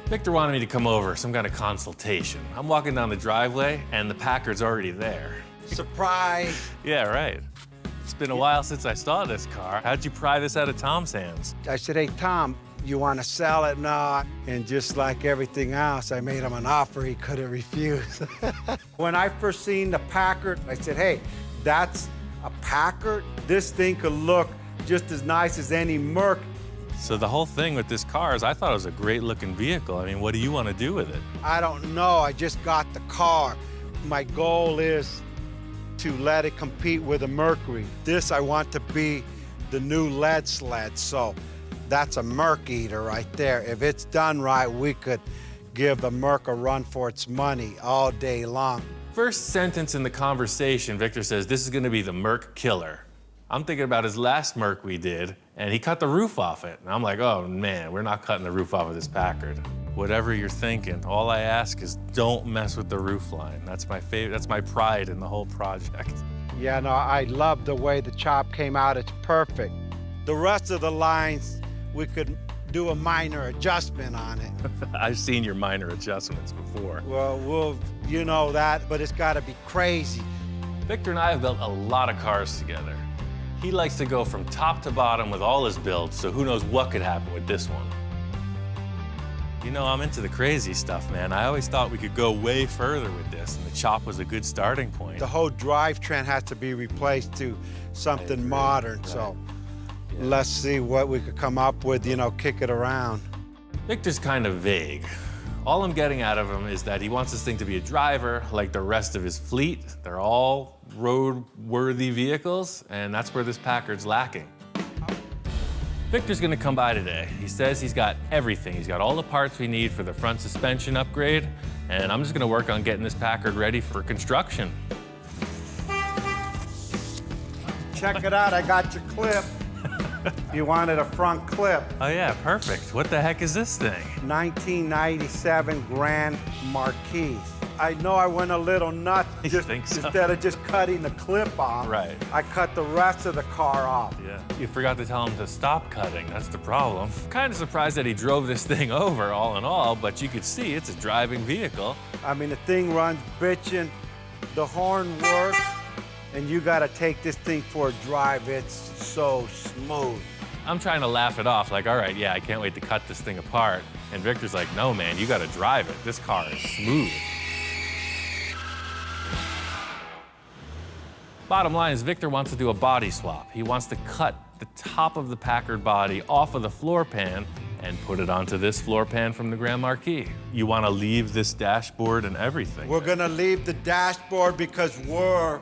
Victor wanted me to come over, some kind of consultation. I'm walking down the driveway, and the Packard's already there. Surprise. Yeah, right. It's been a while since I saw this car. How'd you pry this out of Tom's hands? I said, hey, Tom, you want to sell it? No. And just like everything else, I made him an offer he couldn't refuse. When I first seen the Packard, I said, hey, that's a Packard? This thing could look just as nice as any Merc. So the whole thing with this car is I thought it was a great-looking vehicle. I mean, what do you want to do with it? I don't know. I just got the car. My goal is to let it compete with a Mercury. This, I want to be the new lead sled, so that's a Merc eater right there. If it's done right, we could give the Merc a run for its money all day long. First sentence in the conversation, Victor says, this is going to be the Merc killer. I'm thinking about his last Merc we did, and he cut the roof off it. And I'm like, oh, man, we're not cutting the roof off of this Packard. Whatever you're thinking, all I ask is don't mess with the roof line. That's my favorite, that's my pride in the whole project. Yeah, no, I love the way the chop came out. It's perfect. The rest of the lines, we could do a minor adjustment on it. I've seen your minor adjustments before. Well, you know that, but it's gotta be crazy. Victor and I have built a lot of cars together. He likes to go from top to bottom with all his builds, so who knows what could happen with this one. You know, I'm into the crazy stuff, man. I always thought we could go way further with this, and the chop was a good starting point. The whole drivetrain has to be replaced to something modern, right. So yeah. Let's see what we could come up with, you know, kick it around. Victor's kind of vague. All I'm getting out of him is that he wants this thing to be a driver like the rest of his fleet. They're all road-worthy vehicles, and that's where this Packard's lacking. Victor's gonna come by today. He says he's got everything. He's got all the parts we need for the front suspension upgrade, and I'm just gonna work on getting this Packard ready for construction. Check it out, I got your clip. You wanted a front clip. Oh yeah, perfect. What the heck is this thing? 1997 Grand Marquis. I know I went a little nuts just, instead of just cutting the clip off. Right. I cut the rest of the car off. Yeah. You forgot to tell him to stop cutting. That's the problem. Kind of surprised that he drove this thing over, all in all, but you could see it's a driving vehicle. I mean, the thing runs bitchin', the horn works, and you gotta take this thing for a drive. It's so smooth. I'm trying to laugh it off, like, all right, yeah, I can't wait to cut this thing apart. And Victor's like, no, man, you gotta drive it. This car is smooth. Bottom line is Victor wants to do a body swap. He wants to cut the top of the Packard body off of the floor pan and put it onto this floor pan from the Grand Marquis. You want to leave this dashboard and everything. We're gonna leave the dashboard because we're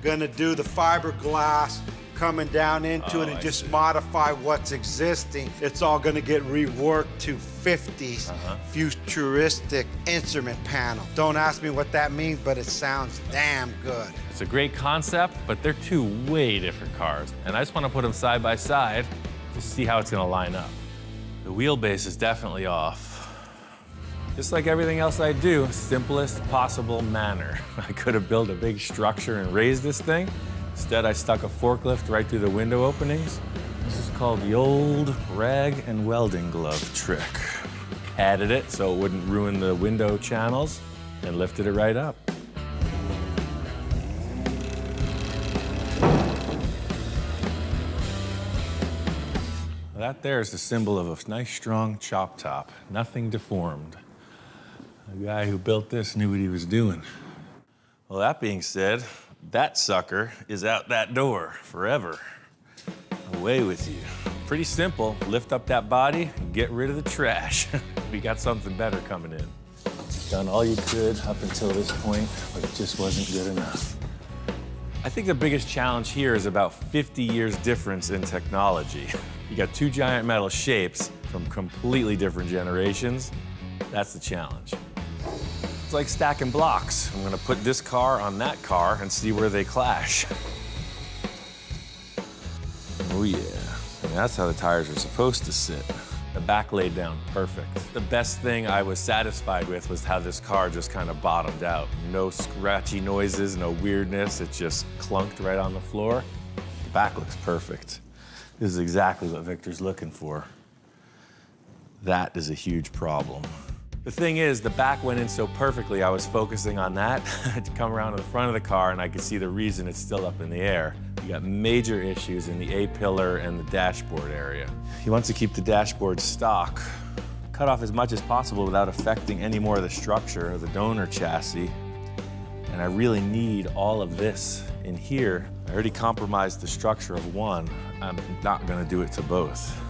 gonna do the fiberglass coming down into it and just modify what's existing. It's all gonna get reworked to 50s futuristic instrument panel. Don't ask me what that means, but it sounds damn good. It's a great concept, but they're two way different cars. And I just want to put them side by side to see how it's gonna line up. The wheelbase is definitely off. Just like everything else I do, simplest possible manner. I could have built a big structure and raised this thing. Instead, I stuck a forklift right through the window openings. This is called the old rag and welding glove trick. Added it so it wouldn't ruin the window channels and lifted it right up. That there is the symbol of a nice, strong chop top. Nothing deformed. The guy who built this knew what he was doing. Well, that being said, that sucker is out that door forever. Away with you. Pretty simple. Lift up that body and get rid of the trash. We got something better coming in. Done all you could up until this point, but it just wasn't good enough. I think the biggest challenge here is about 50 years difference in technology. You got two giant metal shapes from completely different generations. That's the challenge. It's like stacking blocks. I'm gonna put this car on that car and see where they clash. Oh yeah, and that's how the tires are supposed to sit. The back laid down perfect. The best thing I was satisfied with was how this car just kind of bottomed out. No scratchy noises, no weirdness. It just clunked right on the floor. The back looks perfect. This is exactly what Victor's looking for. That is a huge problem. The thing is, the back went in so perfectly, I was focusing on that to come around to the front of the car, and I could see the reason it's still up in the air. You got major issues in the A-pillar and the dashboard area. He wants to keep the dashboard stock, cut off as much as possible without affecting any more of the structure of the donor chassis. And I really need all of this in here. I already compromised the structure of one. I'm not gonna do it to both.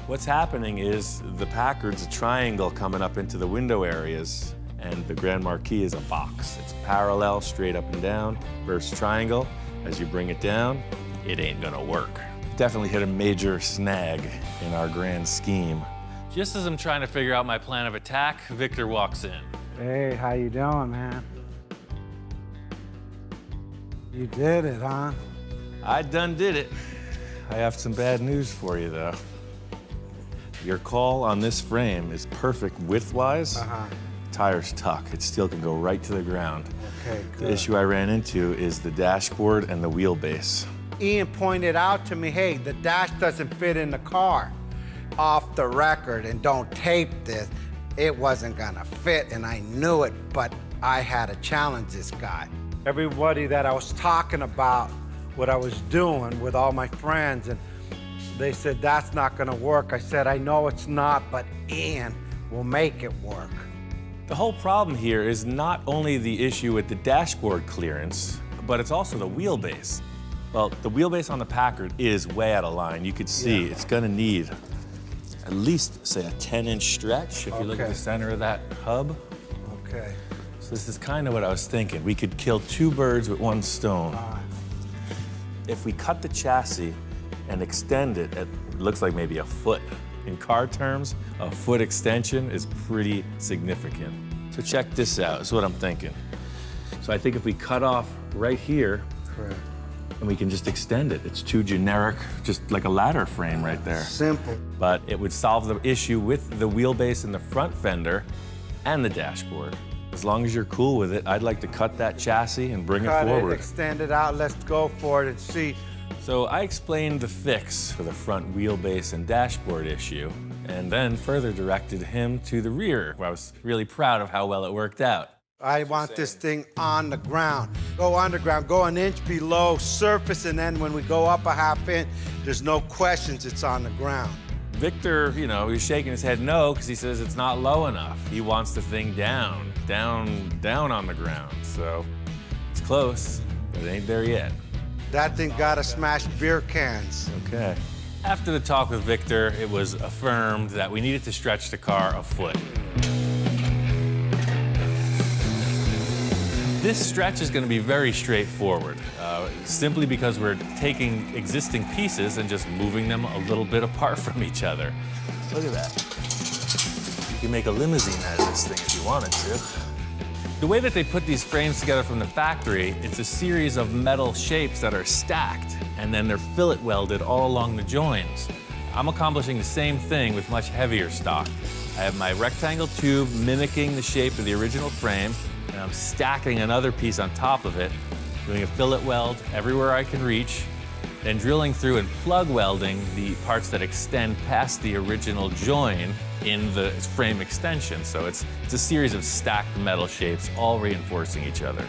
What's happening is the Packard's a triangle coming up into the window areas, and the Grand Marquis is a box. It's parallel, straight up and down, versus triangle. As you bring it down, it ain't gonna work. Definitely hit a major snag in our grand scheme. Just as I'm trying to figure out my plan of attack, Victor walks in. Hey, how you doing, man? You did it, huh? I done did it. I have some bad news for you, though. Your call on this frame is perfect width-wise. Tires tuck. It still can go right to the ground. Okay, good. The issue I ran into is the dashboard and the wheelbase. Ian pointed out to me, hey, the dash doesn't fit in the car. Off the record, and don't tape this, it wasn't gonna fit, and I knew it, but I had to challenge this guy. Everybody that I was talking about what I was doing with all my friends, and they said, that's not gonna work. I said, I know it's not, but Ian will make it work. The whole problem here is not only the issue with the dashboard clearance, but it's also the wheelbase. Well, the wheelbase on the Packard is way out of line. You could see it's gonna need at least, say, a 10-inch stretch if you look at the center of that hub. Okay. So this is kind of what I was thinking. We could kill two birds with one stone. If we cut the chassis and extend it at, looks like maybe a foot. In car terms, a foot extension is pretty significant. So check this out, this is what I'm thinking. So I think if we cut off right here, and we can just extend it. It's too generic, just like a ladder frame right there. Simple. But it would solve the issue with the wheelbase in the front fender and the dashboard. As long as you're cool with it, I'd like to cut that chassis and bring it forward. Extend it out, let's go for it and see. So I explained the fix for the front wheelbase and dashboard issue, and then further directed him to the rear, where I was really proud of how well it worked out. I want this thing on the ground. Go underground, go an inch below surface, and then when we go up a half inch, there's no questions, it's on the ground. Victor, you know, he's shaking his head no, because he says it's not low enough. He wants the thing down on the ground. So it's close, but it ain't there yet. That thing gotta smash beer cans. Okay. After the talk with Victor, it was affirmed that we needed to stretch the car a foot. This stretch is going to be very straightforward, simply because we're taking existing pieces and just moving them a little bit apart from each other. Look at that. You can make a limousine out of this thing if you wanted to. The way that they put these frames together from the factory, it's a series of metal shapes that are stacked, and then they're fillet welded all along the joins. I'm accomplishing the same thing with much heavier stock. I have my rectangle tube mimicking the shape of the original frame, and I'm stacking another piece on top of it, doing a fillet weld everywhere I can reach, then drilling through and plug welding the parts that extend past the original join in the frame extension. So it's a series of stacked metal shapes, all reinforcing each other.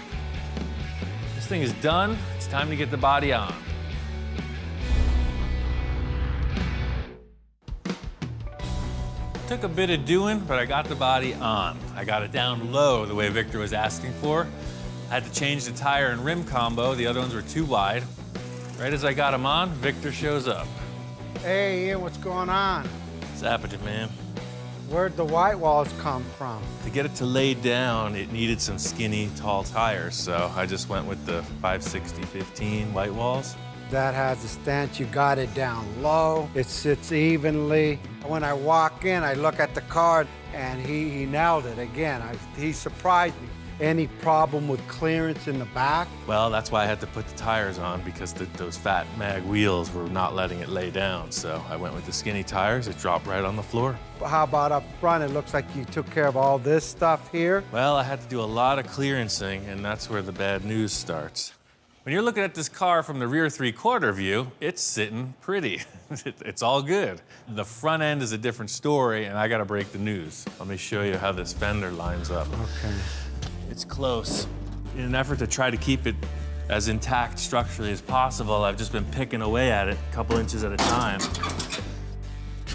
This thing is done. It's time to get the body on. Took a bit of doing, but I got the body on. I got it down low the way Victor was asking for. I had to change the tire and rim combo. The other ones were too wide. Right as I got him on, Victor shows up. Hey, Ian, what's going on? What's happening, man? Where'd the white walls come from? To get it to lay down, it needed some skinny, tall tires, so I just went with the 560/15 white walls. That has a stance, you got it down low, it sits evenly. When I walk in, I look at the car, and he nailed it again. He surprised me. Any problem with clearance in the back? Well, that's why I had to put the tires on, because those fat mag wheels were not letting it lay down. So I went with the skinny tires, it dropped right on the floor. How about up front? It looks like you took care of all this stuff here. Well, I had to do a lot of clearancing, and that's where the bad news starts. When you're looking at this car from the rear three-quarter view, it's sitting pretty. It's all good. The front end is a different story, and I gotta break the news. Let me show you how this fender lines up. Okay. It's close. In an effort to try to keep it as intact structurally as possible, I've just been picking away at it a couple inches at a time.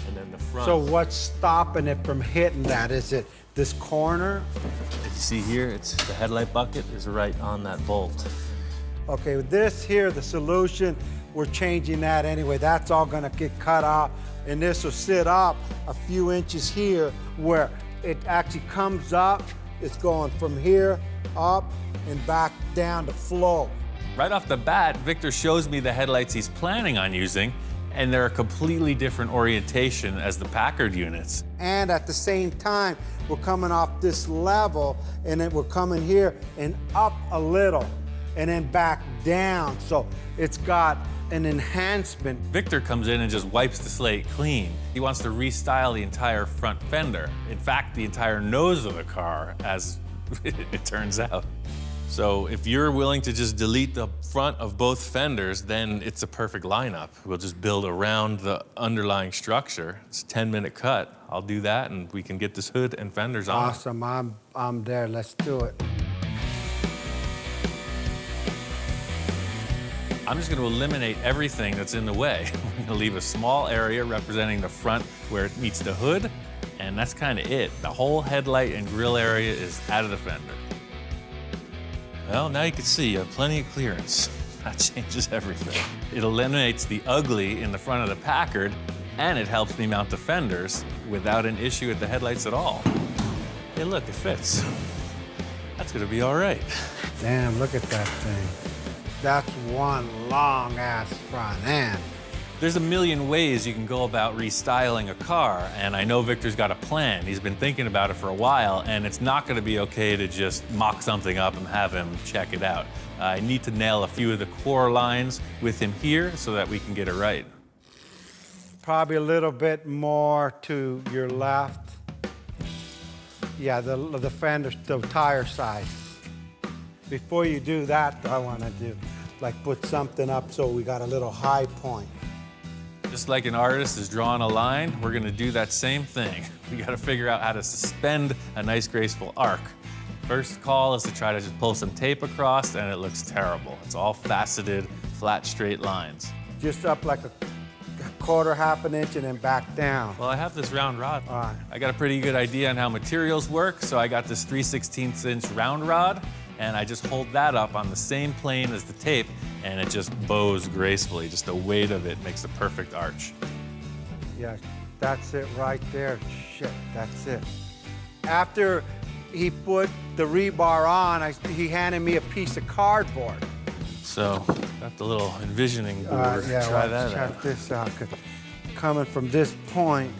And then the front. So what's stopping it from hitting that? Is it this corner? If you see here, it's the headlight bucket is right on that bolt. Okay, with this here, the solution, we're changing that anyway. That's all gonna get cut off, and this will sit up a few inches here where it actually comes up. It's going from here up and back down to flow. Right off the bat, Victor shows me the headlights he's planning on using, and they're a completely different orientation as the Packard units. And at the same time, we're coming off this level, and then we're coming here and up a little, and then back down. So it's got an enhancement. Victor comes in and just wipes the slate clean. He wants to restyle the entire front fender. In fact, the entire nose of the car, as it turns out. So if you're willing to just delete the front of both fenders, then it's a perfect lineup. We'll just build around the underlying structure. It's a 10-minute cut. I'll do that, and we can get this hood and fenders on. Awesome, I'm there, let's do it. I'm just going to eliminate everything that's in the way. I'm going to leave a small area representing the front where it meets the hood, and that's kind of it. The whole headlight and grille area is out of the fender. Well, now you can see you have plenty of clearance. That changes everything. It eliminates the ugly in the front of the Packard, and it helps me mount the fenders without an issue with the headlights at all. Hey, look, it fits. That's going to be all right. Damn, look at that thing. That's one long-ass front end. There's a million ways you can go about restyling a car, and I know Victor's got a plan. He's been thinking about it for a while, and it's not going to be okay to just mock something up and have him check it out. I need to nail a few of the core lines with him here so that we can get it right. Probably a little bit more to your left. Yeah, the fender, the tire side. Before you do that, I want to do, like put something up so we got a little high point. Just like an artist is drawing a line, we're gonna do that same thing. We gotta figure out how to suspend a nice, graceful arc. First call is to try to just pull some tape across, and it looks terrible. It's all faceted, flat, straight lines. Just up like a quarter, half an inch, and then back down. Well, I have this round rod. All right. I got a pretty good idea on how materials work, so I got this 3/16 inch round rod, and I just hold that up on the same plane as the tape, and it just bows gracefully. Just the weight of it makes a perfect arch. Yeah, that's it right there. Shit, that's it. After he put the rebar on, he handed me a piece of cardboard. So, got the little envisioning board. Yeah, Try well, that check out. this out. Coming from this point,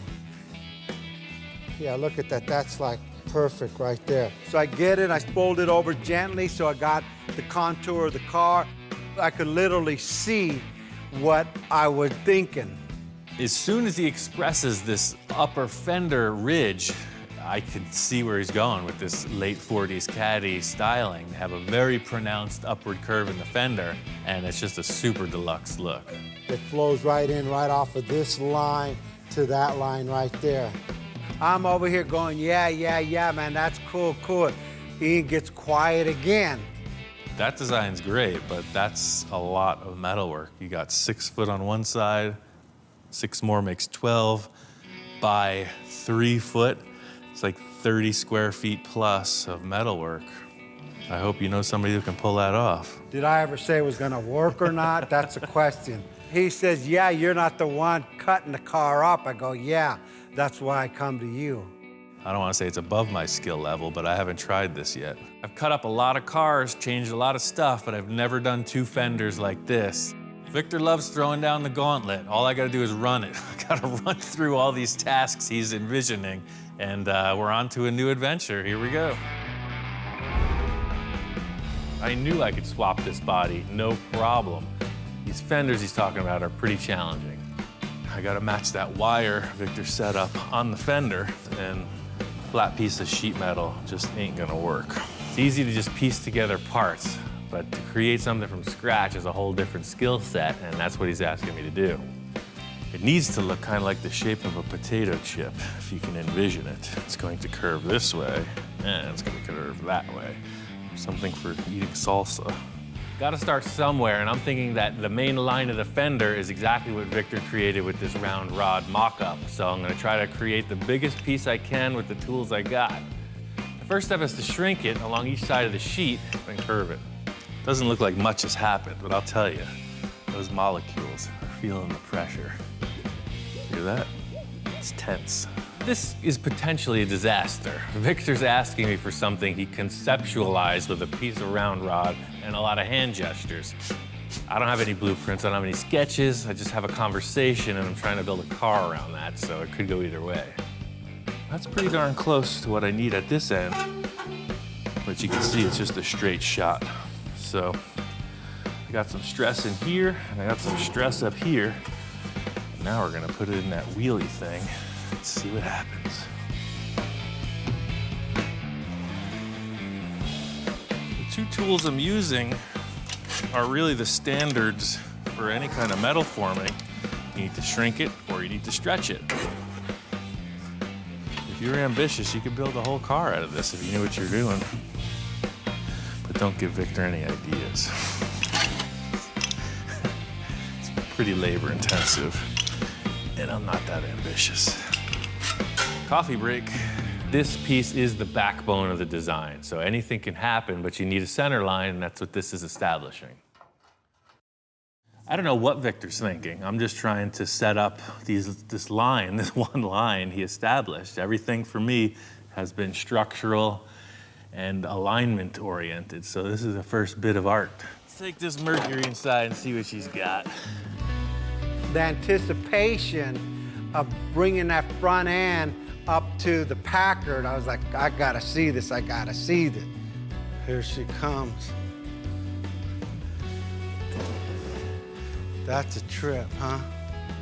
yeah, look at that. That's like perfect right there. So I get it, I fold it over gently so I got the contour of the car. I could literally see what I was thinking. As soon as he expresses this upper fender ridge, I can see where he's going with this late 40s caddy styling. They have a very pronounced upward curve in the fender, and it's just a super deluxe look. It flows right in, right off of this line to that line right there. I'm over here going, yeah, man, that's cool. Ian gets quiet again. That design's great, but that's a lot of metalwork. You got 6 foot on one side, 6 more makes 12 by 3 foot. It's like 30 square feet plus of metalwork. I hope you know somebody who can pull that off. Did I ever say it was gonna work or not? That's a question. He says, yeah, you're not the one cutting the car up. I go, yeah, that's why I come to you. I don't want to say it's above my skill level, but I haven't tried this yet. I've cut up a lot of cars, changed a lot of stuff, but I've never done 2 fenders like this. Victor loves throwing down the gauntlet. All I gotta do is run it. I gotta run through all these tasks he's envisioning, and we're on to a new adventure. Here we go. I knew I could swap this body, no problem. These fenders he's talking about are pretty challenging. I gotta match that wire Victor set up on the fender, and a flat piece of sheet metal just ain't gonna work. It's easy to just piece together parts, but to create something from scratch is a whole different skill set, and that's what he's asking me to do. It needs to look kind of like the shape of a potato chip, if you can envision it. It's going to curve this way, and it's going to curve that way. Something for eating salsa. Got to start somewhere, and I'm thinking that the main line of the fender is exactly what Victor created with this round rod mock-up. So I'm going to try to create the biggest piece I can with the tools I got. The first step is to shrink it along each side of the sheet and curve it. Doesn't look like much has happened, but I'll tell you, those molecules are feeling the pressure. Hear that? It's tense. This is potentially a disaster. Victor's asking me for something he conceptualized with a piece of round rod and a lot of hand gestures. I don't have any blueprints, I don't have any sketches, I just have a conversation and I'm trying to build a car around that, so it could go either way. That's pretty darn close to what I need at this end, but you can see it's just a straight shot. So I got some stress in here and I got some stress up here. Now we're gonna put it in that wheelie thing. Let's see what happens. The two tools I'm using are really the standards for any kind of metal forming. You need to shrink it or you need to stretch it. If you're ambitious, you could build a whole car out of this if you knew what you're doing. But don't give Victor any ideas. It's pretty labor intensive. And I'm not that ambitious. Coffee break. This piece is the backbone of the design. So anything can happen, but you need a center line, and that's what this is establishing. I don't know what Victor's thinking. I'm just trying to set up this line, this one line he established. Everything for me has been structural and alignment oriented. So this is the first bit of art. Let's take this Mercury inside and see what she's got. The anticipation of bringing that front end up to the Packard, I was like, I gotta see this, I gotta see this. Here she comes. That's a trip, huh?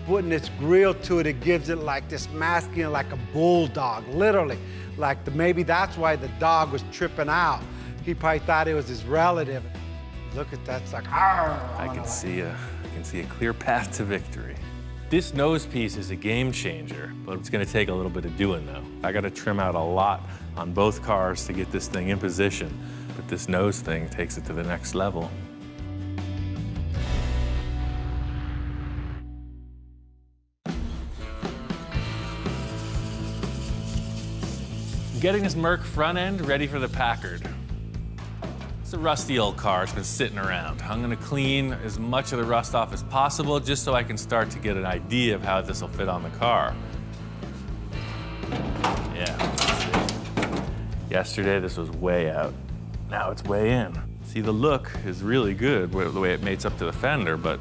Putting this grille to it, it gives it like this masculine, like a bulldog, literally. Like maybe that's why the dog was tripping out. He probably thought it was his relative. Look at that, it's like, I can see a clear path to victory. This nose piece is a game changer, but it's gonna take a little bit of doing though. I gotta trim out a lot on both cars to get this thing in position, but this nose thing takes it to the next level. Getting this Merc front end ready for the Packard. It's a rusty old car, it's been sitting around. I'm gonna clean as much of the rust off as possible just so I can start to get an idea of how this will fit on the car. Yeah, yesterday this was way out. Now it's way in. See, the look is really good, the way it mates up to the fender, but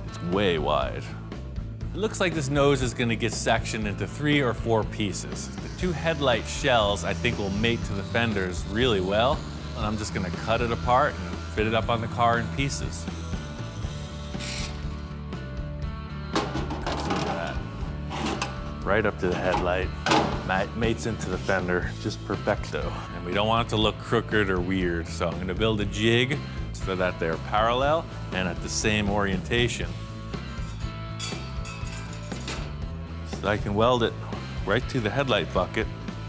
it's way wide. It looks like this nose is gonna get sectioned into 3 or 4 pieces. The 2 headlight shells I think will mate to the fenders really well. And I'm just gonna cut it apart and fit it up on the car in pieces. Look at that. Right up to the headlight. Mates into the fender, just perfecto. And we don't want it to look crooked or weird, so I'm gonna build a jig so that they're parallel and at the same orientation. So I can weld it right to the headlight bucket.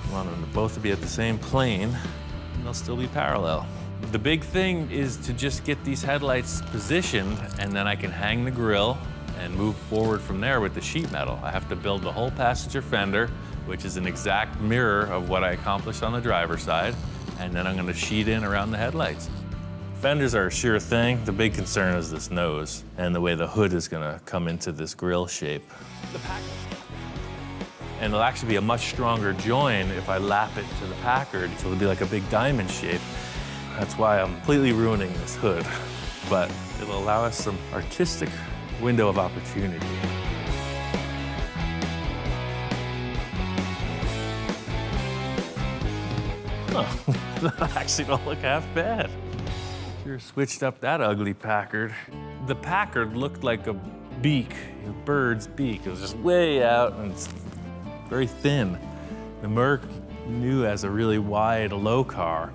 I want them to both be at the same plane. They'll still be parallel. The big thing is to just get these headlights positioned and then I can hang the grille and move forward from there with the sheet metal. I have to build the whole passenger fender, which is an exact mirror of what I accomplished on the driver's side, and then I'm gonna sheet in around the headlights. Fenders are a sure thing. The big concern is this nose and the way the hood is gonna come into this grille shape. And it'll actually be a much stronger join if I lap it to the Packard, so it'll be like a big diamond shape. That's why I'm completely ruining this hood, but it'll allow us some artistic window of opportunity. Oh, actually don't look half bad. Sure switched up that ugly Packard. The Packard looked like a beak, a bird's beak. It was just way out and it's very thin. The Merc knew as a really wide, low car.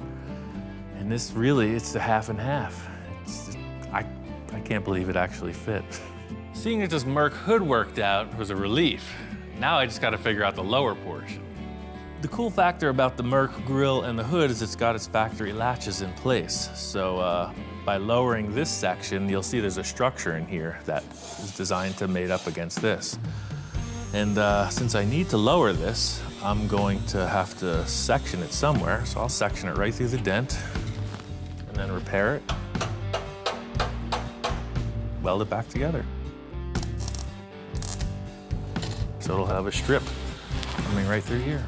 And this really, it's a half and half. I can't believe it actually fit. Seeing that this Merc hood worked out was a relief. Now I just got to figure out the lower portion. The cool factor about the Merc grille and the hood is it's got its factory latches in place. So by lowering this section, you'll see there's a structure in here that is designed to mate up against this. And since I need to lower this, I'm going to have to section it somewhere. So I'll section it right through the dent and then repair it, weld it back together. So it'll have a strip coming right through here.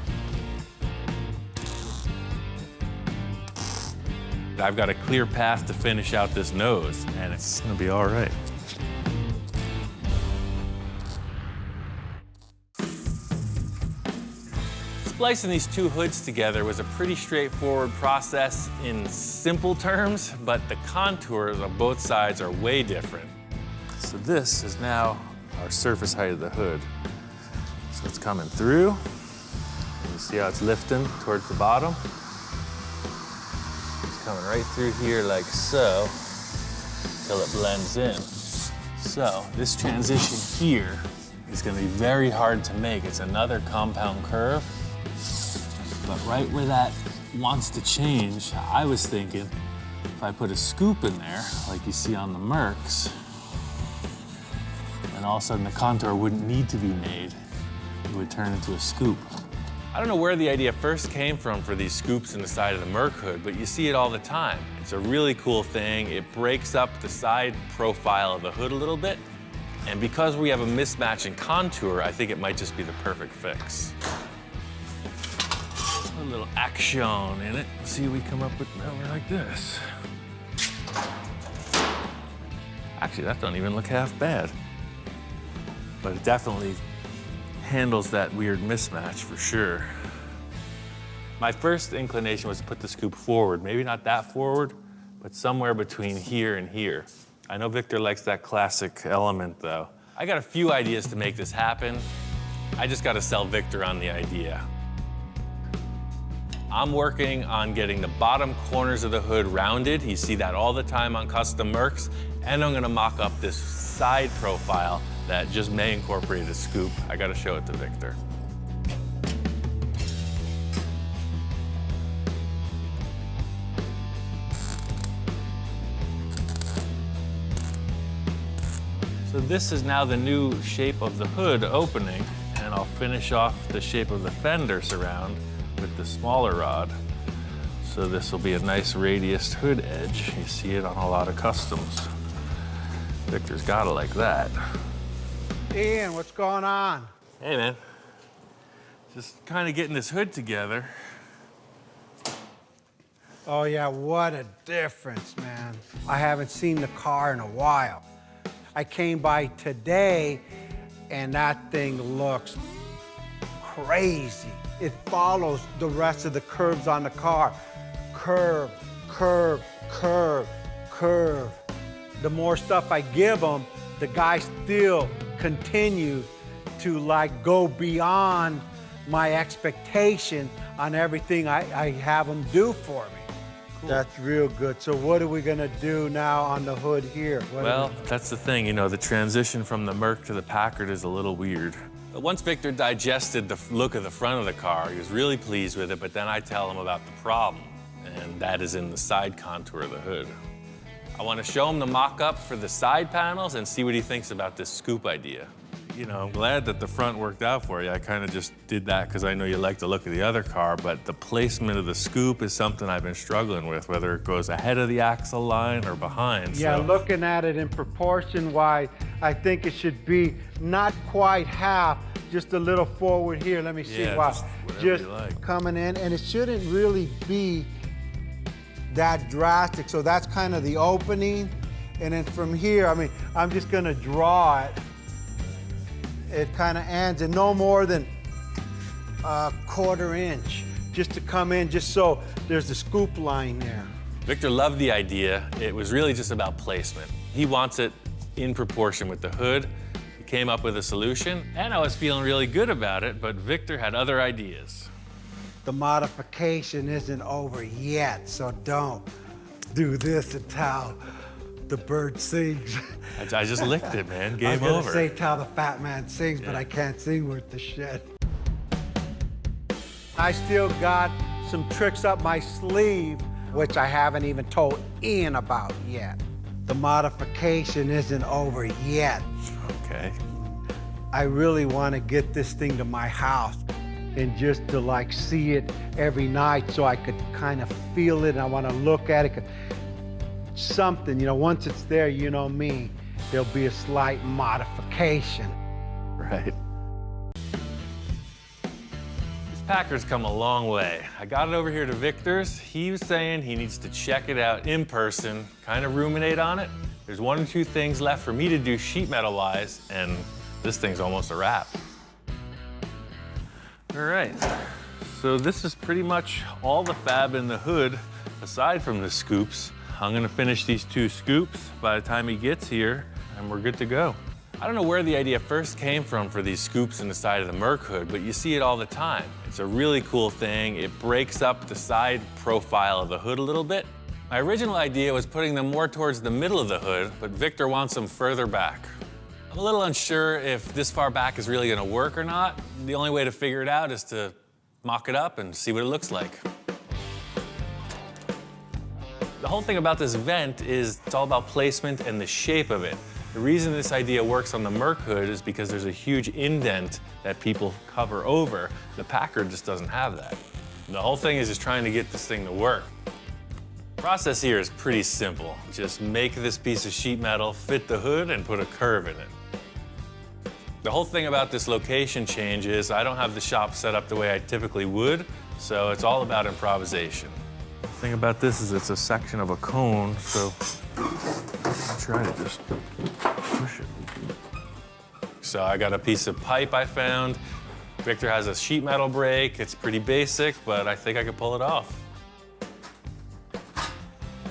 I've got a clear path to finish out this nose, and it's gonna be all right. Splicing these two hoods together was a pretty straightforward process in simple terms, but the contours on both sides are way different. So this is now our surface height of the hood. So it's coming through. You see how it's lifting towards the bottom? It's coming right through here like so, till it blends in. So this transition here is gonna be very hard to make. It's another compound curve. But right where that wants to change, I was thinking if I put a scoop in there, like you see on the Mercs, and all of a sudden the contour wouldn't need to be made, it would turn into a scoop. I don't know where the idea first came from for these scoops in the side of the Merc hood, but you see it all the time. It's a really cool thing. It breaks up the side profile of the hood a little bit. And because we have a mismatch in contour, I think it might just be the perfect fix. A little action in it. See, we come up with a number like this. Actually, that don't even look half bad. But it definitely handles that weird mismatch for sure. My first inclination was to put the scoop forward. Maybe not that forward, but somewhere between here and here. I know Victor likes that classic element though. I got a few ideas to make this happen. I just got to sell Victor on the idea. I'm working on getting the bottom corners of the hood rounded. You see that all the time on custom Mercs. And I'm gonna mock up this side profile that just may incorporate a scoop. I gotta show it to Victor. So this is now the new shape of the hood opening, and I'll finish off the shape of the fender surround with the smaller rod. So this will be a nice radiused hood edge. You see it on a lot of customs. Victor's got it like that. Ian, what's going on? Hey man, just kind of getting this hood together. Oh yeah, what a difference, man. I haven't seen the car in a while. I came by today and that thing looks crazy. It follows the rest of the curves on the car. Curve, curve, curve, curve. The more stuff I give them, the guy still continues to like go beyond my expectation on everything I have them do for me. Cool. That's real good. So what are we gonna do now on the hood here? Well, that's the thing, you know, the transition from the Merc to the Packard is a little weird. But once Victor digested the look of the front of the car, he was really pleased with it, but then I tell him about the problem, and that is in the side contour of the hood. I want to show him the mock-up for the side panels and see what he thinks about this scoop idea. You know, I'm glad that the front worked out for you. I kind of just did that because I know you like the look of the other car, but the placement of the scoop is something I've been struggling with, whether it goes ahead of the axle line or behind. Yeah, so. Looking at it in proportion-wise, I think it should be not quite half, just a little forward here. Let me see. Yeah, Wow. just like. Coming in, and it shouldn't really be that drastic. So that's kind of the opening. And then from here, I mean, I'm just gonna draw it. It kind of ends in no more than a 1/4 inch, just to come in, just so there's the scoop line there. Victor loved the idea. It was really just about placement. He wants it in proportion with the hood. He came up with a solution, and I was feeling really good about it, but Victor had other ideas. The modification isn't over yet, so don't do this until The bird sings. I just licked it, man. I was Game gonna over. say tell the fat man sings, but Yeah. I can't sing worth the shit. I still got some tricks up my sleeve, which I haven't even told Ian about yet. The modification isn't over yet. Okay. I really want to get this thing to my house and just to like see it every night so I could kind of feel it and I want to look at it. Something, you know, once it's there, you know me, there'll be a slight modification. Right. This Packard's come a long way. I got it over here to Victor's. He was saying he needs to check it out in person, kind of ruminate on it. There's 1 or 2 things left for me to do sheet metal-wise, and this thing's almost a wrap. All right, so this is pretty much all the fab in the hood, aside from the scoops. I'm gonna finish these 2 scoops by the time he gets here, and we're good to go. I don't know where the idea first came from for these scoops in the side of the Merc hood, but you see it all the time. It's a really cool thing. It breaks up the side profile of the hood a little bit. My original idea was putting them more towards the middle of the hood, but Victor wants them further back. I'm a little unsure if this far back is really gonna work or not. The only way to figure it out is to mock it up and see what it looks like. The whole thing about this vent is it's all about placement and the shape of it. The reason this idea works on the Merc hood is because there's a huge indent that people cover over. The Packard just doesn't have that. The whole thing is just trying to get this thing to work. The process here is pretty simple. Just make this piece of sheet metal fit the hood and put a curve in it. The whole thing about this location change is I don't have the shop set up the way I typically would, so it's all about improvisation. The thing about this is it's a section of a cone, so I'll try to just push it. So I got a piece of pipe I found. Victor has a sheet metal brake. It's pretty basic, but I think I could pull it off.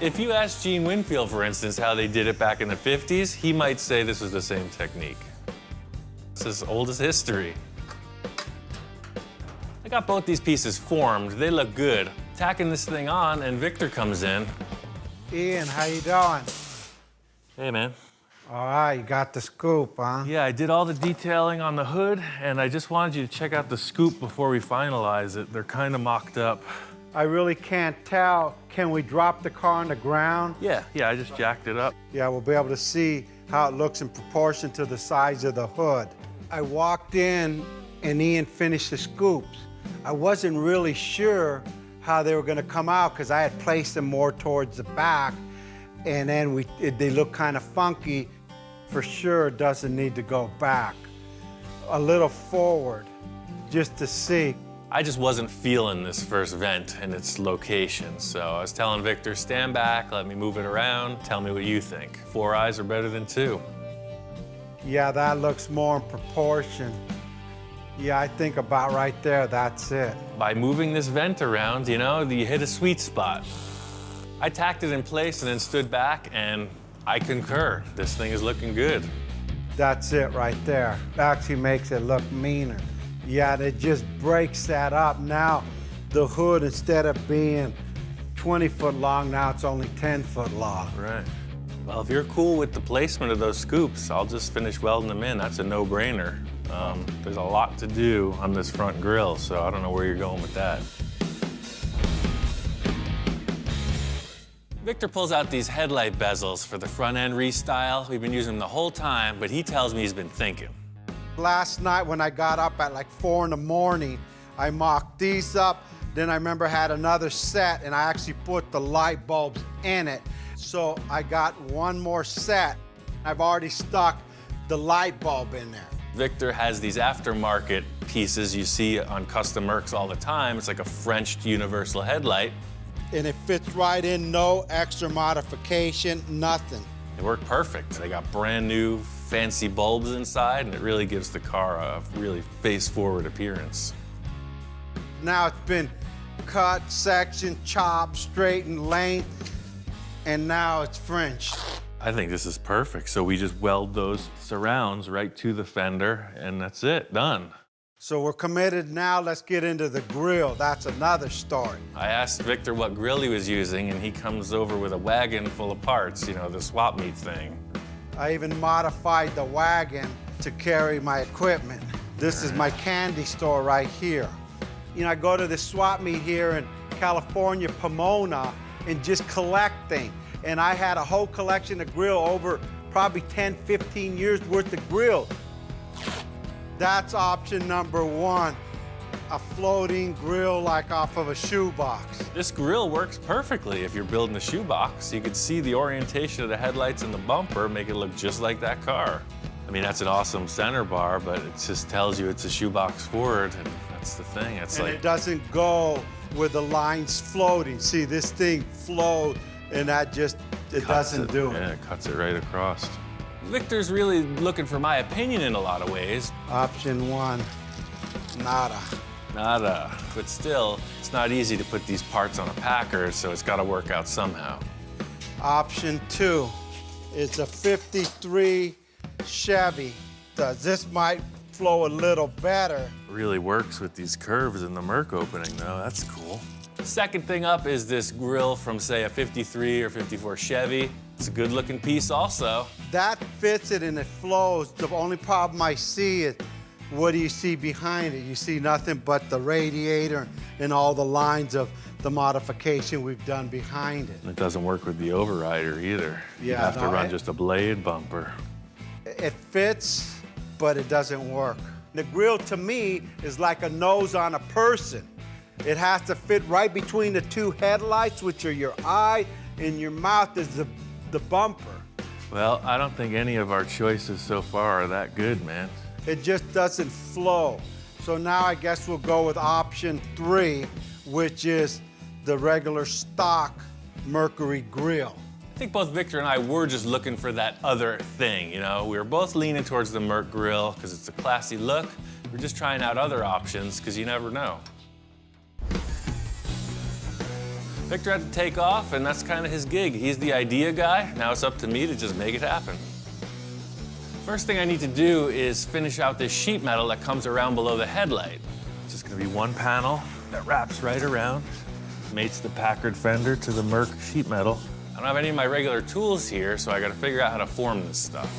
If you ask Gene Winfield, for instance, how they did it back in the 50s, he might say this was the same technique. It's as old as history. I got both these pieces formed. They look good. Tacking this thing on, and Victor comes in. Ian, how you doing? Hey, man. All right, you got the scoop, huh? Yeah, I did all the detailing on the hood, and I just wanted you to check out the scoop before we finalize it. They're kind of mocked up. I really can't tell. Can we drop the car on the ground? Yeah, I just jacked it up. Yeah, we'll be able to see how it looks in proportion to the size of the hood. I walked in and Ian finished the scoops. I wasn't really sure how they were gonna come out because I had placed them more towards the back, and then they look kind of funky. For sure, it doesn't need to go back. A little forward, just to see. I just wasn't feeling this first vent and its location, so I was telling Victor, stand back, let me move it around, tell me what you think. 4 eyes are better than 2. Yeah, that looks more in proportion. Yeah, I think about right there, that's it. By moving this vent around, you know, you hit a sweet spot. I tacked it in place and then stood back, and I concur. This thing is looking good. That's it right there. Actually makes it look meaner. Yeah, it just breaks that up. Now, the hood, instead of being 20 foot long, now it's only 10 foot long. Right. Well, if you're cool with the placement of those scoops, I'll just finish welding them in. That's a no-brainer. There's a lot to do on this front grille, so I don't know where you're going with that. Victor pulls out these headlight bezels for the front end restyle. We've been using them the whole time, but he tells me he's been thinking. Last night when I got up at like 4 in the morning, I mocked these up. Then I remember I had another set and I actually put the light bulbs in it. So I got one more set. I've already stuck the light bulb in there. Victor has these aftermarket pieces you see on custom Mercs all the time. It's like a Frenched universal headlight. And it fits right in, no extra modification, nothing. They work perfect. They got brand new fancy bulbs inside, and it really gives the car a really face-forward appearance. Now it's been cut, sectioned, chopped, straightened, length, and now it's French. I think this is perfect. So we just weld those surrounds right to the fender, and that's it, done. So we're committed now. Let's get into the grill. That's another story. I asked Victor what grill he was using, and he comes over with a wagon full of parts, you know, the swap meet thing. I even modified the wagon to carry my equipment. This is my candy store right here. You know, I go to the swap meet here in California, Pomona, and just collect things. And I had a whole collection of grill, over probably 10, 15 years worth of grill. That's option number one, a floating grill like off of a shoebox. This grill works perfectly if you're building a shoebox. You could see the orientation of the headlights and the bumper, make it look just like that car. I mean, that's an awesome center bar, but it just tells you it's a shoebox Ford, and that's the thing. It's and like, it doesn't go with the lines floating. See, this thing flows, and that just, it doesn't do it. Yeah, it cuts it right across. Victor's really looking for my opinion in a lot of ways. Option one, nada. Nada. But still, it's not easy to put these parts on a Packard, so it's got to work out somehow. Option two is a 53 Chevy. This might flow a little better. Really works with these curves in the Merc opening, though. That's cool. Second thing up is this grill from, say, a 53 or 54 Chevy. It's a good-looking piece also. That fits it and it flows. The only problem I see is, what do you see behind it? You see nothing but the radiator and all the lines of the modification we've done behind it. And it doesn't work with the overrider either. You have to run just a blade bumper. It fits, but it doesn't work. The grill, to me, is like a nose on a person. It has to fit right between the two headlights, which are your eye, and your mouth is the bumper. Well, I don't think any of our choices so far are that good, man. It just doesn't flow. So now I guess we'll go with option three, which is the regular stock Mercury grill. I think both Victor and I were just looking for that other thing, you know? We were both leaning towards the Merc grill because it's a classy look. We're just trying out other options because you never know. Victor had to take off, and that's kind of his gig. He's the idea guy. Now it's up to me to just make it happen. First thing I need to do is finish out this sheet metal that comes around below the headlight. It's just gonna be one panel that wraps right around, mates the Packard fender to the Merc sheet metal. I don't have any of my regular tools here, so I gotta figure out how to form this stuff.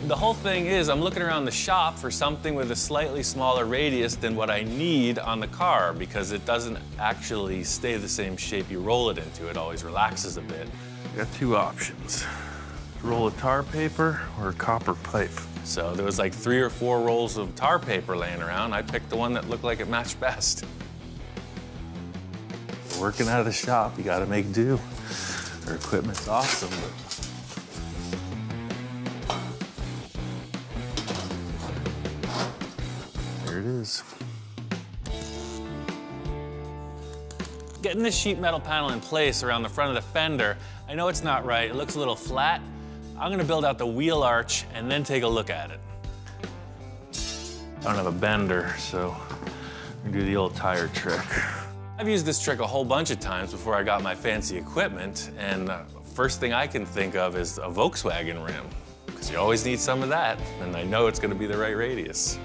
The whole thing is I'm looking around the shop for something with a slightly smaller radius than what I need on the car because it doesn't actually stay the same shape you roll it into. It always relaxes a bit. I got two options. Roll of tar paper or a copper pipe. So there was like 3 or 4 rolls of tar paper laying around. I picked the one that looked like it matched best. Working out of the shop, you gotta make do. Their equipment's awesome, but there it is. Getting this sheet metal panel in place around the front of the fender, I know it's not right, it looks a little flat. I'm gonna build out the wheel arch and then take a look at it. I don't have a bender, so I'm gonna do the old tire trick. I've used this trick a whole bunch of times before I got my fancy equipment, and first thing I can think of is a Volkswagen rim, because you always need some of that, and I know it's gonna be the right radius.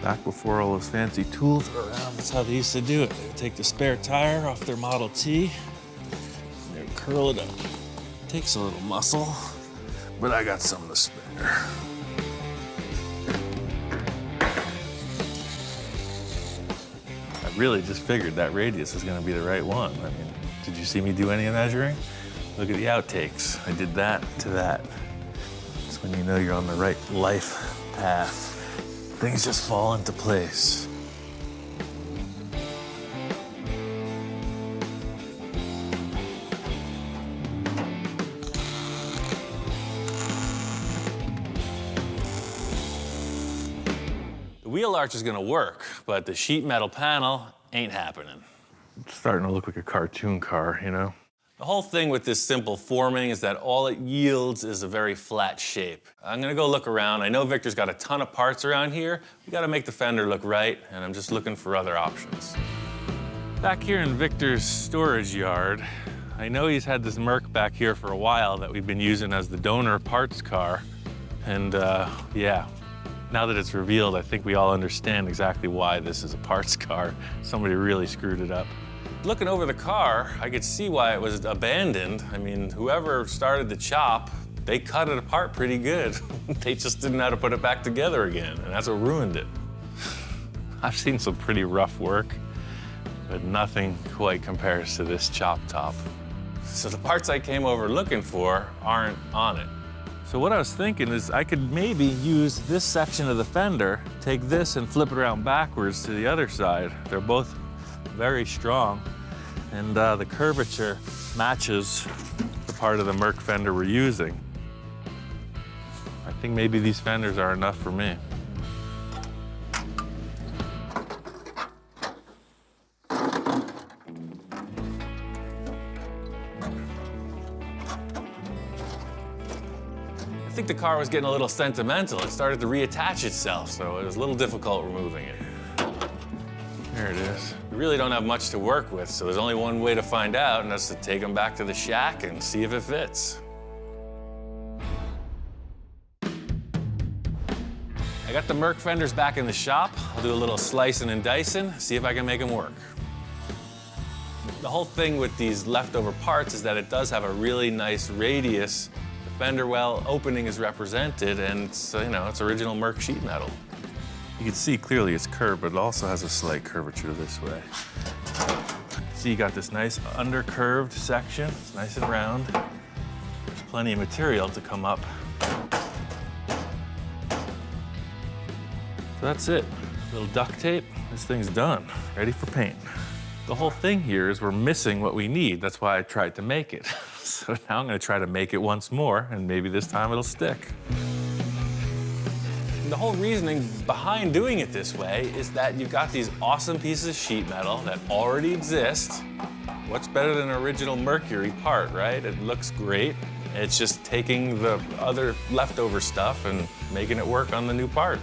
Back before all those fancy tools were around, that's how they used to do it. They would take the spare tire off their Model T, and they would curl it up. Takes a little muscle, but I got some to spare. I really just figured that radius was gonna be the right one. I mean, did you see me do any measuring? Look at the outtakes. I did that to that. That's when you know you're on the right life path. Things just fall into place. The wheel arch is gonna work, but the sheet metal panel ain't happening. It's starting to look like a cartoon car, you know? The whole thing with this simple forming is that all it yields is a very flat shape. I'm gonna go look around. I know Victor's got a ton of parts around here. We gotta make the fender look right, and I'm just looking for other options. Back here in Victor's storage yard, I know he's had this Merc back here for a while that we've been using as the donor parts car. And yeah, Now that it's revealed, I think we all understand exactly why this is a parts car. Somebody really screwed it up. Looking over the car, I could see why it was abandoned. I mean, whoever started the chop, they cut it apart pretty good. They just didn't know how to put it back together again, and that's what ruined it. I've seen some pretty rough work, but nothing quite compares to this chop top. So the parts I came over looking for aren't on it. So what I was thinking is I could maybe use this section of the fender, take this and flip it around backwards to the other side. They're both very strong, and the curvature matches the part of the Merc fender we're using. I think maybe these fenders are enough for me. I think the car was getting a little sentimental. It started to reattach itself, so it was a little difficult removing it. There it is. We really don't have much to work with, so there's only one way to find out, and that's to take them back to the shack and see if it fits. I got the Merc fenders back in the shop. I'll do a little slicing and dicing, see if I can make them work. The whole thing with these leftover parts is that it does have a really nice radius. The fender well opening is represented, and it's, you know, it's original Merc sheet metal. You can see clearly it's curved, but it also has a slight curvature this way. See, you got this nice undercurved section. It's nice and round. There's plenty of material to come up. So that's it. A little duct tape. This thing's done, ready for paint. The whole thing here is we're missing what we need. That's why I tried to make it. So now I'm gonna try to make it once more, and maybe this time it'll stick. And the whole reasoning behind doing it this way is that you've got these awesome pieces of sheet metal that already exist. What's better than an original Mercury part, right? It looks great. It's just taking the other leftover stuff and making it work on the new part.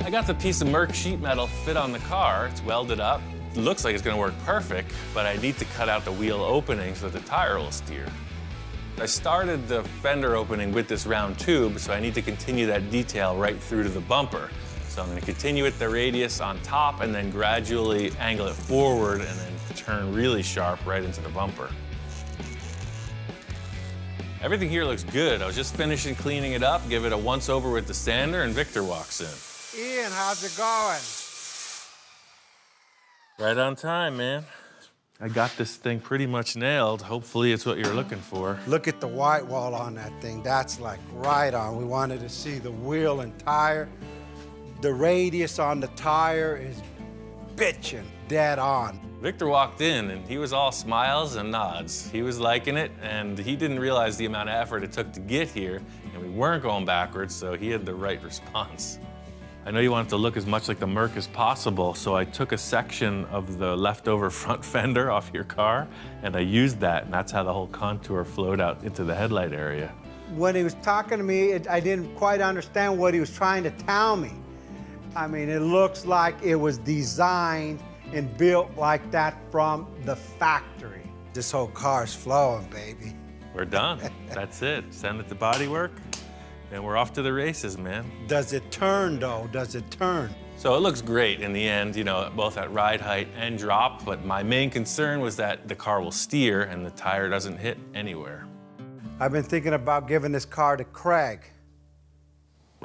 I got the piece of Merc sheet metal fit on the car. It's welded up. It looks like it's gonna work perfect, but I need to cut out the wheel opening so that the tire will steer. I started the fender opening with this round tube, so I need to continue that detail right through to the bumper. So I'm gonna continue at the radius on top and then gradually angle it forward and then turn really sharp right into the bumper. Everything here looks good. I was just finishing cleaning it up, give it a once over with the sander, and Victor walks in. Ian, how's it going? Right on time, man. I got this thing pretty much nailed. Hopefully it's what you're looking for. Look at the white wall on that thing. That's like right on. We wanted to see the wheel and tire. The radius on the tire is bitchin', dead on. Victor walked in and he was all smiles and nods. He was liking it, and he didn't realize the amount of effort it took to get here, and we weren't going backwards, so he had the right response. I know you want it to look as much like the Merc as possible, so I took a section of the leftover front fender off your car, and I used that, and that's how the whole contour flowed out into the headlight area. When he was talking to me, I didn't quite understand what he was trying to tell me. I mean, it looks like it was designed and built like that from the factory. This whole car's flowing, baby. We're done. That's it. Send it to bodywork, and we're off to the races, man. Does it turn, though? Does it turn? So it looks great in the end, you know, both at ride height and drop, but my main concern was that the car will steer and the tire doesn't hit anywhere. I've been thinking about giving this car to Craig.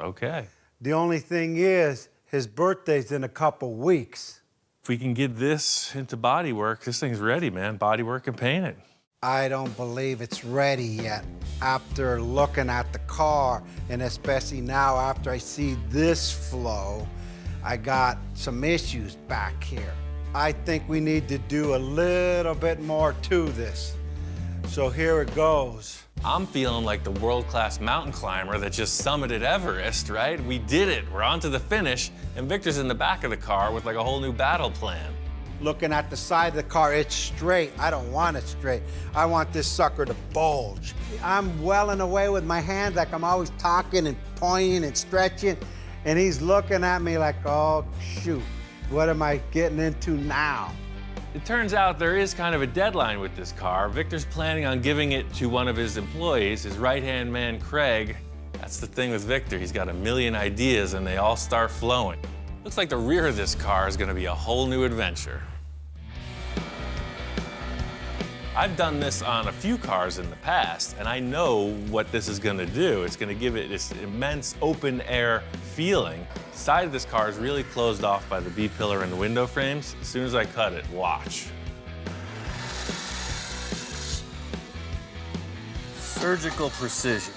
Okay. The only thing is, his birthday's in a couple weeks. If we can get this into bodywork, this thing's ready, man. Bodywork and paint it. I don't believe it's ready yet. After looking at the car, and especially now after I see this flow, I got some issues back here. I think we need to do a little bit more to this. So here it goes. I'm feeling like the world-class mountain climber that just summited Everest, right? We did it, we're on to the finish, and Victor's in the back of the car with like a whole new battle plan. Looking at the side of the car, it's straight. I don't want it straight. I want this sucker to bulge. I'm welling away with my hands like I'm always talking and pointing and stretching, and he's looking at me like, oh, shoot, what am I getting into now? It turns out there is kind of a deadline with this car. Victor's planning on giving it to one of his employees, his right-hand man, Craig. That's the thing with Victor, he's got a million ideas and they all start flowing. Looks like the rear of this car is gonna be a whole new adventure. I've done this on a few cars in the past, and I know what this is gonna do. It's gonna give it this immense open air feeling. The side of this car is really closed off by the B-pillar and the window frames. As soon as I cut it, watch. Surgical precision.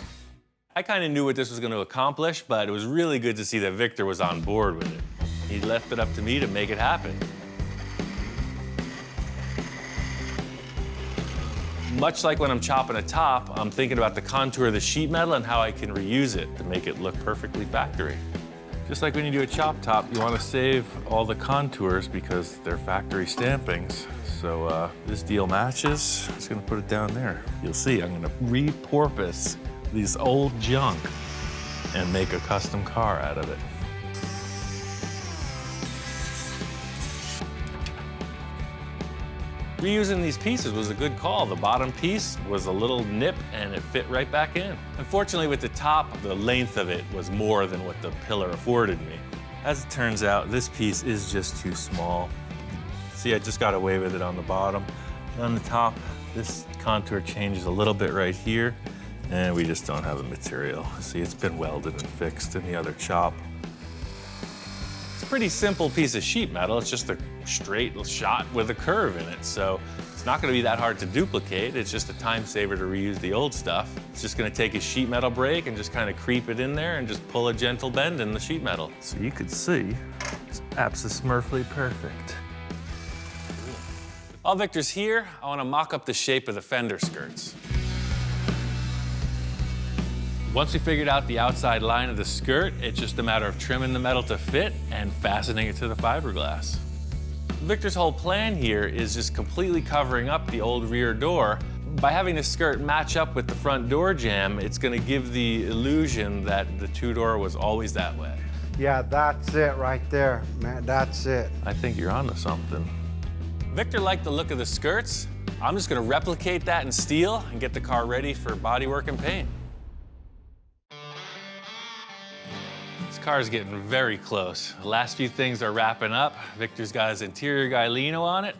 I kind of knew what this was gonna accomplish, but it was really good to see that Victor was on board with it. He left it up to me to make it happen. Much like when I'm chopping a top, I'm thinking about the contour of the sheet metal and how I can reuse it to make it look perfectly factory. Just like when you do a chop top, you want to save all the contours because they're factory stampings. So this deal matches. I'm just gonna put it down there. You'll see, I'm gonna repurpose these old junk and make a custom car out of it. Reusing these pieces was a good call. The bottom piece was a little nip and it fit right back in. Unfortunately, with the top, the length of it was more than what the pillar afforded me. As it turns out, this piece is just too small. See, I just got away with it on the bottom. And on the top, this contour changes a little bit right here, and we just don't have the material. See, it's been welded and fixed in the other chop. It's a pretty simple piece of sheet metal. It's just a straight shot with a curve in it. So it's not gonna be that hard to duplicate. It's just a time saver to reuse the old stuff. It's just gonna take a sheet metal brake and just kind of creep it in there and just pull a gentle bend in the sheet metal. So you could see, it's absolutely perfect. While Victor's here, I wanna mock up the shape of the fender skirts. Once we figured out the outside line of the skirt, it's just a matter of trimming the metal to fit and fastening it to the fiberglass. Victor's whole plan here is just completely covering up the old rear door. By having the skirt match up with the front door jamb, it's gonna give the illusion that the two-door was always that way. Yeah, that's it right there, man, that's it. I think you're onto something. Victor liked the look of the skirts. I'm just gonna replicate that in steel and get the car ready for bodywork and paint. This car's getting very close. The last few things are wrapping up. Victor's got his interior guy, Lino, on it.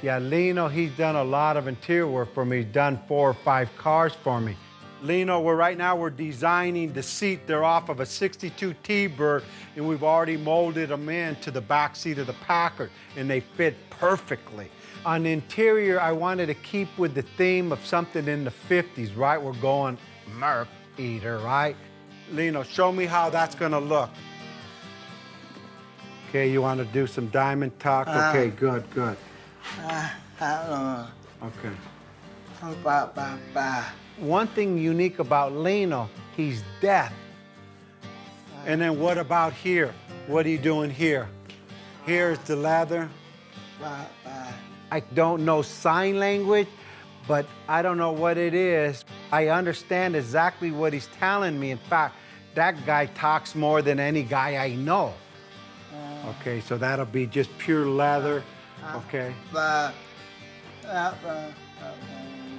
Yeah, Lino, he's done a lot of interior work for me. He's done 4 or 5 cars for me. Lino, right now we're designing the seat. They're off of a 62 T-Bird, and we've already molded them into the back seat of the Packard, and they fit perfectly. On the interior, I wanted to keep with the theme of something in the 50s, right? We're going Merc Eater, right? Lino, show me how that's gonna look. Okay, you wanna do some diamond tuck? Okay, good. Okay. One thing unique about Lino, he's deaf. And then what about here? What are you doing here? Here's the leather. I don't know sign language, but I don't know what it is. I understand exactly what he's telling me. In fact, that guy talks more than any guy I know. Okay, so that'll be just pure leather. Okay.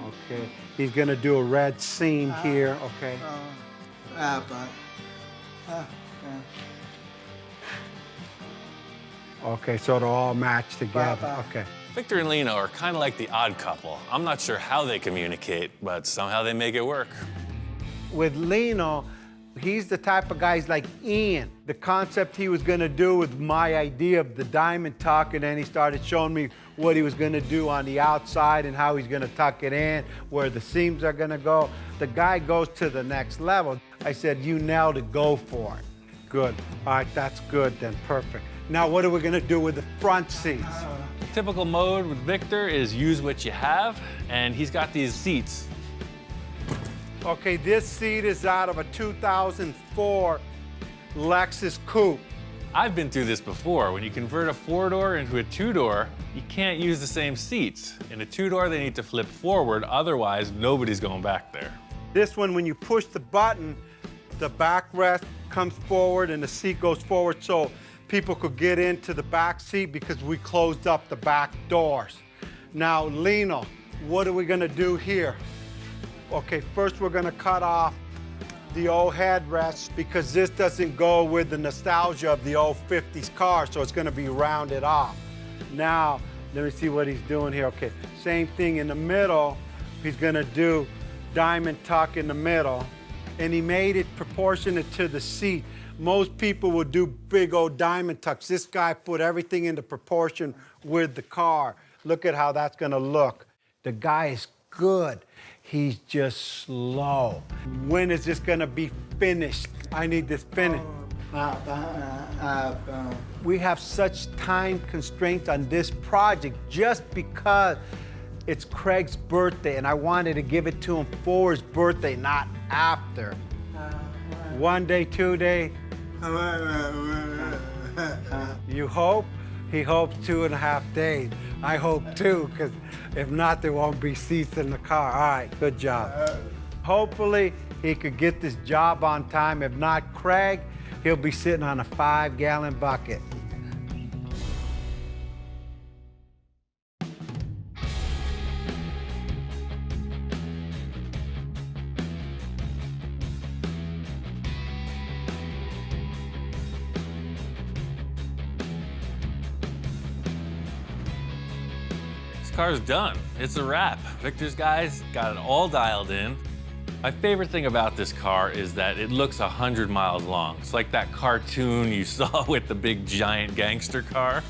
Okay, he's gonna do a red seam here, okay. Okay, so it'll all match together, okay. Victor and Lino are kind of like the odd couple. I'm not sure how they communicate, but somehow they make it work. With Lino, he's the type of guys like Ian. The concept he was gonna do with my idea of the diamond tuck, and then he started showing me what he was gonna do on the outside and how he's gonna tuck it in, where the seams are gonna go. The guy goes to the next level. I said, you nailed it, go for it. Good, all right, that's good then, perfect. Now what are we gonna do with the front seats? The typical mode with Victor is use what you have, and he's got these seats. Okay, this seat is out of a 2004 Lexus Coupe. I've been through this before. When you convert a 4-door into a 2-door, you can't use the same seats. In a 2-door, they need to flip forward, otherwise nobody's going back there. This one, when you push the button, the backrest comes forward and the seat goes forward, so people could get into the back seat because we closed up the back doors. Now, Lino, what are we gonna do here? Okay, first we're gonna cut off the old headrests because this doesn't go with the nostalgia of the old 50s car, so it's gonna be rounded off. Now, let me see what he's doing here. Okay, same thing in the middle. He's gonna do diamond tuck in the middle, and he made it proportionate to the seat. Most people would do big old diamond tucks. This guy put everything into proportion with the car. Look at how that's gonna look. The guy is good. He's just slow. When is this gonna be finished? I need this finished. We have such time constraints on this project just because it's Craig's birthday, and I wanted to give it to him for his birthday, not after. 1 day, 2 day. You hope? He hopes 2.5 days. I hope too, because if not, there won't be seats in the car. All right, good job. Hopefully, he could get this job on time. If not, Craig, he'll be sitting on a 5-gallon bucket. Car's done. It's a wrap. Victor's guys got it all dialed in. My favorite thing about this car is that it looks 100 miles long. It's like that cartoon you saw with the big giant gangster car.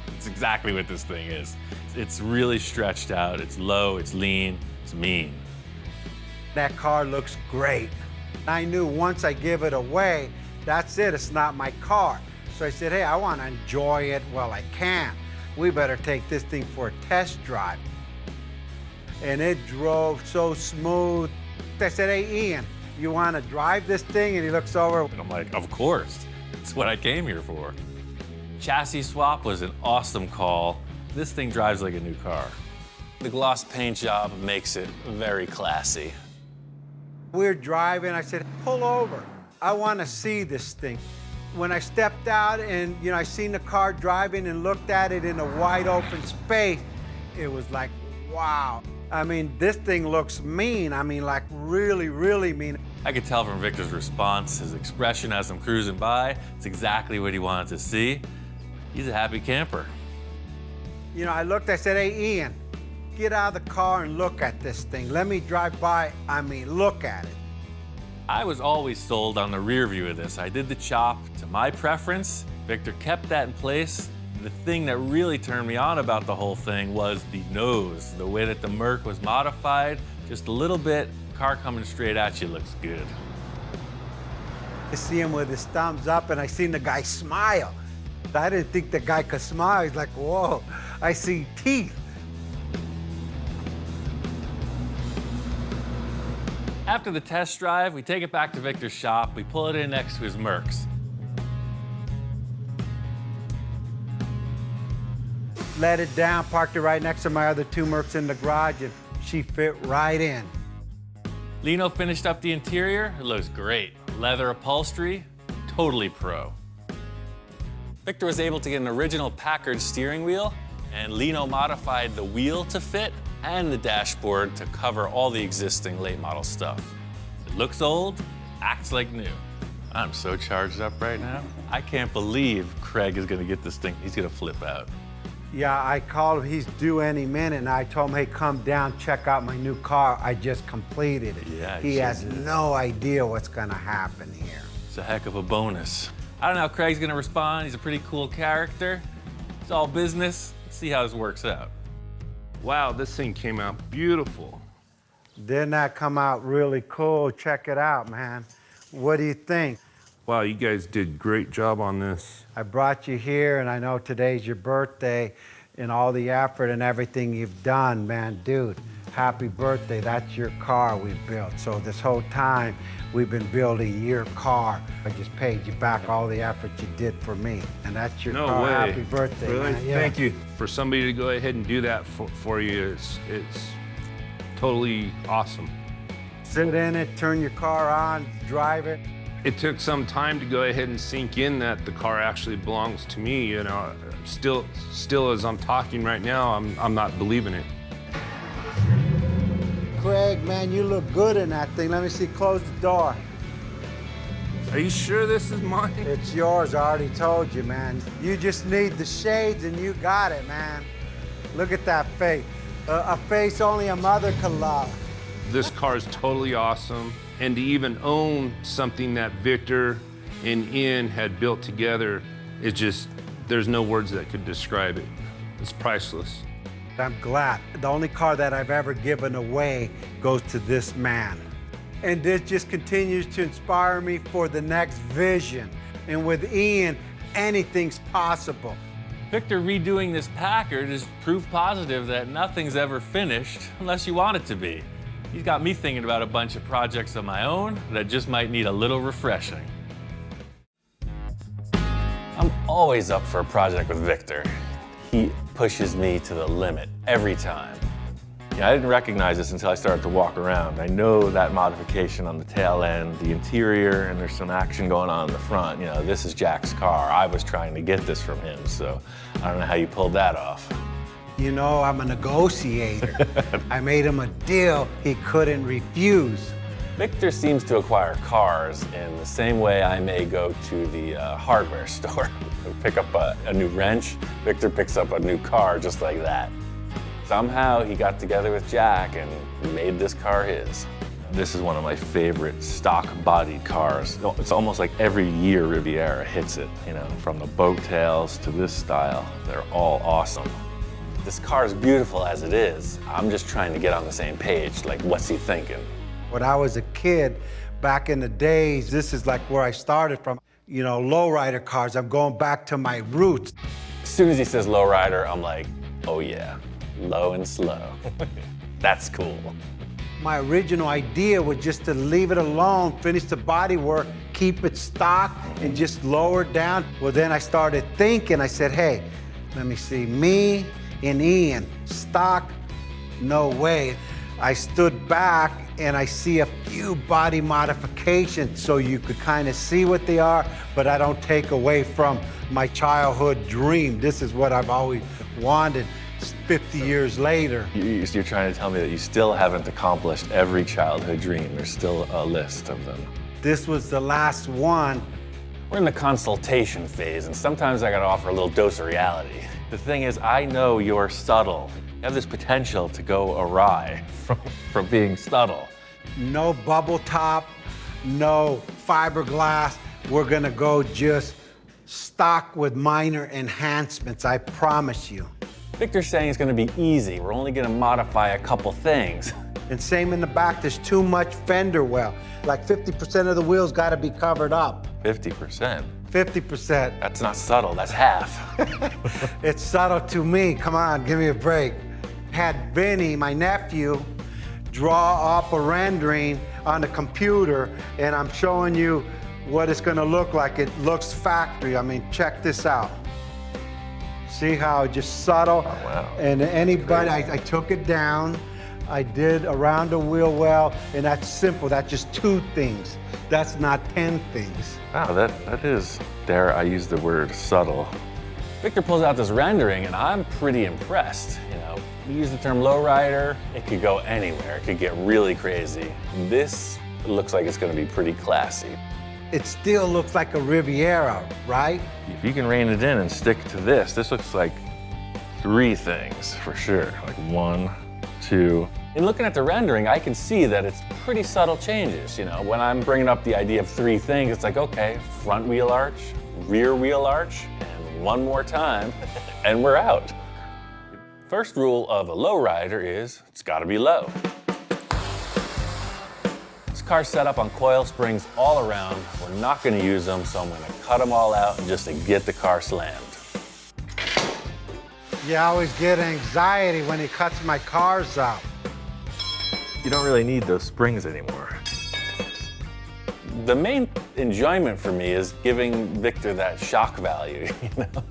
It's exactly what this thing is. It's really stretched out. It's low, it's lean, it's mean. That car looks great. I knew once I give it away, that's it, it's not my car. So I said, hey, I want to enjoy it while I can. We better take this thing for a test drive. And it drove so smooth. I said, hey, Ian, you want to drive this thing? And he looks over. And I'm like, of course. It's what I came here for. Chassis swap was an awesome call. This thing drives like a new car. The gloss paint job makes it very classy. We're driving. I said, pull over. I want to see this thing. When I stepped out and, I seen the car driving and looked at it in a wide open space, it was like, wow. I mean, this thing looks mean. I mean, like really, really mean. I could tell from Victor's response, his expression as I'm cruising by, it's exactly what he wanted to see. He's a happy camper. I looked, I said, hey, Ian, get out of the car and look at this thing. Let me drive by. I mean, look at it. I was always sold on the rear view of this. I did the chop to my preference. Victor kept that in place. The thing that really turned me on about the whole thing was the nose. The way that the Merc was modified, just a little bit, car coming straight at you looks good. I see him with his thumbs up and I seen the guy smile. I didn't think the guy could smile. He's like, whoa, I see teeth. After the test drive, we take it back to Victor's shop. We pull it in next to his Mercs. Let it down, parked it right next to my other 2 Mercs in the garage, and she fit right in. Lino finished up the interior. It looks great. Leather upholstery, totally pro. Victor was able to get an original Packard steering wheel, and Lino modified the wheel to fit and the dashboard to cover all the existing late model stuff. It looks old, acts like new. I'm so charged up right now. I can't believe Craig is gonna get this thing. He's gonna flip out. Yeah, I called him, he's due any minute, and I told him, hey, come down, check out my new car. I just completed it. Yeah, he has no idea what's gonna happen here. It's a heck of a bonus. I don't know how Craig's gonna respond. He's a pretty cool character. It's all business. Let's see how this works out. Wow, this thing came out beautiful. Didn't that come out really cool? Check it out, man. What do you think? Wow, you guys did a great job on this. I brought you here, and I know today's your birthday, and all the effort and everything you've done, man, dude, happy birthday. That's your car we built. So this whole time, we've been building your car. I just paid you back all the effort you did for me, and that's your car. No way. Happy birthday, Really? man. Yeah. Thank you. For somebody to go ahead and do that for you, it's totally awesome. Sit in it, turn your car on, drive it. It took some time to go ahead and sink in that the car actually belongs to me, you know. Still as I'm talking right now, I'm not believing it. Craig, man, you look good in that thing. Let me see, close the door. Are you sure this is mine? It's yours, I already told you, man. You just need the shades and you got it, man. Look at that face. A face only a mother could love. This car is totally awesome. And to even own something that Victor and Ian had built together, it just, there's no words that could describe it. It's priceless. I'm glad. The only car that I've ever given away goes to this man. And this just continues to inspire me for the next vision. And with Ian, anything's possible. Victor redoing this Packard is proof positive that nothing's ever finished unless you want it to be. He's got me thinking about a bunch of projects of my own that just might need a little refreshing. I'm always up for a project with Victor. He pushes me to the limit every time. I didn't recognize this until I started to walk around. I know that modification on the tail end, the interior, and there's some action going on in the front. You know, this is Jack's car. I was trying to get this from him, so I don't know how you pulled that off. You know, I'm a negotiator. I made him a deal he couldn't refuse. Victor seems to acquire cars in the same way I may go to the hardware store. Pick up a new wrench, Victor picks up a new car just like that. Somehow he got together with Jack and made this car his. This is one of my favorite stock-bodied cars. It's almost like every year Riviera hits it, you know, from the boat tails to this style. They're all awesome. This car is beautiful as it is. I'm just trying to get on the same page, like what's he thinking? When I was a kid, back in the days, this is like where I started from. You know, lowrider cars, I'm going back to my roots. As soon as he says lowrider, I'm like, oh yeah, low and slow. That's cool. My original idea was just to leave it alone, finish the body work, keep it stock, and just lower it down. Well, then I started thinking, I said, hey, let me see, me and Ian, stock, no way. I stood back and I see a few body modifications so you could kind of see what they are, but I don't take away from my childhood dream. This is what I've always wanted 50 years later. You're trying to tell me that you still haven't accomplished every childhood dream. There's still a list of them. This was the last one. We're in the consultation phase, and sometimes I gotta offer a little dose of reality. The thing is, I know you're subtle. You have this potential to go awry from being subtle. No bubble top, no fiberglass. We're gonna go just stock with minor enhancements, I promise you. Victor's saying it's gonna be easy. We're only gonna modify a couple things. And same in the back, there's too much fender well. Like 50% of the wheels gotta be covered up. 50%? 50%. That's not subtle, that's half. It's subtle to me, come on, give me a break. Had Vinny, my nephew, draw up a rendering on the computer, and I'm showing you what it's gonna look like. It looks factory. I mean, check this out. See how just subtle? Oh, wow. And anybody, I took it down. I did around the wheel well, and that's simple. That's just 2 things. That's not 10 things. Wow, that is, dare I use the word subtle. Victor pulls out this rendering, and I'm pretty impressed. You know, we use the term lowrider. It could go anywhere. It could get really crazy. This looks like it's gonna be pretty classy. It still looks like a Riviera, right? If you can rein it in and stick to this looks like 3 things for sure. Like 1, 2. In looking at the rendering, I can see that it's pretty subtle changes. You know, when I'm bringing up the idea of 3 things, it's like, okay, front wheel arch, rear wheel arch, and 1 more time, and we're out. First rule of a lowrider is it's gotta be low. This car's set up on coil springs all around. We're not gonna use them, so I'm gonna cut them all out just to get the car slammed. Yeah, I always get anxiety when he cuts my cars out. You don't really need those springs anymore. The main enjoyment for me is giving Victor that shock value, you know?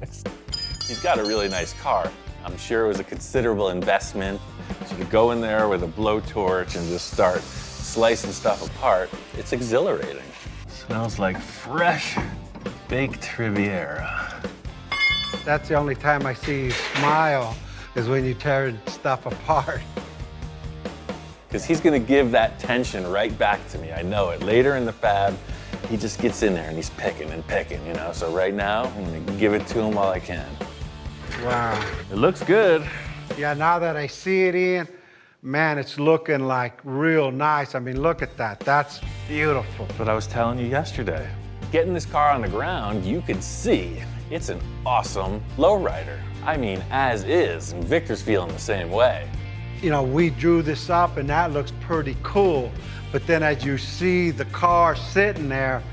He's got a really nice car. I'm sure it was a considerable investment. So to go in there with a blowtorch and just start slicing stuff apart, it's exhilarating. Smells like fresh baked Riviera. That's the only time I see you smile is when you tear stuff apart. Because he's gonna give that tension right back to me. I know it. Later in the fab, he just gets in there and he's picking and picking, you know? So right now, I'm gonna give it to him while I can. Wow. It looks good. Yeah, now that I see it, Ian, man, it's looking like real nice. I mean, look at that. That's beautiful. That's what I was telling you yesterday. Getting this car on the ground, you can see it's an awesome lowrider. I mean, as is, and Victor's feeling the same way. You know, we drew this up and that looks pretty cool. But then as you see the car sitting there,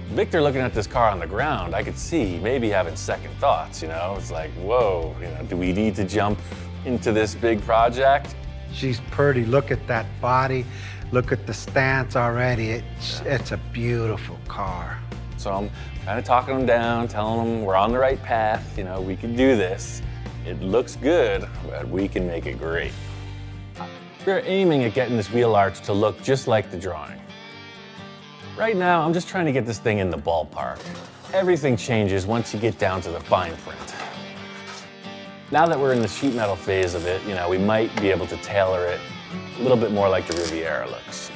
Victor looking at this car on the ground, I could see maybe having second thoughts, you know? It's like, whoa, you know, do we need to jump into this big project? she's pretty. Look at that body. Look at the stance already. It's a beautiful car. So I'm kind of talking them down, telling them we're on the right path, you know, we can do this. It looks good, but we can make it great. We're aiming at getting this wheel arch to look just like the drawing. Right now, I'm just trying to get this thing in the ballpark. Everything changes once you get down to the fine print. Now that we're in the sheet metal phase of it, you know, we might be able to tailor it a little bit more like the Riviera looks.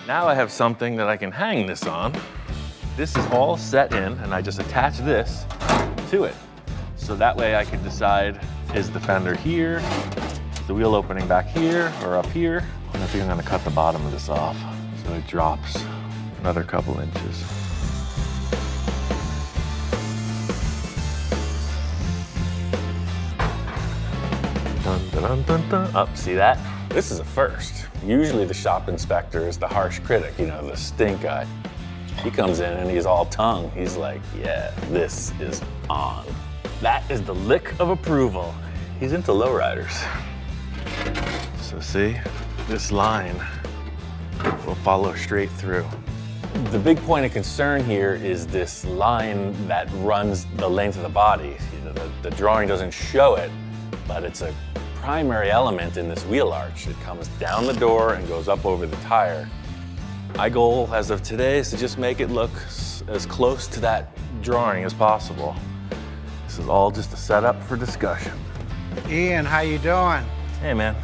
Now I have something that I can hang this on. This is all set in, and I just attach this to it. So that way I can decide, is the fender here, is the wheel opening back here, or up here? And I think I'm gonna cut the bottom of this off so it drops another couple inches. Dun, dun, dun, dun, dun. Up, see that? This is a first. Usually the shop inspector is the harsh critic, you know, the stink guy. He comes in and he's all tongue. He's like, yeah, this is on. That is the lick of approval. He's into lowriders. So see, this line will follow straight through. The big point of concern here is this line that runs the length of the body. You know, the drawing doesn't show it, but it's a primary element in this wheel arch. It comes down the door and goes up over the tire. My goal as of today is to just make it look as close to that drawing as possible. This is all just a setup for discussion. Ian, how you doing? Hey man,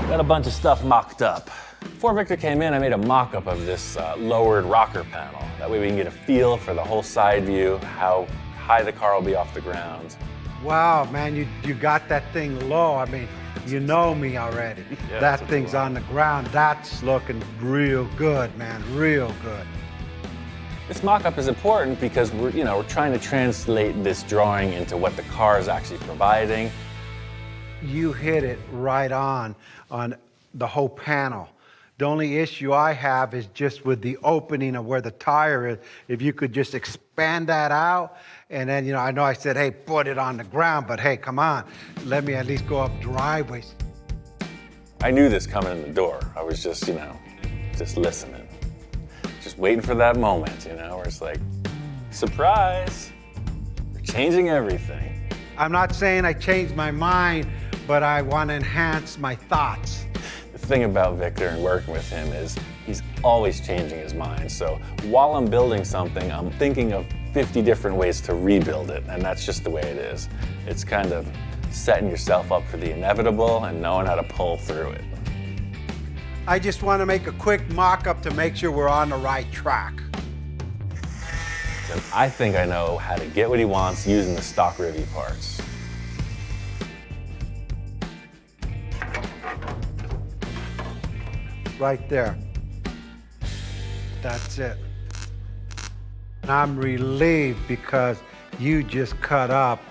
got a bunch of stuff mocked up. Before Victor came in, I made a mock-up of this lowered rocker panel. That way we can get a feel for the whole side view, how high the car will be off the ground. Wow, man, you got that thing low. I mean, you know me already. Yeah, that thing's on the ground. That's looking real good, man, real good. This mock-up is important because we're trying to translate this drawing into what the car is actually providing. You hit it right on the whole panel. The only issue I have is just with the opening of where the tire is. If you could just expand that out, and then, I know I said, hey, put it on the ground, but hey, come on, let me at least go up driveways. I knew this coming in the door. I was just, just listening. Just waiting for that moment, where it's like, surprise, we're changing everything. I'm not saying I changed my mind, but I want to enhance my thoughts. The thing about Victor and working with him is he's always changing his mind. So while I'm building something, I'm thinking of 50 different ways to rebuild it, and that's just the way it is. It's kind of setting yourself up for the inevitable and knowing how to pull through it. I just want to make a quick mock-up to make sure we're on the right track. And I think I know how to get what he wants using the stock Rivi parts. Right there. That's it. And I'm relieved because you just cut up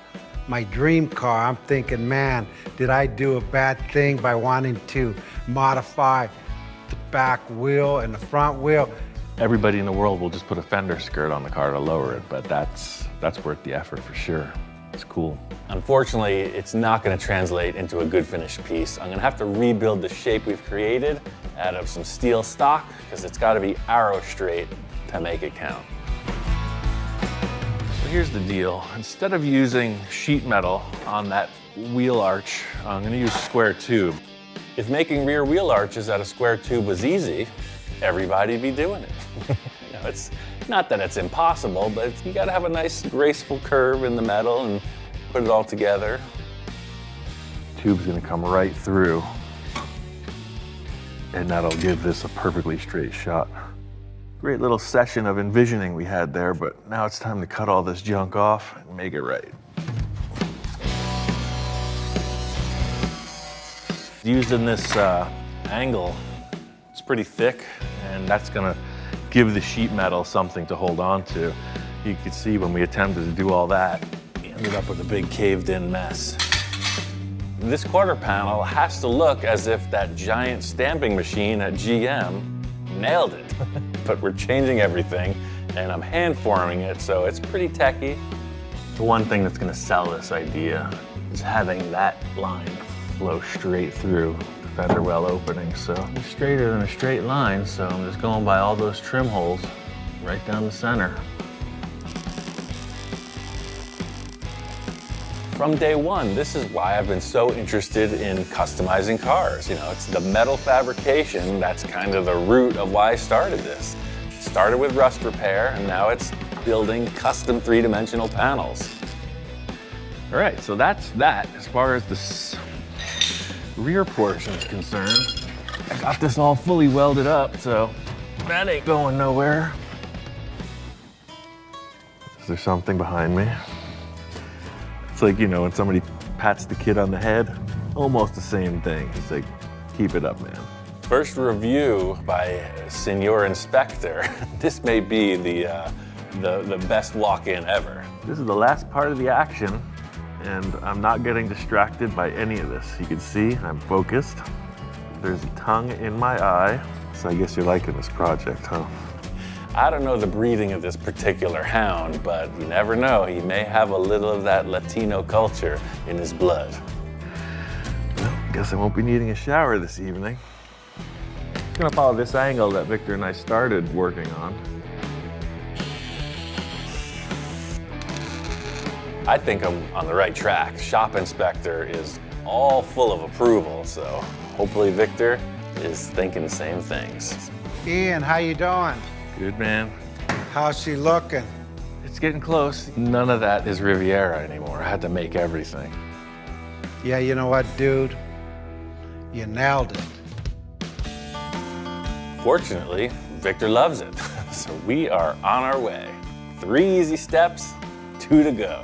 my dream car. I'm thinking, man, did I do a bad thing by wanting to modify the back wheel and the front wheel? Everybody in the world will just put a fender skirt on the car to lower it, but that's worth the effort for sure. It's cool. Unfortunately, it's not going to translate into a good finished piece. I'm going to have to rebuild the shape we've created out of some steel stock because it's got to be arrow straight to make it count. So here's the deal. Instead of using sheet metal on that wheel arch, I'm going to use square tube. If making rear wheel arches out of square tube was easy, everybody'd be doing it. You know, it's not that it's impossible, but you gotta have a nice graceful curve in the metal and put it all together. Tube's gonna come right through, and that'll give this a perfectly straight shot. Great little session of envisioning we had there, but now it's time to cut all this junk off and make it right. Using this angle, it's pretty thick, and that's gonna give the sheet metal something to hold on to. You could see when we attempted to do all that, we ended up with a big caved-in mess. This quarter panel has to look as if that giant stamping machine at GM nailed it. But we're changing everything, and I'm hand forming it, so it's pretty techy. The one thing that's gonna sell this idea is having that line flow straight through the fender well opening. So it's straighter than a straight line, so I'm just going by all those trim holes right down the center. From day one, this is why I've been so interested in customizing cars. You know, it's the metal fabrication that's kind of the root of why I started this. It started with rust repair, and now it's building custom three-dimensional panels. All right, so that's that as far as the rear portion is concerned. I got this all fully welded up, so that ain't going nowhere. Is there something behind me? It's like, you know, when somebody pats the kid on the head, almost the same thing. It's like, keep it up, man. First review by Senor Inspector. This may be the best walk-in ever. This is the last part of the action, and I'm not getting distracted by any of this. You can see I'm focused. There's a tongue in my eye. So I guess you're liking this project, huh? I don't know the breeding of this particular hound, but you never know. He may have a little of that Latino culture in his blood. Well, guess I won't be needing a shower this evening. I'm gonna follow this angle that Victor and I started working on. I think I'm on the right track. Shop Inspector is all full of approval, so hopefully Victor is thinking the same things. Ian, how you doing? Good, man. How's she looking? It's getting close. None of that is Riviera anymore. I had to make everything. Yeah, you know what, dude? You nailed it. Fortunately, Victor loves it. So we are on our way. 3 easy steps, 2 to go.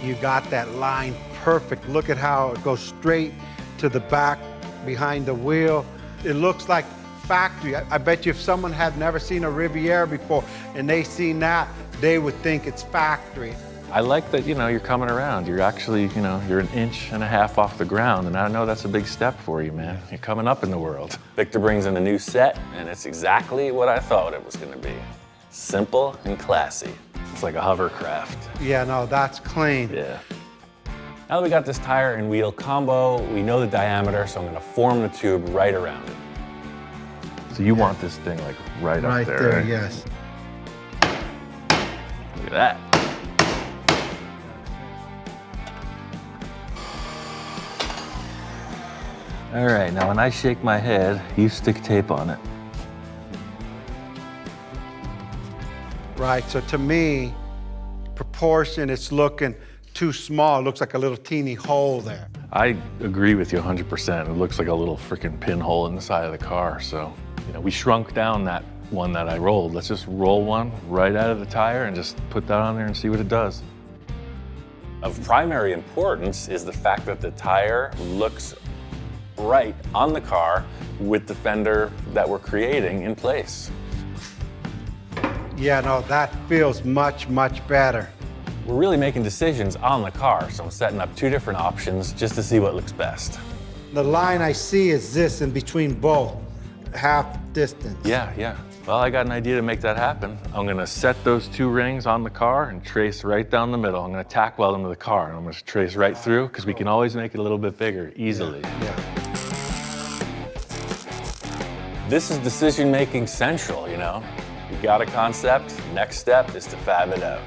You got that line perfect. Look at how it goes straight to the back behind the wheel. It looks like factory. I bet you if someone had never seen a Riviera before and they seen that, they would think it's factory. I like that, you know, you're coming around. You're actually, you know, you're 1.5 inches off the ground, and I know that's a big step for you, man. You're coming up in the world. Victor brings in a new set, and it's exactly what I thought it was gonna be. Simple and classy. It's like a hovercraft. Yeah, no, that's clean. Yeah. Now that we got this tire and wheel combo, we know the diameter, so I'm gonna form the tube right around it. So you want this thing like right up there, right? Yes. Look at that. All right, now when I shake my head, you stick tape on it. Right, so to me, proportion, it's looking too small. It looks like a little teeny hole there. I agree with you 100%. It looks like a little freaking pinhole in the side of the car, so. You know, we shrunk down that one that I rolled. Let's just roll one right out of the tire and just put that on there and see what it does. Of primary importance is the fact that the tire looks right on the car with the fender that we're creating in place. Yeah, no, that feels much, much better. We're really making decisions on the car, so I'm setting up 2 different options just to see what looks best. The line I see is this in between both. Half distance. Yeah. Well, I got an idea to make that happen. I'm gonna set those 2 rings on the car and trace right down the middle. I'm gonna tack weld them to the car, and I'm gonna trace right through, because we can always make it a little bit bigger, easily. Yeah. This is decision-making central, you know? You got a concept, next step is to fab it out.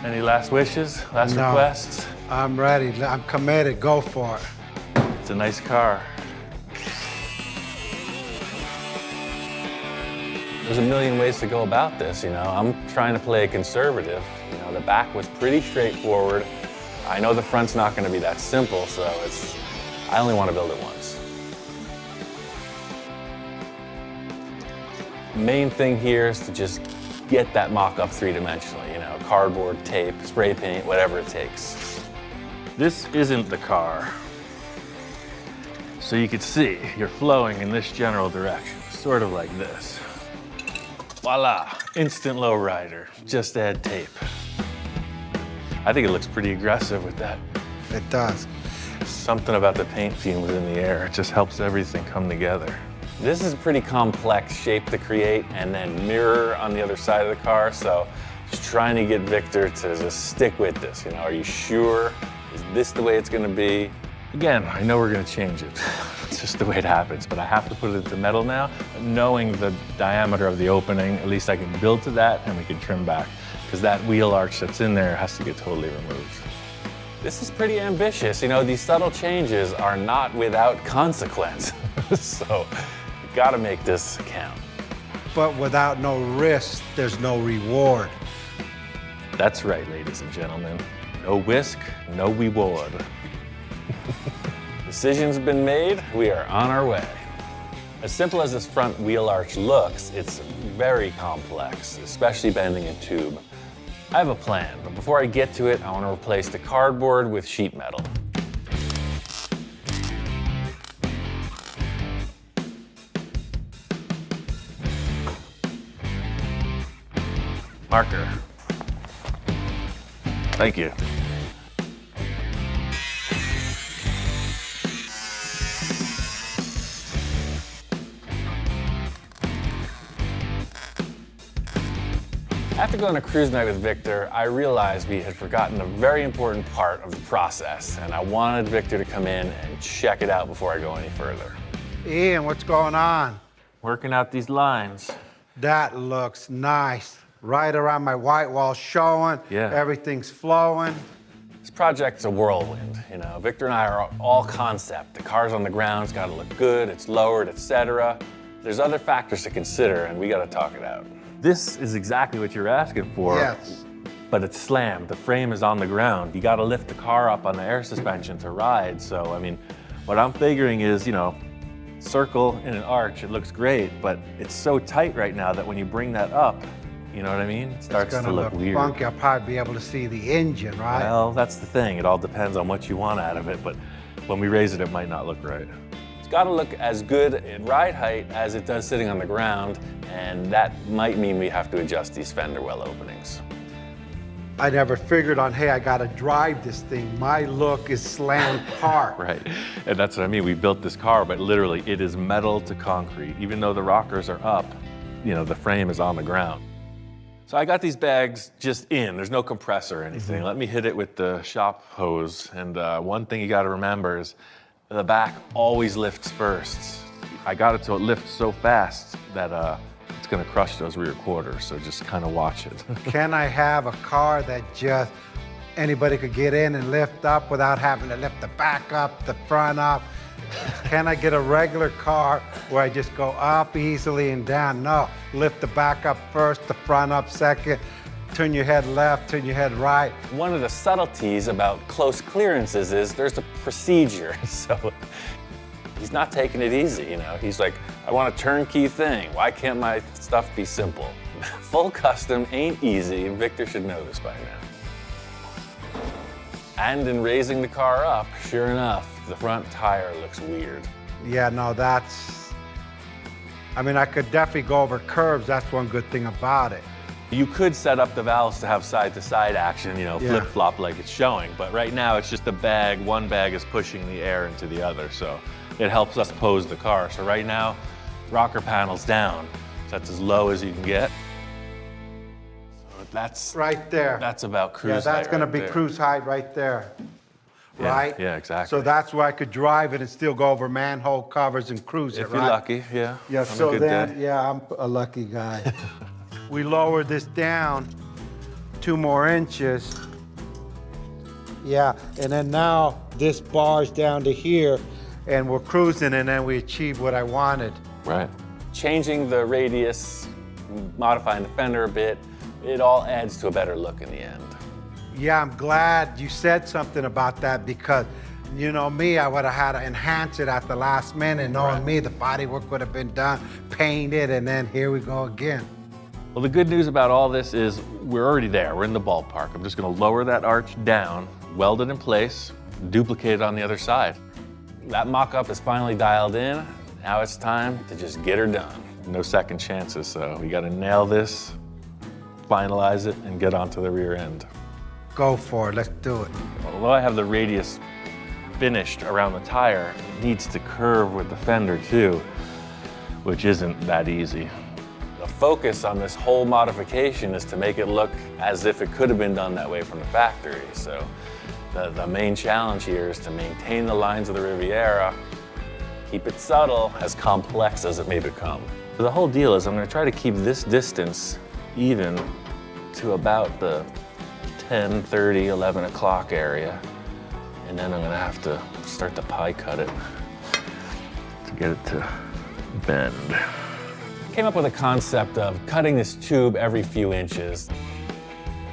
Any last wishes, last requests? I'm ready, I'm committed, go for it. It's a nice car. There's a million ways to go about this, you know. I'm trying to play conservative. You know, the back was pretty straightforward. I know the front's not going to be that simple, so I only want to build it once. Main thing here is to just get that mock-up three-dimensionally, you know, cardboard, tape, spray paint, whatever it takes. This isn't the car. So you can see you're flowing in this general direction, sort of like this. Voila, instant lowrider, just add tape. I think it looks pretty aggressive with that. It does. Something about the paint fumes in the air, it just helps everything come together. This is a pretty complex shape to create and then mirror on the other side of the car, so just trying to get Victor to just stick with this, you know, are you sure? Is this the way it's gonna be? Again, I know we're gonna change it. It's just the way it happens, but I have to put it into metal now. Knowing the diameter of the opening, at least I can build to that and we can trim back, because that wheel arch that's in there has to get totally removed. This is pretty ambitious. You know, these subtle changes are not without consequence. So, you gotta make this count. But without no risk, there's no reward. That's right, ladies and gentlemen. No whisk, no reward. Decision's been made, we are on our way. As simple as this front wheel arch looks, it's very complex, especially bending a tube. I have a plan, but before I get to it, I want to replace the cardboard with sheet metal. Marker. Thank you. After going on a cruise night with Victor, I realized we had forgotten a very important part of the process, and I wanted Victor to come in and check it out before I go any further. Ian, what's going on? Working out these lines. That looks nice. Right around my white wall showing. Yeah. Everything's flowing. This project's a whirlwind, you know. Victor and I are all concept. The car's on the ground, it's gotta look good, it's lowered, etc. There's other factors to consider, and we gotta talk it out. This is exactly what you're asking for. Yes. But it's slammed, the frame is on the ground. You gotta lift the car up on the air suspension to ride. So, I mean, what I'm figuring is, you know, circle in an arch, it looks great, but it's so tight right now that when you bring that up, you know what I mean? It starts It's to gonna look weird. funky. I'll probably be able to see the engine, right? Well, that's the thing. It all depends on what you want out of it, but when we raise it, it might not look right. It's gotta look as good at ride height as it does sitting on the ground, and that might mean we have to adjust these fender well openings. I never figured on, hey, I gotta drive this thing. My look is slammed park. Right, and that's what I mean. We built this car, but literally it is metal to concrete. Even though the rockers are up, you know, the frame is on the ground. So I got these bags just in. There's no compressor or anything. Let me hit it with the shop hose. And one thing you gotta remember is the back always lifts first. I got it so it lifts so fast that it's gonna crush those rear quarters, so just kind of watch it. Can I have a car that just anybody could get in and lift up without having to lift the back up, the front up? Can I get a regular car where I just go up easily and down? No, lift the back up first, the front up second, turn your head left, turn your head right. One of the subtleties about close clearances is there's a procedure. So he's not taking it easy, you know. He's like, I want a turnkey thing. Why can't my stuff be simple? Full custom ain't easy, and Victor should know this by now. And in raising the car up, sure enough, the front tire looks weird. Yeah, no, I mean, I could definitely go over curves. That's one good thing about it. You could set up the valves to have side-to-side action, you know, Yeah. flip-flop like it's showing, but right now it's just a bag. One bag is pushing the air into the other, so it helps us pose the car. So right now, rocker panel's down. So that's as low as you can get. So that's Right there. That's about cruise height. Yeah, that's gonna right be there. cruise height right there. Yeah, Right? yeah, exactly. So that's where I could drive it and still go over manhole covers and cruise it, If right? you're lucky, yeah. Yeah, on a so good then, day. yeah, I'm a lucky guy. We lowered this down 2 more inches. Yeah, and then now this bar's down to here and we're cruising and then we achieved what I wanted. Right. Changing the radius modifying the fender a bit, it all adds to a better look in the end. Yeah, I'm glad you said something about that because, you know me, I would have had to enhance it at the last minute. Knowing me, the bodywork would have been done, painted, and then here we go again. Well, the good news about all this is we're already there. We're in the ballpark. I'm just going to lower that arch down, weld it in place, duplicate it on the other side. That mock-up is finally dialed in. Now it's time to just get her done. No second chances, so we got to nail this, finalize it, and get onto the rear end. Go for it, let's do it. Although I have the radius finished around the tire, it needs to curve with the fender too, which isn't that easy. The focus on this whole modification is to make it look as if it could have been done that way from the factory. So the main challenge here is to maintain the lines of the Riviera, keep it subtle, as complex as it may become. The whole deal is I'm going to try to keep this distance even to about the 10:30, 11 o'clock area. And then I'm going to have to start to pie cut it to get it to bend. Came up with a concept of cutting this tube every few inches.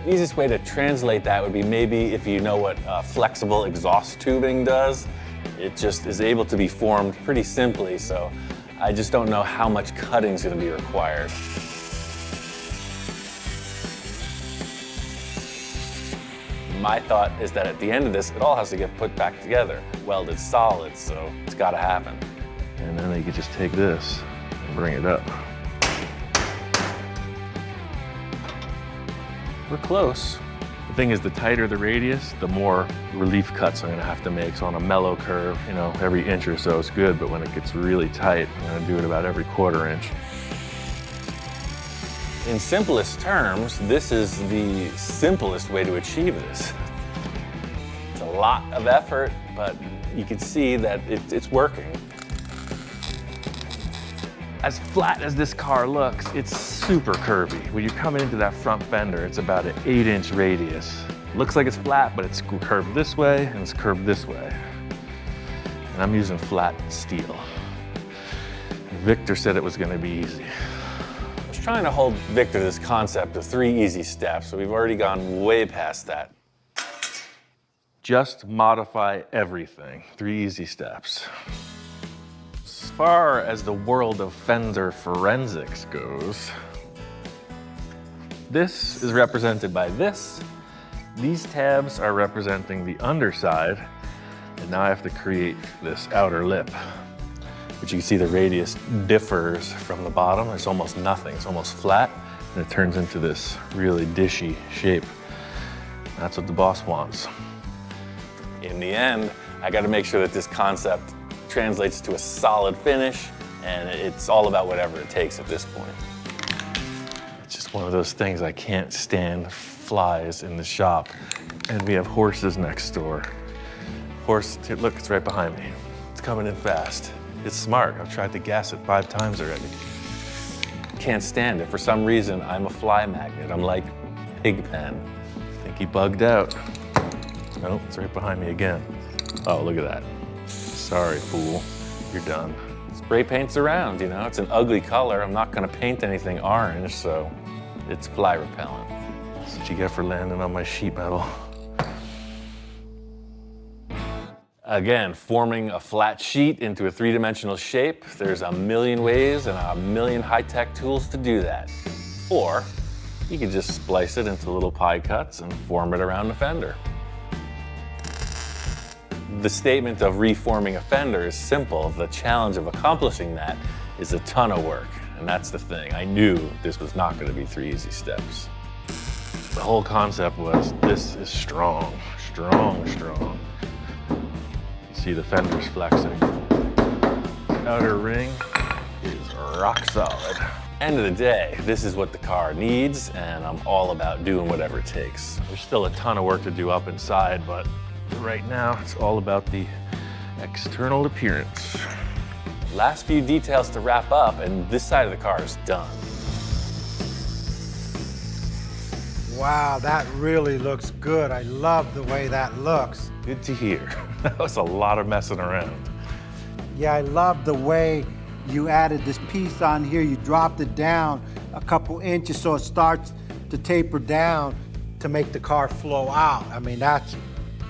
The easiest way to translate that would be maybe if you know what flexible exhaust tubing does. It just is able to be formed pretty simply, so I just don't know how much cutting is going to be required. My thought is that at the end of this, it all has to get put back together, welded solid, so it's got to happen. And then you could just take this and bring it up. We're close. The thing is, the tighter the radius, the more relief cuts I'm gonna have to make. So on a mellow curve, you know, every inch or so is good, but when it gets really tight, I'm gonna do it about every 1/4 inch. In simplest terms, this is the simplest way to achieve this. It's a lot of effort, but you can see that it's working. As flat as this car looks, it's super curvy. When you're coming into that front fender, it's about an 8-inch radius. Looks like it's flat, but it's curved this way and it's curved this way. And I'm using flat steel. Victor said it was gonna be easy. I was trying to hold Victor this concept of 3 easy steps, so we've already gone way past that. Just modify everything. 3 easy steps. As far as the world of fender forensics goes, this is represented by this. These tabs are representing the underside, and now I have to create this outer lip, which you can see the radius differs from the bottom. There's almost nothing, it's almost flat, and it turns into this really dishy shape. That's what the boss wants. In the end, I gotta make sure that this concept translates to a solid finish, and it's all about whatever it takes at this point. It's just one of those things I can't stand flies in the shop. And we have horses next door. Horse, look, it's right behind me. It's coming in fast. It's smart. I've tried to gas it 5 times already. Can't stand it. For some reason, I'm a fly magnet. I'm like Pigpen. I think he bugged out. Oh, it's right behind me again. Oh, look at that. Sorry, fool. You're done. Spray paint's around, you know? It's an ugly color. I'm not gonna paint anything orange, so it's fly repellent. That's what you get for landing on my sheet metal. Again, forming a flat sheet into a 3-dimensional shape, there's a million ways and a million high-tech tools to do that. Or you could just splice it into little pie cuts and form it around the fender. The statement of reforming a fender is simple. The challenge of accomplishing that is a ton of work, and that's the thing. I knew this was not going to be 3 easy steps. The whole concept was, this is strong, strong, strong. You see the fenders flexing. Outer ring is rock solid. End of the day, this is what the car needs, and I'm all about doing whatever it takes. There's still a ton of work to do up inside, but right now, it's all about the external appearance. Last few details to wrap up, and this side of the car is done. Wow, that really looks good. I love the way that looks. Good to hear. That was a lot of messing around. Yeah, I love the way you added this piece on here. You dropped it down a couple inches so it starts to taper down to make the car flow out. I mean, that's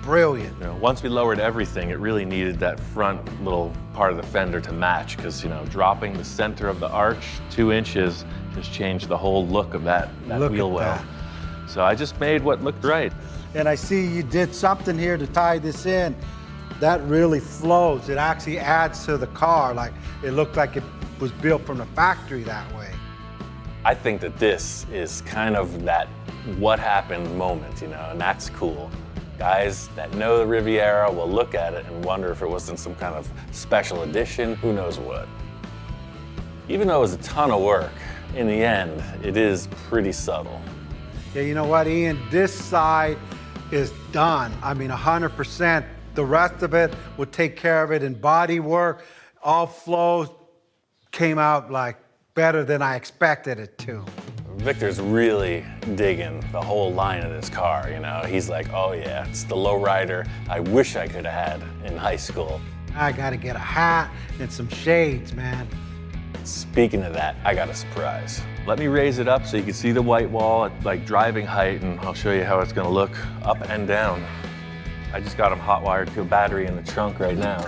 brilliant. You know, once we lowered everything, it really needed that front little part of the fender to match because, you know, dropping the center of the arch 2 inches just changed the whole look of that wheel well. So I just made what looked right. And I see you did something here to tie this in. That really flows. It actually adds to the car. Like, it looked like it was built from the factory that way. I think that this is kind of that what happened moment, you know, and that's cool. Guys that know the Riviera will look at it and wonder if it wasn't some kind of special edition, who knows what. Even though it was a ton of work, in the end, it is pretty subtle. Yeah, you know what, Ian? This side is done. I mean, 100%. The rest of it will take care of it in body work. All flows came out like better than I expected it to. Victor's really digging the whole line of this car, you know? He's like, oh yeah, it's the lowrider I wish I could have had in high school. I gotta get a hat and some shades, man. Speaking of that, I got a surprise. Let me raise it up so you can see the white wall at like driving height, and I'll show you how it's gonna look up and down. I just got them hot wired to a battery in the trunk right now.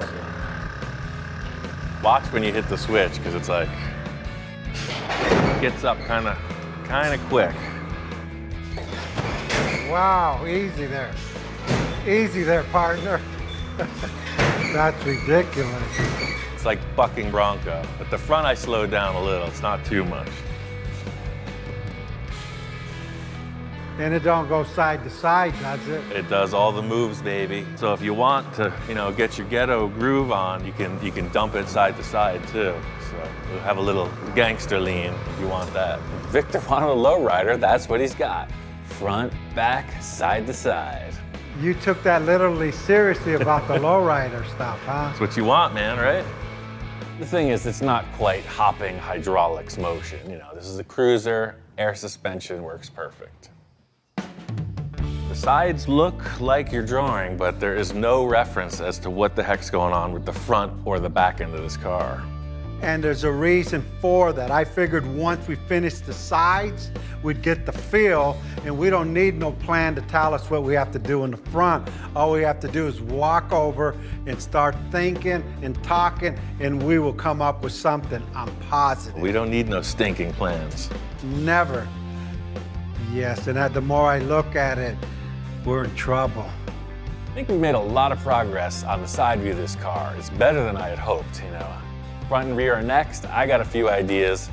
Watch when you hit the switch, because it's like, gets up kind of quick. Wow, easy there. Easy there, partner. That's ridiculous. It's like bucking bronco. At the front, I slowed down a little. It's not too much. And it don't go side to side, does it? It does all the moves, baby. So if you want to, you know, get your ghetto groove on, you can dump it side to side too. So we'll have a little gangster lean if you want that. Victor wanted a lowrider, that's what he's got. Front, back, side to side. You took that literally seriously about the lowrider stuff, huh? That's what you want, man, right? The thing is, it's not quite hopping hydraulics motion. You know, this is a cruiser, air suspension works perfect. The sides look like you're drawing, but there is no reference as to what the heck's going on with the front or the back end of this car. And there's a reason for that. I figured once we finished the sides, we'd get the feel, and we don't need no plan to tell us what we have to do in the front. All we have to do is walk over and start thinking and talking, and we will come up with something, I'm positive. We don't need no stinking plans. Never. Yes, and the more I look at it, we're in trouble. I think we've made a lot of progress on the side view of this car. It's better than I had hoped, you know. Front and rear are next. I got a few ideas,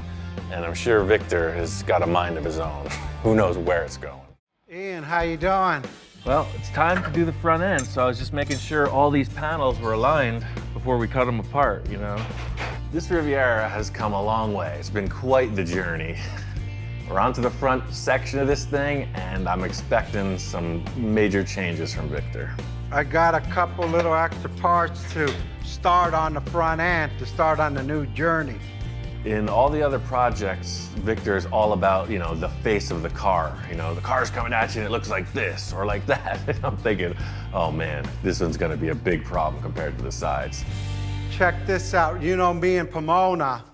and I'm sure Victor has got a mind of his own. Who knows where it's going. Ian, how you doing? Well, it's time to do the front end, so I was just making sure all these panels were aligned before we cut them apart, you know. This Riviera has come a long way. It's been quite the journey. We're onto the front section of this thing, and I'm expecting some major changes from Victor. I got a couple little extra parts to start on the front end, to start on the new journey. In all the other projects, Victor is all about, you know, the face of the car. You know, the car's coming at you and it looks like this or like that. And I'm thinking, oh man, this one's gonna be a big problem compared to the sides. Check this out. You know me in Pomona,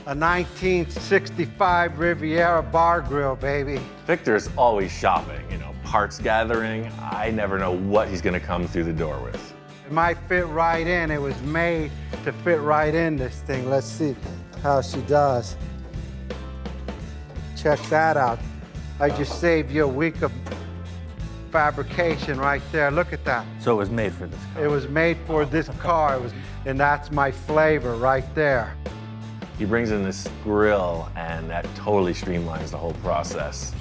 a 1965 Riviera bar grill, baby. Victor's always shopping, you know, parts gathering. I never know what he's gonna come through the door with. It might fit right in. It was made to fit right in this thing. Let's see how she does. Check that out. I just saved you a week of fabrication right there. Look at that. So it was made for this car. It was made for this car. And that's my flavor right there. He brings in this grille, and that totally streamlines the whole process.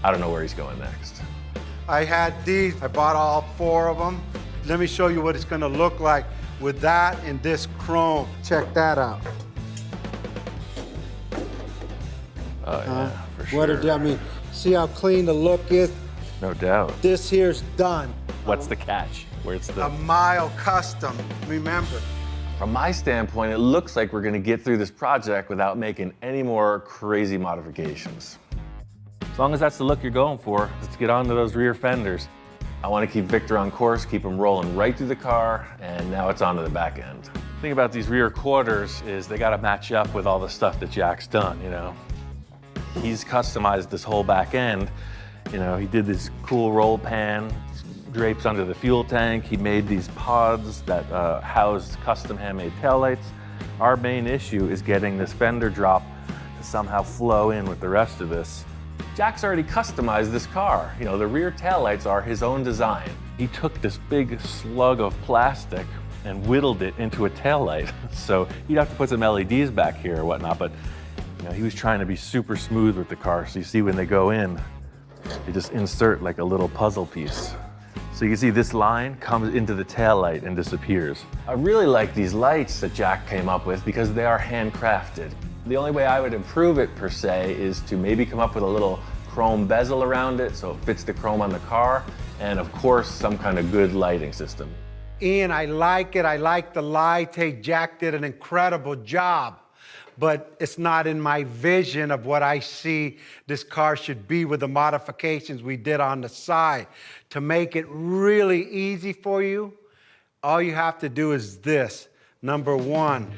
I don't know where he's going next. I had these. I bought all 4 of them. Let me show you what it's gonna look like with that and this chrome. Check that out. Oh yeah, for sure. What I mean, see how clean the look is? No doubt. This here's done. What's the catch? Where's the... A mile custom, remember. From my standpoint, it looks like we're gonna get through this project without making any more crazy modifications. As long as that's the look you're going for, let's get on to those rear fenders. I want to keep Victor on course, keep him rolling right through the car, and now it's on to the back end. The thing about these rear quarters is they got to match up with all the stuff that Jack's done, you know. He's customized this whole back end. You know, he did this cool roll pan, drapes under the fuel tank. He made these pods that housed custom handmade taillights. Our main issue is getting this fender drop to somehow flow in with the rest of this. Jack's already customized this car. You know, the rear taillights are his own design. He took this big slug of plastic and whittled it into a taillight. So you'd have to put some LEDs back here or whatnot, but you know, he was trying to be super smooth with the car. So you see when they go in, they just insert like a little puzzle piece. So you can see this line comes into the taillight and disappears. I really like these lights that Jack came up with because they are handcrafted. The only way I would improve it per se is to maybe come up with a little chrome bezel around it so it fits the chrome on the car, and of course some kind of good lighting system. Ian, I like it. I like the lights. Hey, Jack did an incredible job, but it's not in my vision of what I see this car should be with the modifications we did on the side. To make it really easy for you, all you have to do is this. Number one,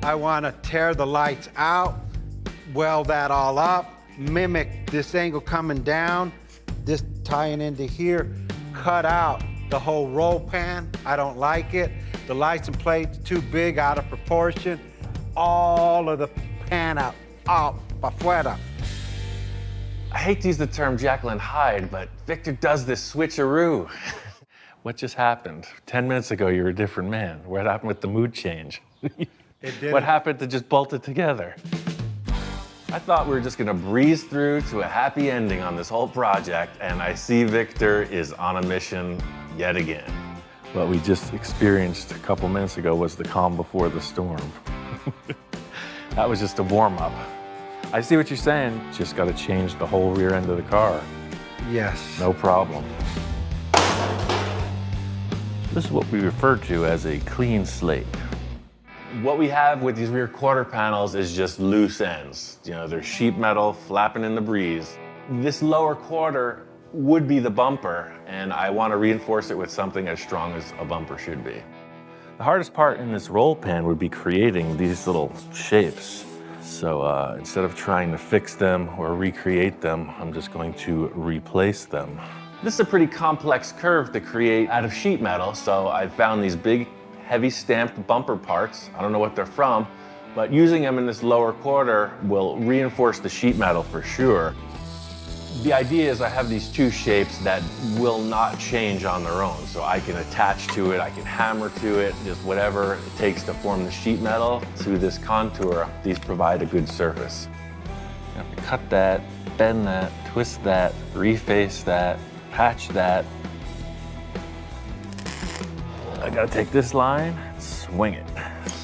I want to tear the lights out, weld that all up, mimic this angle coming down, this tying into here, cut out the whole roll pan. I don't like it. The license plate's too big, out of proportion. All of the pan out, pa fuera. I hate to use the term Jekyll and Hyde, but Victor does this switcheroo. What just happened? 10 minutes ago, you were a different man. What happened with the mood change? What happened to just bolt it together? I thought we were just gonna breeze through to a happy ending on this whole project, and I see Victor is on a mission yet again. What we just experienced a couple minutes ago was the calm before the storm. That was just a warm-up. I see what you're saying, just gotta change the whole rear end of the car. Yes. No problem. This is what we refer to as a clean slate. What we have with these rear quarter panels is just loose ends. You know, they're sheet metal flapping in the breeze. This lower quarter would be the bumper, and I want to reinforce it with something as strong as a bumper should be. The hardest part in this roll pan would be creating these little shapes. So instead of trying to fix them or recreate them, I'm just going to replace them. This is a pretty complex curve to create out of sheet metal, so I found these big, heavy stamped bumper parts. I don't know what they're from, but using them in this lower quarter will reinforce the sheet metal for sure. The idea is I have these two shapes that will not change on their own, so I can attach to it, I can hammer to it, just whatever it takes to form the sheet metal to this contour. These provide a good surface. You have to cut that, bend that, twist that, reface that, patch that. I gotta take this line and swing it.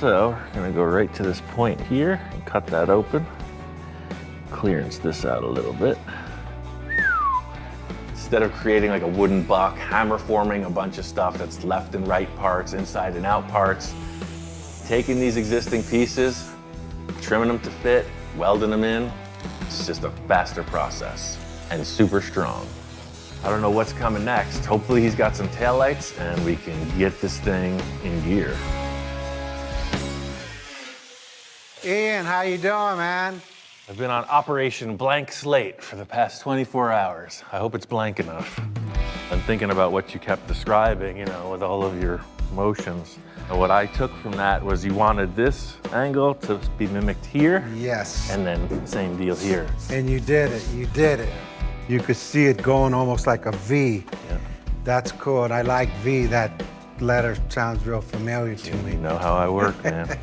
So we're gonna go right to this point here and cut that open. Clearance this out a little bit. Instead of creating like a wooden buck, hammer forming a bunch of stuff that's left and right parts, inside and out parts, taking these existing pieces, trimming them to fit, welding them in, it's just a faster process and super strong. I don't know what's coming next. Hopefully he's got some taillights and we can get this thing in gear. Ian, how you doing, man? I've been on Operation Blank Slate for the past 24 hours. I hope it's blank enough. I'm thinking about what you kept describing, you know, with all of your motions. And what I took from that was you wanted this angle to be mimicked here. Yes. And then same deal here. And you did it, you did it. You could see it going almost like a V. Yeah. That's cool, and I like V. That letter sounds real familiar to me. You know how I work, man.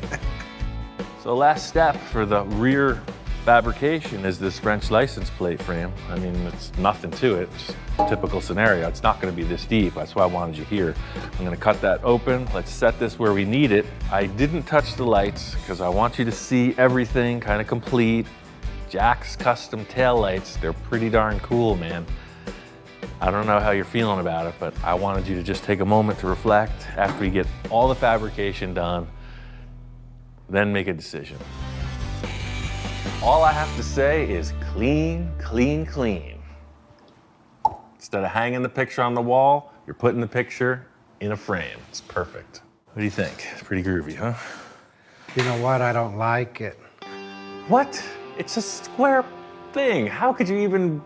So last step for the rear fabrication is this French license plate frame. I mean, it's nothing to it, it's just a typical scenario. It's not gonna be this deep, that's why I wanted you here. I'm gonna cut that open. Let's set this where we need it. I didn't touch the lights because I want you to see everything kind of complete. Jack's custom tail lights, they're pretty darn cool, man. I don't know how you're feeling about it, but I wanted you to just take a moment to reflect after we get all the fabrication done, then make a decision. All I have to say is clean, clean, clean. Instead of hanging the picture on the wall, you're putting the picture in a frame. It's perfect. What do you think? It's pretty groovy, huh? You know what? I don't like it. What? It's a square thing. How could you even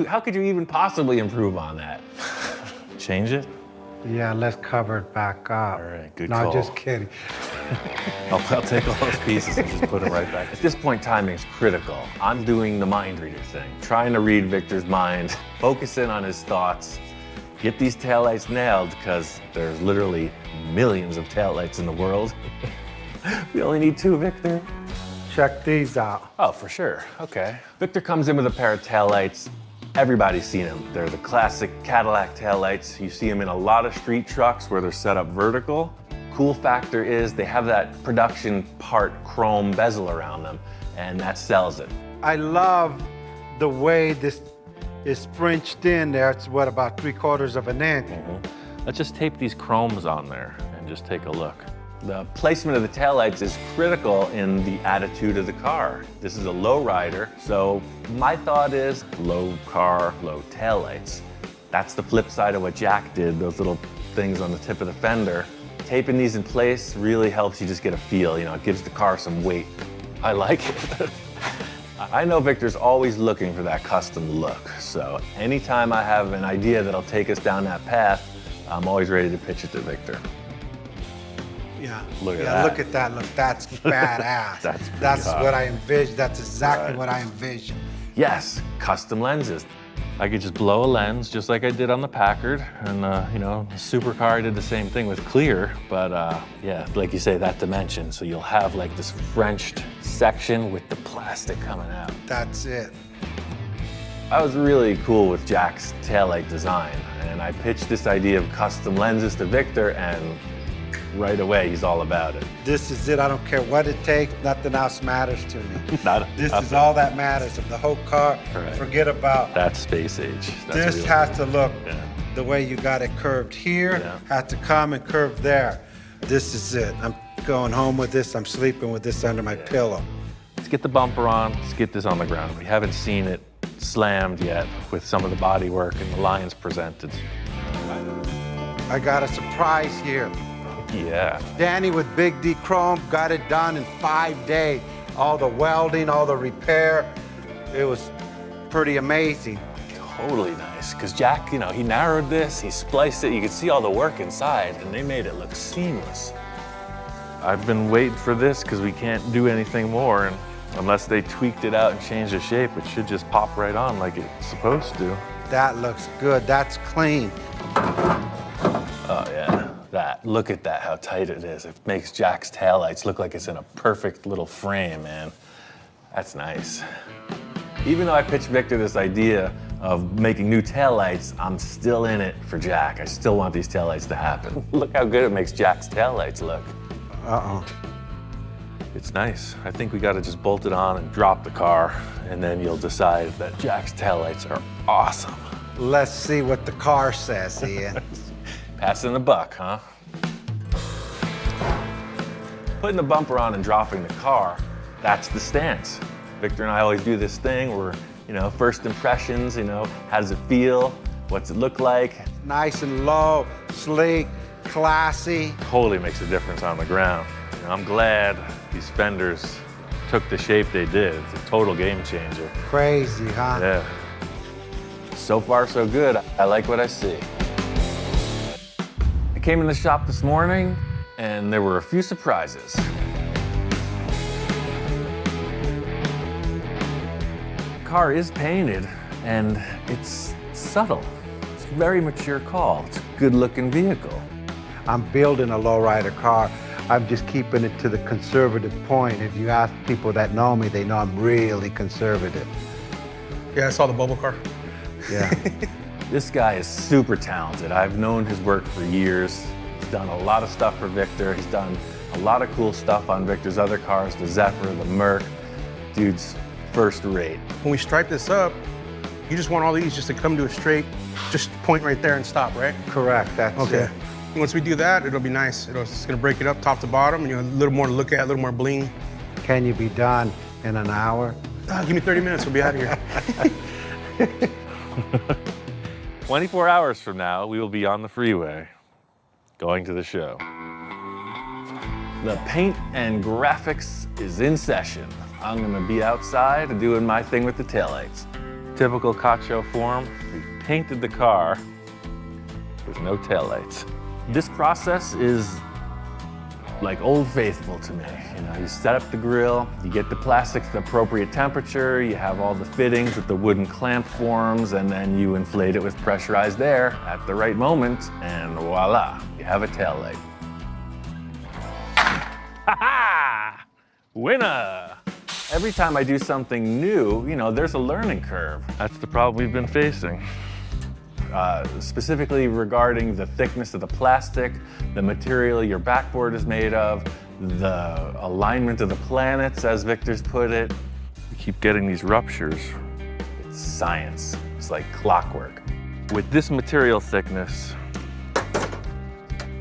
how could you even possibly improve on that? Change it? Yeah, let's cover it back up. All right, good no, call. just kidding. I'll take all those pieces and just put them right back. At this point, timing is critical. I'm doing the mind reader thing, trying to read Victor's mind, focus in on his thoughts, get these taillights nailed, because there's literally millions of taillights in the world. We only need 2, Victor. Check these out. Oh, for sure. Okay. Victor comes in with a pair of taillights. Everybody's seen them. They're the classic Cadillac taillights. You see them in a lot of street trucks where they're set up vertical. Cool factor is they have that production part chrome bezel around them, and that sells it. I love the way this is Frenched in there. It's what, about 3/4 of an inch? Let's just tape these chromes on there and just take a look. The placement of the taillights is critical in the attitude of the car. This is a low rider, so my thought is low car, low taillights. That's the flip side of what Jack did, those little things on the tip of the fender. Taping these in place really helps you just get a feel, you know, it gives the car some weight. I like it. I know Victor's always looking for that custom look, so anytime I have an idea that'll take us down that path, I'm always ready to pitch it to Victor. Yeah. Look at yeah, that. Look at that. Look, that's badass. That's pretty That's hot. what I envisioned. That's exactly Right. what I envisioned. Yes, custom lenses. I could just blow a lens just like I did on the Packard, and you know, the supercar I did the same thing with clear, but yeah, like you say, that dimension, so you'll have like this Frenched section with the plastic coming out. That's it. I was really cool with Jack's taillight design, and I pitched this idea of custom lenses to Victor, and right away he's all about it. This is it. I don't care what it takes. Nothing else matters to me. This is Nothing. all that matters. Of the whole car, Right. forget about. That's space age. That's This real. has to look Yeah. the way you got it curved here. Yeah. Has to come and curve there. This is it. I'm going home with this. I'm sleeping with this under my pillow. Let's get the bumper on, let's get this on the ground. We haven't seen it slammed yet with some of the body work and the lines presented. I got a surprise here. Yeah. Danny with Big D Chrome got it done in 5 days. All the welding, all the repair. It was pretty amazing. Totally nice, because Jack, you know, he narrowed this, he spliced it, you could see all the work inside, and they made it look seamless. I've been waiting for this because we can't do anything more, and unless they tweaked it out and changed the shape, it should just pop right on like it's supposed to. That looks good. That's clean. Oh yeah, that. Look at that, how tight it is. It makes Jack's taillights look like it's in a perfect little frame, man. That's nice. Even though I pitched Victor this idea of making new taillights, I'm still in it for Jack. I still want these taillights to happen. Look how good it makes Jack's taillights look. Uh-oh. It's nice. I think we gotta just bolt it on and drop the car, and then you'll decide that Jack's taillights are awesome. Let's see what the car says, Ian. Passing the buck, huh? Putting the bumper on and dropping the car, that's the stance. Victor and I always do this thing where, you know, first impressions, you know, how does it feel? What's it look like? Nice and low, sleek, classy. Totally makes a difference on the ground. You know, I'm glad these fenders took the shape they did. It's a total game changer. Crazy, huh? Yeah. So far, so good. I like what I see. I came in the shop this morning, and there were a few surprises. The car is painted, and it's subtle. It's a very mature call. It's a good-looking vehicle. I'm building a lowrider car. I'm just keeping it to the conservative point. If you ask people that know me, they know I'm really conservative. Yeah, I saw the bubble car. Yeah. This guy is super talented. I've known his work for years. He's done a lot of stuff for Victor. He's done a lot of cool stuff on Victor's other cars, the Zephyr, the Merc. Dude's first rate. When we stripe this up, you just want all these just to come to a straight, just point right there and stop, right? Correct, that's Okay. it. Once we do that, it'll be nice. It's gonna break it up top to bottom, and you know, a little more to look at, a little more bling. Can you be done in an hour? Give me 30 minutes, we'll be out of here. 24 hours from now, we will be on the freeway, going to the show. The paint and graphics is in session. I'm gonna be outside doing my thing with the taillights. Typical Cacho form, we painted the car with no taillights. This process is like old faithful to me. You know, you set up the grill, you get the plastic to the appropriate temperature, you have all the fittings with the wooden clamp forms, and then you inflate it with pressurized air at the right moment, and voila, you have a tail light. Ha ha! Winner! Every time I do something new, you know, there's a learning curve. That's the problem we've been facing. Specifically regarding the thickness of the plastic, the material your backboard is made of, the alignment of the planets, as Victor's put it. We keep getting these ruptures. It's science. It's like clockwork. With this material thickness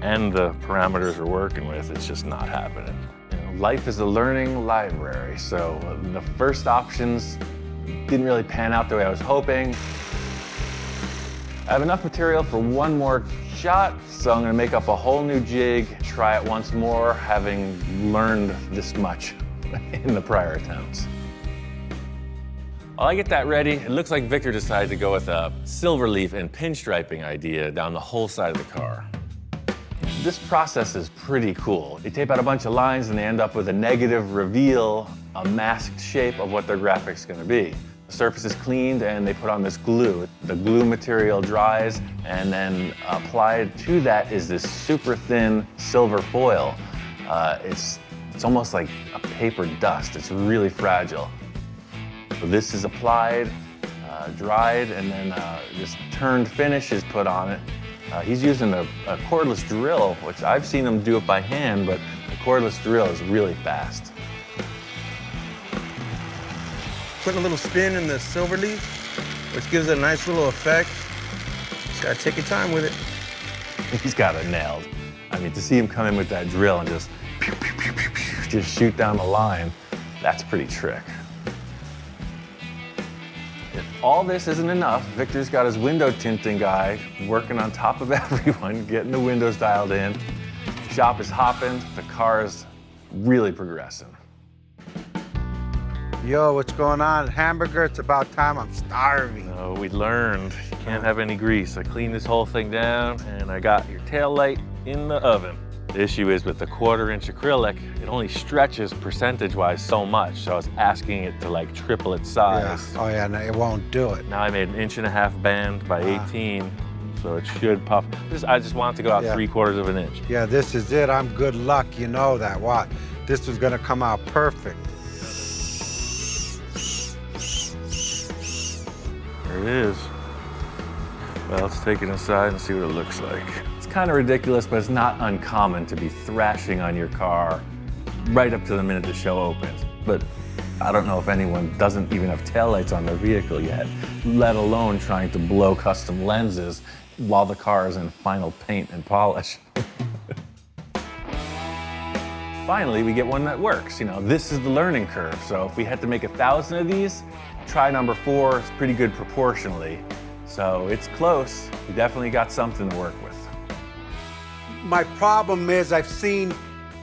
and the parameters we're working with, it's just not happening. You know, life is a learning library, so the first options didn't really pan out the way I was hoping. I have enough material for one more shot, so I'm gonna make up a whole new jig, try it once more, having learned this much in the prior attempts. While I get that ready, it looks like Victor decided to go with a silver leaf and pinstriping idea down the whole side of the car. This process is pretty cool. They tape out a bunch of lines and they end up with a negative reveal, a masked shape of what their graphic's gonna be. The surface is cleaned and they put on this glue. The glue material dries, and then applied to that is this super thin silver foil. It's almost like a paper dust. It's really fragile. So this is applied, dried, and then this turned finish is put on it. He's using a cordless drill, which I've seen him do it by hand, but the cordless drill is really fast. Putting a little spin in the silver leaf, which gives it a nice little effect. Just gotta take your time with it. He's got it nailed. I mean, to see him come in with that drill and just pew, pew, pew, pew, pew, just shoot down the line, that's pretty trick. If all this isn't enough, Victor's got his window tinting guy working on top of everyone, getting the windows dialed in. The shop is hopping, the car is really progressing. Yo, what's going on? Hamburger, it's about time. I'm starving. So we learned you can't have any grease. I cleaned this whole thing down and I got your tail light in the oven. The issue is with the 1/4-inch acrylic, it only stretches percentage-wise so much, so I was asking it to like triple its size. Yeah. Oh yeah, no, it won't do it. Now I made an 1.5-inch band by 18, so it should puff. I just wanted to go out 3/4 of an inch. Yeah, this is it. I'm good luck, you know that. What? This was gonna come out perfect. There it is. Well, let's take it inside and see what it looks like. It's kind of ridiculous, but it's not uncommon to be thrashing on your car right up to the minute the show opens. But I don't know if anyone doesn't even have taillights on their vehicle yet, let alone trying to blow custom lenses while the car is in final paint and polish. Finally, we get one that works. You know, this is the learning curve. So if we had to make 1,000 of these, try number 4 is pretty good proportionally. So it's close. We definitely got something to work with. My problem is I've seen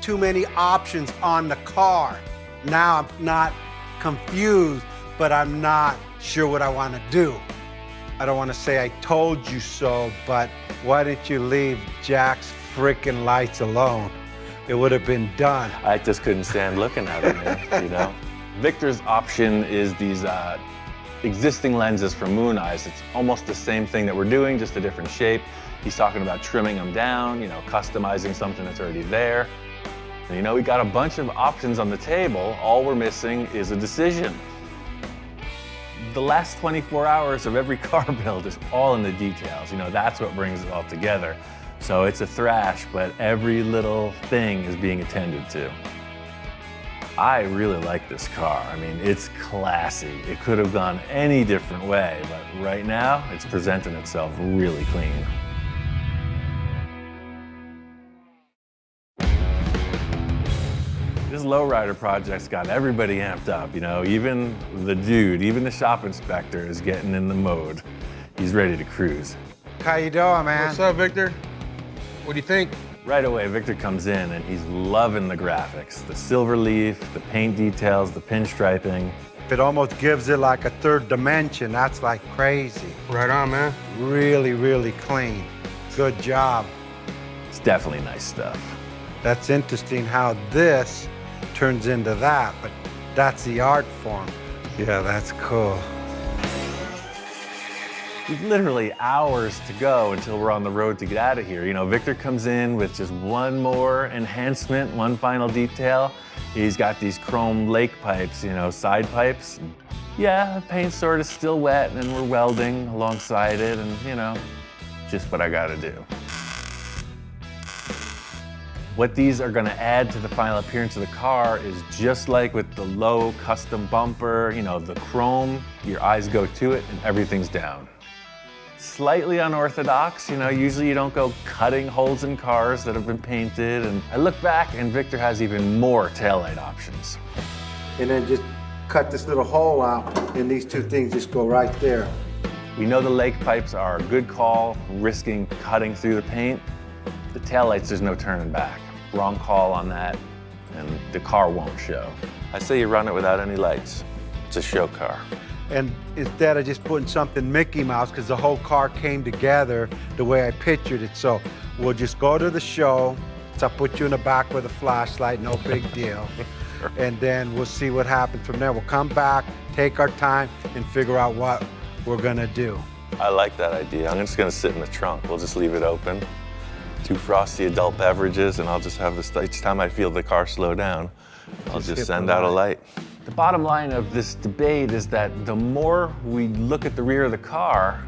too many options on the car. Now I'm not confused, but I'm not sure what I want to do. I don't want to say I told you so, but why didn't you leave Jack's freaking lights alone? It would have been done. I just couldn't stand looking at it, man, you know? Victor's option is these existing lenses from Moon Eyes. It's almost the same thing that we're doing, just a different shape. He's talking about trimming them down, you know, customizing something that's already there. And, you know, we got a bunch of options on the table. All we're missing is a decision. The last 24 hours of every car build is all in the details. You know, that's what brings it all together. So it's a thrash, but every little thing is being attended to. I really like this car. I mean, it's classy. It could have gone any different way, but right now, it's presenting itself really clean. This lowrider project's got everybody amped up, you know, even the dude, even the shop inspector is getting in the mode. He's ready to cruise. How you doing, man? What's up, Victor? What do you think? Right away, Victor comes in and he's loving the graphics. The silver leaf, the paint details, the pinstriping. It almost gives it like a third dimension. That's like crazy. Right on, man. Really, really clean. Good job. It's definitely nice stuff. That's interesting how this turns into that, but that's the art form. Yeah, that's cool. We've literally hours to go until we're on the road to get out of here. You know, Victor comes in with just one more enhancement, one final detail. He's got these chrome lake pipes, you know, side pipes. Yeah, the paint's sort of still wet and we're welding alongside it and, you know, just what I gotta do. What these are gonna add to the final appearance of the car is just like with the low custom bumper, you know, the chrome, your eyes go to it and everything's down. Slightly unorthodox, you know, usually you don't go cutting holes in cars that have been painted, and I look back and Victor has even more taillight options. And then just cut this little hole out, and these two things just go right there. We know the lake pipes are a good call, risking cutting through the paint. The taillights, there's no turning back. Wrong call on that, and the car won't show. I say you run it without any lights. It's a show car. And instead of just putting something Mickey Mouse, because the whole car came together the way I pictured it. So we'll just go to the show. So I'll put you in the back with a flashlight, no big deal. And then we'll see what happens from there. We'll come back, take our time, and figure out what we're gonna do. I like that idea. I'm just gonna sit in the trunk. We'll just leave it open. 2 frosty adult beverages, and I'll just have this, each time I feel the car slow down, I'll just send out a light. The bottom line of this debate is that the more we look at the rear of the car,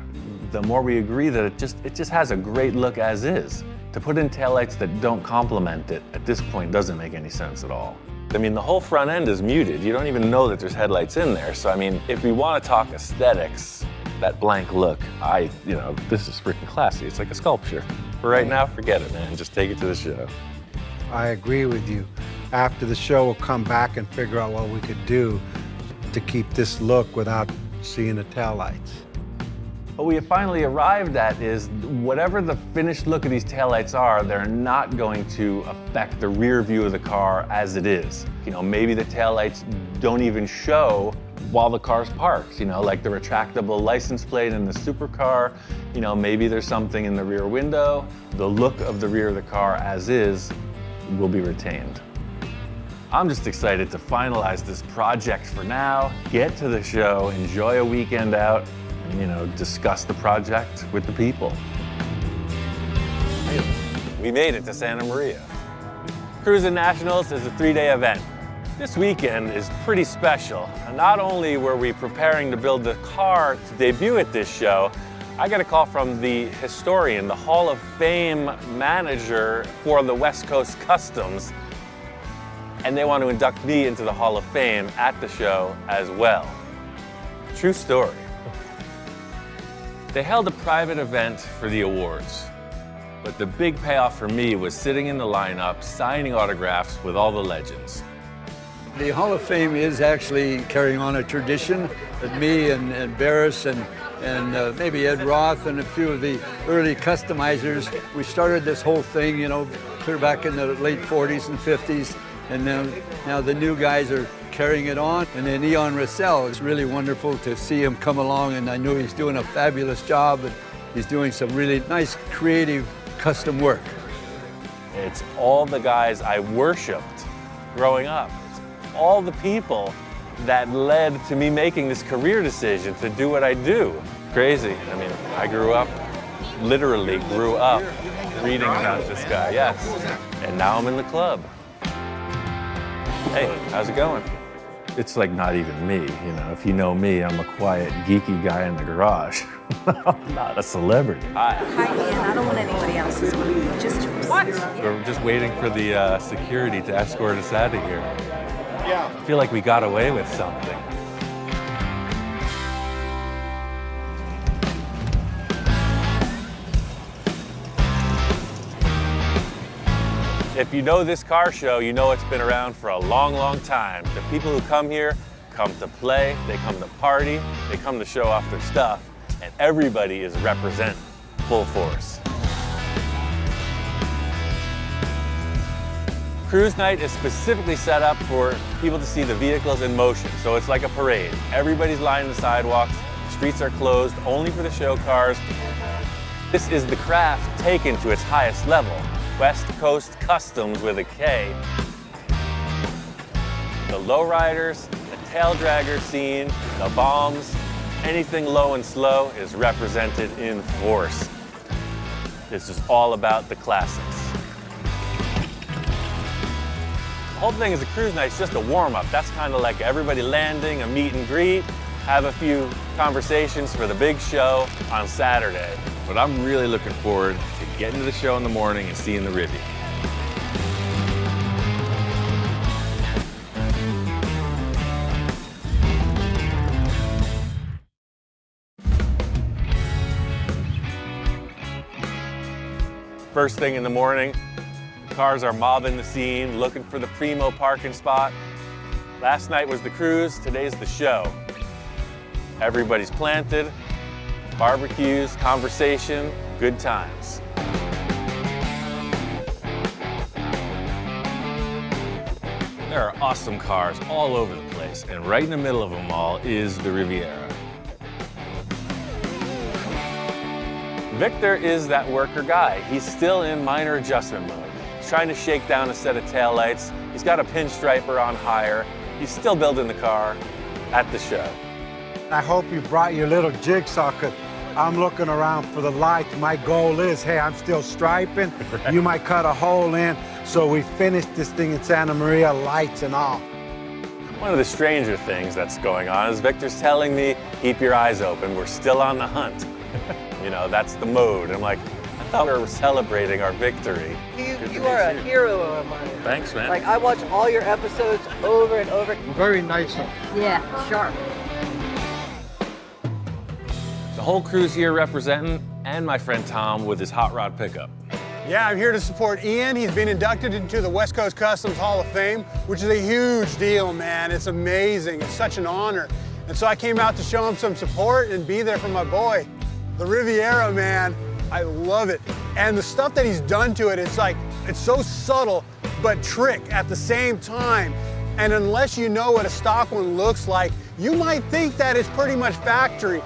the more we agree that it just has a great look as is. To put in taillights that don't complement it at this point doesn't make any sense at all. I mean, the whole front end is muted. You don't even know that there's headlights in there. So, I mean, if we want to talk aesthetics, that blank look, you know, this is freaking classy. It's like a sculpture. But right now, forget it, man. Just take it to the show. I agree with you. After the show, we'll come back and figure out what we could do to keep this look without seeing the taillights. What we have finally arrived at is whatever the finished look of these taillights are, they're not going to affect the rear view of the car as it is. You know, maybe the taillights don't even show while the car's parked, you know, like the retractable license plate in the supercar. You know, maybe there's something in the rear window. The look of the rear of the car as is will be retained. I'm just excited to finalize this project for now, get to the show, enjoy a weekend out, and, you know, discuss the project with the people. We made it to Santa Maria. Cruising Nationals is a 3-day event. This weekend is pretty special. Not only were we preparing to build the car to debut at this show, I got a call from the historian, the Hall of Fame manager for the West Coast Customs, and they want to induct me into the Hall of Fame at the show as well. True story. They held a private event for the awards, but the big payoff for me was sitting in the lineup, signing autographs with all the legends. The Hall of Fame is actually carrying on a tradition that me and Barris and maybe Ed Roth and a few of the early customizers, we started this whole thing, you know, clear back in the late 40s and 50s. And now the new guys are carrying it on. And then Eon Russell, it's really wonderful to see him come along, and I know he's doing a fabulous job, and he's doing some really nice, creative, custom work. It's all the guys I worshiped growing up. It's all the people that led to me making this career decision to do what I do. Crazy. I mean, I literally grew up reading about this guy, yes. And now I'm in the club. Hey, how's it going? It's like not even me, you know. If you know me, I'm a quiet, geeky guy in the garage. I'm not a celebrity. Hi, Ian. I don't want anybody else's money. Just yours. What? We're just waiting for the security to escort us out of here. Yeah. I feel like we got away with something. If you know this car show, you know it's been around for a long, long time. The people who come here come to play, they come to party, they come to show off their stuff, and everybody is represented full force. Cruise night is specifically set up for people to see the vehicles in motion, so it's like a parade. Everybody's lining the sidewalks, streets are closed only for the show cars. This is the craft taken to its highest level. West Coast Customs with a K. The lowriders, the tail dragger scene, the bombs, anything low and slow is represented in force. This is all about the classics. The whole thing is a cruise night, it's just a warm-up. That's kind of like everybody landing, a meet and greet, have a few conversations for the big show on Saturday. But I'm really looking forward to getting to the show in the morning and seeing the Riviera. First thing in the morning, cars are mobbing the scene, looking for the primo parking spot. Last night was the cruise, today's the show. Everybody's planted, barbecues, conversation, good times. There are awesome cars all over the place, and right in the middle of them all is the Riviera. Victor is that worker guy. He's still in minor adjustment mode. He's trying to shake down a set of taillights. He's got a pinstriper on hire. He's still building the car at the show. I hope you brought your little jigsaw, 'cause I'm looking around for the lights. My goal is, hey, I'm still striping. Right. You might cut a hole in, so we finish this thing in Santa Maria, lights and all. One of the stranger things that's going on is Victor's telling me, keep your eyes open, we're still on the hunt. You know, that's the mode. I'm like, I thought we were celebrating our victory. You are a hero of mine. Thanks, man. Like, I watch all your episodes over and over. Very nice. Yeah, sharp. The whole crew's here representing, and my friend Tom with his hot rod pickup. Yeah, I'm here to support Ian. He's been inducted into the West Coast Customs Hall of Fame, which is a huge deal, man. It's amazing. It's such an honor. And so I came out to show him some support and be there for my boy. The Riviera, man, I love it. And the stuff that he's done to it, it's like, it's so subtle, but trick at the same time. And unless you know what a stock one looks like, you might think that it's pretty much factory.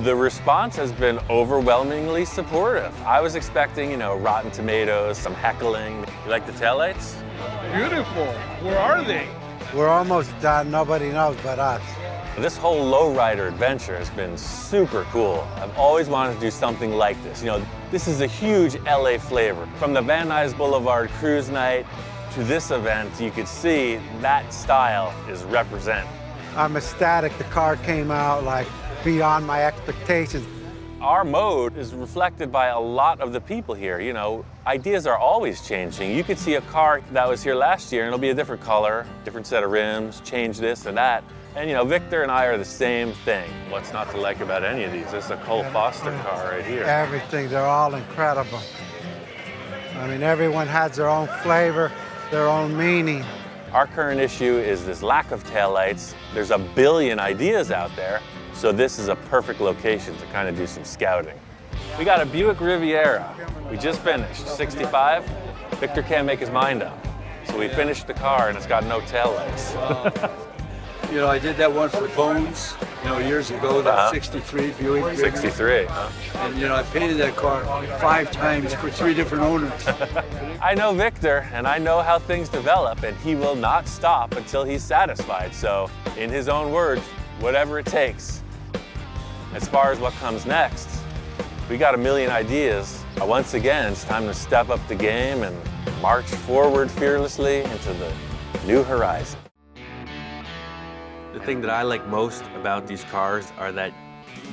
The response has been overwhelmingly supportive. I was expecting, you know, Rotten Tomatoes, some heckling. You like the taillights? Beautiful. Where are they? We're almost done. Nobody knows but us. This whole lowrider adventure has been super cool. I've always wanted to do something like this. You know, this is a huge LA flavor. From the Van Nuys Boulevard cruise night to this event, you could see that style is represented. I'm ecstatic. The car came out like beyond my expectations. Our mode is reflected by a lot of the people here. You know, ideas are always changing. You could see a car that was here last year and it'll be a different color, different set of rims, change this and that. And you know, Victor and I are the same thing. What's not to like about any of these? This is a Cole Foster car right here. Everything, they're all incredible. I mean, everyone has their own flavor, their own meaning. Our current issue is this lack of taillights. There's a billion ideas out there, so this is a perfect location to kind of do some scouting. We got a Buick Riviera. We just finished, 65. Victor can't make his mind up. So we finished the car and it's got no taillights. You know, I did that one for Bones, you know, years ago, that 63 Buick. 63, huh? And, you know, I painted that car 5 times for 3 different owners. I know Victor, and I know how things develop, and he will not stop until he's satisfied. So, in his own words, whatever it takes. As far as what comes next, we got a million ideas. Once again, it's time to step up the game and march forward fearlessly into the new horizon. The thing that I like most about these cars are that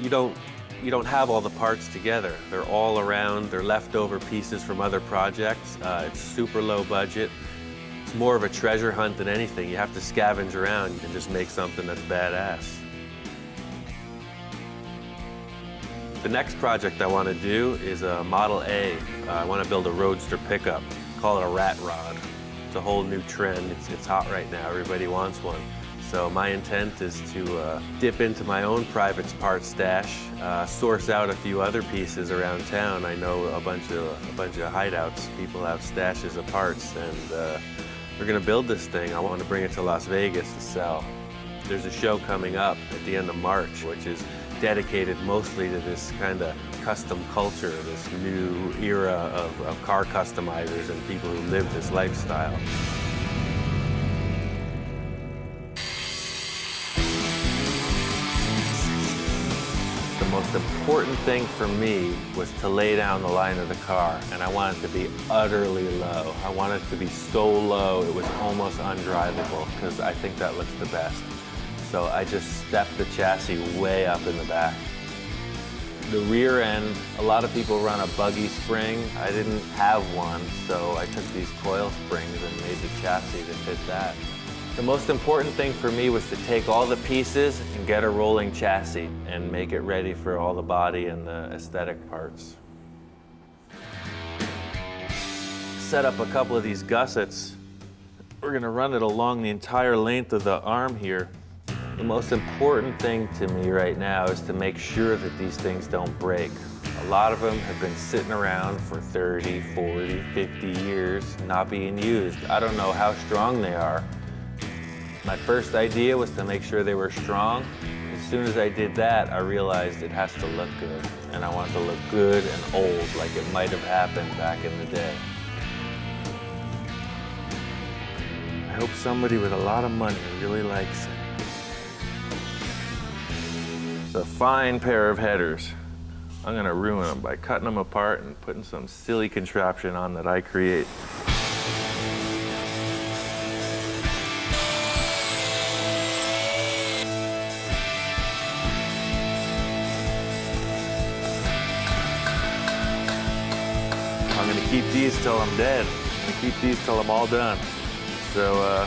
you don't have all the parts together. They're all around, they're leftover pieces from other projects. It's super low budget. It's more of a treasure hunt than anything. You have to scavenge around and just make something that's badass. The next project I want to do is a Model A. I want to build a roadster pickup. Call it a rat rod. It's a whole new trend. It's hot right now. Everybody wants one. So my intent is to dip into my own private parts stash, source out a few other pieces around town. I know a bunch of hideouts. People have stashes of parts, and We're gonna build this thing. I want to bring it to Las Vegas to sell. There's a show coming up at the end of March, which is dedicated mostly to this kind of custom culture, this new era of car customizers and people who live this lifestyle. The most important thing for me was to lay down the line of the car, and I want it to be utterly low. I want it to be so low it was almost undrivable, because I think that looks the best. So I just stepped the chassis way up in the back. The rear end, a lot of people run a Buggy spring. I didn't have one, so I took these coil springs and made the chassis to fit that. The most important thing for me was to take all the pieces and get a rolling chassis and make it ready for all the body and the aesthetic parts. Set up a couple of these gussets. We're gonna run it along the entire length of the arm here. The most important thing to me right now is to make sure that these things don't break. A lot of them have been sitting around for 30, 40, 50 years, not being used. I don't know how strong they are. My first idea was to make sure they were strong. As soon as I did that, I realized it has to look good. And I want it to look good and old, like it might have happened back in the day. I hope somebody with a lot of money really likes it. It's a fine pair of headers. I'm gonna ruin them by cutting them apart and putting some silly contraption on that I create. I'm gonna keep these till I'm dead. I'm gonna keep these till I'm all done. So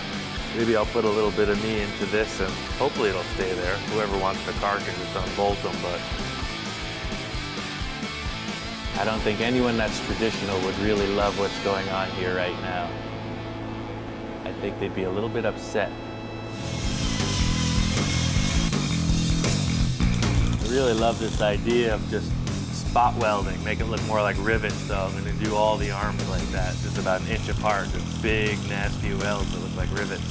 maybe I'll put a little bit of me into this and hopefully it'll stay there. Whoever wants the car can just unbolt them, but I don't think anyone that's traditional would really love what's going on here right now. I think they'd be a little bit upset. I really love this idea of just spot welding, make it look more like rivets, so I'm gonna do all the arms like that, just about an inch apart, just big, nasty welds that look like rivets.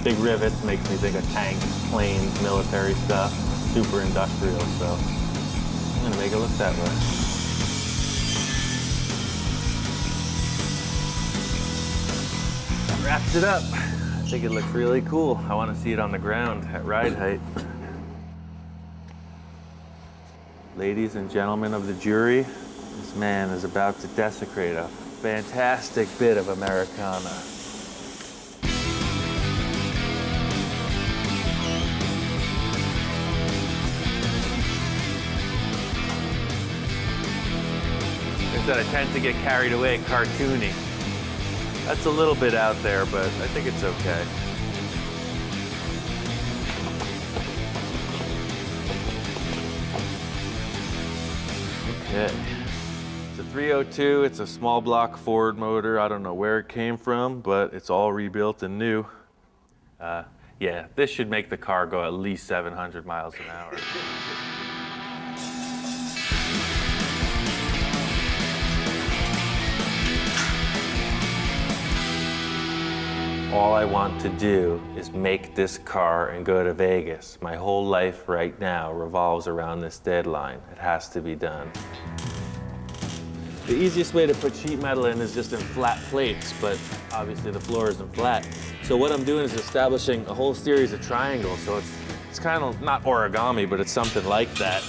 Big rivets makes me think of tanks, planes, military stuff, super industrial, so I'm gonna make it look that way. That wraps it up. I think it looks really cool. I wanna see it on the ground at ride height. Ladies and gentlemen of the jury, this man is about to desecrate a fantastic bit of Americana. Like I said, I tend to get carried away cartoony. That's a little bit out there, but I think it's okay. Okay. It's a 302, it's a small block Ford motor. I don't know where it came from, but it's all rebuilt and new. Yeah, this should make the car go at least 700 miles an hour. All I want to do is make this car and go to Vegas. My whole life right now revolves around this deadline. It has to be done. The easiest way to put sheet metal in is just in flat plates, but obviously the floor isn't flat. So what I'm doing is establishing a whole series of triangles. So it's kind of not origami, but it's something like that.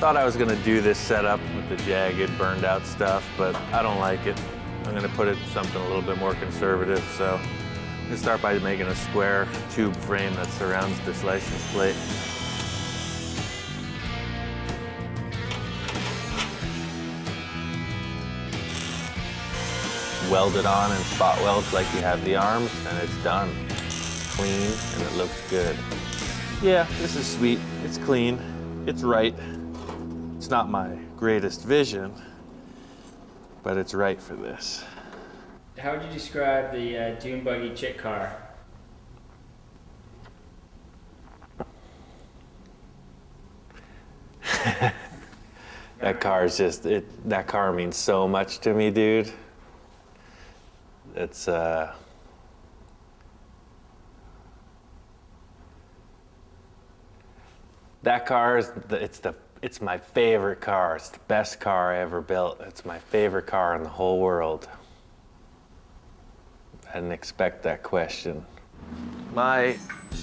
Thought I was gonna do this setup with the jagged, burned out stuff, but I don't like it. I'm gonna put it in something a little bit more conservative, so I'm gonna start by making a square tube frame that surrounds this license plate. Weld it on and spot weld like you have the arms, and it's done. It's clean, and it looks good. Yeah, this is sweet. It's clean. It's right. It's not my greatest vision, but it's right for this. How would you describe the dune buggy chick car? That car is just, that car means so much to me, dude. It's, that car is, it's my favorite car. It's the best car I ever built. It's my favorite car in the whole world. I didn't expect that question. My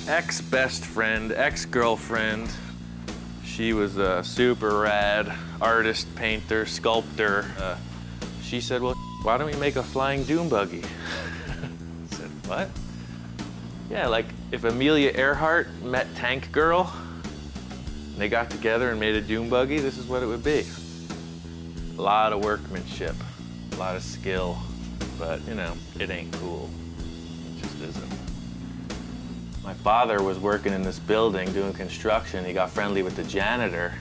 ex-best friend, ex-girlfriend, she was a super rad artist, painter, sculptor. She said, well, why don't we make a flying dune buggy? I said, what? Yeah, like if Amelia Earhart met Tank Girl, and they got together and made a dune buggy, this is what it would be. A lot of workmanship, a lot of skill, but you know, it ain't cool. It just isn't. My father was working in this building doing construction. He got friendly with the janitor,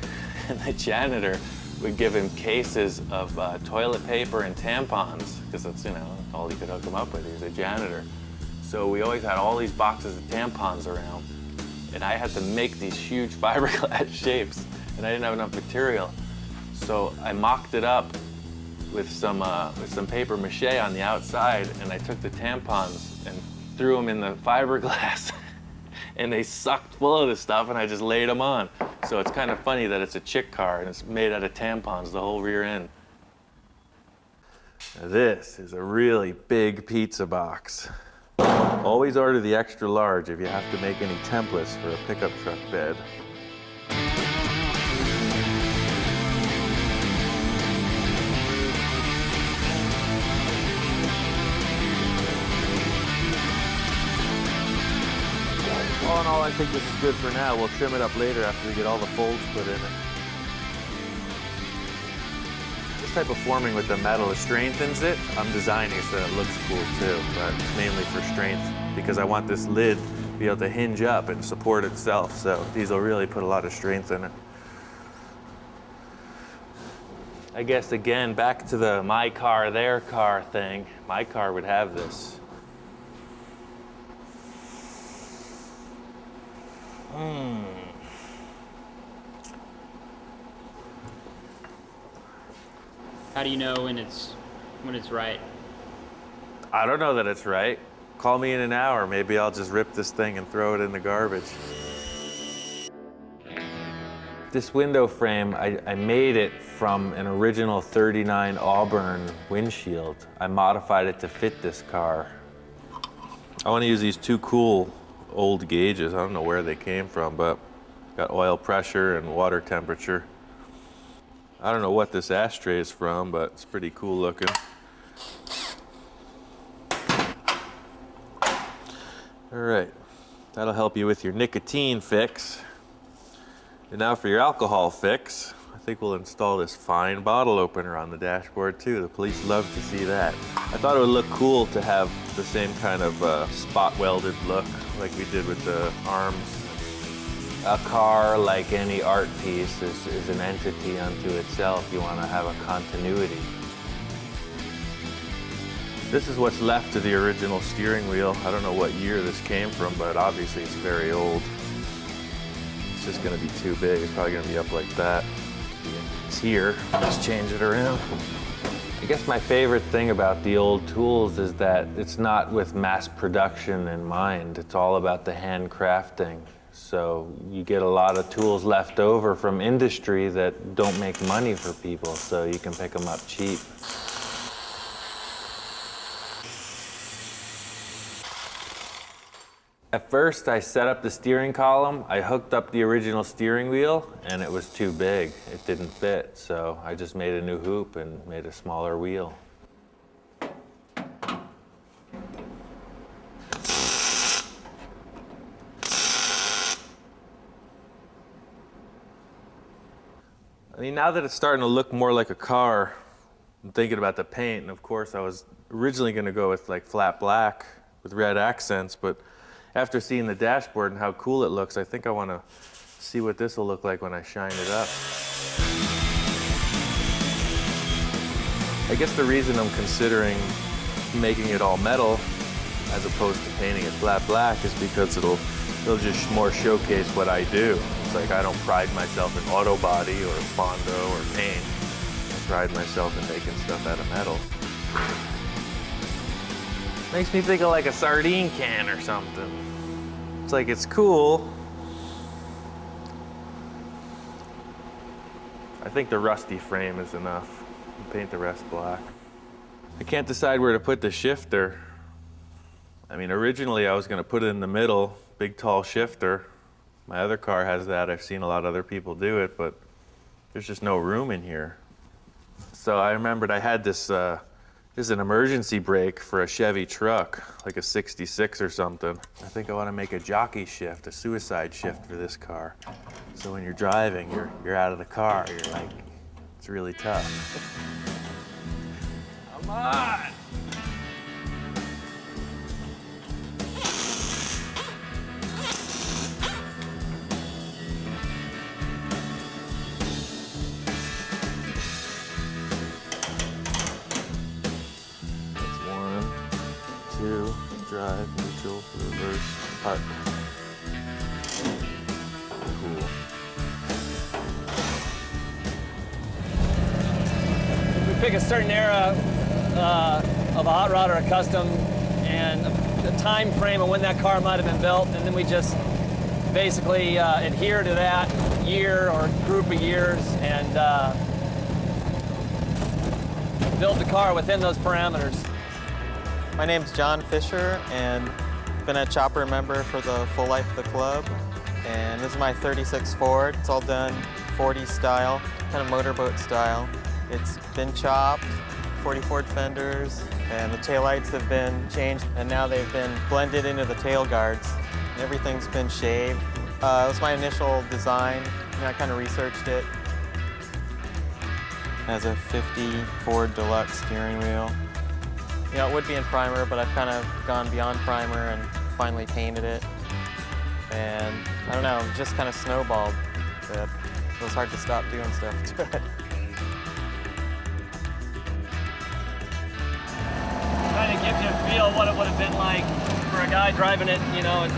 and the janitor would give him cases of toilet paper and tampons, because that's, you know, all he could hook him up with. He was a janitor. So we always had all these boxes of tampons around, and I had to make these huge fiberglass shapes, and I didn't have enough material. So I mocked it up with some paper mache on the outside, and I took the tampons and threw them in the fiberglass. And they sucked full of this stuff, and I just laid them on. So it's kind of funny that it's a chick car, and it's made out of tampons, the whole rear end. Now this is a really big pizza box. Always order the extra large if you have to make any templates for a pickup truck bed. All in all, I think this is good for now. We'll trim it up later after we get all the folds put in it. This type of forming with the metal strengthens it. I'm designing so it looks cool too, but it's mainly for strength because I want this lid to be able to hinge up and support itself. So these will really put a lot of strength in it. I guess again, back to the my car, their car thing. My car would have this. How do you know when it's right? I don't know that it's right. Call me in an hour. Maybe I'll just rip this thing and throw it in the garbage. This window frame, I made it from an original 39 Auburn windshield. I modified it to fit this car. I want to use these two cool old gauges. I don't know where they came from, but got oil pressure and water temperature. I don't know what this ashtray is from, but it's pretty cool looking. All right, that'll help you with your nicotine fix. And now for your alcohol fix, I think we'll install this fine bottle opener on the dashboard too. The police love to see that. I thought it would look cool to have the same kind of spot welded look like we did with the arms. A car, like any art piece, is an entity unto itself. You want to have a continuity. This is what's left of the original steering wheel. I don't know what year this came from, but obviously it's very old. It's just going to be too big. It's probably going to be up like that. It's here. Just change it around. I guess my favorite thing about the old tools is that it's not with mass production in mind. It's all about the handcrafting. So you get a lot of tools left over from industry that don't make money for people, so you can pick them up cheap. At first, I set up the steering column. I hooked up the original steering wheel, and it was too big. It didn't fit, so I just made a new hoop and made a smaller wheel. I mean, now that it's starting to look more like a car, I'm thinking about the paint, and of course I was originally going to go with like flat black with red accents, but after seeing the dashboard and how cool it looks, I think I want to see what this will look like when I shine it up. I guess the reason I'm considering making it all metal as opposed to painting it flat black is because it'll just more showcase what I do. It's like I don't pride myself in auto body or Fondo or paint. I pride myself in making stuff out of metal. Makes me think of like a sardine can or something. It's like it's cool. I think the rusty frame is enough. Paint the rest black. I can't decide where to put the shifter. I mean, originally I was gonna put it in the middle, big tall shifter. My other car has that. I've seen a lot of other people do it, but there's just no room in here. So I remembered I had this, this is an emergency brake for a Chevy truck, like a 66 or something. I think I wanna make a jockey shift, a suicide shift for this car. So when you're driving, you're out of the car, you're like, it's really tough. Come on! Two, drive, neutral, reverse, park. Cool. We pick a certain era of a hot rod or a custom and the time frame of when that car might have been built, and then we just basically adhere to that year or group of years and build the car within those parameters. My name's John Fisher, and been a chopper member for the full life of the club. And this is my 36 Ford. It's all done 40 style, kind of motorboat style. It's been chopped, 40 Ford fenders, and the taillights have been changed, and now they've been blended into the tail guards. Everything's been shaved. It was my initial design, and I kind of researched it. It has a 50 Ford Deluxe steering wheel. You know, it would be in primer, but I've kind of gone beyond primer and finally painted it. And I don't know, it just kind of snowballed. It was hard to stop doing stuff to it. Kind of gives you a feel of what it would have been like for a guy driving it, you know, in the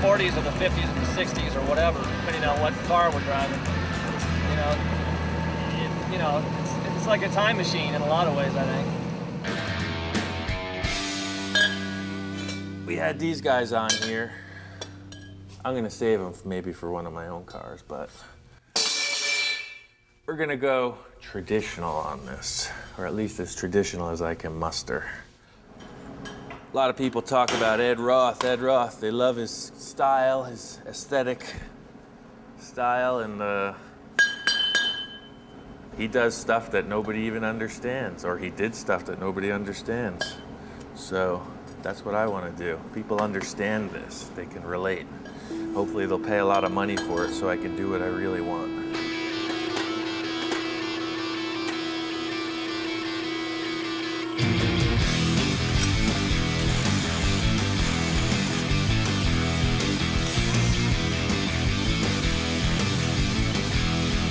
40s or the 50s or the 60s or whatever, depending on what car we're driving. You know, it's like a time machine in a lot of ways, I think. We had these guys on here. I'm gonna save them maybe for one of my own cars, but we're gonna go traditional on this, or at least as traditional as I can muster. A lot of people talk about Ed Roth. They love his style, his aesthetic style, and he does stuff that nobody even understands, or he did stuff that nobody understands. So that's what I want to do. People understand this. They can relate. Hopefully they'll pay a lot of money for it so I can do what I really want.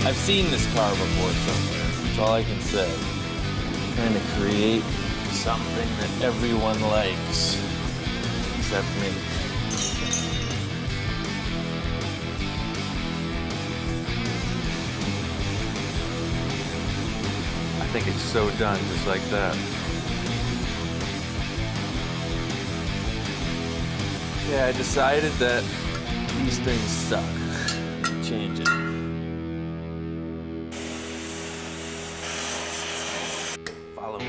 I've seen this car before somewhere. That's all I can say. I'm trying to create something that everyone likes, except me. I think it's so done, just like that. Yeah, I decided that these things suck. Change it. Follow me.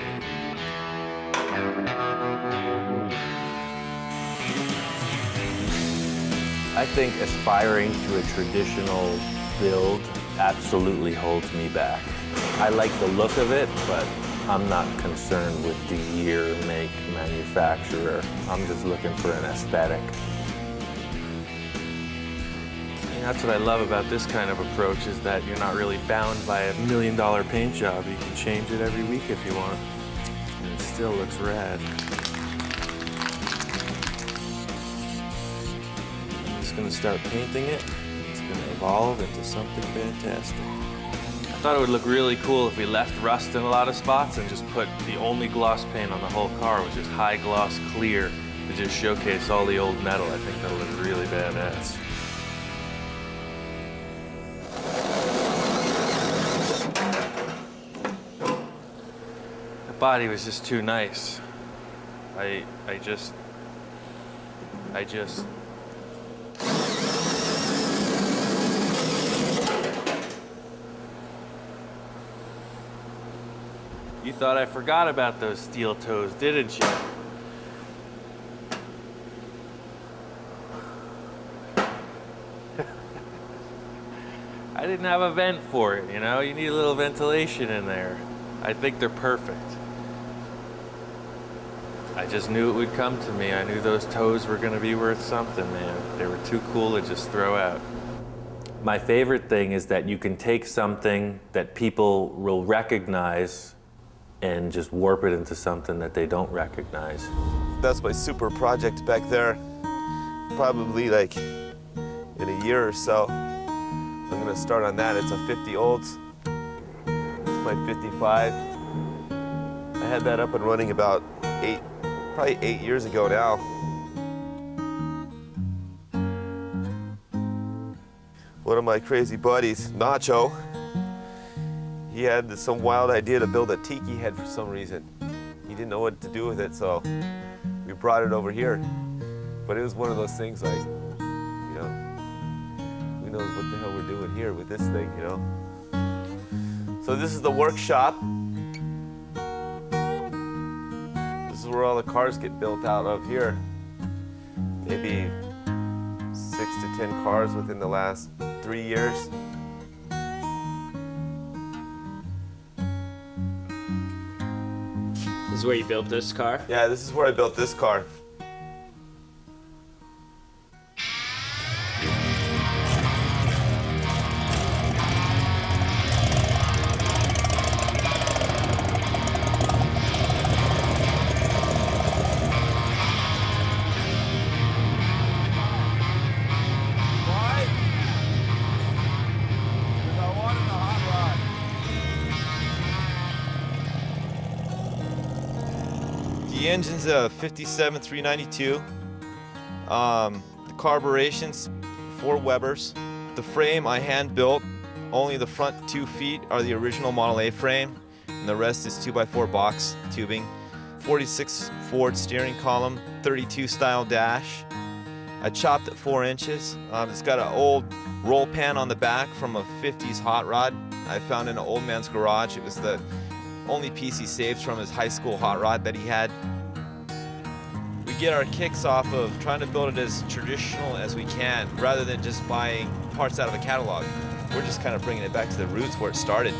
I think aspiring to a traditional build absolutely holds me back. I like the look of it, but I'm not concerned with the year, make, manufacturer. I'm just looking for an aesthetic. And that's what I love about this kind of approach, is that you're not really bound by $1 million paint job. You can change it every week if you want. And it still looks rad. I'm just gonna start painting it. It's gonna evolve into something fantastic. I thought it would look really cool if we left rust in a lot of spots and just put the only gloss paint on the whole car, which is high gloss clear, to just showcase all the old metal. I think that'll look really badass. That body was just too nice. I just. You thought I forgot about those steel toes, didn't you? I didn't have a vent for it, you know? You need a little ventilation in there. I think they're perfect. I just knew it would come to me. I knew those toes were gonna be worth something, man. They were too cool to just throw out. My favorite thing is that you can take something that people will recognize and just warp it into something that they don't recognize. That's my super project back there. Probably like in a year or so, I'm gonna start on that. It's a 50 olds. It's my 55. I had that up and running about probably 8 years ago now. One of my crazy buddies, Nacho, he had some wild idea to build a tiki head for some reason. He didn't know what to do with it, so we brought it over here. But it was one of those things like, you know, who knows what the hell we're doing here with this thing, you know? So this is the workshop. This is where all the cars get built out of here. Maybe 6 to 10 cars within the last 3 years. This is where you built this car? Yeah, this is where I built this car. The engine's a 57 392. The carburetion's 4 Webers. The frame I hand built. Only the front 2 feet are the original Model A frame, and the rest is 2x4 box tubing. 46 Ford steering column, 32 style dash. I chopped at 4 inches. It's got an old roll pan on the back from a 50s hot rod I found in an old man's garage. It was the only piece he saved from his high school hot rod that he had. We get our kicks off of trying to build it as traditional as we can, rather than just buying parts out of a catalog. We're just kind of bringing it back to the roots where it started.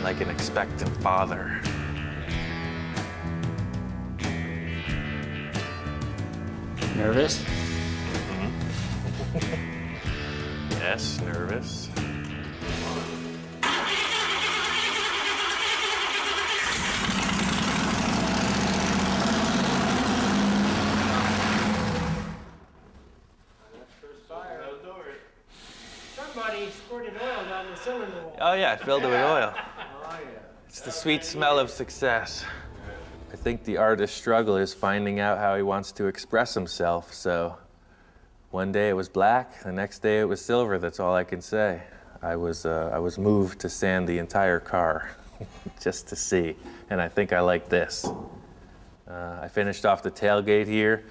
Like an expectant father. Nervous? Yes, nervous. Somebody squirted oil down the cylinder wall. Oh yeah, I filled it with oil. It's the sweet smell of success. I think the artist's struggle is finding out how he wants to express himself, so one day it was black, the next day it was silver. That's all I can say. I was moved to sand the entire car just to see, and I think I like this. I finished off the tailgate here.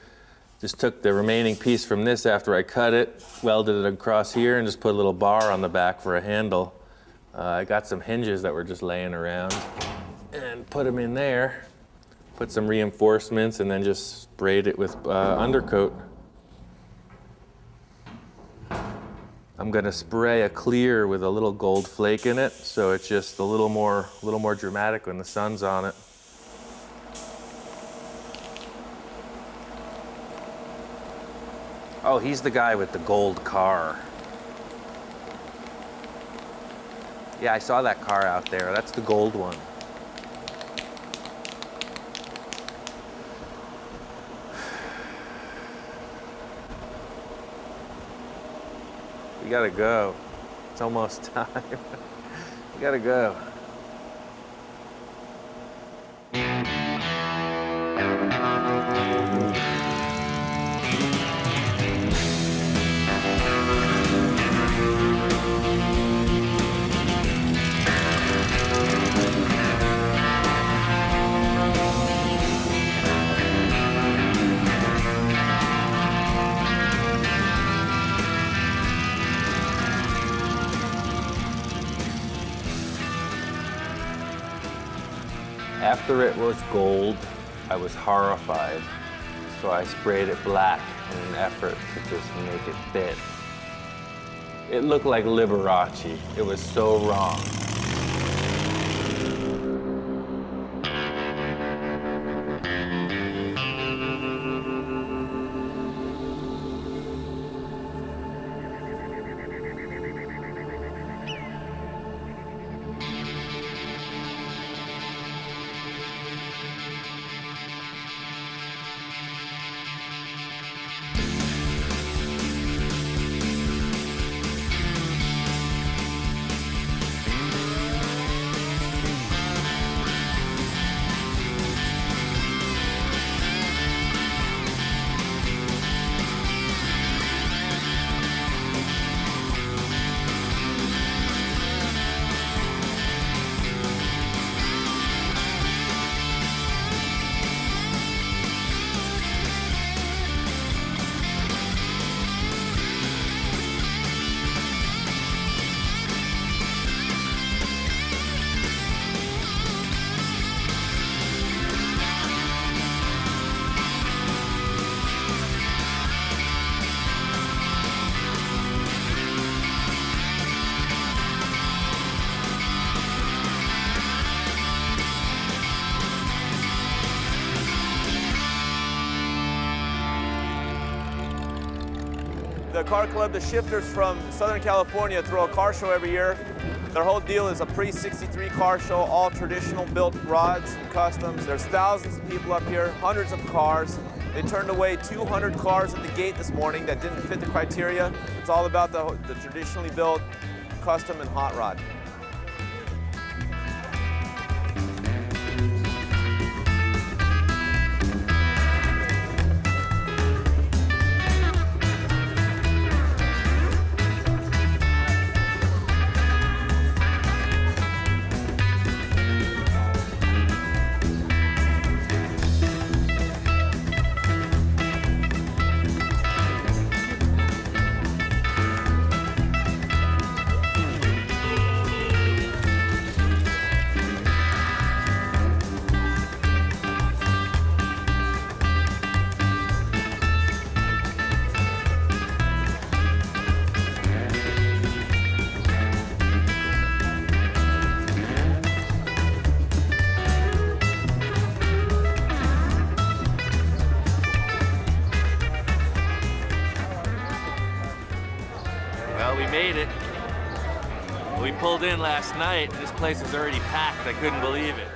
Just took the remaining piece from this after I cut it, welded it across here, and just put a little bar on the back for a handle. I got some hinges that were just laying around and put them in there. Put some reinforcements and then just sprayed it with undercoat. I'm gonna spray a clear with a little gold flake in it, so it's just a little more dramatic when the sun's on it. Oh, he's the guy with the gold car. Yeah, I saw that car out there. That's the gold one. We gotta go. It's almost time. We gotta go. After it was gold, I was horrified, so I sprayed it black in an effort to just make it fit. It looked like Liberace. It was so wrong. The car club, the Shifters from Southern California, throw a car show every year. Their whole deal is a pre-63 car show, all traditional built rods and customs. There's thousands of people up here, hundreds of cars. They turned away 200 cars at the gate this morning that didn't fit the criteria. It's all about the traditionally built custom and hot rod. Well, we made it. We pulled in last night. This place was already packed. I couldn't believe it.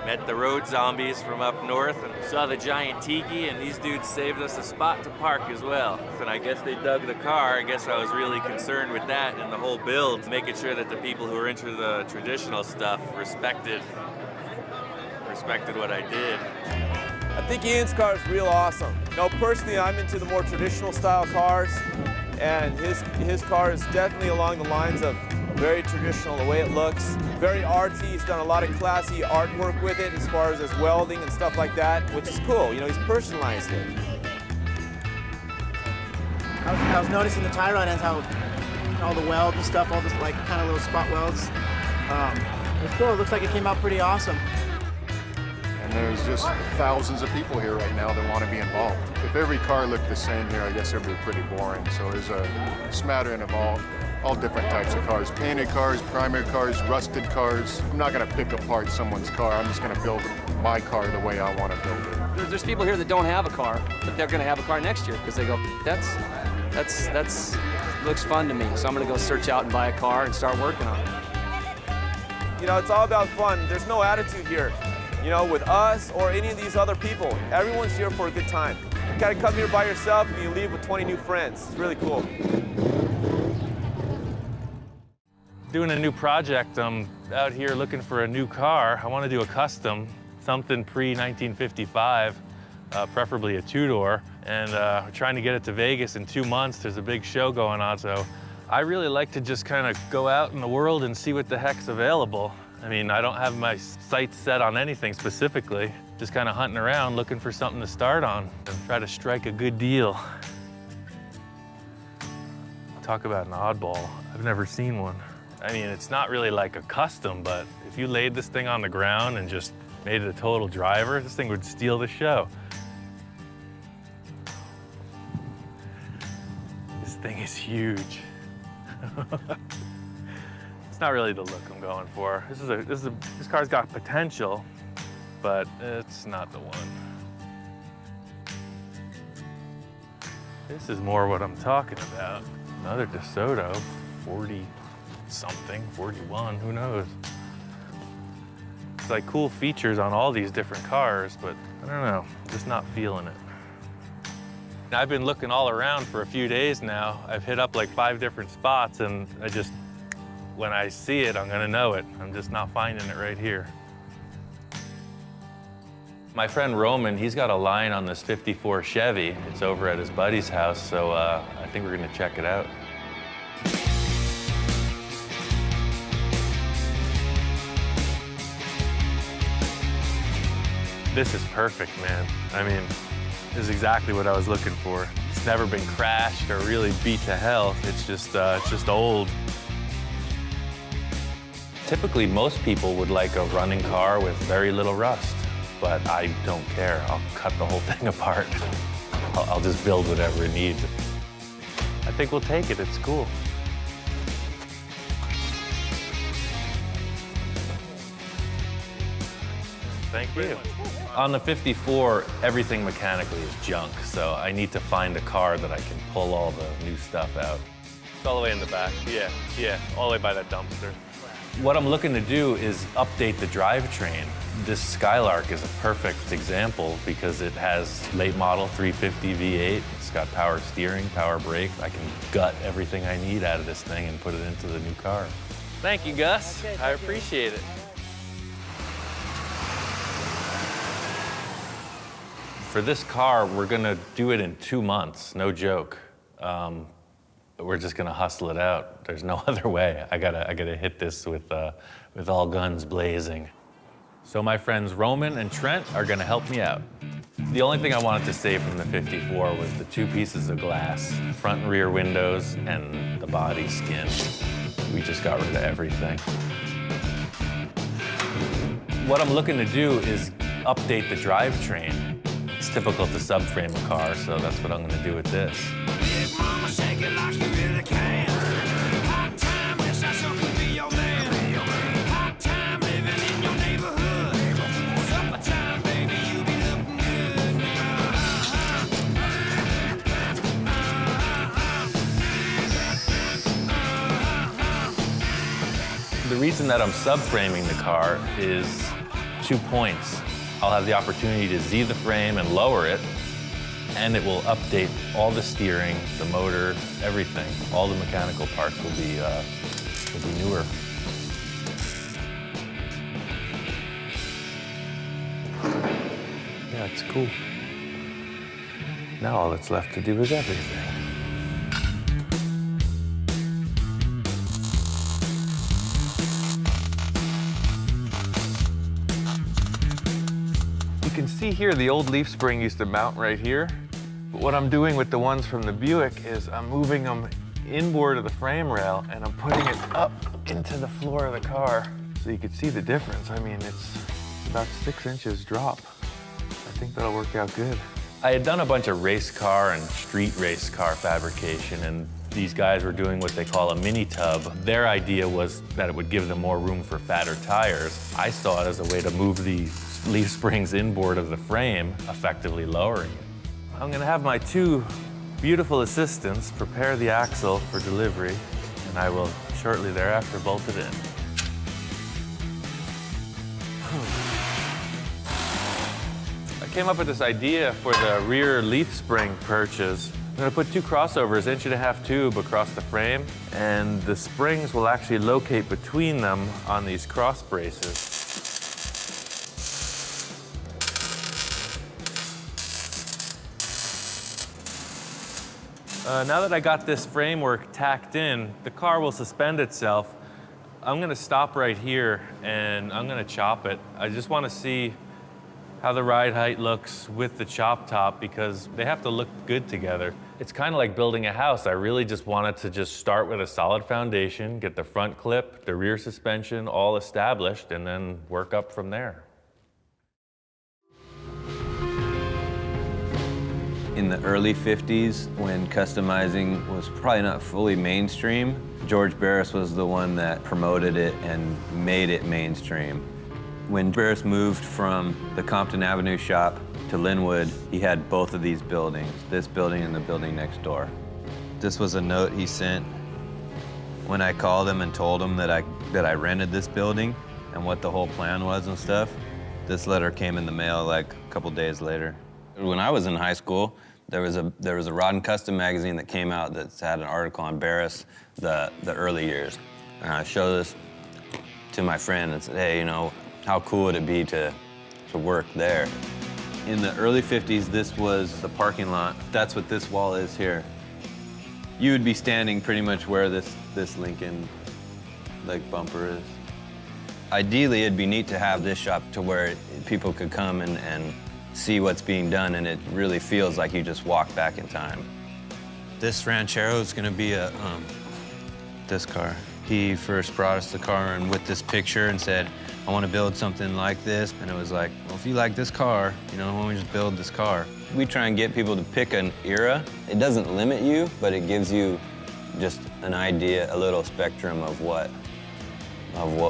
Met the road zombies from up north and saw the giant tiki, and these dudes saved us a spot to park as well. And I guess they dug the car. I guess I was really concerned with that and the whole build, making sure that the people who were into the traditional stuff respected what I did. I think Ian's car is real awesome. No, personally, I'm into the more traditional style cars, and his car is definitely along the lines of very traditional, the way it looks. Very artsy. He's done a lot of classy artwork with it as far as his welding and stuff like that, which is cool. You know, he's personalized it. I was noticing the tie rod ends, how all the welds and stuff, all this like kind of little spot welds. It's cool. It looks like it came out pretty awesome. And there's just thousands of people here right now that want to be involved. If every car looked the same here, I guess it would be pretty boring. So there's a smattering of all different types of cars. Painted cars, primer cars, rusted cars. I'm not going to pick apart someone's car. I'm just going to build my car the way I want to build it. There's people here that don't have a car, but they're going to have a car next year because they go, that's looks fun to me. So I'm going to go search out and buy a car and start working on it. You know, it's all about fun. There's no attitude here. You know, with us or any of these other people, everyone's here for a good time. You gotta come here by yourself and you leave with 20 new friends. It's really cool. Doing a new project. I'm out here looking for a new car. I want to do a custom, something pre-1955, preferably a two-door. And we're trying to get it to Vegas in 2 months. There's a big show going on, so I really like to just kind of go out in the world and see what the heck's available. I mean, I don't have my sights set on anything specifically. Just kind of hunting around, looking for something to start on and try to strike a good deal. Talk about an oddball. I've never seen one. I mean, it's not really like a custom, but if you laid this thing on the ground and just made it a total driver, this thing would steal the show. This thing is huge. It's not really the look I'm going for. This car's got potential, but it's not the one. This is more what I'm talking about. Another DeSoto, 40-something, 41, who knows? It's like cool features on all these different cars, but I don't know, I'm just not feeling it. I've been looking all around for a few days now. I've hit up like 5 different spots, and when I see it, I'm gonna know it. I'm just not finding it right here. My friend Roman, he's got a line on this 54 Chevy. It's over at his buddy's house, so I think we're gonna check it out. This is perfect, man. I mean, this is exactly what I was looking for. It's never been crashed or really beat to hell. It's just old. Typically, most people would like a running car with very little rust, but I don't care. I'll cut the whole thing apart. I'll just build whatever it needs. I think we'll take it. It's cool. Thank you. On the 54, everything mechanically is junk, so I need to find a car that I can pull all the new stuff out. It's all the way in the back. Yeah, all the way by that dumpster. What I'm looking to do is update the drivetrain. This Skylark is a perfect example because it has late model 350 V8. It's got power steering, power brakes. I can gut everything I need out of this thing and put it into the new car. Thank you, Gus. I appreciate it. For this car, we're gonna do it in 2 months, no joke. We're just gonna hustle it out. There's no other way. I gotta hit this with all guns blazing. So my friends Roman and Trent are gonna help me out. The only thing I wanted to save from the 54 was the 2 pieces of glass, front and rear windows, and the body skin. We just got rid of everything. What I'm looking to do is update the drivetrain. It's typical to subframe a car, so that's what I'm gonna do with this. The reason that I'm subframing the car is 2 points. I'll have the opportunity to Z the frame and lower it, and it will update all the steering, the motor, everything. All the mechanical parts will be newer. Yeah, it's cool. Now all that's left to do is everything. You can see here the old leaf spring used to mount right here. But what I'm doing with the ones from the Buick is I'm moving them inboard of the frame rail and I'm putting it up into the floor of the car so you can see the difference. I mean, it's about 6 inches drop. I think that'll work out good. I had done a bunch of race car and street race car fabrication, and these guys were doing what they call a mini tub. Their idea was that it would give them more room for fatter tires. I saw it as a way to move the leaf springs inboard of the frame, effectively lowering it. I'm gonna have my 2 beautiful assistants prepare the axle for delivery, and I will shortly thereafter bolt it in. I came up with this idea for the rear leaf spring perches. I'm gonna put 2 crossovers, 1.5 tube across the frame, and the springs will actually locate between them on these cross braces. Now that I got this framework tacked in, the car will suspend itself. I'm gonna stop right here and I'm gonna chop it. I just wanna see how the ride height looks with the chop top because they have to look good together. It's kind of like building a house. I really just wanted to just start with a solid foundation, get the front clip, the rear suspension all established, and then work up from there. In the early 50s, when customizing was probably not fully mainstream, George Barris was the one that promoted it and made it mainstream. When Barris moved from the Compton Avenue shop to Linwood, he had both of these buildings, this building and the building next door. This was a note he sent when I called him and told him that I rented this building and what the whole plan was and stuff. This letter came in the mail like a couple days later. When I was in high school, there was a Rod and Custom magazine that came out that had an article on Barris, the early years. And I showed this to my friend and said, hey, you know, how cool would it be to work there? In the early 50s, this was the parking lot. That's what this wall is here. You would be standing pretty much where this Lincoln like bumper is. Ideally, it'd be neat to have this shop to where people could come and see what's being done, and it really feels like you just walk back in time. This Ranchero is gonna be this car. He first brought us the car and with this picture and said, I want to build something like this. And it was like, well, if you like this car, you know, why don't we just build this car? We try and get people to pick an era. It doesn't limit you, but it gives you just an idea, a little spectrum of what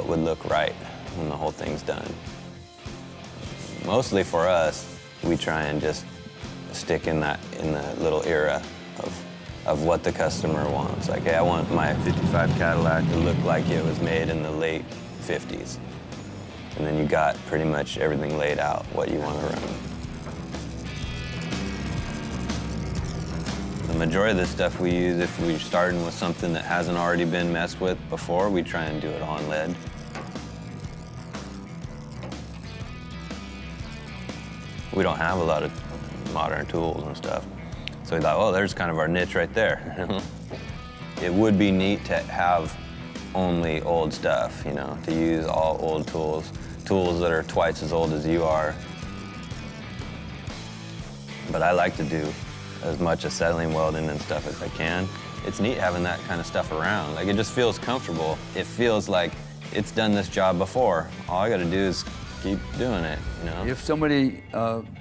would look right when the whole thing's done. Mostly for us, we try and just stick in the little era of what the customer wants. Like, hey, I want my 55 Cadillac to look like it was made in the late 50s. And then you got pretty much everything laid out, what you want to run. The majority of the stuff we use, if we're starting with something that hasn't already been messed with before, we try and do it on lead. We don't have a lot of modern tools and stuff. So we thought, well, there's kind of our niche right there. It would be neat to have only old stuff, you know, to use all old tools, tools that are twice as old as you are. But I like to do as much acetylene welding and stuff as I can. It's neat having that kind of stuff around. Like, it just feels comfortable. It feels like it's done this job before. All I gotta do is keep doing it, you know? If somebody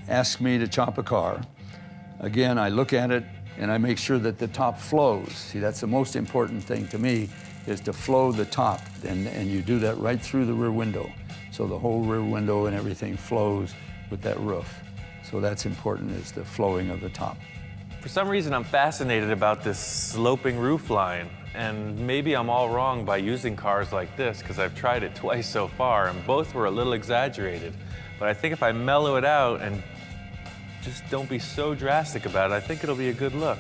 asks me to chop a car, again, I look at it and I make sure that the top flows. See, that's the most important thing to me, is to flow the top. And you do that right through the rear window. So the whole rear window and everything flows with that roof. So that's important, is the flowing of the top. For some reason, I'm fascinated about this sloping roof line. And maybe I'm all wrong by using cars like this, because I've tried it twice so far, and both were a little exaggerated. But I think if I mellow it out and just don't be so drastic about it, I think it'll be a good look.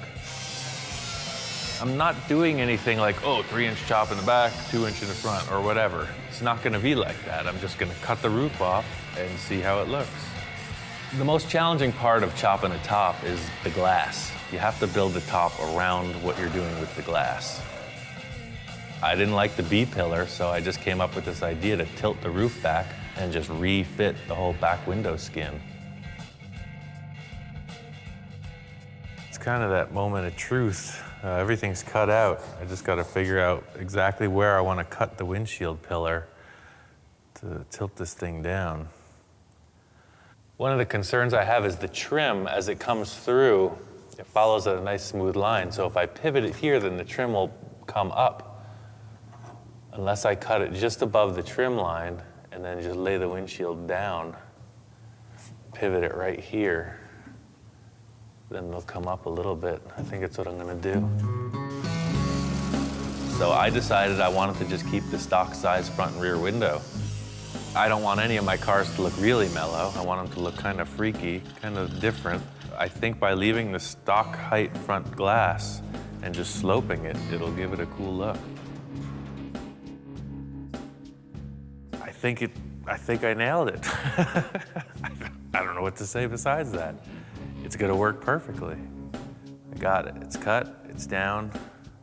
I'm not doing anything like, oh, 3-inch chop in the back, 2-inch in the front, or whatever. It's not gonna be like that. I'm just gonna cut the roof off and see how it looks. The most challenging part of chopping a top is the glass. You have to build the top around what you're doing with the glass. I didn't like the B-pillar, so I just came up with this idea to tilt the roof back and just refit the whole back window skin. It's kind of that moment of truth. Everything's cut out. I just got to figure out exactly where I want to cut the windshield pillar to tilt this thing down. One of the concerns I have is the trim as it comes through. It follows a nice smooth line, so if I pivot it here, then the trim will come up. Unless I cut it just above the trim line and then just lay the windshield down, pivot it right here, then they'll come up a little bit. I think it's what I'm gonna do. So I decided I wanted to just keep the stock size front and rear window. I don't want any of my cars to look really mellow. I want them to look kind of freaky, kind of different. I think by leaving the stock height front glass and just sloping it, it'll give it a cool look. I think I nailed it. I don't know what to say besides that. It's gonna work perfectly. I got it. It's cut, it's down,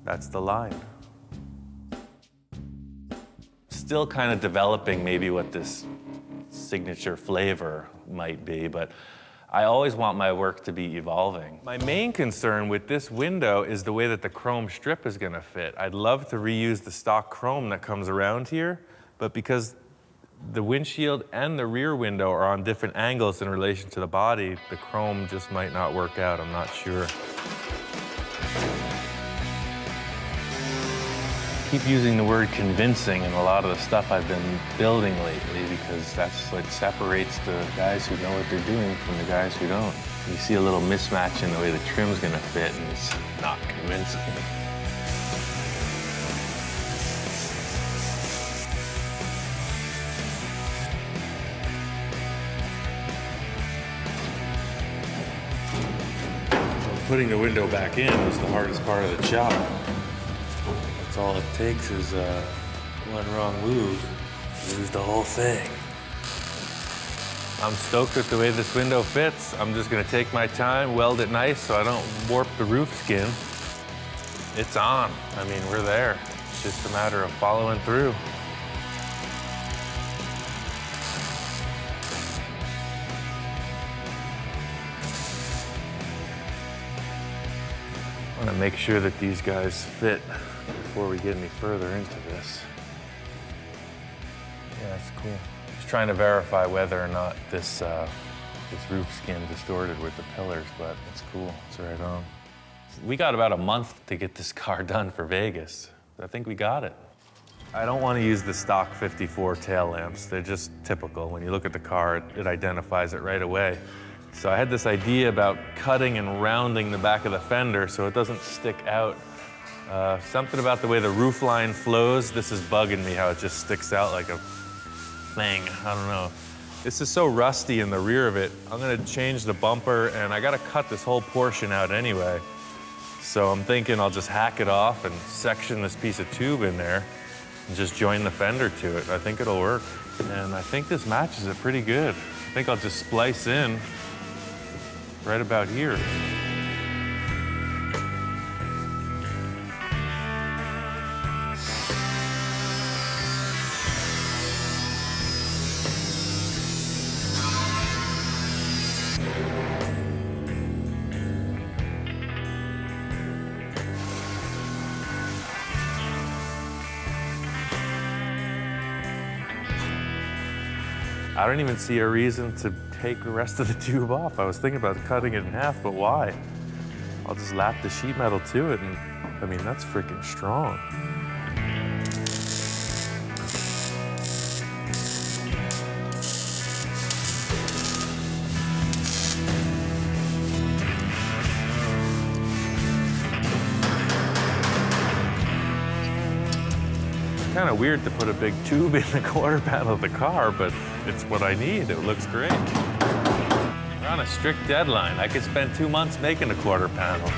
that's the line. Still kind of developing maybe what this signature flavor might be, but I always want my work to be evolving. My main concern with this window is the way that the chrome strip is gonna fit. I'd love to reuse the stock chrome that comes around here, but because the windshield and the rear window are on different angles in relation to the body, the chrome just might not work out, I'm not sure. I keep using the word convincing in a lot of the stuff I've been building lately because that's what separates the guys who know what they're doing from the guys who don't. You see a little mismatch in the way the trim's gonna fit and it's not convincing. Putting the window back in was the hardest part of the job. That's all it takes is one wrong move, lose the whole thing. I'm stoked with the way this window fits. I'm just gonna take my time, weld it nice so I don't warp the roof skin. It's on. I mean, we're there. It's just a matter of following through. I want to make sure that these guys fit before we get any further into this. Yeah, that's cool. Just trying to verify whether or not this roof skin distorted with the pillars, but it's cool. It's right on. We got about a month to get this car done for Vegas. I think we got it. I don't want to use the stock 54 tail lamps. They're just typical. When you look at the car, it identifies it right away. So I had this idea about cutting and rounding the back of the fender so it doesn't stick out. Something about the way the roof line flows, this is bugging me how it just sticks out like a thing. I don't know. This is so rusty in the rear of it. I'm gonna change the bumper and I gotta cut this whole portion out anyway. So I'm thinking I'll just hack it off and section this piece of tube in there and just join the fender to it. I think it'll work. And I think this matches it pretty good. I think I'll just splice in right about here. I don't even see a reason to take the rest of the tube off. I was thinking about cutting it in half, but why? I'll just lap the sheet metal to it, and I mean, that's freaking strong. Kind of weird to put a big tube in the quarter panel of the car, but it's what I need. It looks great. We're on a strict deadline. I could spend 2 months making a quarter panel.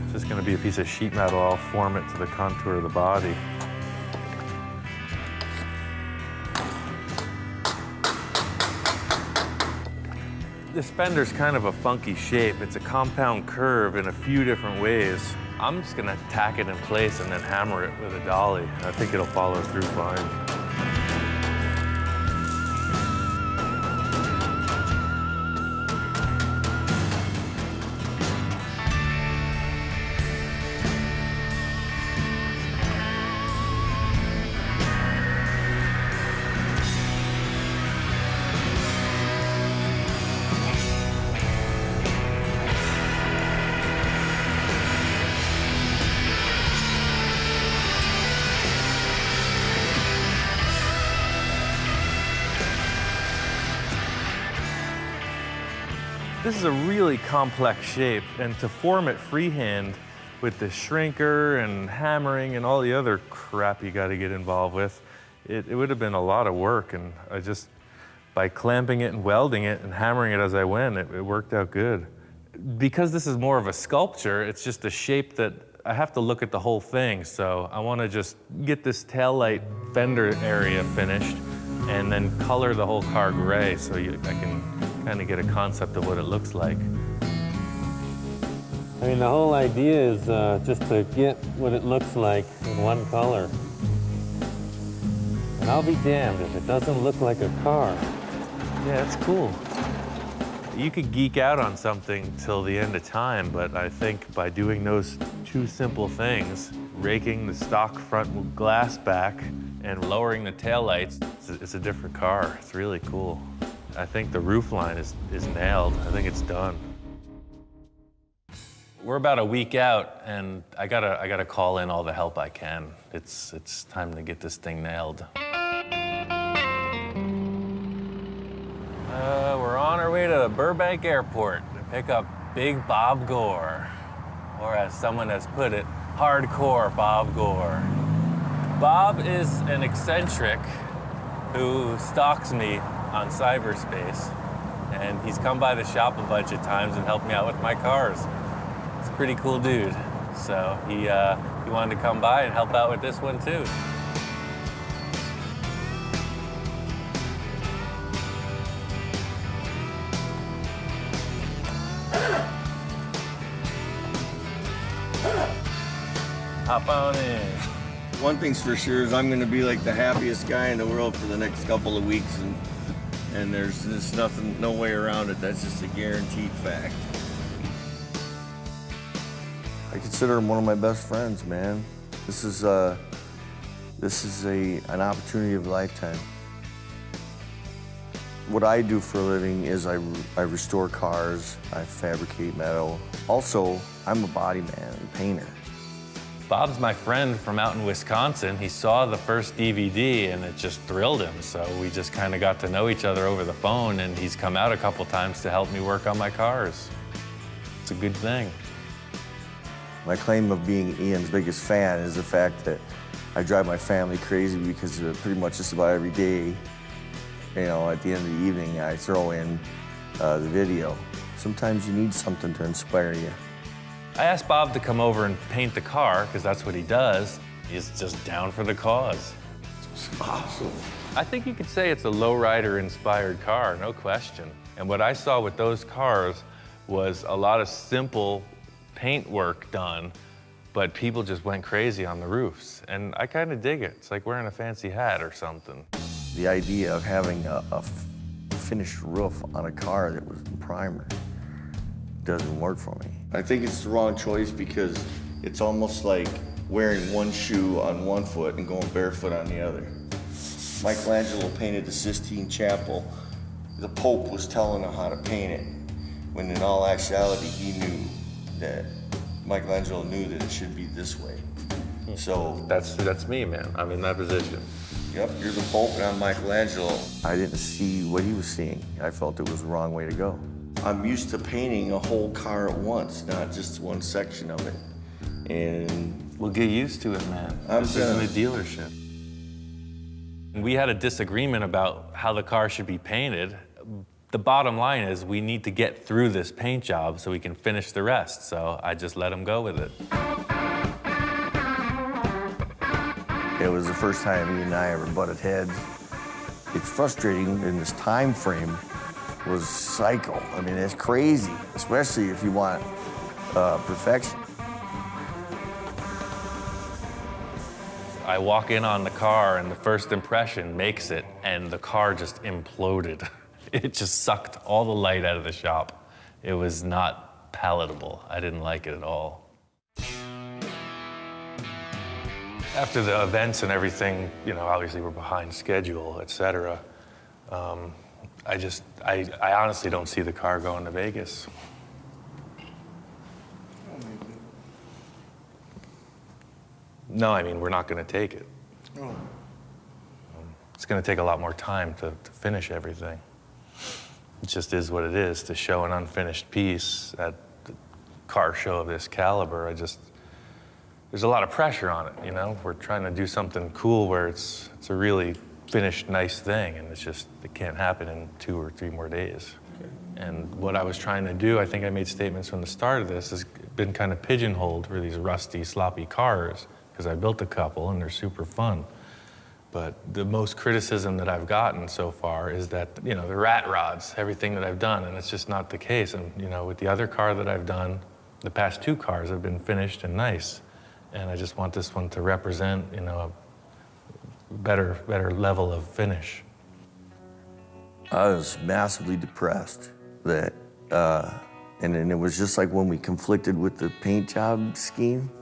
It's just going to be a piece of sheet metal. I'll form it to the contour of the body. This fender's kind of a funky shape. It's a compound curve in a few different ways. I'm just gonna tack it in place and then hammer it with a dolly. I think it'll follow through fine. This is a really complex shape, and to form it freehand with the shrinker and hammering and all the other crap you got to get involved with, it would have been a lot of work, and by clamping it and welding it and hammering it as I went, it worked out good. Because this is more of a sculpture, it's just a shape that I have to look at the whole thing, so I want to just get this taillight fender area finished and then color the whole car gray so I can kind of get a concept of what it looks like. I mean, the whole idea is just to get what it looks like in one color. And I'll be damned if it doesn't look like a car. Yeah, it's cool. You could geek out on something till the end of time, but I think by doing those two simple things, raking the stock front glass back and lowering the taillights, it's a different car. It's really cool. I think the roof line is nailed. I think it's done. We're about a week out, and I gotta call in all the help I can. It's time to get this thing nailed. We're on our way to Burbank Airport to pick up Big Bob Gore, or as someone has put it, hardcore Bob Gore. Bob is an eccentric who stalks me on cyberspace, and he's come by the shop a bunch of times and helped me out with my cars. He's a pretty cool dude, so he wanted to come by and help out with this one too. Hop on in. One thing's for sure is I'm going to be like the happiest guy in the world for the next couple of weeks, and there's just nothing, no way around it. That's just a guaranteed fact. I consider him one of my best friends, man. This is an opportunity of a lifetime. What I do for a living is I restore cars, I fabricate metal. Also, I'm a body man and painter. Bob's my friend from out in Wisconsin. He saw the first DVD and it just thrilled him. So we just kind of got to know each other over the phone, and he's come out a couple times to help me work on my cars. It's a good thing. My claim of being Ian's biggest fan is the fact that I drive my family crazy because pretty much just about every day, you know, at the end of the evening, I throw in the video. Sometimes you need something to inspire you. I asked Bob to come over and paint the car, because that's what he does. He's just down for the cause. It's awesome. I think you could say it's a lowrider-inspired car, no question. And what I saw with those cars was a lot of simple paint work done, but people just went crazy on the roofs. And I kind of dig it. It's like wearing a fancy hat or something. The idea of having a finished roof on a car that was in primer doesn't work for me. I think it's the wrong choice because it's almost like wearing one shoe on one foot and going barefoot on the other. Michelangelo painted the Sistine Chapel. The Pope was telling him how to paint it, when in all actuality he knew that Michelangelo knew that it should be this way. So that's me, man. I'm in that position. Yep, you're the Pope and I'm Michelangelo. I didn't see what he was seeing. I felt it was the wrong way to go. I'm used to painting a whole car at once, not just one section of it. And we'll get used to it, man. This isn't a dealership. We had a disagreement about how the car should be painted. The bottom line is we need to get through this paint job so we can finish the rest. So I just let him go with it. It was the first time he and I ever butted heads. It's frustrating in this time frame. Was psycho. I mean, it's crazy, especially if you want perfection. I walk in on the car and the first impression makes it, and the car just imploded. It just sucked all the light out of the shop. It was not palatable. I didn't like it at all. After the events and everything, you know, obviously we're behind schedule, et cetera. I honestly don't see the car going to Vegas. No, I mean, we're not going to take it. It's going to take a lot more time to finish everything. It just is what it is. To show an unfinished piece at the car show of this caliber, there's a lot of pressure on it, you know? We're trying to do something cool where it's a really finished, nice thing, and it can't happen in 2 or 3 more days. And what I was trying to do, I think I made statements from the start of this, has been kind of pigeonholed for these rusty, sloppy cars, because I built a couple and they're super fun. But the most criticism that I've gotten so far is that, you know, the rat rods, everything that I've done, and it's just not the case. And, you know, with the other car that I've done, the past 2 cars have been finished and nice. And I just want this one to represent, you know, a better level of finish. I was massively depressed that, and then it was just like when we conflicted with the paint job scheme,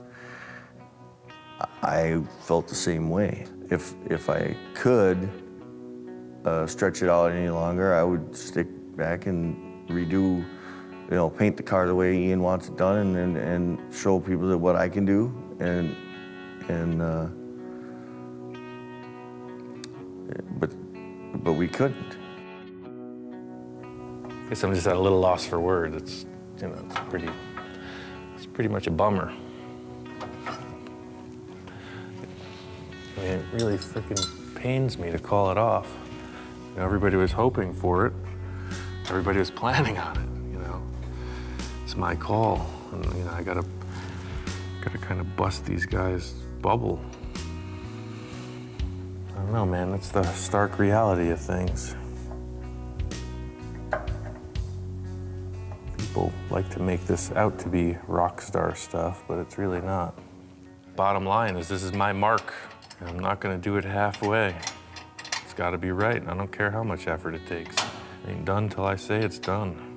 I felt the same way. If I could stretch it out any longer, I would stick back and redo, you know, paint the car the way Ian wants it done, and show people that what I can do, but we couldn't. I guess I'm just at a little loss for words. It's, you know, it's pretty much a bummer. I mean, it really freaking pains me to call it off. You know, everybody was hoping for it. Everybody was planning on it, you know. It's my call, and, you know, I gotta kind of bust these guys' bubble. I don't know, man, that's the stark reality of things. People like to make this out to be rock star stuff, but it's really not. Bottom line is, this is my mark, and I'm not gonna do it halfway. It's gotta be right, and I don't care how much effort it takes. It ain't done till I say it's done.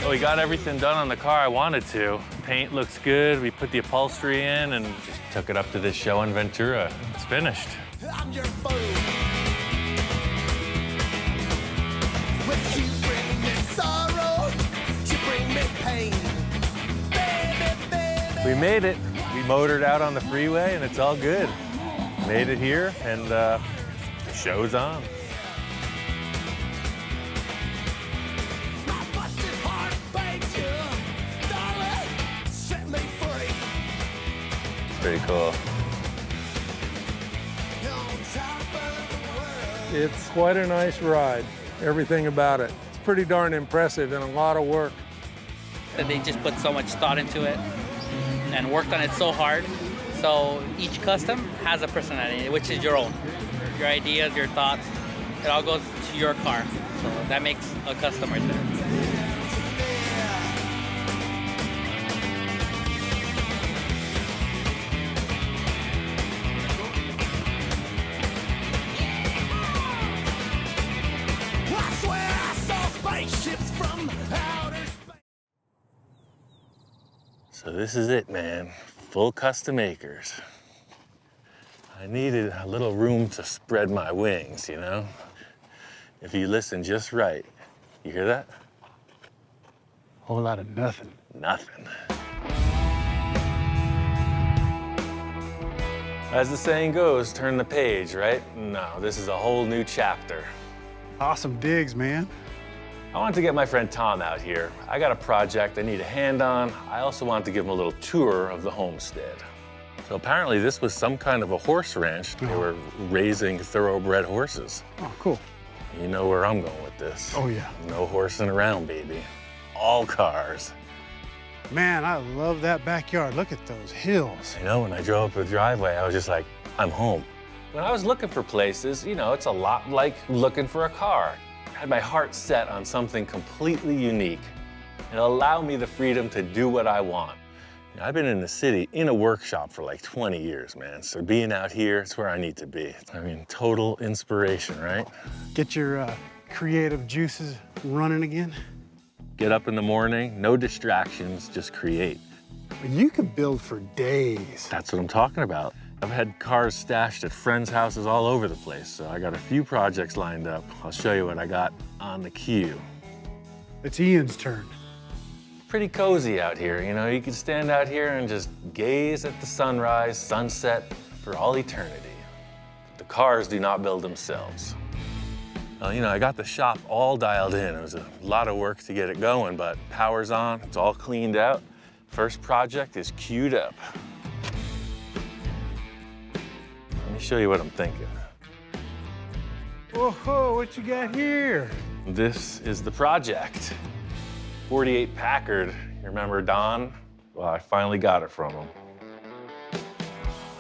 We got everything done on the car I wanted to. Paint looks good. We put the upholstery in and just took it up to this show in Ventura. It's finished. I'm your fool. When you bring me sorrow, you bring me pain. Baby, baby. We made it. We motored out on the freeway and it's all good. Made it here and the show's on. Pretty cool. It's quite a nice ride, everything about it. It's pretty darn impressive and a lot of work. They just put so much thought into it and worked on it so hard. So each custom has a personality, which is your own. Your ideas, your thoughts, it all goes to your car. So that makes a custom right there. So this is it, man. Full custom acres. I needed a little room to spread my wings, you know? If you listen just right, you hear that? Whole lot of nothing. Nothing. As the saying goes, turn the page, right? No, this is a whole new chapter. Awesome digs, man. I wanted to get my friend Tom out here. I got a project I need a hand on. I also wanted to give him a little tour of the homestead. So apparently this was some kind of a horse ranch. They were raising thoroughbred horses. Oh, cool. You know where I'm going with this. Oh, yeah. No horsing around, baby. All cars. Man, I love that backyard. Look at those hills. You know, when I drove up the driveway, I was just like, I'm home. When I was looking for places, you know, it's a lot like looking for a car. I had my heart set on something completely unique and allow me the freedom to do what I want. You know, I've been in the city in a workshop for like 20 years, man. So being out here, it's where I need to be. I mean, total inspiration, right? Get your creative juices running again? Get up in the morning, no distractions, just create. You could build for days. That's what I'm talking about. I've had cars stashed at friends' houses all over the place, so I got a few projects lined up. I'll show you what I got on the queue. It's Ian's turn. Pretty cozy out here, you know? You can stand out here and just gaze at the sunrise, sunset for all eternity. The cars do not build themselves. You know, I got the shop all dialed in. It was a lot of work to get it going, but power's on, it's all cleaned out. First project is queued up. Let me show you what I'm thinking. Whoa, what you got here? This is the project. 48 Packard. You remember Don? Well, I finally got it from him.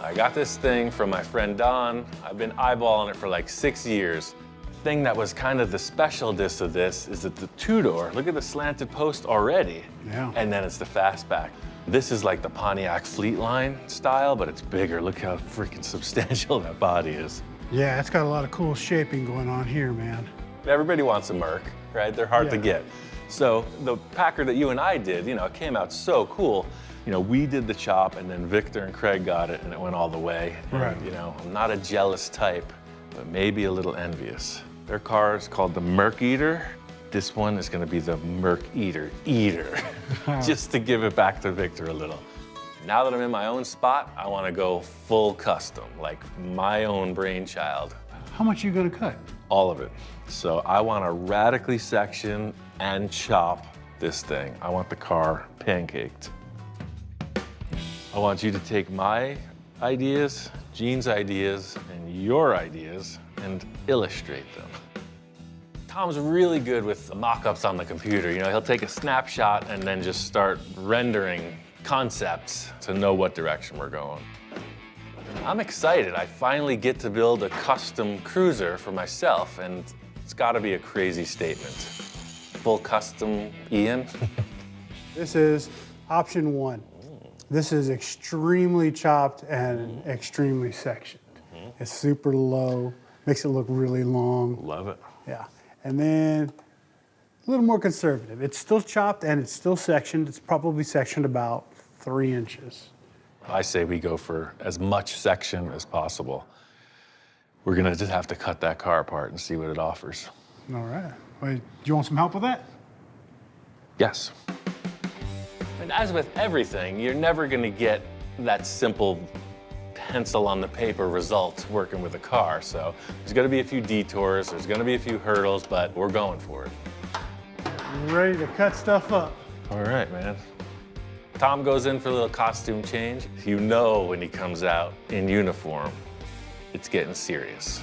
I got this thing from my friend Don. I've been eyeballing it for like 6 years. The thing that was kind of the specialness of this is that the two-door, look at the slanted post already. Yeah. And then it's the fastback. This is like the Pontiac Fleetline style, but it's bigger. Look how freaking substantial that body is. Yeah, it's got a lot of cool shaping going on here, man. Everybody wants a Merc, right? They're hard to get. So the Packard that you and I did, you know, it came out so cool. You know, we did the chop, and then Victor and Craig got it, and it went all the way. Right. And, you know, I'm not a jealous type, but maybe a little envious. Their car is called the Merc Eater. This one is going to be the Merc Eater, just to give it back to Victor a little. Now that I'm in my own spot, I want to go full custom, like my own brainchild. How much are you gonna cut? All of it. So I want to radically section and chop this thing. I want the car pancaked. I want you to take my ideas, Gene's ideas, and your ideas and illustrate them. Tom's really good with mock-ups on the computer. You know, he'll take a snapshot and then just start rendering concepts to know what direction we're going. I'm excited. I finally get to build a custom cruiser for myself, and it's got to be a crazy statement. Full custom, Ian? This is option 1. This is extremely chopped and extremely sectioned. It's super low, makes it look really long. Love it. Yeah. And then a little more conservative. It's still chopped and it's still sectioned. It's probably sectioned about 3 inches. I say we go for as much section as possible. We're gonna just have to cut that car apart and see what it offers. All right. Wait, do you want some help with that? Yes. And as with everything, you're never gonna get that simple pencil on the paper result working with a car. So there's gonna be a few detours, there's gonna be a few hurdles, but we're going for it. Ready to cut stuff up. All right, man. Tom goes in for a little costume change. You know when he comes out in uniform, it's getting serious.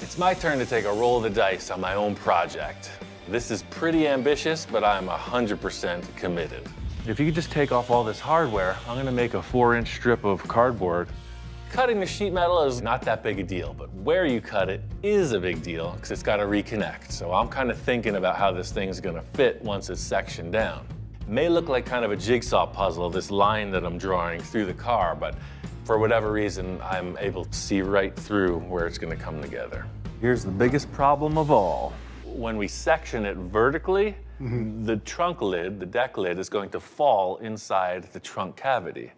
It's my turn to take a roll of the dice on my own project. This is pretty ambitious, but I'm 100% committed. If you could just take off all this hardware, I'm gonna make a 4-inch strip of cardboard. Cutting the sheet metal is not that big a deal, but where you cut it is a big deal because it's got to reconnect. So I'm kind of thinking about how this thing's going to fit once it's sectioned down. It may look like kind of a jigsaw puzzle, this line that I'm drawing through the car, but for whatever reason, I'm able to see right through where it's going to come together. Here's the biggest problem of all. When we section it vertically, the trunk lid, the deck lid, is going to fall inside the trunk cavity.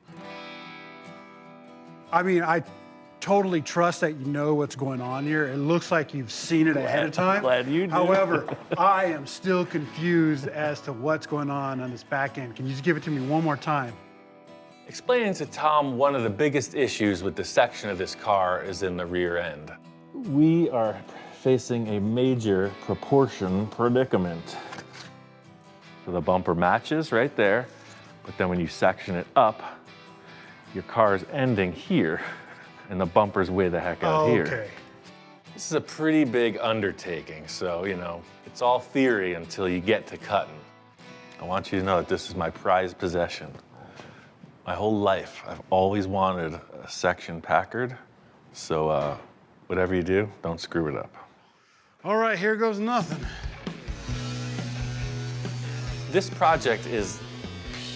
I mean, I totally trust that you know what's going on here. It looks like you've seen it ahead of time. Glad you do. However, I am still confused as to what's going on this back end. Can you just give it to me one more time? Explaining to Tom one of the biggest issues with the section of this car is in the rear end. We are facing a major proportion predicament. So the bumper matches right there, but then when you section it up, your car's ending here, and the bumper's way the heck out here. Okay. This is a pretty big undertaking, so, you know, it's all theory until you get to cutting. I want you to know that this is my prized possession. My whole life, I've always wanted a section Packard, so whatever you do, don't screw it up. All right, here goes nothing. This project is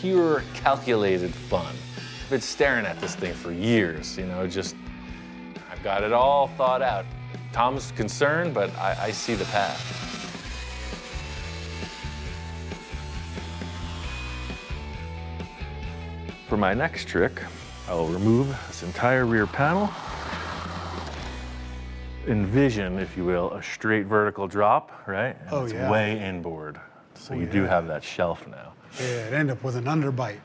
pure calculated fun. I've been staring at this thing for years, you know, just, I've got it all thought out. Tom's concerned, but I see the path. For my next trick, I'll remove this entire rear panel. Envision, if you will, a straight vertical drop, right? And it's way inboard. So you do have that shelf now. Yeah, it end up with an underbite.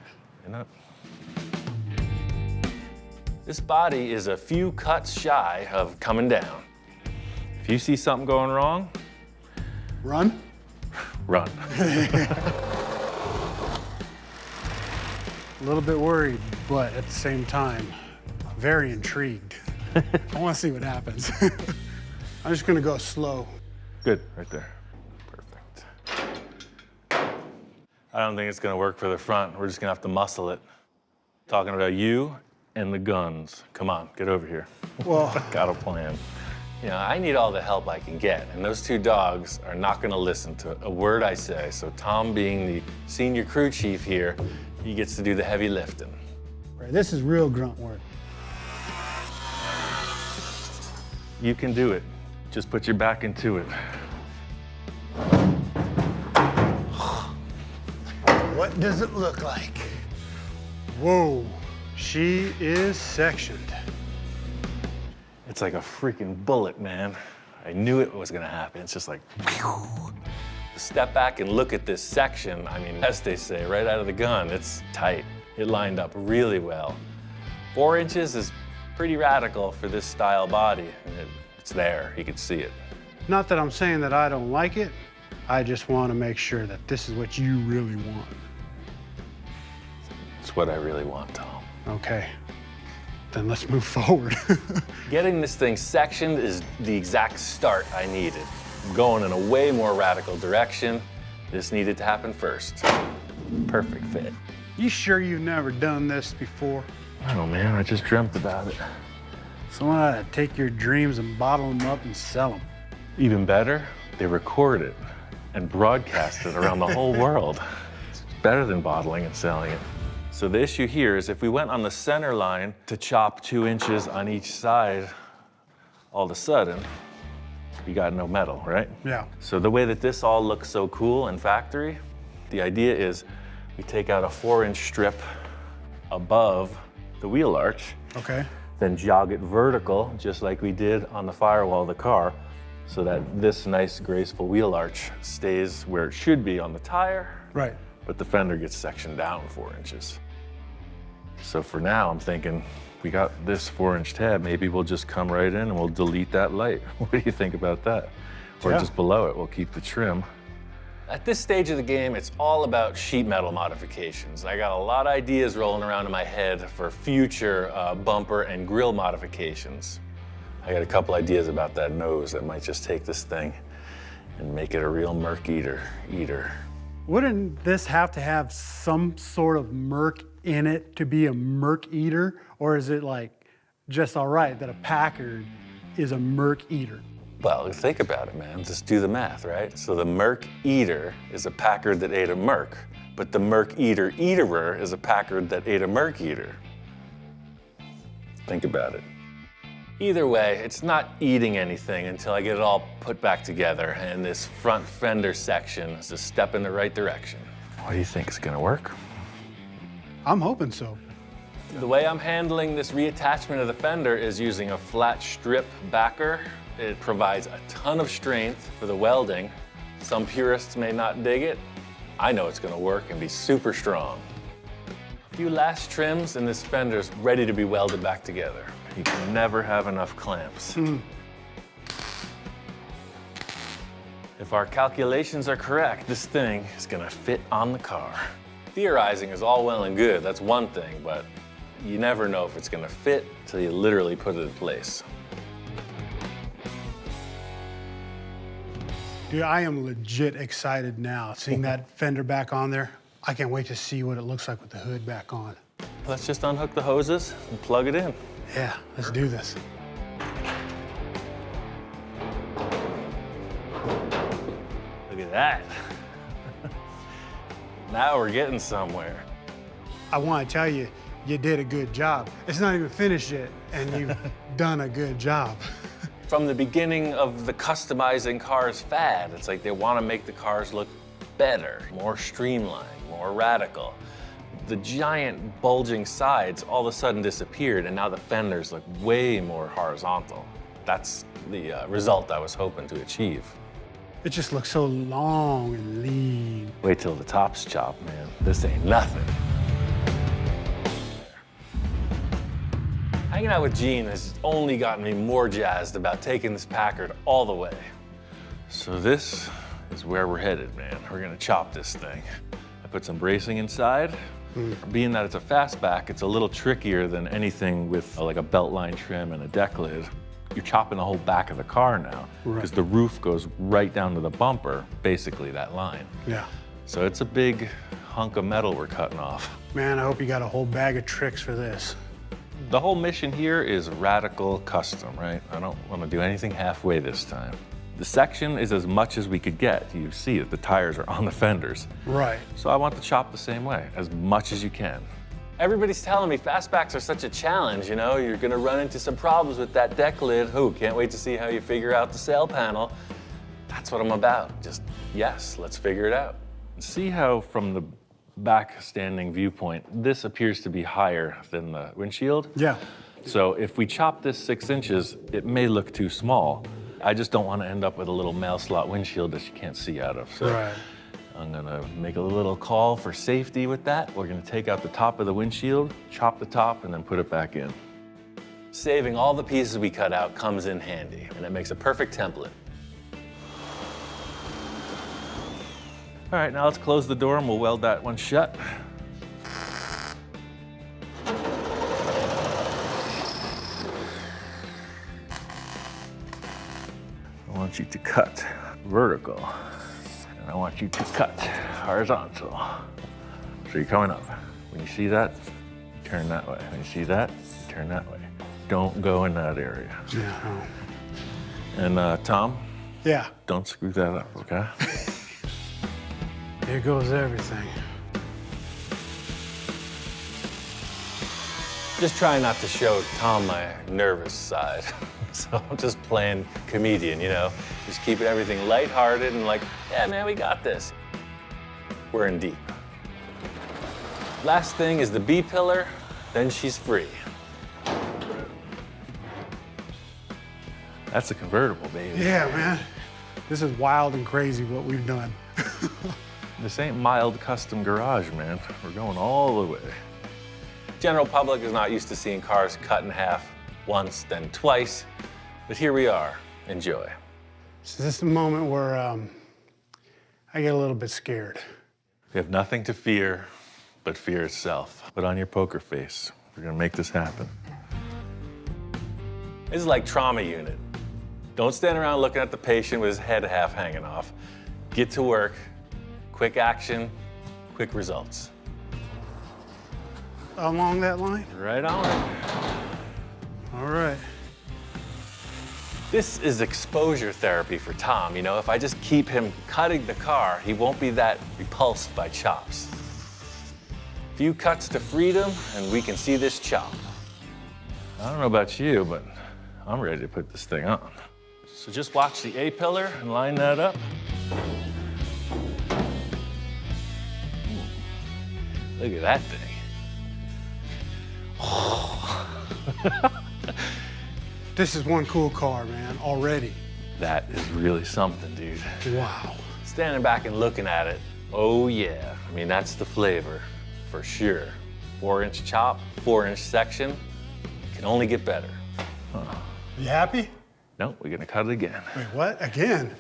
You know? This body is a few cuts shy of coming down. If you see something going wrong, run. Run. A little bit worried, but at the same time, very intrigued. I want to see what happens. I'm just gonna go slow. Good, right there. Perfect. I don't think it's gonna work for the front. We're just gonna have to muscle it. Talking about you and the guns. Come on, get over here. Well, got a plan. You know, I need all the help I can get, and those two dogs are not gonna listen to a word I say. So Tom, being the senior crew chief here, he gets to do the heavy lifting. Right, this is real grunt work. You can do it. Just put your back into it. What does it look like? Whoa, she is sectioned. It's like a freaking bullet, man. I knew it was gonna happen. It's just like, whew. Step back and look at this section. I mean, as they say, right out of the gun, it's tight. It lined up really well. 4 inches is pretty radical for this style body. And it's there, you can see it. Not that I'm saying that I don't like it. I just want to make sure that this is what you really want. It's what I really want, Tom. Okay, then let's move forward. Getting this thing sectioned is the exact start I needed. I'm going in a way more radical direction. This needed to happen first. Perfect fit. You sure you've never done this before? Oh man, I just dreamt about it. Someone ought to take your dreams and bottle them up and sell them. Even better, they record it and broadcast it around the whole world. It's better than bottling and selling it. So the issue here is if we went on the center line to chop 2 inches on each side, all of a sudden, you got no metal, right? Yeah. So the way that this all looks so cool in factory, the idea is we take out a 4-inch strip above the wheel arch. Okay. Then jog it vertical, just like we did on the firewall of the car, so that this nice, graceful wheel arch stays where it should be on the tire. Right. But the fender gets sectioned down 4 inches. So for now, I'm thinking, we got this 4-inch tab, maybe we'll just come right in and we'll delete that light. What do you think about that? Or just below it, we'll keep the trim. At this stage of the game, it's all about sheet metal modifications. I got a lot of ideas rolling around in my head for future bumper and grille modifications. I got a couple ideas about that nose that might just take this thing and make it a real Merc eater. Wouldn't this have to have some sort of Merc in it to be a Merc eater? Or is it like just all right that a Packard is a Merc eater? Well, think about it, man. Just do the math, right? So the Merc eater is a Packard that ate a Merc, but the Merc eater eaterer is a Packard that ate a Merc eater. Think about it. Either way, it's not eating anything until I get it all put back together, and this front fender section is a step in the right direction. What do you think is gonna work? I'm hoping so. The way I'm handling this reattachment of the fender is using a flat strip backer. It provides a ton of strength for the welding. Some purists may not dig it. I know it's gonna work and be super strong. A few last trims and this fender's ready to be welded back together. You can never have enough clamps. If our calculations are correct, this thing is gonna fit on the car. Theorizing is all well and good, that's one thing, but you never know if it's gonna fit until you literally put it in place. Dude, I am legit excited now. Seeing that fender back on there, I can't wait to see what it looks like with the hood back on. Let's just unhook the hoses and plug it in. Yeah, let's do this. Look at that. Now we're getting somewhere. I want to tell you, you did a good job. It's not even finished yet, and you've done a good job. From the beginning of the customizing cars fad, it's like they want to make the cars look better, more streamlined, more radical. The giant bulging sides all of a sudden disappeared, and now the fenders look way more horizontal. That's the result I was hoping to achieve. It just looks so long and lean. Wait till the top's chopped, man. This ain't nothing. Hanging out with Gene has only gotten me more jazzed about taking this Packard all the way. So this is where we're headed, man. We're gonna chop this thing. I put some bracing inside. Being that it's a fastback, it's a little trickier than anything with like a belt line trim and a deck lid. You're chopping the whole back of the car now because the roof goes right down to the bumper, basically that line. Yeah. So it's a big hunk of metal we're cutting off. Man, I hope you got a whole bag of tricks for this. The whole mission here is radical custom, right? I don't want to do anything halfway this time. The section is as much as we could get. You see it, the tires are on the fenders. Right. So I want to chop the same way, as much as you can. Everybody's telling me fastbacks are such a challenge, you know? You're gonna run into some problems with that deck lid. Can't wait to see how you figure out the sail panel. That's what I'm about. Just, yes, let's figure it out. See how from the back standing viewpoint, this appears to be higher than the windshield? Yeah. So if we chop this 6 inches, it may look too small. I just don't want to end up with a little mail slot windshield that you can't see out of. So right. I'm gonna make a little call for safety with that. We're gonna take out the top of the windshield, chop the top, and then put it back in. Saving all the pieces we cut out comes in handy, and it makes a perfect template. All right, now let's close the door and we'll weld that one shut. I want you to cut vertical, and I want you to cut horizontal. So you're coming up. When you see that, turn that way. When you see that, turn that way. Don't go in that area. Yeah. And Tom? Yeah. Don't screw that up, okay? Here goes everything. Just trying not to show Tom my nervous side. So I'm just playing comedian, you know? Just keeping everything lighthearted and like, yeah, man, we got this. We're in deep. Last thing is the B pillar, then she's free. That's a convertible, baby. Yeah, man. This is wild and crazy what we've done. This ain't mild custom garage, man. We're going all the way. General public is not used to seeing cars cut in half once, then twice, but here we are. Enjoy. So this is the moment where I get a little bit scared. We have nothing to fear but fear itself. Put on your poker face. We're gonna make this happen. This is like trauma unit. Don't stand around looking at the patient with his head half hanging off. Get to work. Quick action, quick results. Along that line? Right on. All right. This is exposure therapy for Tom. You know, if I just keep him cutting the car, he won't be that repulsed by chops. Few cuts to freedom, and we can see this chop. I don't know about you, but I'm ready to put this thing on. So just watch the A-pillar and line that up. Look at that thing. This is one cool car, man, already. That is really something, dude. Wow. Standing back and looking at it, oh yeah. I mean, that's the flavor, for sure. 4-inch chop, 4-inch section, can only get better. Huh. You happy? No, we're gonna cut it again. Wait, what? Again?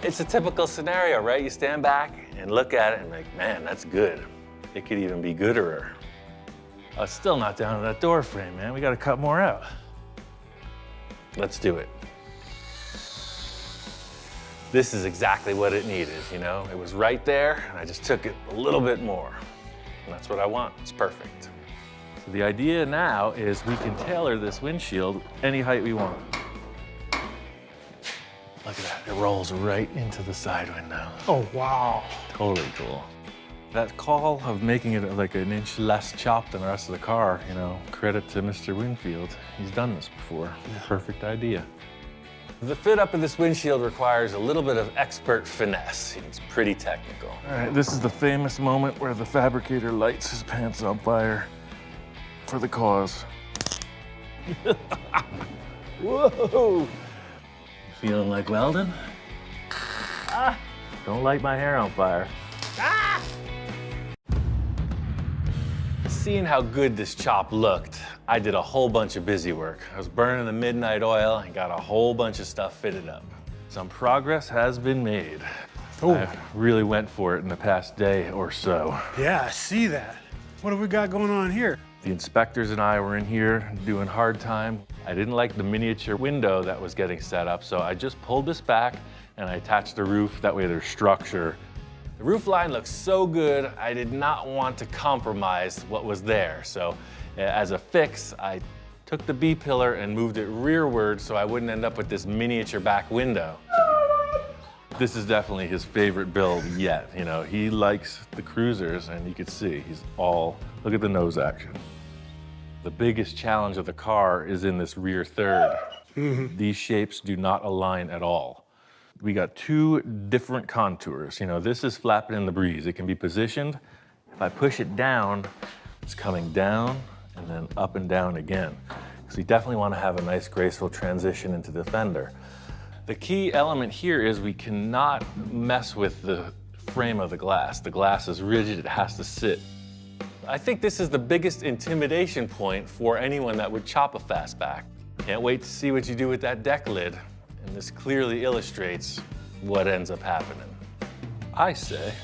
It's a typical scenario, right? You stand back and look at it and like, man, that's good. It could even be gooder. Oh, it's still not down to that door frame, man. We gotta cut more out. Let's do it. This is exactly what it needed, you know? It was right there, and I just took it a little bit more. And that's what I want, it's perfect. So the idea now is we can tailor this windshield any height we want. Look at that, it rolls right into the side window. Oh, wow. Totally cool. That call of making it like an inch less chopped than the rest of the car, you know, credit to Mr. Winfield. He's done this before. Perfect idea. The fit up of this windshield requires a little bit of expert finesse. It's pretty technical. All right, this is the famous moment where the fabricator lights his pants on fire for the cause. Whoa! Feeling like welding? Ah! Don't light my hair on fire. Ah! Seeing how good this chop looked, I did a whole bunch of busy work. I was burning the midnight oil and got a whole bunch of stuff fitted up. Some progress has been made. Ooh. I really went for it in the past day or so. Yeah, I see that. What have we got going on here? The inspectors and I were in here doing hard time. I didn't like the miniature window that was getting set up, so I just pulled this back and I attached the roof. That way there's structure. The roof line looks so good, I did not want to compromise what was there. So as a fix, I took the B-pillar and moved it rearward so I wouldn't end up with this miniature back window. This is definitely his favorite build yet. You know, he likes the cruisers, and you can see he's all, look at the nose action. The biggest challenge of the car is in this rear third. These shapes do not align at all. We got two different contours. You know, this is flapping in the breeze. It can be positioned. If I push it down, it's coming down and then up and down again. So you definitely want to have a nice graceful transition into the fender. The key element here is we cannot mess with the frame of the glass. The glass is rigid, it has to sit. I think this is the biggest intimidation point for anyone that would chop a fastback. Can't wait to see what you do with that deck lid. And this clearly illustrates what ends up happening. I say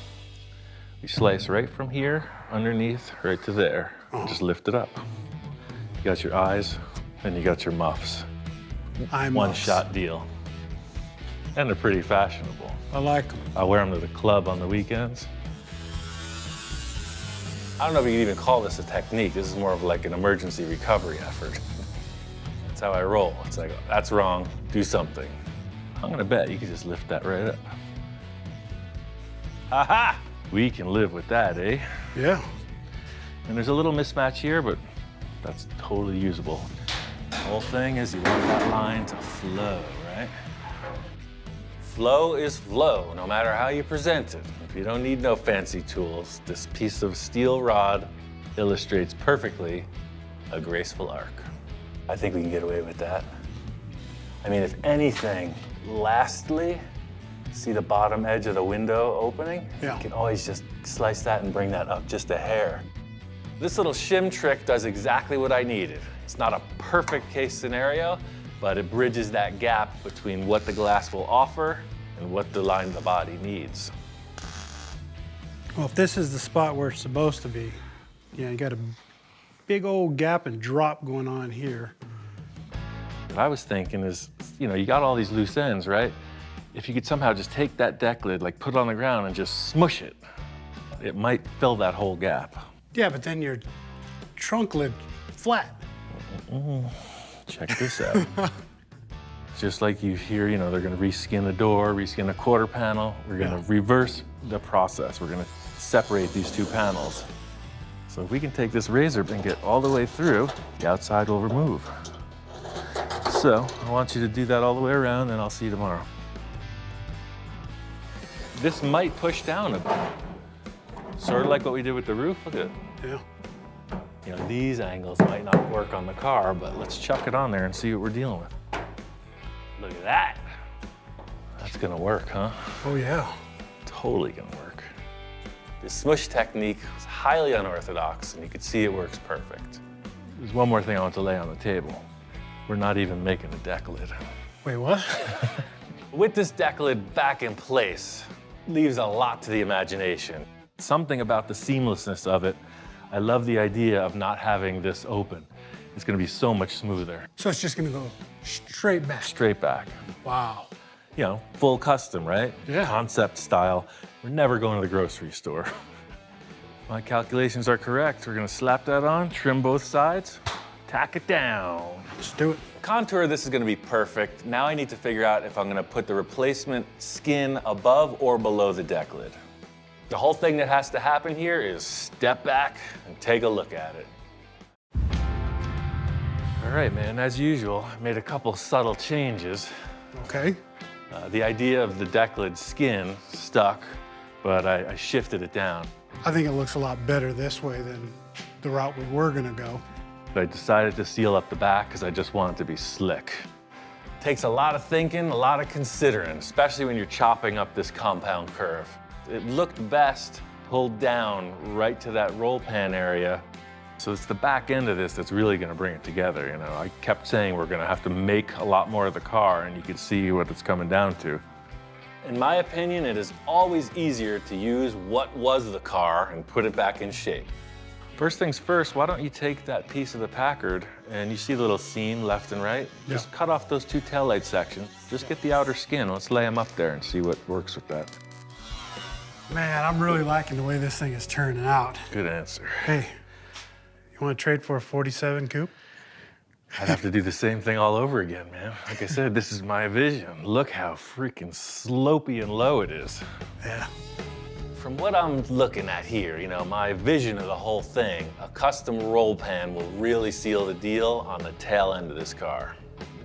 we slice right from here, underneath, right to there. Just lift it up. You got your eyes, and you got your muffs. One-shot deal. And they're pretty fashionable. I like them. I wear them to the club on the weekends. I don't know if you can even call this a technique. This is more of like an emergency recovery effort. That's how I roll. It's like, that's wrong, do something. I'm gonna bet you can just lift that right up. Aha! We can live with that, eh? Yeah. And there's a little mismatch here, but that's totally usable. The whole thing is you want that line to flow, right? Flow is flow, no matter how you present it. If you don't need no fancy tools, this piece of steel rod illustrates perfectly a graceful arc. I think we can get away with that. I mean, if anything, lastly, see the bottom edge of the window opening? Yeah. You can always just slice that and bring that up just a hair. This little shim trick does exactly what I needed. It's not a perfect case scenario, but it bridges that gap between what the glass will offer and what the line of the body needs. Well, if this is the spot where it's supposed to be, yeah, you got a big old gap and drop going on here. What I was thinking is, you know, you got all these loose ends, right? If you could somehow just take that deck lid, like put it on the ground and just smush it, it might fill that whole gap. Yeah, but then your trunk lid flat. Check this out. Just like you hear, you know, they're gonna reskin the door, reskin a quarter panel. We're gonna reverse the process. We're gonna separate these two panels. So if we can take this razor and get all the way through, the outside will remove. So I want you to do that all the way around, and I'll see you tomorrow. This might push down a bit. Sort of like what we did with the roof. Look at it. Yeah. You know, these angles might not work on the car, but let's chuck it on there and see what we're dealing with. Look at that. That's gonna work, huh? Oh, yeah. Totally gonna work. This smush technique is highly unorthodox, and you can see it works perfect. There's one more thing I want to lay on the table. We're not even making a deck lid. Wait, what? With this deck lid back in place, leaves a lot to the imagination. Something about the seamlessness of it. I love the idea of not having this open. It's gonna be so much smoother. So it's just gonna go straight back. Straight back. Wow. You know, full custom, right? Yeah. Concept style. We're never going to the grocery store. My calculations are correct. We're gonna slap that on, trim both sides, tack it down. Let's do it. Contour, this is gonna be perfect. Now I need to figure out if I'm gonna put the replacement skin above or below the deck lid. The whole thing that has to happen here is step back and take a look at it. All right, man, as usual, I made a couple subtle changes. Okay. The idea of the deck lid skin stuck, but I shifted it down. I think it looks a lot better this way than the route we were gonna go. I decided to seal up the back because I just want it to be slick. Takes a lot of thinking, a lot of considering, especially when you're chopping up this compound curve. It looked best pulled down right to that roll pan area. So it's the back end of this that's really gonna bring it together, you know. I kept saying we're gonna have to make a lot more of the car, and you can see what it's coming down to. In my opinion, it is always easier to use what was the car and put it back in shape. First things first, why don't you take that piece of the Packard, and you see the little seam left and right? Yeah. Just cut off those two taillight sections. Just get the outer skin. Let's lay them up there and see what works with that. Man, I'm really liking the way this thing is turning out. Good answer. Hey, you want to trade for a 47 coupe? I'd have to do the same thing all over again, man. Like I said, this is my vision. Look how freaking slopey and low it is. Yeah. From what I'm looking at here, you know, my vision of the whole thing, a custom roll pan will really seal the deal on the tail end of this car.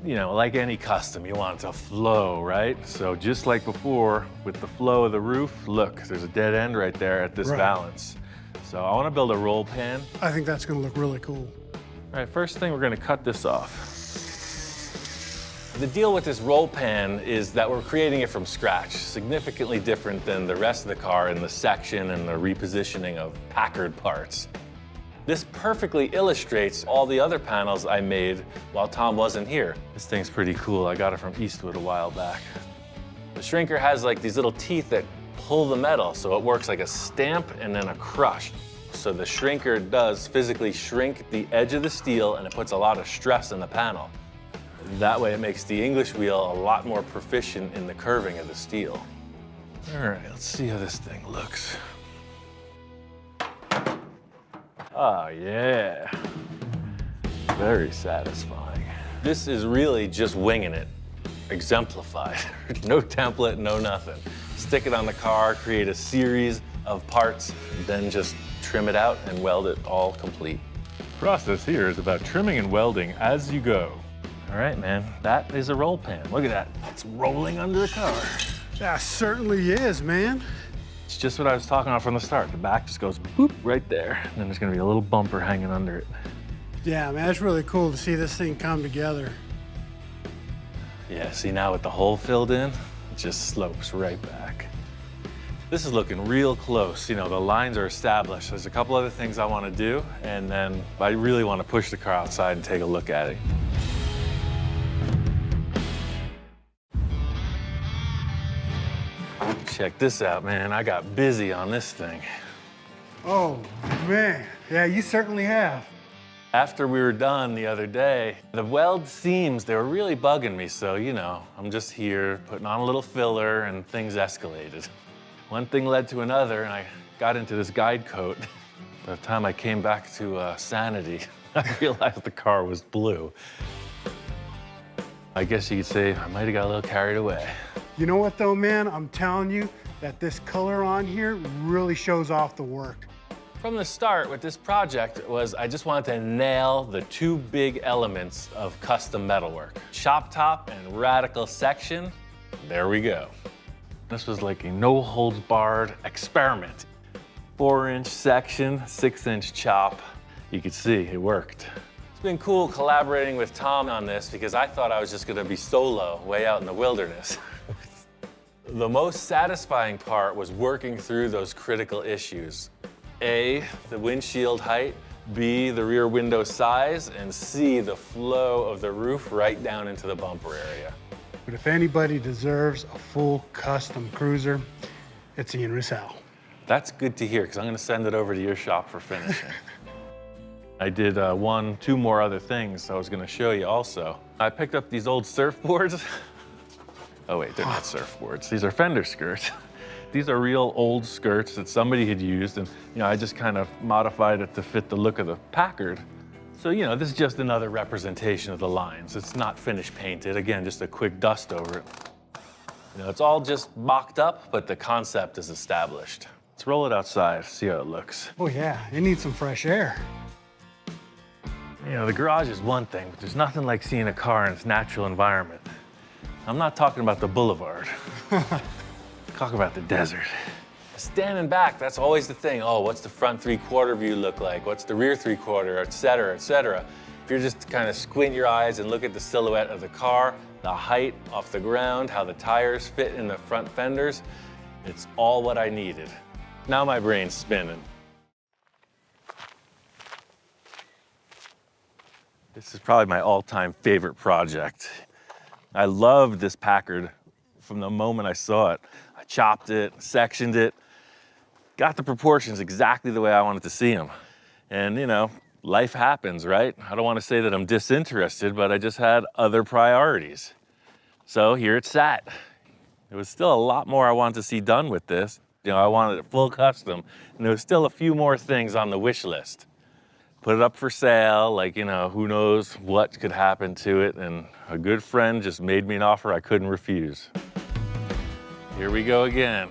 You know, like any custom, you want it to flow, right? So just like before, with the flow of the roof, look, there's a dead end right there at this Right. balance. So I want to build a roll pan. I think that's gonna look really cool. All right, first thing, we're gonna cut this off. The deal with this roll pan is that we're creating it from scratch, significantly different than the rest of the car in the section and the repositioning of Packard parts. This perfectly illustrates all the other panels I made while Tom wasn't here. This thing's pretty cool. I got it from Eastwood a while back. The shrinker has like these little teeth that pull the metal, so it works like a stamp and then a crush. So the shrinker does physically shrink the edge of the steel, and it puts a lot of stress in the panel. That way it makes the English wheel a lot more proficient in the curving of the steel. All right, let's see how this thing looks. Oh yeah, very satisfying. This is really just winging it, exemplified. No template, no nothing. Stick it on the car, create a series of parts, then just trim it out and weld it all complete. The process here is about trimming and welding as you go. All right, man, that is a roll pan. Look at that, it's rolling under the car. That certainly is, man. It's just what I was talking about from the start. The back just goes boop right there, and then there's gonna be a little bumper hanging under it. Yeah, man, it's really cool to see this thing come together. Yeah, see now with the hole filled in, it just slopes right back. This is looking real close. You know, the lines are established. There's a couple other things I want to do, and then I really want to push the car outside and take a look at it. Check this out, man. I got busy on this thing. Oh, man. Yeah, you certainly have. After we were done the other day, the weld seams, they were really bugging me. So, you know, I'm just here putting on a little filler and things escalated. One thing led to another and I got into this guide coat. By the time I came back to sanity, I realized the car was blue. I guess you could say I might have got a little carried away. You know what though, man? I'm telling you that this color on here really shows off the work. From the start with this project was I just wanted to nail the two big elements of custom metalwork. Chop top and radical section. There we go. This was like a no holds barred experiment. 4-inch section, 6-inch chop. You could see it worked. It's been cool collaborating with Tom on this because I thought I was just gonna be solo way out in the wilderness. The most satisfying part was working through those critical issues. A, the windshield height, B, the rear window size, and C, the flow of the roof right down into the bumper area. But if anybody deserves a full custom cruiser, it's Ian Russell. That's good to hear because I'm gonna send it over to your shop for finishing. I did 2 more other things I was gonna show you also. I picked up these old surfboards. Oh wait, they're not surfboards. These are fender skirts. These are real old skirts that somebody had used, and you know, I just kind of modified it to fit the look of the Packard. So you know, this is just another representation of the lines. It's not finish painted. Again, just a quick dust over it. You know, it's all just mocked up, but the concept is established. Let's roll it outside, see how it looks. Oh yeah, it needs some fresh air. You know, the garage is one thing, but there's nothing like seeing a car in its natural environment. I'm not talking about the boulevard. Talk about the desert. Standing back, that's always the thing. Oh, what's the front 3/4 view look like? What's the rear 3/4, et cetera, et cetera. If you're just to kind of squint your eyes and look at the silhouette of the car, the height off the ground, how the tires fit in the front fenders, it's all what I needed. Now my brain's spinning. This is probably my all-time favorite project. I loved this Packard from the moment I saw it. I chopped it, sectioned it, got the proportions exactly the way I wanted to see them. And you know, life happens, right? I don't want to say that I'm disinterested, but I just had other priorities. So here it sat. There was still a lot more I wanted to see done with this. You know, I wanted it full custom, and there was still a few more things on the wish list. Put it up for sale, like, you know, who knows what could happen to it, and a good friend just made me an offer I couldn't refuse. Here we go again.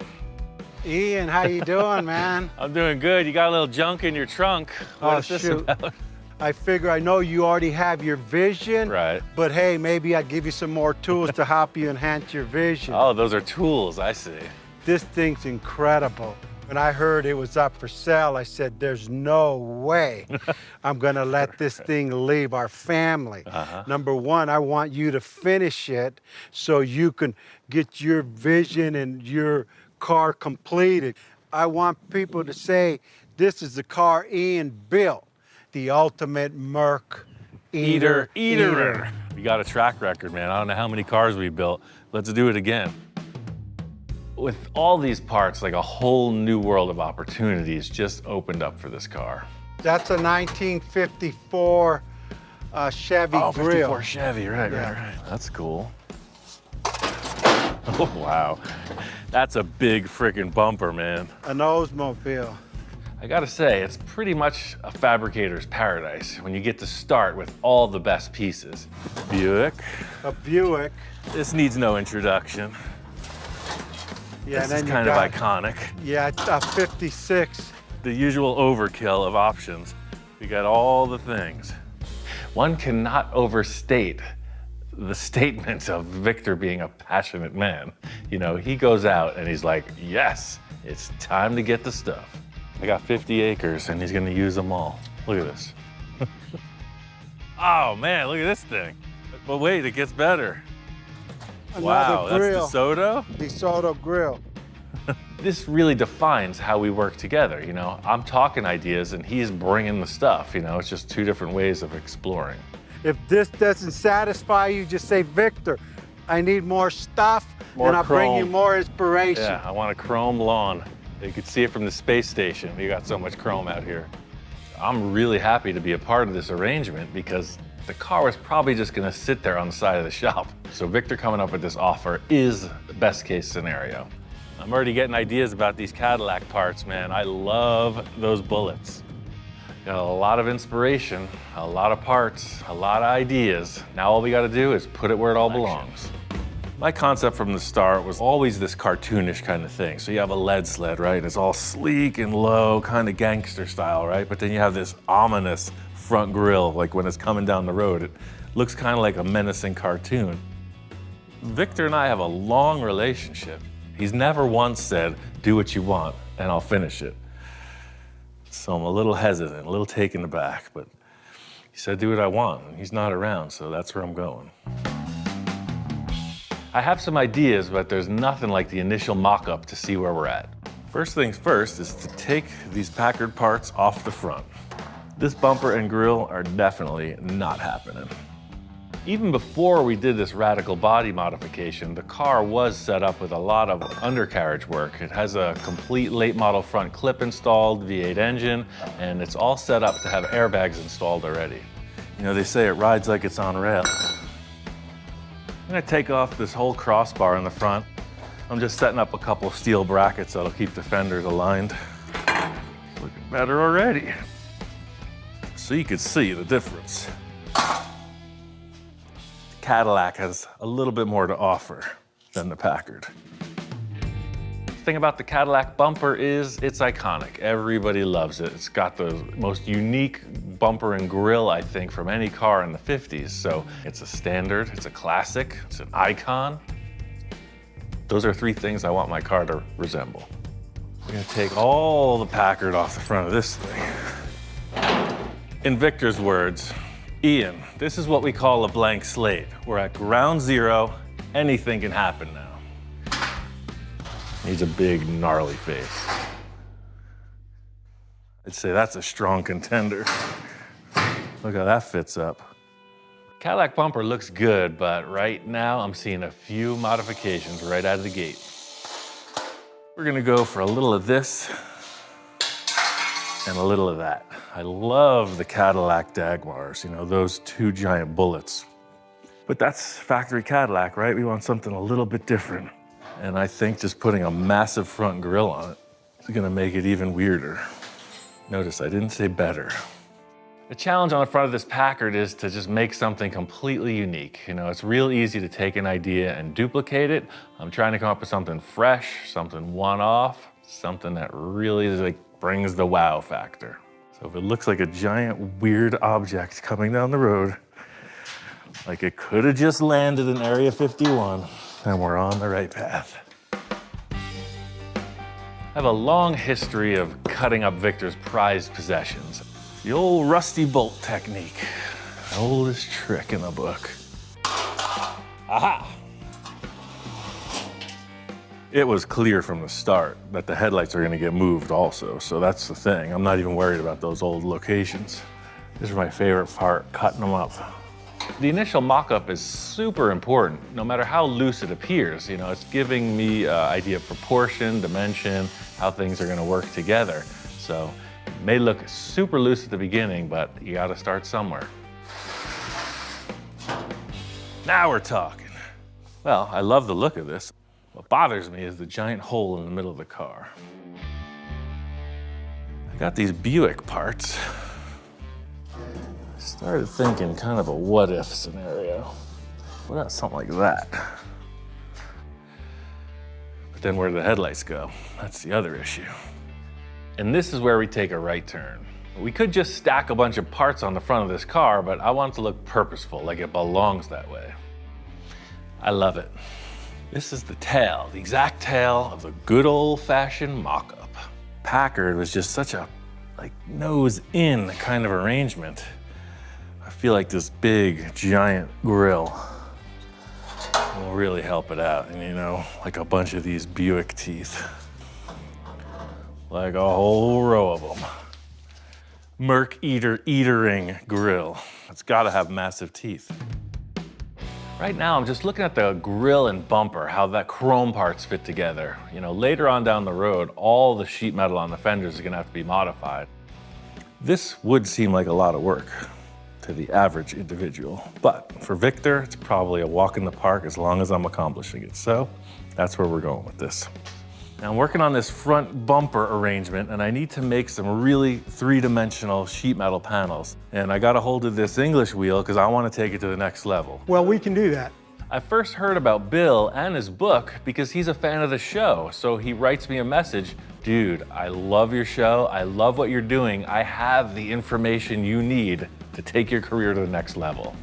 Ian, how you doing, man? I'm doing good. You got a little junk in your trunk. What is this about? I figure I know you already have your vision, right? But hey, maybe I'd give you some more tools to help you enhance your vision. Oh, those are tools, I see. This thing's incredible. When I heard it was up for sale, I said, there's no way I'm gonna let this thing leave our family. Number one, I want you to finish it so you can get your vision and your car completed. I want people to say, this is the car Ian built, the ultimate Merc eater. We got a track record, man. I don't know how many cars we built. Let's do it again. With all these parts, like a whole new world of opportunities just opened up for this car. That's a 1954 Chevy grille. 54 grill. Chevy, right. That's cool. Oh, wow. That's a big freaking bumper, man. An Oldsmobile. I gotta say, it's pretty much a fabricator's paradise when you get to start with all the best pieces. Buick. A Buick. This needs no introduction. Yeah, this is kind of iconic. Yeah, it's a 56. The usual overkill of options. We got all the things. One cannot overstate the statements of Victor being a passionate man. You know, he goes out and he's like, yes, it's time to get the stuff. I got 50 acres and he's gonna use them all. Look at this. Oh man, look at this thing. But wait, it gets better. Wow, grill. That's DeSoto? DeSoto grill. This really defines how we work together, you know? I'm talking ideas and he's bringing the stuff, you know? It's just two different ways of exploring. If this doesn't satisfy you, just say, Victor, I need more stuff, and I'll bring you more inspiration. Yeah, I want a chrome lawn. You could see it from the space station. We got so much chrome out here. I'm really happy to be a part of this arrangement because the car was probably just gonna sit there on the side of the shop. So Victor coming up with this offer is the best case scenario. I'm already getting ideas about these Cadillac parts, man. I love those bullets. Got a lot of inspiration, a lot of parts, a lot of ideas. Now all we gotta do is put it where it all belongs. My concept from the start was always this cartoonish kind of thing. So you have a lead sled, right? It's all sleek and low, kind of gangster style, right? But then you have this ominous front grille, like when it's coming down the road. It looks kind of like a menacing cartoon. Victor and I have a long relationship. He's never once said, do what you want and I'll finish it. So I'm a little hesitant, a little taken aback, but he said, do what I want. And he's not around, so that's where I'm going. I have some ideas, but there's nothing like the initial mock-up to see where we're at. First things first is to take these Packard parts off the front. This bumper and grille are definitely not happening. Even before we did this radical body modification, the car was set up with a lot of undercarriage work. It has a complete late model front clip installed, V8 engine, and it's all set up to have airbags installed already. You know, they say it rides like it's on rail. I'm gonna take off this whole crossbar in the front. I'm just setting up a couple steel brackets that'll keep the fenders aligned. Looking better already. So you can see the difference. Cadillac has a little bit more to offer than the Packard. thing about the Cadillac bumper is it's iconic. Everybody loves it. It's got the most unique bumper and grille, I think, from any car in the 50s. So it's a standard, it's a classic, it's an icon. Those are three things I want my car to resemble. We're gonna take all the Packard off the front of this thing. In Victor's words, Ian, this is what we call a blank slate. We're at ground zero, anything can happen now. He's a big, gnarly face. I'd say that's a strong contender. Look how that fits up. Cadillac bumper looks good, but right now I'm seeing a few modifications right out of the gate. We're gonna go for a little of this and a little of that. I love the Cadillac Jaguars, you know, those two giant bullets. But that's factory Cadillac, right? We want something a little bit different. And I think just putting a massive front grille on it is gonna make it even weirder. Notice I didn't say better. The challenge on the front of this Packard is to just make something completely unique. You know, it's real easy to take an idea and duplicate it. I'm trying to come up with something fresh, something one-off, something that really like brings the wow factor. So if it looks like a giant weird object coming down the road, like it could have just landed in Area 51, then we're on the right path. I have a long history of cutting up Victor's prized possessions. The old rusty bolt technique, the oldest trick in the book. Aha! It was clear from the start that the headlights are gonna get moved also, so that's the thing. I'm not even worried about those old locations. This is my favorite part, cutting them up. The initial mock-up is super important, no matter how loose it appears. You know, it's giving me an idea of proportion, dimension, how things are gonna work together. So it may look super loose at the beginning, but you gotta start somewhere. Now we're talking. Well, I love the look of this. What bothers me is the giant hole in the middle of the car. I got these Buick parts. I started thinking kind of a what-if scenario. What about something like that? But then where do the headlights go? That's the other issue. And this is where we take a right turn. We could just stack a bunch of parts on the front of this car, but I want it to look purposeful, like it belongs that way. I love it. This is the tail, the exact tail of the good old-fashioned mock-up. Packard was just such a, like, nose-in kind of arrangement. I feel like this big, giant grille will really help it out. And you know, like a bunch of these Buick teeth. Like a whole row of them. Merc eatering grille. It's gotta have massive teeth. Right now, I'm just looking at the grille and bumper, how that chrome parts fit together. You know, later on down the road, all the sheet metal on the fenders is gonna have to be modified. This would seem like a lot of work to the average individual, but for Victor, it's probably a walk in the park as long as I'm accomplishing it. So that's where we're going with this. Now I'm working on this front bumper arrangement, and I need to make some really three-dimensional sheet metal panels. And I got a hold of this English wheel because I want to take it to the next level. Well, we can do that. I first heard about Bill and his book because he's a fan of the show. So he writes me a message, dude, I love your show. I love what you're doing. I have the information you need to take your career to the next level.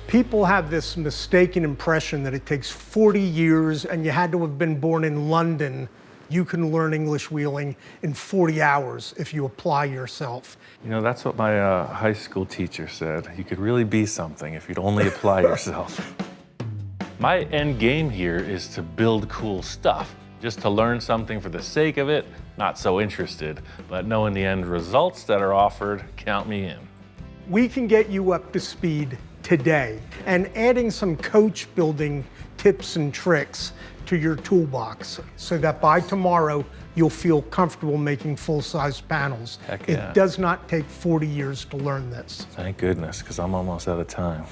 People have this mistaken impression that it takes 40 years and you had to have been born in London. You can learn English wheeling in 40 hours if you apply yourself. You know, that's what my high school teacher said. You could really be something if you'd only apply yourself. My end game here is to build cool stuff. Just to learn something for the sake of it, not so interested. But knowing the end results that are offered, count me in. We can get you up to speed today, and adding some coach building tips and tricks to your toolbox so that by tomorrow you'll feel comfortable making full-size panels. Heck yeah. It does not take 40 years to learn this. Thank goodness, because I'm almost out of time.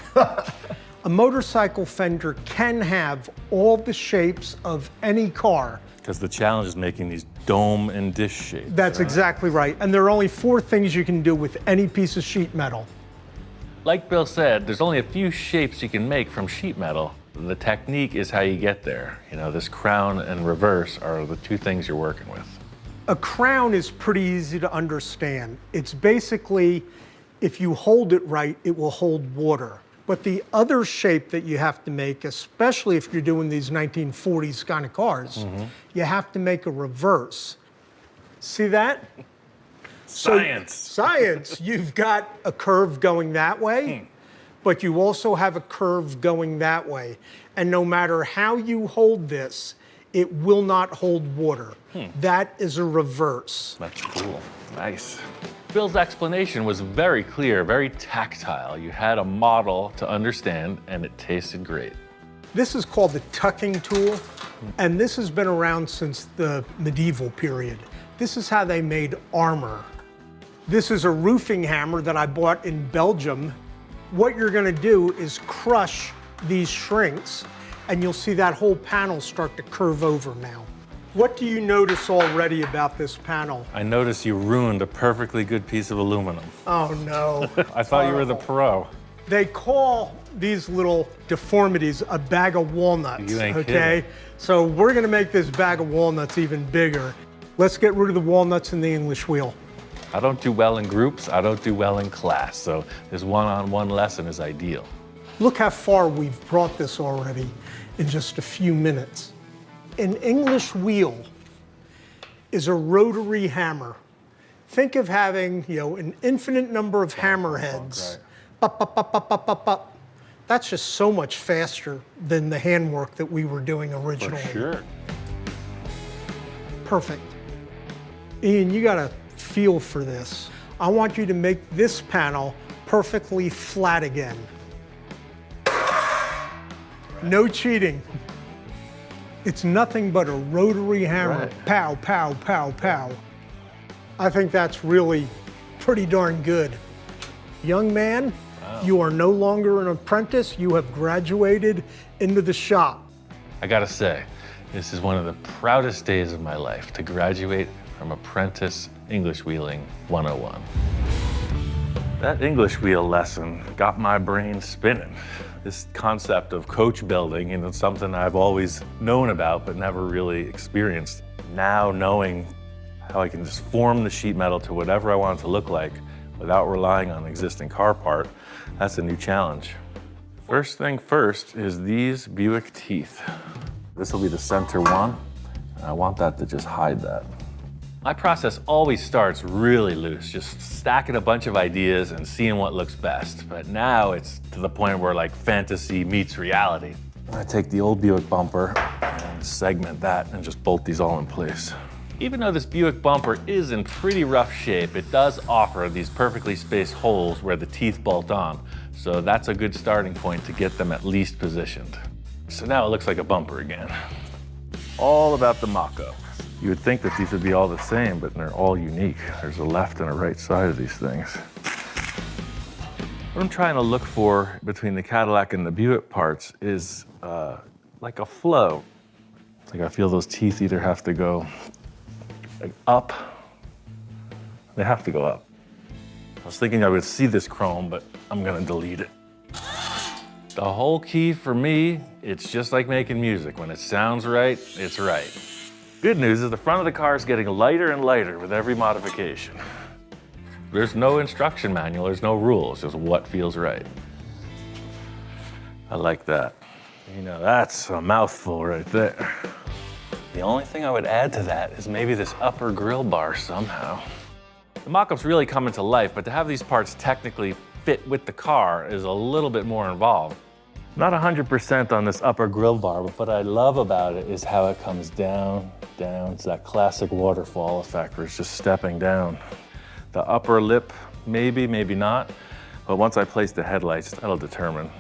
A motorcycle fender can have all the shapes of any car. Because the challenge is making these dome and dish shapes. That's right? exactly right. And there are only 4 things you can do with any piece of sheet metal. Like Bill said, there's only a few shapes you can make from sheet metal, The technique is how you get there. You know, this crown and reverse are the two things you're working with. A crown is pretty easy to understand. It's basically, if you hold it right, it will hold water. But the other shape that you have to make, especially if you're doing these 1940s kind of cars, you have to make a reverse. See that? Science. So, science. You've got a curve going that way, but you also have a curve going that way. And no matter how you hold this, it will not hold water. That is a reverse. That's cool. Nice. Bill's explanation was very clear, very tactile. You had a model to understand, and it tasted great. This is called the tucking tool, and this has been around since the medieval period. This is how they made armor. This is a roofing hammer that I bought in Belgium. What you're gonna do is crush these shrinks, and you'll see that whole panel start to curve over now. What do you notice already about this panel? I noticed you ruined a perfectly good piece of aluminum. Oh no. I thought you were the pro. They call these little deformities a bag of walnuts, You ain't okay? kidding. So we're gonna make this bag of walnuts even bigger. Let's get rid of the walnuts in the English wheel. I don't do well in groups, I don't do well in class, so this one-on-one lesson is ideal. Look how far we've brought this already in just a few minutes. An English wheel is a rotary hammer. Think of having, an infinite number of hammerheads. Up, up, up, up, up, up, up. That's just so much faster than the handwork that we were doing originally. For sure. Perfect. Ian, you got a feel for this. I want you to make this panel perfectly flat again. No cheating. It's nothing but a rotary hammer. Right. Pow, pow, pow, pow. I think that's really pretty darn good. Young man, you are no longer an apprentice. You have graduated into the shop. I gotta say, this is one of the proudest days of my life, to graduate from Apprentice English Wheeling 101. That English wheel lesson got my brain spinning. This concept of coach building, it's something I've always known about but never really experienced. Now knowing how I can just form the sheet metal to whatever I want it to look like without relying on an existing car part, that's a new challenge. First thing first is these Buick teeth. This will be the center one, and I want that to just hide that. My process always starts really loose, just stacking a bunch of ideas and seeing what looks best. But now it's to the point where like fantasy meets reality. I take the old Buick bumper and segment that and just bolt these all in place. Even though this Buick bumper is in pretty rough shape, it does offer these perfectly spaced holes where the teeth bolt on. So that's a good starting point to get them at least positioned. So now it looks like a bumper again. All about the mock-up. You would think that these would be all the same, but they're all unique. There's a left and a right side of these things. What I'm trying to look for between the Cadillac and the Buick parts is like a flow. Like I feel those teeth either have to go like up, they have to go up. I was thinking I would see this chrome, but I'm gonna delete it. The whole key for me, it's just like making music. When it sounds right, it's right. Good news is the front of the car is getting lighter and lighter with every modification. There's no instruction manual, there's no rules, just what feels right. I like that. That's a mouthful right there. The only thing I would add to that is maybe this upper grill bar somehow. The mock-up's really coming to life, but to have these parts technically fit with the car is a little bit more involved. Not 100% on this upper grill bar, but what I love about it is how it comes down, down. It's that classic waterfall effect where it's just stepping down. The upper lip, maybe, maybe not, but once I place the headlights, that'll determine.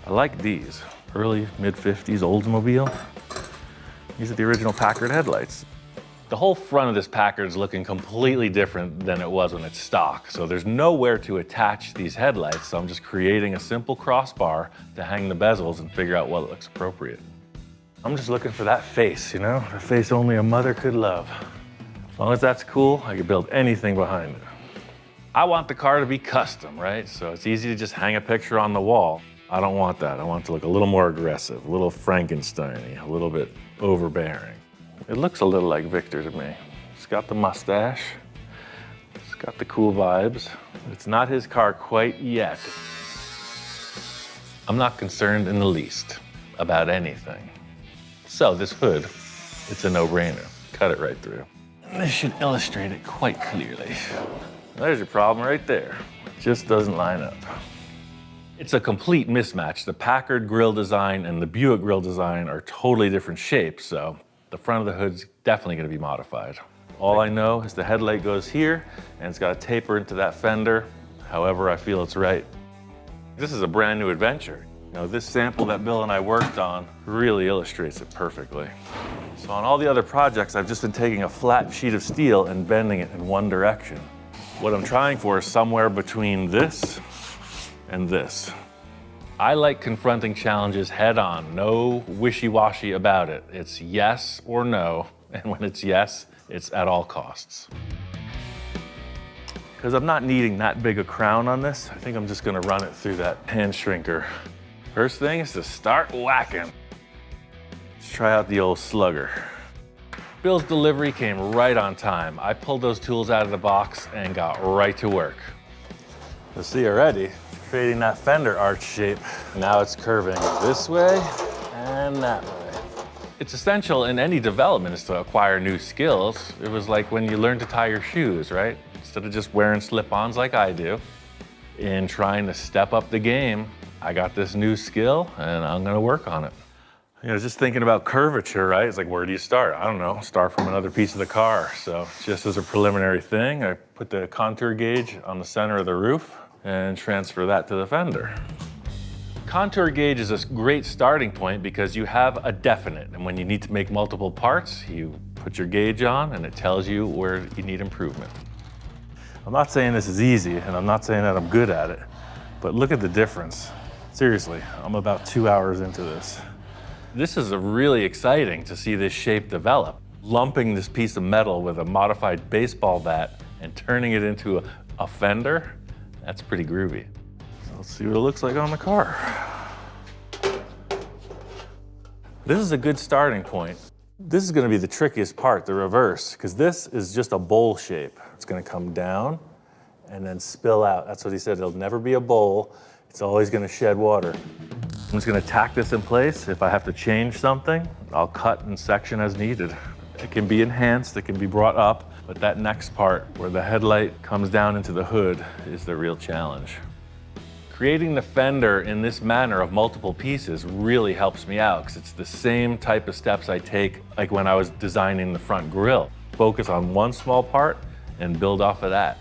I like these, early, mid-50s Oldsmobile. These are the original Packard headlights. The whole front of this Packard is looking completely different than it was when it's stock. So there's nowhere to attach these headlights. So I'm just creating a simple crossbar to hang the bezels and figure out what looks appropriate. I'm just looking for that face, the face only a mother could love. As long as that's cool, I can build anything behind it. I want the car to be custom, right? So it's easy to just hang a picture on the wall. I don't want that. I want it to look a little more aggressive, a little Frankenstein-y, a little bit overbearing. It looks a little like Victor to me. It's got the mustache. It's got the cool vibes. It's not his car quite yet. I'm not concerned in the least about anything. So this hood, it's a no-brainer. Cut it right through. This should illustrate it quite clearly. There's your problem right there. It just doesn't line up. It's a complete mismatch. The Packard grille design and the Buick grille design are totally different shapes, so the front of the hood's definitely gonna be modified. All I know is the headlight goes here, and it's got a taper into that fender, however I feel it's right. This is a brand new adventure. You know, this sample that Bill and I worked on really illustrates it perfectly. So on all the other projects, I've just been taking a flat sheet of steel and bending it in one direction. What I'm trying for is somewhere between this and this. I like confronting challenges head on, no wishy-washy about it. It's yes or no, and when it's yes, it's at all costs. Because I'm not needing that big a crown on this, I think I'm just gonna run it through that hand shrinker. First thing is to start whacking. Let's try out the old slugger. Bill's delivery came right on time. I pulled those tools out of the box and got right to work. You'll see already, creating that fender arch shape. Now it's curving this way and that way. It's essential in any development is to acquire new skills. It was like when you learn to tie your shoes, right? Instead of just wearing slip-ons like I do. In trying to step up the game, I got this new skill and I'm gonna work on it. You know, just thinking about curvature, right? It's like, where do you start? I don't know, start from another piece of the car. So just as a preliminary thing, I put the contour gauge on the center of the roof and transfer that to the fender. Contour gauge is a great starting point because you have a definite, and when you need to make multiple parts, you put your gauge on and it tells you where you need improvement. I'm not saying this is easy, and I'm not saying that I'm good at it, but look at the difference. Seriously, I'm about 2 hours into this. This is really exciting to see this shape develop. Lumping this piece of metal with a modified baseball bat and turning it into a fender, that's pretty groovy. So let's see what it looks like on the car. This is a good starting point. This is gonna be the trickiest part, the reverse, because this is just a bowl shape. It's gonna come down and then spill out. That's what he said, it'll never be a bowl. It's always gonna shed water. I'm just gonna tack this in place. If I have to change something, I'll cut and section as needed. It can be enhanced, it can be brought up, but that next part where the headlight comes down into the hood is the real challenge. Creating the fender in this manner of multiple pieces really helps me out because it's the same type of steps I take like when I was designing the front grille. Focus on one small part and build off of that.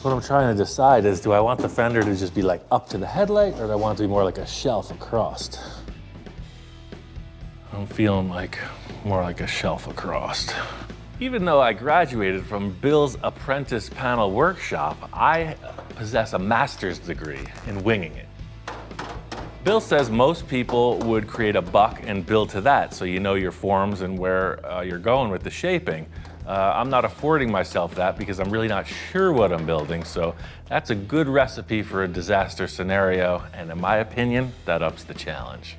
What I'm trying to decide is, do I want the fender to just be like up to the headlight or do I want it to be more like a shelf across? I'm feeling like more like a shelf across. Even though I graduated from Bill's apprentice panel workshop, I possess a master's degree in winging it. Bill says most people would create a buck and build to that, so you know your forms and where you're going with the shaping. I'm not affording myself that because I'm really not sure what I'm building, so that's a good recipe for a disaster scenario, and in my opinion, that ups the challenge.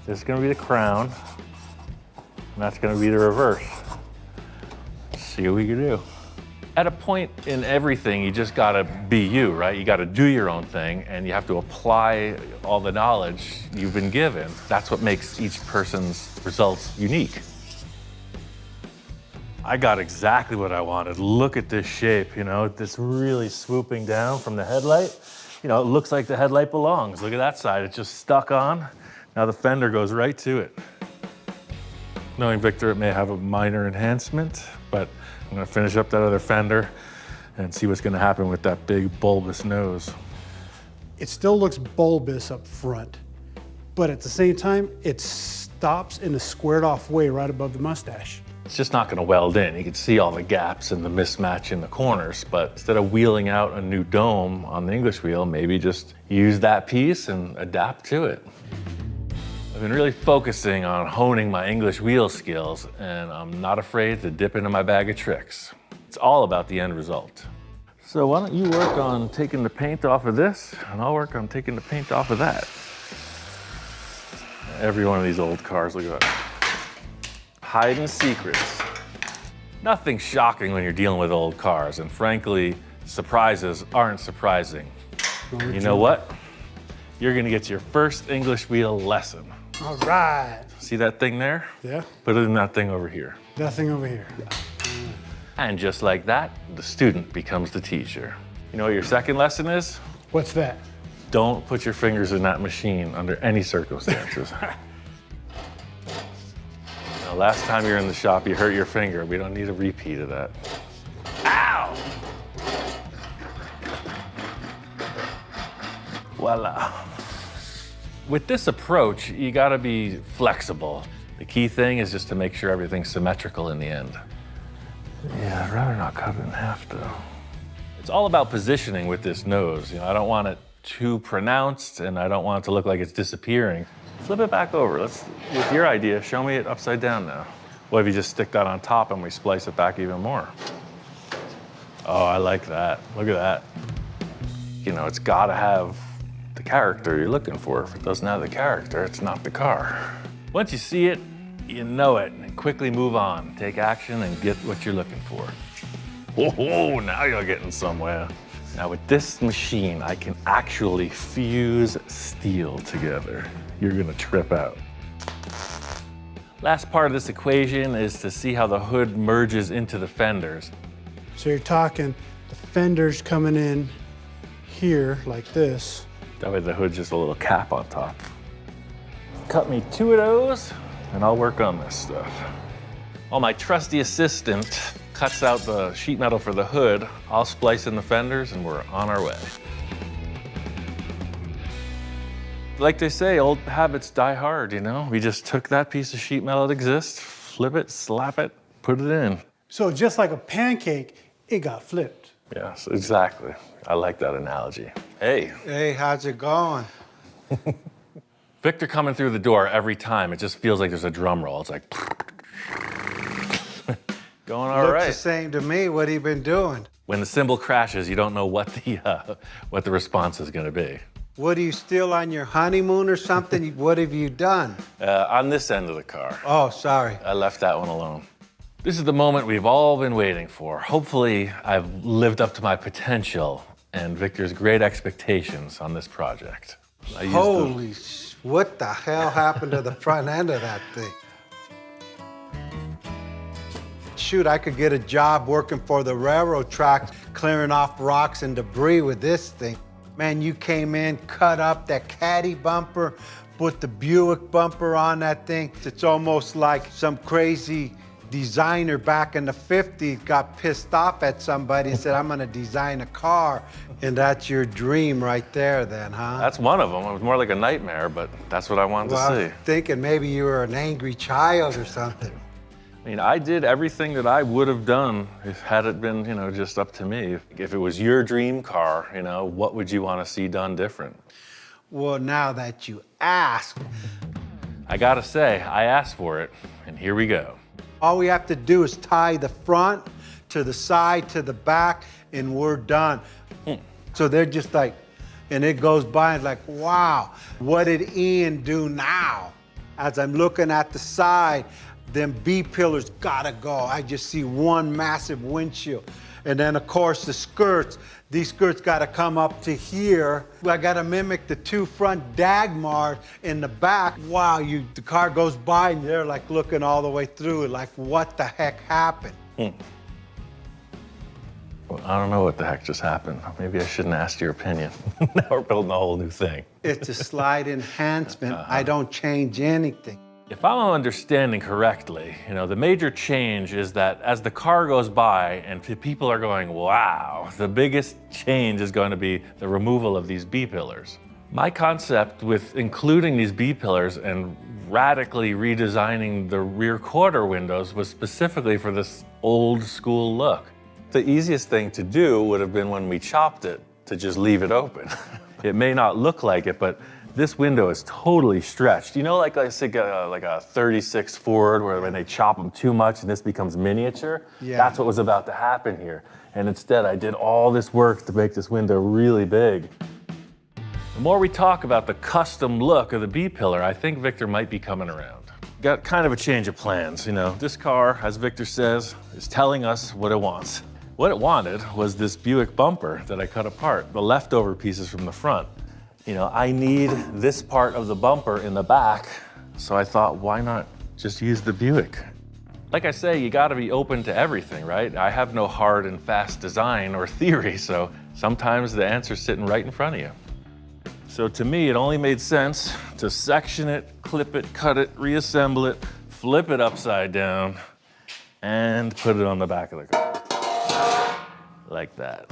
This is gonna be the crown, and that's gonna be the reverse. See what we can do. At a point in everything, you just gotta be you, right? You gotta do your own thing, and you have to apply all the knowledge you've been given. That's what makes each person's results unique. I got exactly what I wanted. Look at this shape, you know, this really swooping down from the headlight. You know, it looks like the headlight belongs. Look at that side, it's just stuck on. Now the fender goes right to it. Knowing Victor, it may have a minor enhancement, but I'm gonna finish up that other fender and see what's gonna happen with that big bulbous nose. It still looks bulbous up front, but at the same time, it stops in a squared off way right above the mustache. It's just not gonna weld in. You can see all the gaps and the mismatch in the corners, but instead of wheeling out a new dome on the English wheel, maybe just use that piece and adapt to it. I've been really focusing on honing my English wheel skills, and I'm not afraid to dip into my bag of tricks. It's all about the end result. So why don't you work on taking the paint off of this, and I'll work on taking the paint off of that. Every one of these old cars, look at that. Hiding secrets. Nothing shocking when you're dealing with old cars, and frankly, surprises aren't surprising. You know what? You're gonna get your first English wheel lesson. All right. See that thing there? Yeah. Put it in that thing over here. Nothing over here. And just like that, the student becomes the teacher. You know what your second lesson is? What's that? Don't put your fingers in that machine under any circumstances. Now, last time you were in the shop, you hurt your finger. We don't need a repeat of that. Ow! Voila. With this approach, you gotta be flexible. The key thing is just to make sure everything's symmetrical in the end. Yeah, I'd rather not cut it in half though. It's all about positioning with this nose. You know, I don't want it too pronounced and I don't want it to look like it's disappearing. Flip it back over. With your idea, show me it upside down now. What if you just stick that on top and we splice it back even more? Oh, I like that. Look at that. You know, it's gotta have the character you're looking for. If it doesn't have the character, it's not the car. Once you see it, you know it, and quickly move on. Take action and get what you're looking for. Oh, now you're getting somewhere. Now with this machine, I can actually fuse steel together. You're gonna trip out. Last part of this equation is to see how the hood merges into the fenders. So you're talking the fenders coming in here like this. That way the hood's just a little cap on top. Cut me 2 of those, and I'll work on this stuff. While my trusty assistant cuts out the sheet metal for the hood, I'll splice in the fenders, and we're on our way. Like they say, old habits die hard, you know? We just took that piece of sheet metal that exists, flip it, slap it, put it in. So just like a pancake, it got flipped. Yes, exactly. I like that analogy. Hey. Hey, how's it going? Victor coming through the door every time, it just feels like there's a drum roll. It's like, going all right. Looks the same to me. What have you been doing? When the cymbal crashes, you don't know what the response is gonna be. What, are you still on your honeymoon or something? What have you done? On this end of the car. Oh, sorry. I left that one alone. This is the moment we've all been waiting for. Hopefully, I've lived up to my potential and Victor's great expectations on this project. Holy what the hell happened to the front end of that thing? Shoot, I could get a job working for the railroad tracks, clearing off rocks and debris with this thing. Man, you came in, cut up that Caddy bumper, put the Buick bumper on that thing. It's almost like some crazy designer back in the 50s got pissed off at somebody and said, I'm gonna design a car. And that's your dream right there then, huh? That's one of them. It was more like a nightmare, but that's what I wanted to see. I was thinking maybe you were an angry child or something. I mean, I did everything that I would have done had it been, you know, just up to me. If it was your dream car, you know, what would you want to see done different? Well, now that you ask. I gotta say, I asked for it, and here we go. All we have to do is tie the front to the side to the back, and we're done. So they're just like, and it goes by and like, wow, what did Ian do now? As I'm looking at the side, them B pillars gotta go. I just see one massive windshield. And then of course the skirts, these skirts gotta come up to here. I gotta mimic the 2 front Dagmars in the back. Wow, the car goes by and they're like looking all the way through it, like what the heck happened? Well, I don't know what the heck just happened. Maybe I shouldn't ask your opinion. Now we're building a whole new thing. It's a slide enhancement. I don't change anything. If I'm understanding correctly, you know, the major change is that as the car goes by and people are going, wow, the biggest change is going to be the removal of these B-pillars. My concept with including these B-pillars and radically redesigning the rear quarter windows was specifically for this old school look. The easiest thing to do would have been when we chopped it, to just leave it open. It may not look like it, but This window is totally stretched. You know, like I say, like a 36 Ford, where when they chop them too much and this becomes miniature? Yeah. That's what was about to happen here. And instead, I did all this work to make this window really big. The more we talk about the custom look of the B-pillar, I think Victor might be coming around. Got kind of a change of plans, you know. This car, as Victor says, is telling us what it wants. What it wanted was this Buick bumper that I cut apart, the leftover pieces from the front. You know, I need this part of the bumper in the back, so I thought, why not just use the Buick? Like I say, you gotta be open to everything, right? I have no hard and fast design or theory, so sometimes the answer's sitting right in front of you. So to me, it only made sense to section it, clip it, cut it, reassemble it, flip it upside down, and put it on the back of the car. Like that.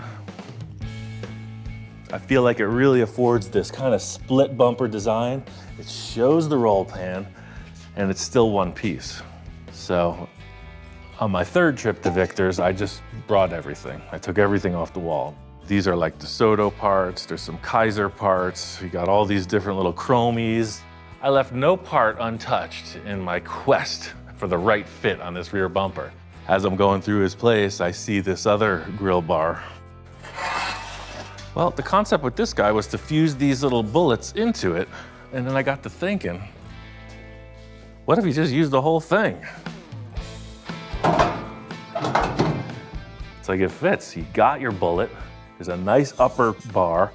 I feel like it really affords this kind of split bumper design. It shows the roll pan, and it's still one piece. So on my third trip to Victor's, I just brought everything. I took everything off the wall. These are like DeSoto parts, there's some Kaiser parts, we got all these different little chromies. I left no part untouched in my quest for the right fit on this rear bumper. As I'm going through his place, I see this other grill bar. Well, the concept with this guy was to fuse these little bullets into it, and then I got to thinking, what if he just used the whole thing? It's like it fits. You got your bullet. There's a nice upper bar.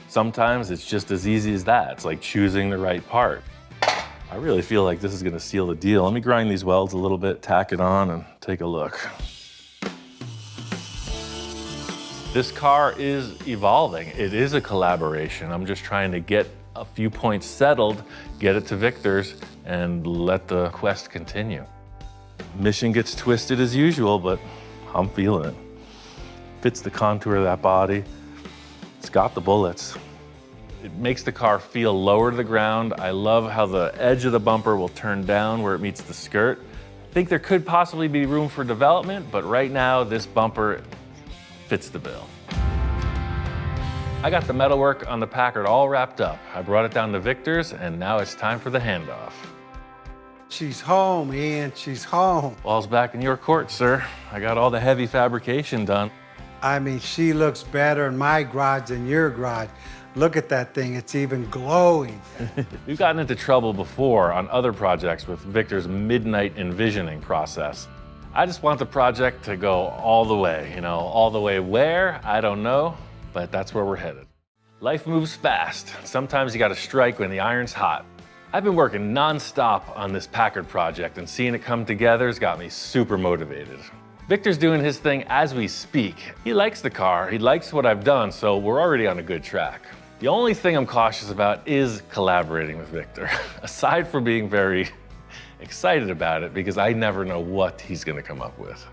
Sometimes it's just as easy as that. It's like choosing the right part. I really feel like this is gonna seal the deal. Let me grind these welds a little bit, tack it on, and take a look. This car is evolving. It is a collaboration. I'm just trying to get a few points settled, get it to Victor's, and let the quest continue. Mission gets twisted as usual, but I'm feeling it. Fits the contour of that body. It's got the bullets. It makes the car feel lower to the ground. I love how the edge of the bumper will turn down where it meets the skirt. I think there could possibly be room for development, but right now this bumper fits the bill. I got the metalwork on the Packard all wrapped up. I brought it down to Victor's, and now it's time for the handoff. She's home, Ian, she's home. Ball's back in your court, sir. I got all the heavy fabrication done. I mean, she looks better in my garage than your garage. Look at that thing, it's even glowing. We've gotten into trouble before on other projects with Victor's midnight envisioning process. I just want the project to go all the way, you know, all the way where, I don't know, but that's where we're headed. Life moves fast. Sometimes you gotta strike when the iron's hot. I've been working nonstop on this Packard project, and seeing it come together has got me super motivated. Victor's doing his thing as we speak. He likes the car, he likes what I've done, so we're already on a good track. The only thing I'm cautious about is collaborating with Victor, aside from being very excited about it, because I never know what he's gonna come up with.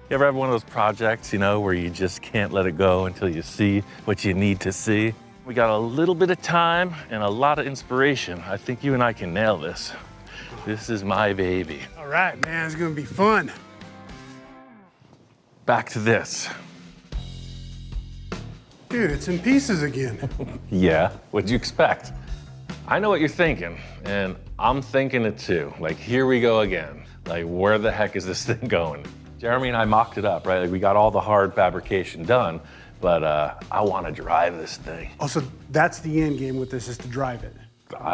You ever have one of those projects, you know, where you just can't let it go until you see what you need to see? We got a little bit of time and a lot of inspiration. I think you and I can nail this. This is my baby. All right, man, it's gonna be fun. Back to this. Dude, it's in pieces again. Yeah, what'd you expect? I know what you're thinking, and I'm thinking it too. Like, here we go again. Like, where the heck is this thing going? Jeremy and I mocked it up, right? Like, we got all the hard fabrication done, but I want to drive this thing. Oh, so that's the end game with this, is to drive it?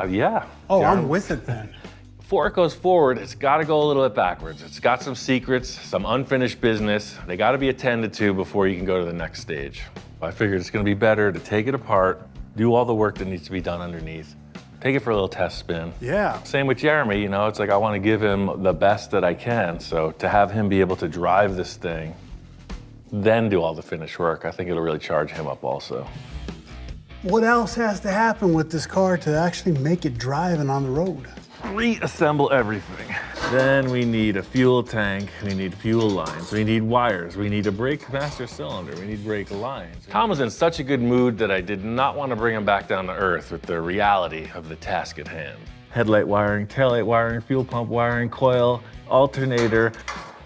Yeah. Oh, Jeremy. I'm with it then. Before it goes forward, it's got to go a little bit backwards. It's got some secrets, some unfinished business. They got to be attended to before you can go to the next stage. I figured it's going to be better to take it apart, do all the work that needs to be done underneath, take it for a little test spin. Yeah. Same with Jeremy, you know, it's like I want to give him the best that I can. So to have him be able to drive this thing, then do all the finished work, I think it'll really charge him up also. What else has to happen with this car to actually make it driving on the road? Reassemble everything. Then we need a fuel tank, we need fuel lines, we need wires, we need a brake master cylinder, we need brake lines. Tom was in such a good mood that I did not want to bring him back down to earth with the reality of the task at hand. Headlight wiring, taillight wiring, fuel pump wiring, coil, alternator.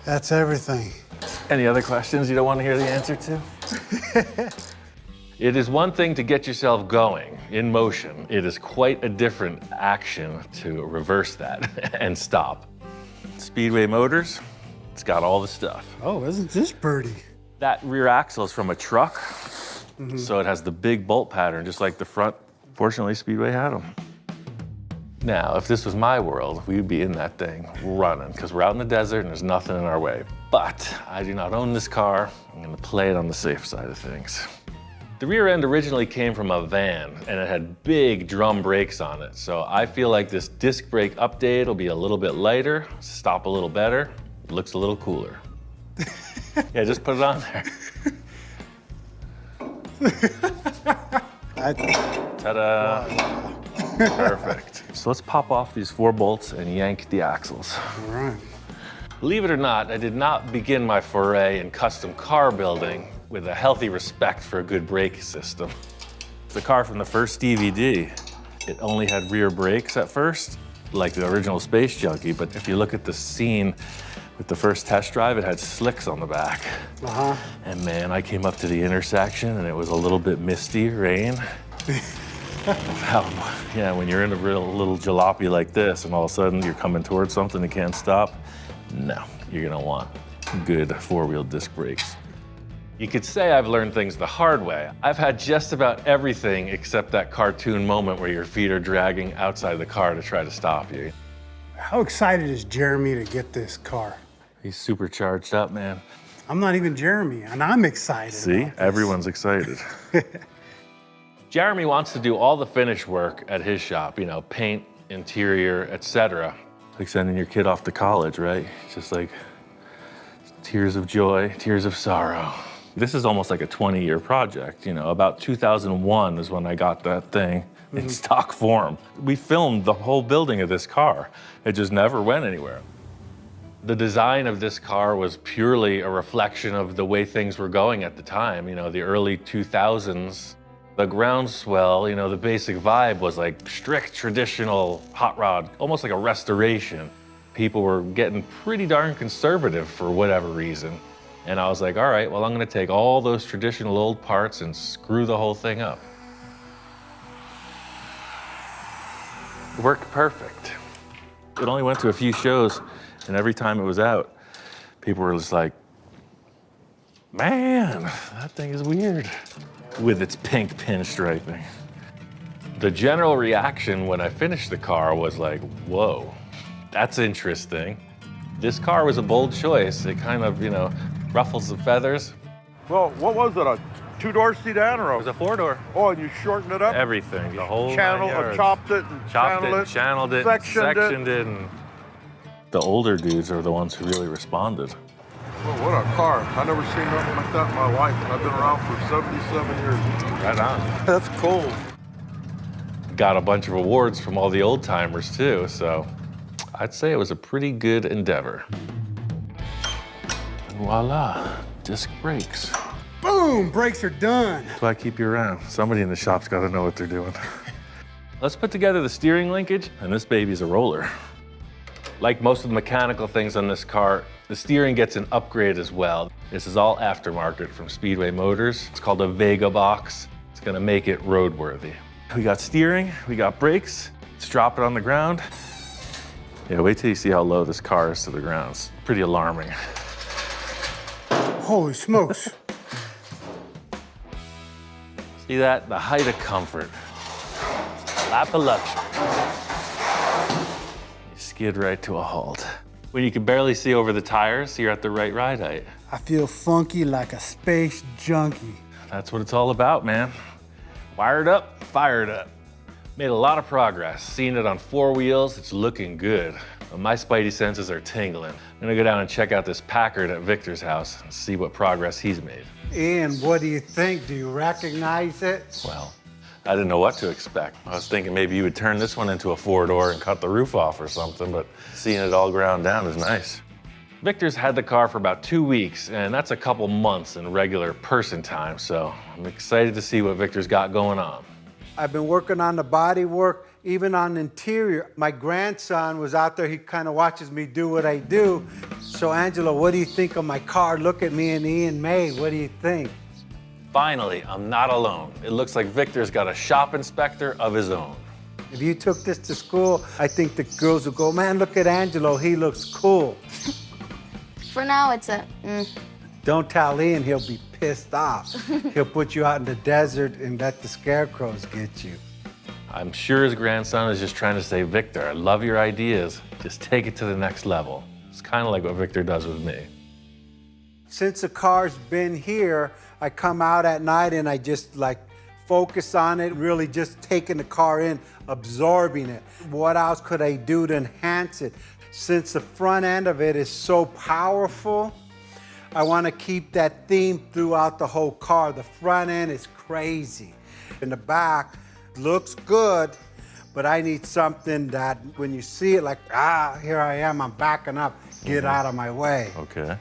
That's everything. Any other questions you don't want to hear the answer to? It is one thing to get yourself going, in motion. It is quite a different action to reverse that and stop. Speedway Motors, it's got all the stuff. Oh, isn't this pretty? That rear axle is from a truck, so it has the big bolt pattern, just like the front. Fortunately, Speedway had them. Now, if this was my world, we'd be in that thing running, because we're out in the desert and there's nothing in our way. But I do not own this car. I'm gonna play it on the safe side of things. The rear end originally came from a van, and it had big drum brakes on it. So I feel like this disc brake update will be a little bit lighter, stop a little better, looks a little cooler. Yeah, just put it on there. Ta-da! Perfect. So let's pop off these 4 bolts and yank the axles. All right. Believe it or not, I did not begin my foray in custom car building with a healthy respect for a good brake system. The car from the first DVD, it only had rear brakes at first, like the original Space Junkie, but if you look at the scene with the first test drive, it had slicks on the back. And man, I came up to the intersection and it was a little bit misty, rain. Yeah, when you're in a real little jalopy like this and all of a sudden you're coming towards something and can't stop, no, you're gonna want good 4-wheel disc brakes. You could say I've learned things the hard way. I've had just about everything except that cartoon moment where your feet are dragging outside the car to try to stop you. How excited is Jeremy to get this car? He's super charged up, man. I'm not even Jeremy, and I'm excited. See, everyone's excited. Jeremy wants to do all the finish work at his shop, you know, paint, interior, etc. Like sending your kid off to college, right? Just like tears of joy, tears of sorrow. This is almost like a 20-year project, you know. About 2001 is when I got that thing in stock form. We filmed the whole building of this car. It just never went anywhere. The design of this car was purely a reflection of the way things were going at the time, you know, the early 2000s. The groundswell, you know, the basic vibe was like strict traditional hot rod, almost like a restoration. People were getting pretty darn conservative for whatever reason. And I was like, all right, well, I'm gonna take all those traditional old parts and screw the whole thing up. It worked perfect. It only went to a few shows, and every time it was out, people were just like, man, that thing is weird, with its pink pinstriping. The general reaction when I finished the car was like, whoa, that's interesting. This car was a bold choice. It kind of, you know, ruffles the feathers. Well, what was it, a 2-door sedan or It was a 4-door. Oh, and you shortened it up? Everything, the whole Channel, 9 yards. chopped it and channeled it, sectioned it, and the older dudes are the ones who really responded. Well, what a car. I never seen nothing like that in my life, and I've been around for 77 years. Right on. That's cool. Got a bunch of awards from all the old timers too, so I'd say it was a pretty good endeavor. And voila, disc brakes. Boom, brakes are done. That's why I keep you around. Somebody in the shop's got to know what they're doing. Let's put together the steering linkage, and this baby's a roller. Like most of the mechanical things on this car, the steering gets an upgrade as well. This is all aftermarket from Speedway Motors. It's called a Vega box. It's gonna make it roadworthy. We got steering, we got brakes. Let's drop it on the ground. Yeah, wait till you see how low this car is to the ground. It's pretty alarming. Holy smokes. See that? The height of comfort. Lap of luxury. You skid right to a halt. When you can barely see over the tires, you're at the right ride height. I feel funky like a space junkie. That's what it's all about, man. Wired up, fired up. Made a lot of progress. Seeing it on 4 wheels, it's looking good. My spidey senses are tingling. I'm gonna go down and check out this Packard at Victor's house and see what progress he's made. Ian, what do you think? Do you recognize it? Well, I didn't know what to expect. I was thinking maybe you would turn this one into a 4-door and cut the roof off or something, but seeing it all ground down is nice. Victor's had the car for about 2 weeks, and that's a couple months in regular person time, so I'm excited to see what Victor's got going on. I've been working on the body work, even on the interior. My grandson was out there, he kind of watches me do what I do. So Angela, what do you think of my car? Look at me and Ian made, what do you think? Finally, I'm not alone. It looks like Victor's got a shop inspector of his own. If you took this to school, I think the girls would go, man, look at Angelo, he looks cool. For now, it's a Don't tell Ian, he'll be pissed off. He'll put you out in the desert and let the scarecrows get you. I'm sure his grandson is just trying to say, Victor, I love your ideas. Just take it to the next level. It's kind of like what Victor does with me. Since the car's been here, I come out at night and I just like focus on it, really just taking the car in, absorbing it. What else could I do to enhance it? Since the front end of it is so powerful, I want to keep that theme throughout the whole car. The front end is crazy. In the back, looks good, but I need something that when you see it, like, here I am, I'm backing up, get out of my way. Okay.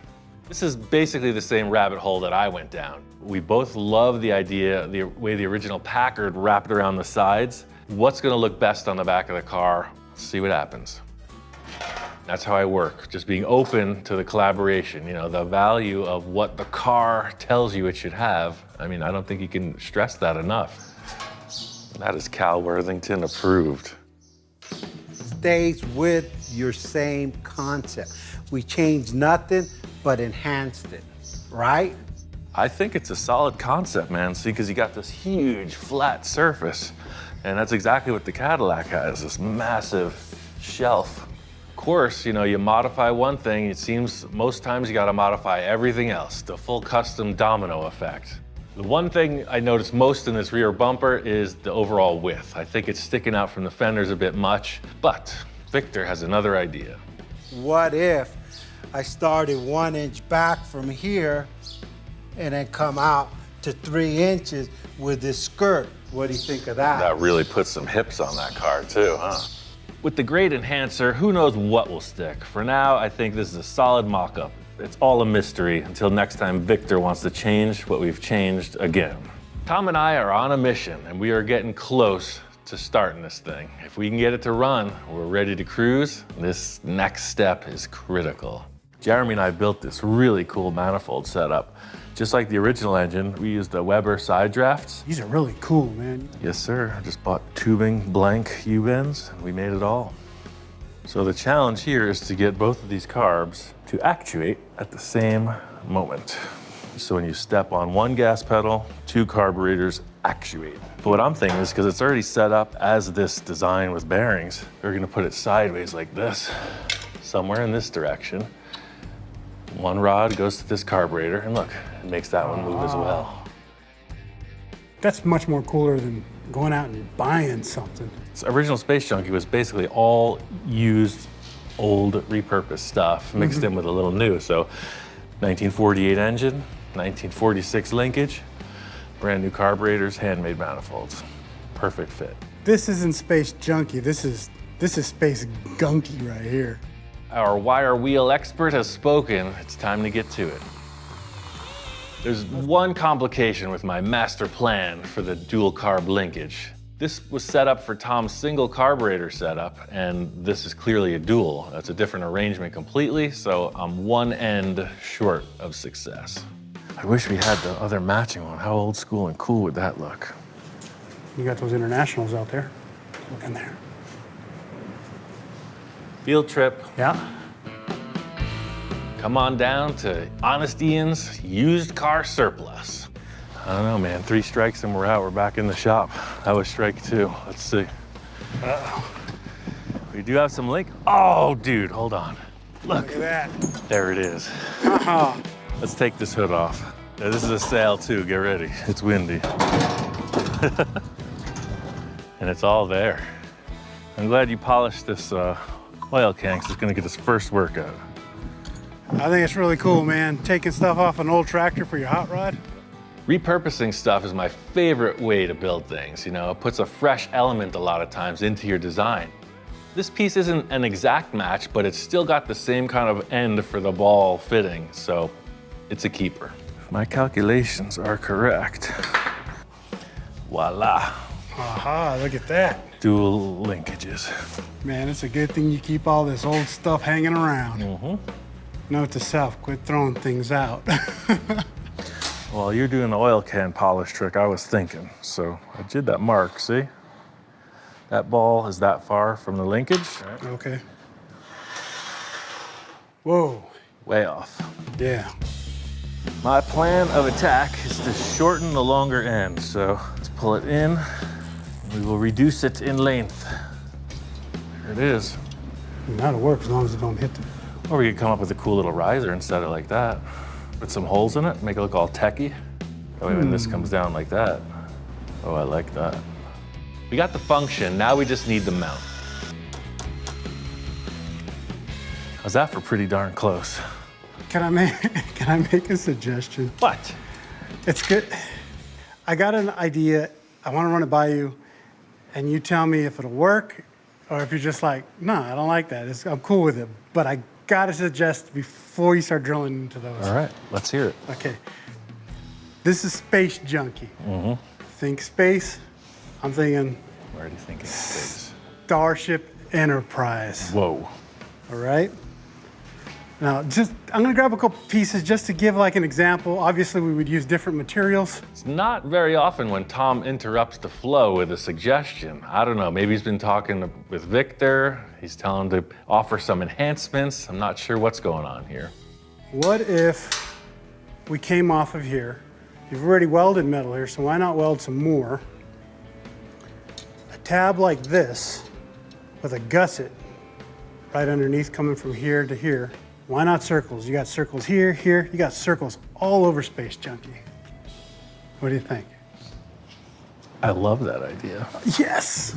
This is basically the same rabbit hole that I went down. We both love the idea, the way the original Packard wrapped around the sides. What's gonna look best on the back of the car? See what happens. That's how I work, just being open to the collaboration, you know, the value of what the car tells you it should have. I mean, I don't think you can stress that enough. That is Cal Worthington approved. Stays with your same concept. We changed nothing but enhanced it, right? I think it's a solid concept, man. See, because you got this huge flat surface, and that's exactly what the Cadillac has, this massive shelf. Of course, you know, you modify one thing, it seems most times you gotta modify everything else, the full custom domino effect. The one thing I notice most in this rear bumper is the overall width. I think it's sticking out from the fenders a bit much, but Victor has another idea. What if I started 1 inch back from here and then come out to 3 inches with this skirt? What do you think of that? That really puts some hips on that car too, huh? With the great enhancer, who knows what will stick? For now, I think this is a solid mock-up. It's all a mystery until next time Victor wants to change what we've changed again. Tom and I are on a mission, and we are getting close to starting this thing. If we can get it to run, we're ready to cruise. This next step is critical. Jeremy and I built this really cool manifold setup. Just like the original engine, we used the Weber side drafts. These are really cool, man. Yes, sir. I just bought tubing blank U-bends, and we made it all. So the challenge here is to get both of these carbs to actuate at the same moment. So when you step on one gas pedal, 2 carburetors actuate. But what I'm thinking is, because it's already set up as this design with bearings, we're gonna put it sideways like this, somewhere in this direction. One rod goes to this carburetor, and look, it makes that one move as well. That's much more cooler than going out and buying something. So original Space Junkie was basically all used, old, repurposed stuff, mixed in with a little new. So 1948 engine, 1946 linkage, brand new carburetors, handmade manifolds. Perfect fit. This isn't Space Junkie, this is Space Gunky right here. Our wire wheel expert has spoken. It's time to get to it. There's one complication with my master plan for the dual carb linkage. This was set up for Tom's single carburetor setup, and this is clearly a dual. That's a different arrangement completely, so I'm one end short of success. I wish we had the other matching one. How old school and cool would that look? You got those internationals out there. Look in there. Field trip. Yeah. Come on down to Honest Ian's used car surplus. I don't know, man. 3 strikes and we're out. We're back in the shop. That was strike 2. Let's see. Uh-oh. We do have some link. Oh, dude, hold on. Look at that. There it is. Let's take this hood off. Yeah, this is a sail too. Get ready. It's windy. And it's all there. I'm glad you polished this oil can, because it's going to get its first workout. I think it's really cool, man. Taking stuff off an old tractor for your hot rod. Repurposing stuff is my favorite way to build things. You know, it puts a fresh element a lot of times into your design. This piece isn't an exact match, but it's still got the same kind of end for the ball fitting, so it's a keeper. If my calculations are correct, voila. Aha, look at that. Dual linkages. Man, it's a good thing you keep all this old stuff hanging around. Note to self, quit throwing things out. While you're doing the oil can polish trick, I was thinking. So I did that mark, see? That ball is that far from the linkage. Okay. Whoa. Way off. Yeah. My plan of attack is to shorten the longer end. So let's pull it in. We will reduce it in length. There it is. That'll work as long as it don't hit the... Or we could come up with a cool little riser instead of like that. Put some holes in it, make it look all techy. That way when this comes down like that. Oh, I like that. We got the function, now we just need the mount. How's that for pretty darn close? Can I make a suggestion? What? It's good. I got an idea. I want to run it by you, and you tell me if it'll work, or if you're just like, no, I don't like that. I'm cool with it. But I gotta suggest before you start drilling into those. All right, let's hear it. Okay. This is Space Junkie. Think space. I'm thinking. I'm already thinking space. Starship Enterprise. Whoa. All right. Now, I'm gonna grab a couple pieces just to give like an example. Obviously, we would use different materials. It's not very often when Tom interrupts the flow with a suggestion. I don't know, maybe he's been talking with Victor. He's telling him to offer some enhancements. I'm not sure what's going on here. What if we came off of here? You've already welded metal here, so why not weld some more? A tab like this with a gusset right underneath coming from here to here. Why not circles? You got circles here, here. You got circles all over Space Junkie. What do you think? I love that idea. Yes!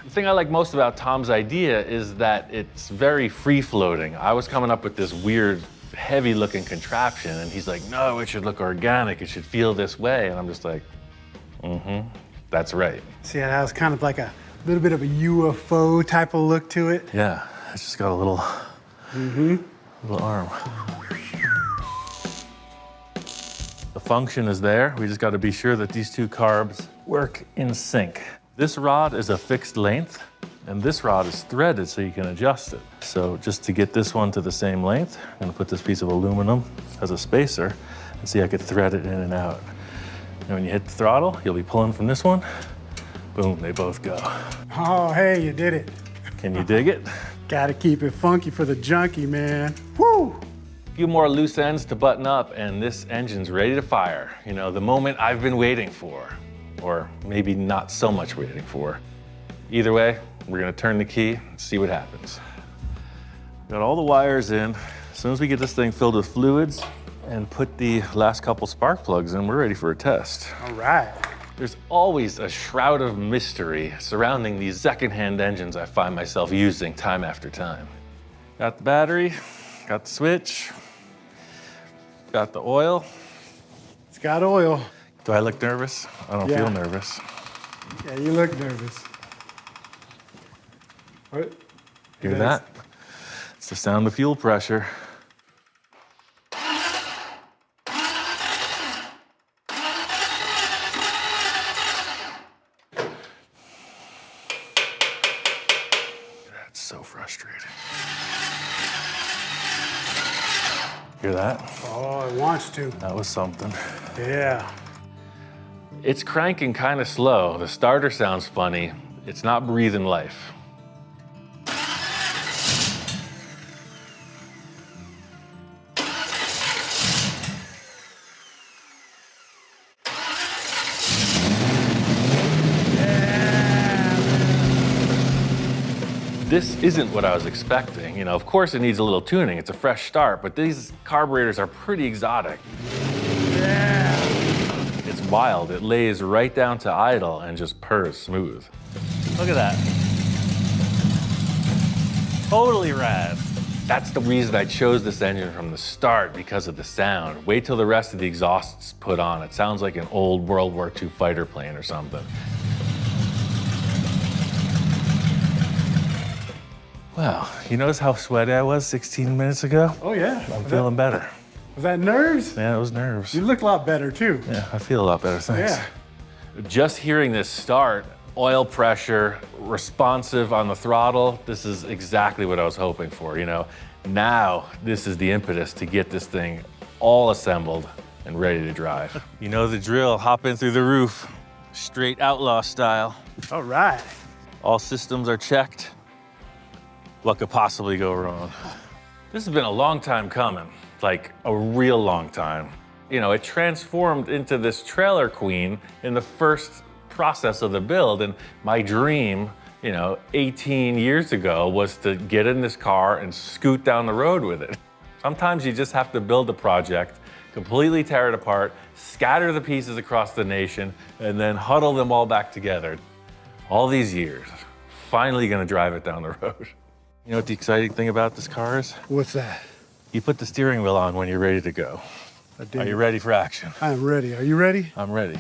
The thing I like most about Tom's idea is that it's very free-floating. I was coming up with this weird, heavy-looking contraption, and he's like, no, it should look organic. It should feel this way. And I'm just like, that's right. See, it has kind of like a little bit of a UFO type of look to it. Yeah, it's just got a little, little arm. The function is there. We just got to be sure that these two carbs work in sync. This rod is a fixed length, and this rod is threaded so you can adjust it. So just to get this one to the same length, I'm gonna put this piece of aluminum as a spacer and see I could thread it in and out. And when you hit the throttle, you'll be pulling from this one. Boom, they both go. Oh, hey, you did it. Can you dig it? Gotta keep it funky for the junkie, man. Woo! A few more loose ends to button up, and this engine's ready to fire. You know, the moment I've been waiting for, or maybe not so much waiting for. Either way, we're gonna turn the key and see what happens. Got all the wires in. As soon as we get this thing filled with fluids and put the last couple spark plugs in, we're ready for a test. All right. There's always a shroud of mystery surrounding these secondhand engines I find myself using time after time. Got the battery, got the switch, got the oil. It's got oil. Do I look nervous? I don't feel nervous. Yeah, you look nervous. What? Hear that? It's the sound of fuel pressure. That's so frustrating. Hear that? Oh, it wants to. That was something. Yeah. It's cranking kind of slow. The starter sounds funny. It's not breathing life. This isn't what I was expecting. You know, of course it needs a little tuning. It's a fresh start, but these carburetors are pretty exotic. Yeah. It's wild. It lays right down to idle and just purrs smooth. Look at that. Totally rad. That's the reason I chose this engine from the start, because of the sound. Wait till the rest of the exhaust's put on. It sounds like an old World War II fighter plane or something. Wow, you notice how sweaty I was 16 minutes ago? Oh, yeah. I'm feeling better. Was that nerves? Yeah, it was nerves. You look a lot better, too. Yeah, I feel a lot better, thanks. Yeah. Just hearing this start, oil pressure, responsive on the throttle, this is exactly what I was hoping for, you know? Now, this is the impetus to get this thing all assembled and ready to drive. You know the drill, hop in through the roof, straight outlaw style. All right. All systems are checked. What could possibly go wrong? This has been a long time coming, like a real long time. You know, it transformed into this trailer queen in the first process of the build, and my dream, you know, 18 years ago was to get in this car and scoot down the road with it. Sometimes you just have to build a project, completely tear it apart, scatter the pieces across the nation, and then huddle them all back together. All these years, finally gonna drive it down the road. You know what the exciting thing about this car is? What's that? You put the steering wheel on when you're ready to go. I do. Are you ready for action? I am ready. Are you ready? I'm ready.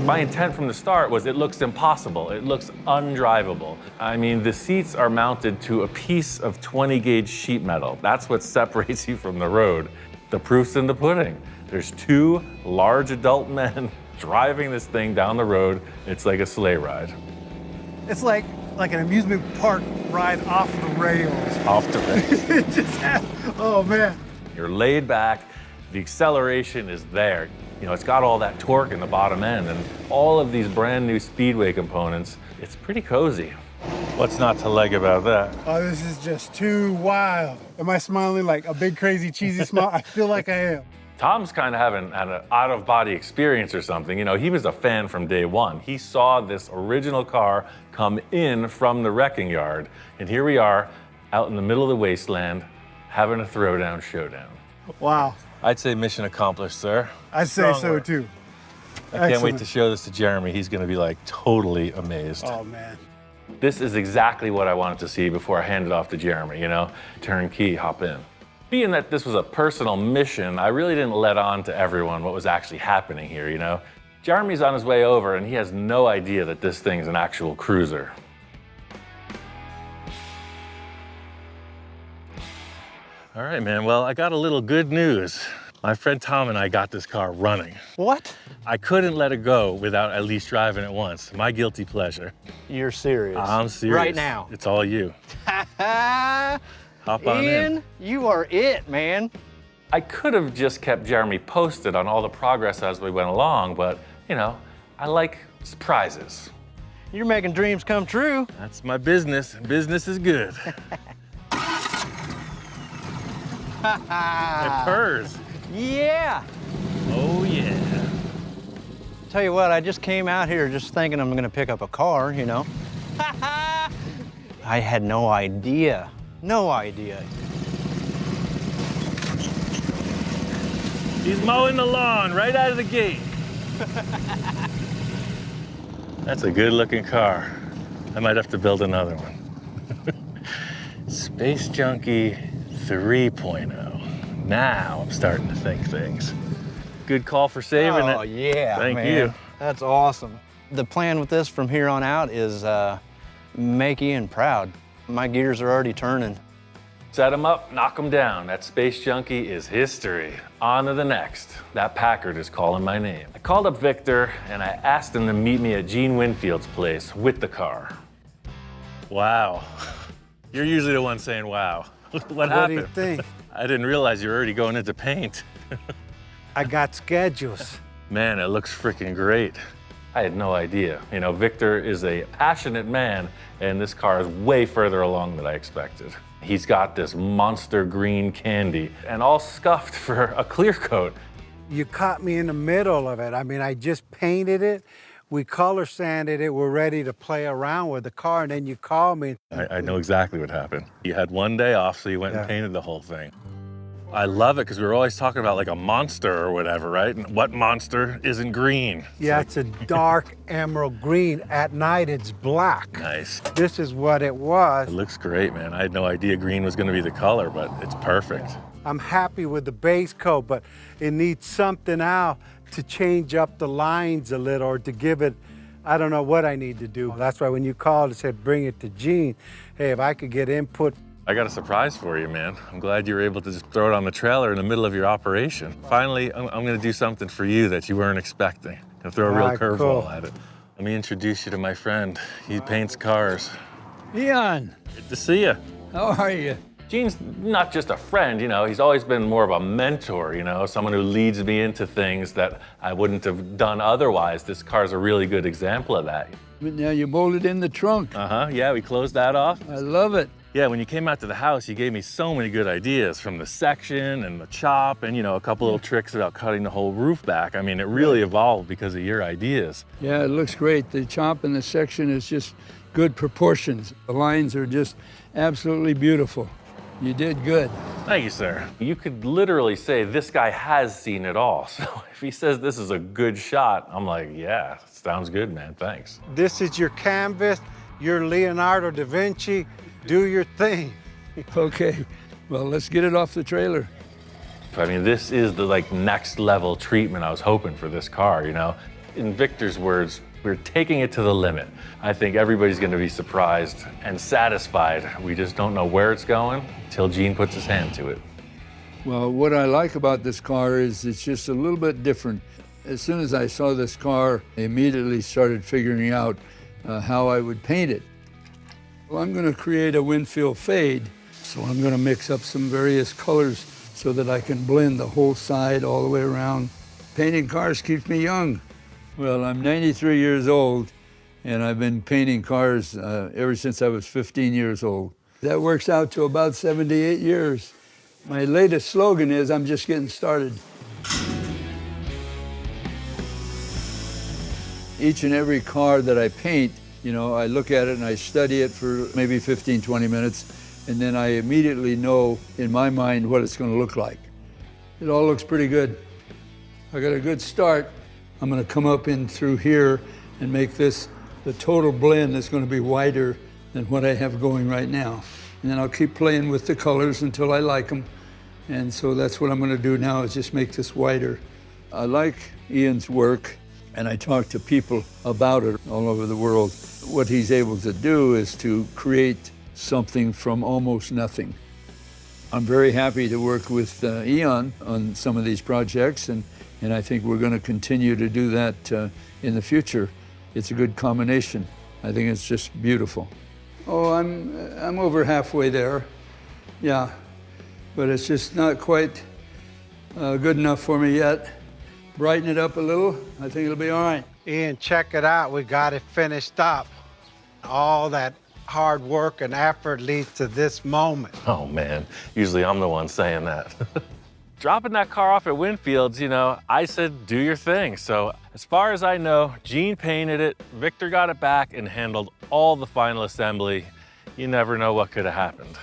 My intent from the start was it looks impossible. It looks undrivable. I mean, the seats are mounted to a piece of 20-gauge sheet metal. That's what separates you from the road. The proof's in the pudding. There's two large adult men driving this thing down the road. It's like a sleigh ride. It's like an amusement park ride off the rails. Off the rails. It just oh man. You're laid back, the acceleration is there. You know, it's got all that torque in the bottom end and all of these brand new Speedway components. It's pretty cozy. What's not to like about that? Oh, this is just too wild. Am I smiling like a big, crazy, cheesy smile? I feel like I am. Tom's kind of having an out-of-body experience or something. You know, he was a fan from day one. He saw this original car come in from the wrecking yard, and here we are out in the middle of the wasteland having a throwdown showdown. Wow. I'd say mission accomplished, sir. I say Strong so work. too. I can't wait to show this to Jeremy. He's gonna be like totally amazed. Oh man. This is exactly what I wanted to see before I hand it off to Jeremy, you know? Turnkey, hop in. Being that this was a personal mission, I really didn't let on to everyone what was actually happening here, you know? Jeremy's on his way over and he has no idea that this thing's an actual cruiser. All right, man, well, I got a little good news. My friend Tom and I got this car running. What? I couldn't let it go without at least driving it once. My guilty pleasure. You're serious? I'm serious. Right now? It's all you. Hop on Ian, in. you are it, man. I could have just kept Jeremy posted on all the progress as we went along, but, you know, I like surprises. You're making dreams come true. That's my business. Business is good. It purrs. Yeah. Oh, yeah. Tell you what, I just came out here just thinking I'm gonna pick up a car, you know. I had no idea. No idea. He's mowing the lawn right out of the gate. That's a good looking car. I might have to build another one. Space Junkie 3.0. Now I'm starting to think things. Good call for saving it. Oh, yeah, Thank man. you. That's awesome. The plan with this from here on out is make Ian proud. My gears are already turning. Set him up, knock him down. That Space Junkie is history. On to the next. That Packard is calling my name. I called up Victor and I asked him to meet me at Gene Winfield's place with the car. Wow. You're usually the one saying wow. What happened? What do you think? I didn't realize you were already going into paint. I got schedules. Man, it looks freaking great. I had no idea. You know, Victor is a passionate man, and this car is way further along than I expected. He's got this monster green candy and all scuffed for a clear coat. You caught me in the middle of it. I mean, I just painted it. We color sanded it. We're ready to play around with the car, and then you call me. I know exactly what happened. You had one day off, so you went and painted the whole thing. I love it because we were always talking about like a monster or whatever, right? And what monster isn't green? It's a dark emerald green. At night, it's black. Nice. This is what it was. It looks great, man. I had no idea green was going to be the color, but it's perfect. I'm happy with the base coat, but it needs something now to change up the lines a little or to give it, I don't know what I need to do. That's why when you called and said, bring it to Gene, hey, if I could get input. I got a surprise for you, man. I'm glad you were able to just throw it on the trailer in the middle of your operation. Finally, I'm gonna do something for you that you weren't expecting. Gonna throw a real curveball at it. Let me introduce you to my friend. He paints cars. Ian. Good to see you. How are you? Gene's not just a friend, you know, he's always been more of a mentor, you know, someone who leads me into things that I wouldn't have done otherwise. This car's a really good example of that. But now you bolted in the trunk. Yeah, we closed that off. I love it. Yeah, when you came out to the house, you gave me so many good ideas from the section and the chop and, you know, a couple little tricks about cutting the whole roof back. I mean, it really evolved because of your ideas. Yeah, it looks great. The chop and the section is just good proportions. The lines are just absolutely beautiful. You did good. Thank you, sir. You could literally say this guy has seen it all. So if he says this is a good shot, I'm like, yeah, sounds good, man, thanks. This is your canvas, your Leonardo da Vinci. Do your thing. Okay, well, let's get it off the trailer. I mean, this is the like next level treatment I was hoping for this car, you know? In Victor's words, we're taking it to the limit. I think everybody's gonna be surprised and satisfied. We just don't know where it's going until Gene puts his hand to it. Well, what I like about this car is it's just a little bit different. As soon as I saw this car, I immediately started figuring out how I would paint it. Well, I'm gonna create a Winfield fade, so I'm gonna mix up some various colors so that I can blend the whole side all the way around. Painting cars keeps me young. Well, I'm 93 years old, and I've been painting cars ever since I was 15 years old. That works out to about 78 years. My latest slogan is, I'm just getting started. Each and every car that I paint, you know, I look at it and I study it for maybe 15, 20 minutes, and then I immediately know in my mind what it's going to look like. It all looks pretty good. I got a good start. I'm going to come up in through here and make this, the total blend is going to be wider than what I have going right now. And then I'll keep playing with the colors until I like them. And so that's what I'm going to do now, is just make this wider. I like Ian's work, and I talk to people about it all over the world. What he's able to do is to create something from almost nothing. I'm very happy to work with Ian on some of these projects, and I think we're going to continue to do that in the future. It's a good combination. I think it's just beautiful. Oh, I'm over halfway there, yeah, but it's just not quite good enough for me yet. Brighten it up a little, I think it'll be all right. Ian, check it out. We got it finished up. All that hard work and effort leads to this moment. Oh man, usually I'm the one saying that. Dropping that car off at Winfield's, you know, I said, do your thing. So as far as I know, Gene painted it, Victor got it back and handled all the final assembly. You never know what could have happened.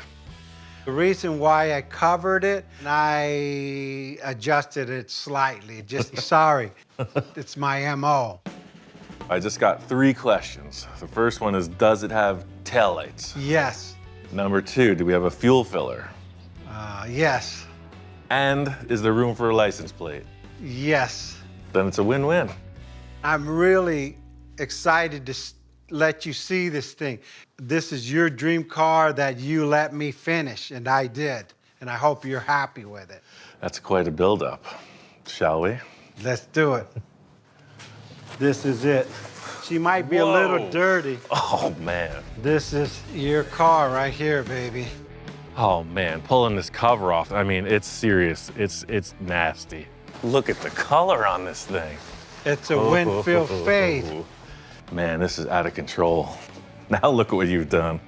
The reason why I covered it, I adjusted it slightly. Just sorry, it's my MO. I just got 3 questions. The first one is, does it have taillights? Yes. Number 2, do we have a fuel filler? Yes. And is there room for a license plate? Yes. Then it's a win-win. I'm really excited to let you see this thing. This is your dream car that you let me finish, and I did. And I hope you're happy with it. That's quite a build-up. Shall we? Let's do it. This is it. She might be a little dirty. Oh, man. This is your car right here, baby. Oh, man, pulling this cover off, I mean, it's serious. It's nasty. Look at the color on this thing. It's a Winfield fade. Man, this is out of control. Now look at what you've done.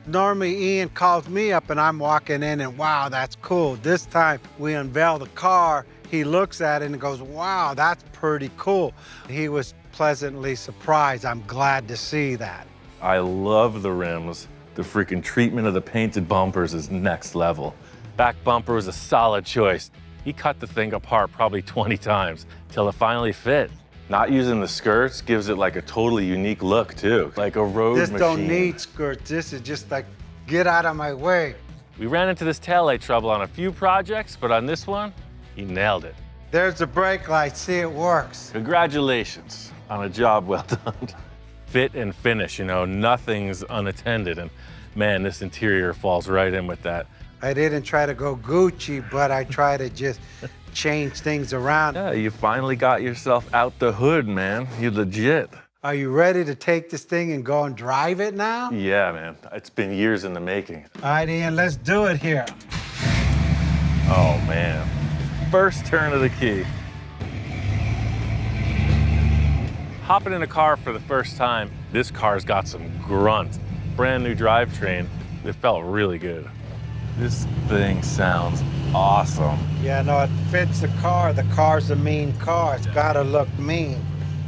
Normally, Ian calls me up and I'm walking in and, wow, that's cool. This time, we unveil the car. He looks at it and goes, wow, that's pretty cool. He was pleasantly surprised. I'm glad to see that. I love the rims. The freaking treatment of the painted bumpers is next level. Back bumper was a solid choice. He cut the thing apart probably 20 times till it finally fit. Not using the skirts gives it like a totally unique look too, like a road machine. This don't need skirts. This is just like, get out of my way. We ran into this taillight trouble on a few projects, but on this one, he nailed it. There's the brake light. See, it works. Congratulations on a job well done. Fit and finish, you know, nothing's unattended. And man, this interior falls right in with that. I didn't try to go Gucci, but I try to just change things around. Yeah, you finally got yourself out the hood, man. You legit. Are you ready to take this thing and go and drive it now? Yeah, man. It's been years in the making. All right, Ian, let's do it here. Oh, man. First turn of the key. Hopping in a car for the first time, this car's got some grunt. Brand new drivetrain. It felt really good. This thing sounds awesome. Yeah, no, it fits the car. The car's a mean car. It's gotta look mean.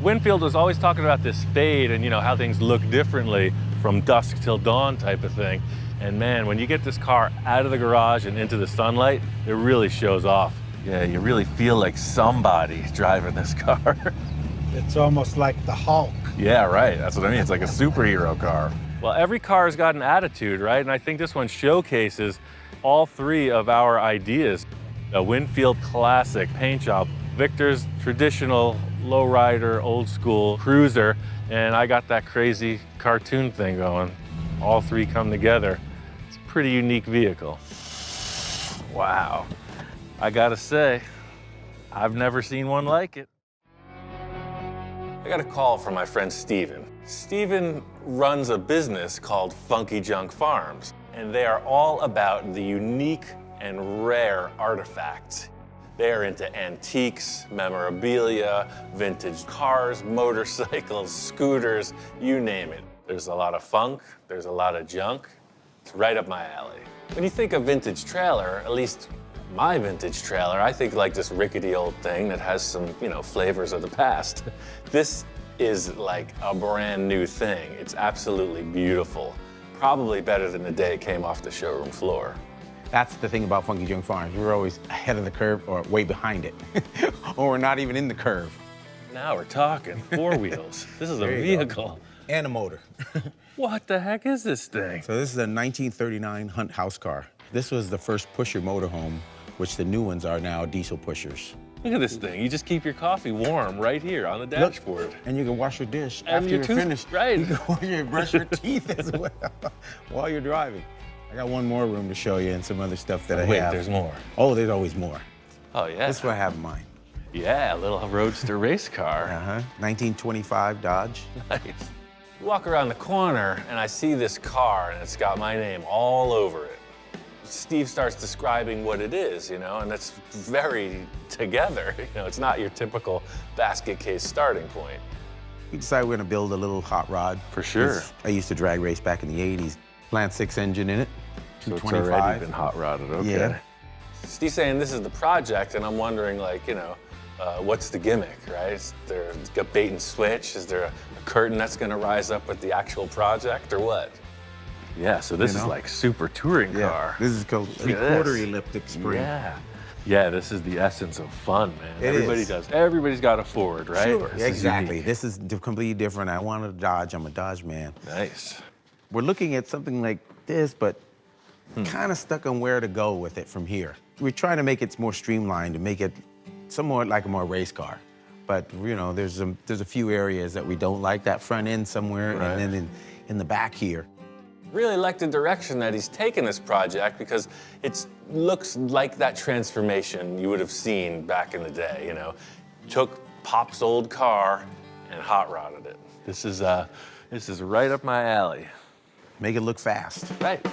Winfield was always talking about this fade and, you know, how things look differently from dusk till dawn type of thing. And man, when you get this car out of the garage and into the sunlight, it really shows off. Yeah, you really feel like somebody driving this car. It's almost like the Hulk. Yeah, right. That's what I mean. It's like a superhero car. Well, every car's got an attitude, right? And I think this one showcases all three of our ideas. A Winfield classic paint job, Victor's traditional lowrider, old school cruiser, and I got that crazy cartoon thing going. All three come together. It's a pretty unique vehicle. Wow. I gotta say, I've never seen one like it. I got a call from my friend Steven. Steven runs a business called Funky Junk Farms, and they are all about the unique and rare artifacts. They are into antiques, memorabilia, vintage cars, motorcycles, scooters, you name it. There's a lot of funk, there's a lot of junk. It's right up my alley. When you think of vintage trailer, at least my vintage trailer, I think like this rickety old thing that has some, you know, flavors of the past. This is like a brand new thing. It's absolutely beautiful. Probably better than the day it came off the showroom floor. That's the thing about Funky Junk Farms. We're always ahead of the curve or way behind it. Or we're not even in the curve. Now we're talking. 4 wheels. This is a vehicle. And a motor. What the heck is this thing? So this is a 1939 Hunt house car. This was the first pusher motorhome, which the new ones are now diesel pushers. Look at this thing. You just keep your coffee warm right here on the dashboard. Look, and you can wash your dish and after your you're finished. Right. You can brush your teeth as well while you're driving. I got one more room to show you and some other stuff that I have. Wait, there's more. Oh, there's always more. Oh, yeah. This is what I have in mind. Yeah, a little roadster race car. 1925 Dodge. Nice. You walk around the corner and I see this car and it's got my name all over it. Steve starts describing what it is, you know, and it's very together. You know, it's not your typical basket case starting point. We decided we're gonna build a little hot rod. For sure. I used to drag race back in the 80s. Plant 6 engine in it, So it's 225. already been hot rodded, okay. Yeah. Steve's saying this is the project, and I'm wondering, like, you know, what's the gimmick, right? Is there a bait and switch? Is there a curtain that's gonna rise up with the actual project, or what? Yeah, so this is like super touring car. This is called Look at 3/4 this. elliptic spring. Yeah. Yeah, this is the essence of fun, man. It Everybody is. does. Everybody's got a Ford, right? Sure, This is exactly. unique. This is completely different. I wanted a Dodge. I'm a Dodge man. Nice. We're looking at something like this, but kind of stuck on where to go with it from here. We're trying to make it more streamlined, to make it somewhat like a more race car. But you know, there's a few areas that we don't like. That front end somewhere, Right. and then in the back here. Really like the direction that he's taken this project because it looks like that transformation you would have seen back in the day, you know. Took Pop's old car and hot rodded it. This is right up my alley. Make it look fast. Right.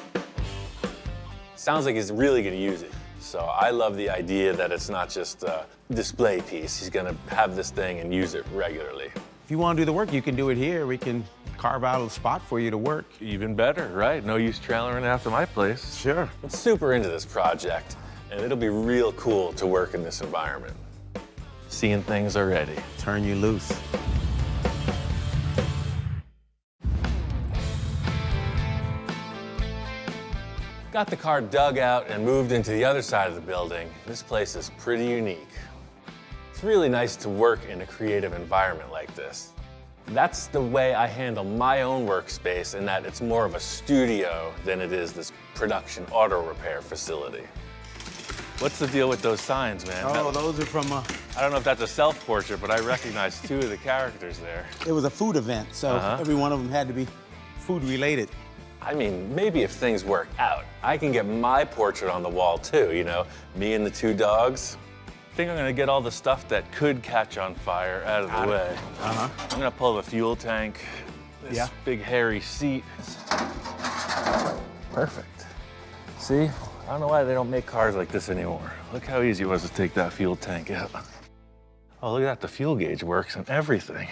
Sounds like he's really gonna use it. So I love the idea that it's not just a display piece. He's gonna have this thing and use it regularly. If you want to do the work, you can do it here. We can carve out a spot for you to work. Even better, right? No use trailering after my place. Sure. I'm super into this project, and it'll be real cool to work in this environment. Seeing things already. Turn you loose. Got the car dug out and moved into the other side of the building. This place is pretty unique. It's really nice to work in a creative environment like this. That's the way I handle my own workspace, in that it's more of a studio than it is this production auto repair facility. What's the deal with those signs, man? Oh, those are from I don't know if that's a self-portrait, but I recognize 2 of the characters there. it was a food event, so every one of them had to be food related. I mean, maybe if things work out, I can get my portrait on the wall too, you know? Me and the 2 dogs. I think I'm gonna get all the stuff that could catch on fire out of the way. I'm gonna pull the fuel tank, this big hairy seat. Perfect. See, I don't know why they don't make cars like this anymore. Look how easy it was to take that fuel tank out. Oh, look at that, the fuel gauge works and everything.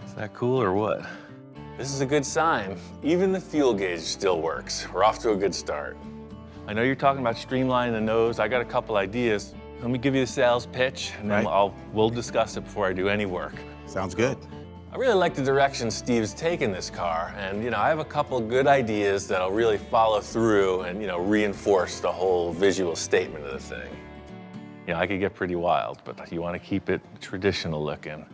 Is that cool or what? This is a good sign. Even the fuel gauge still works. We're off to a good start. I know you're talking about streamlining the nose. I got a couple ideas. Let me give you the sales pitch, and then we'll discuss it before I do any work. Sounds good. I really like the direction Steve's taken this car, and I have a couple good ideas that'll really follow through and reinforce the whole visual statement of the thing. I could get pretty wild, but you want to keep it traditional looking.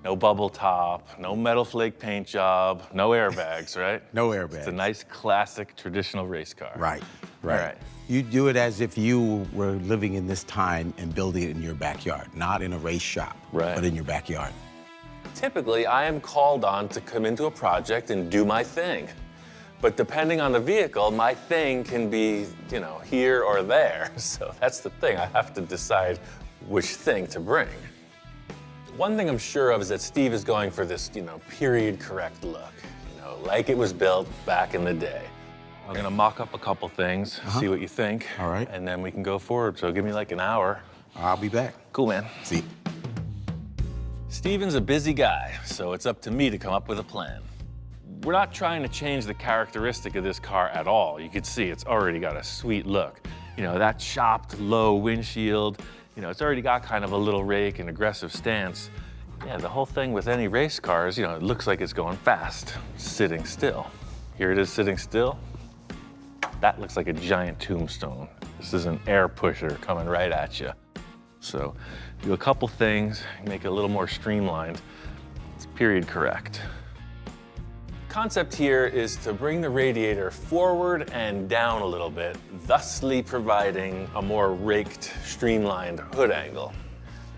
No bubble top, no metal flake paint job, no airbags, right? No airbags. It's a nice, classic, traditional race car. Right. All right. You do it as if you were living in this time and building it in your backyard, not in a race shop, but in your backyard. Typically, I am called on to come into a project and do my thing. But depending on the vehicle, my thing can be, here or there. So that's the thing. I have to decide which thing to bring. One thing I'm sure of is that Steve is going for this, period correct look, like it was built back in the day. I'm gonna mock up a couple things, see what you think. All right. And then we can go forward. So give me like an hour. I'll be back. Cool, man. See. Steven's a busy guy, so it's up to me to come up with a plan. We're not trying to change the characteristic of this car at all. You can see it's already got a sweet look. That chopped low windshield, it's already got kind of a little rake and aggressive stance. Yeah, the whole thing with any race cars, it looks like it's going fast, sitting still. Here it is sitting still. That looks like a giant tombstone. This is an air pusher coming right at you. So do a couple things, make it a little more streamlined. It's period correct. Concept here is to bring the radiator forward and down a little bit, thusly providing a more raked, streamlined hood angle.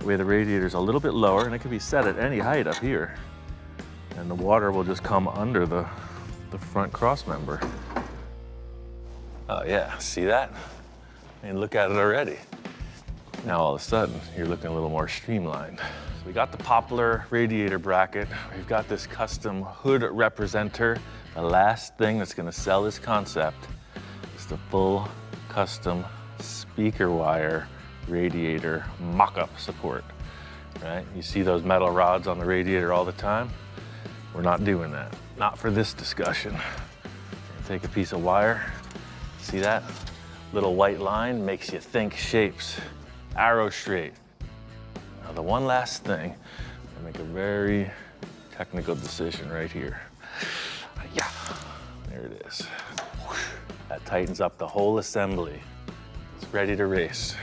The way the radiator's a little bit lower, and it can be set at any height up here. And the water will just come under the front cross member. Oh yeah, see that? Look at it already. Now all of a sudden, you're looking a little more streamlined. So we got the poplar radiator bracket. We've got this custom hood representer. The last thing that's gonna sell this concept is the full custom speaker wire radiator mock-up support, right? You see those metal rods on the radiator all the time? We're not doing that, not for this discussion. Take a piece of wire, see that? Little white line makes you think shapes. Arrow straight. Now the one last thing, I make a very technical decision right here. Yeah, there it is. That tightens up the whole assembly. It's ready to race.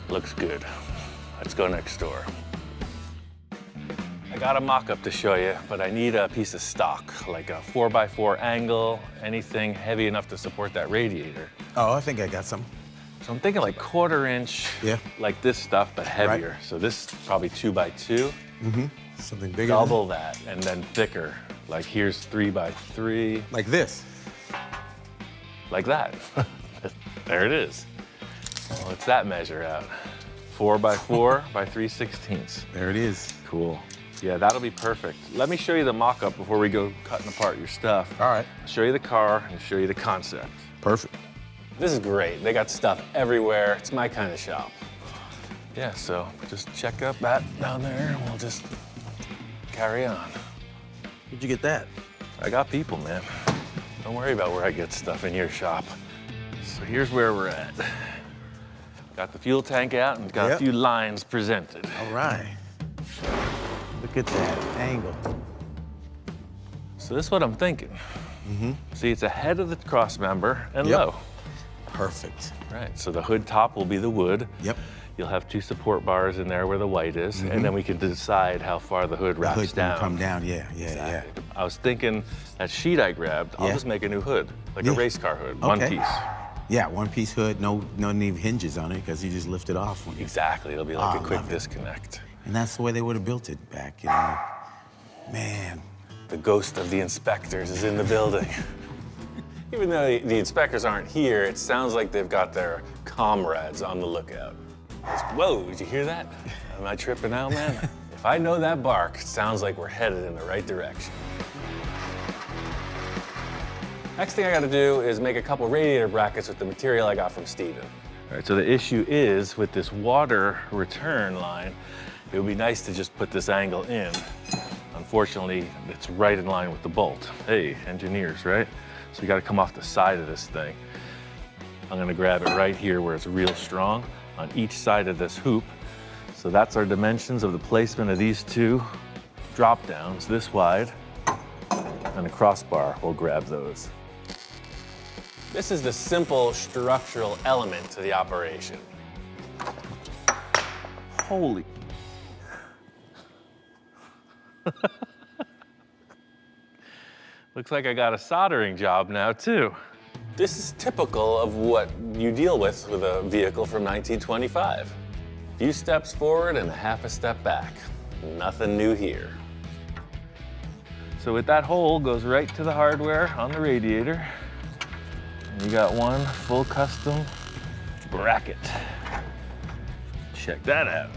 Looks good. Let's go next door. I got a mock-up to show you, but I need a piece of stock, like a 4x4 angle, anything heavy enough to support that radiator. Oh, I think I got some. So I'm thinking like 1/4 inch, like this stuff, but heavier. Right. So this is probably 2x2. Mm-hmm. Something bigger. Double that, and then thicker. Like here's 3x3. Like this. Like that. There it is. Well, what's that measure out? 4x4 by 3/16. There it is. Cool. Yeah, that'll be perfect. Let me show you the mock-up before we go cutting apart your stuff. All right. I'll show you the car and show you the concept. Perfect. This is great. They got stuff everywhere. It's my kind of shop. Yeah, so just check up that down there and we'll just carry on. Where'd you get that? I got people, man. Don't worry about where I get stuff in your shop. So here's where we're at. Got the fuel tank out and got a few lines presented. All right. Look at that angle. So this is what I'm thinking. Mm-hmm. See, it's ahead of the cross member and low. Perfect. Right, so the hood top will be the wood. Yep. You'll have 2 support bars in there where the white is, and then we can decide how far the hood wraps down. Come down, yeah. I was thinking that sheet I grabbed, I'll just make a new hood, like a race car hood, one piece. Yeah, one-piece hood, no need hinges on it because you just lift it off. Exactly, it'll be like a quick disconnect. And that's the way they would have built it back, Man. The ghost of the inspectors is in the building. Even though the inspectors aren't here, it sounds like they've got their comrades on the lookout. Whoa, did you hear that? Am I tripping out, man? If I know that bark, it sounds like we're headed in the right direction. Next thing I gotta do is make a couple radiator brackets with the material I got from Steven. All right, so the issue is with this water return line, it would be nice to just put this angle in. Unfortunately, it's right in line with the bolt. Hey, engineers, right? So you gotta come off the side of this thing. I'm gonna grab it right here where it's real strong on each side of this hoop. So that's our dimensions of the placement of these two drop downs this wide, and a crossbar will grab those. This is the simple structural element to the operation. Holy. Looks like I got a soldering job now too. This is typical of what you deal with a vehicle from 1925. A few steps forward and a half a step back. Nothing new here. So with that hole goes right to the hardware on the radiator. And you got one full custom bracket. Check that out.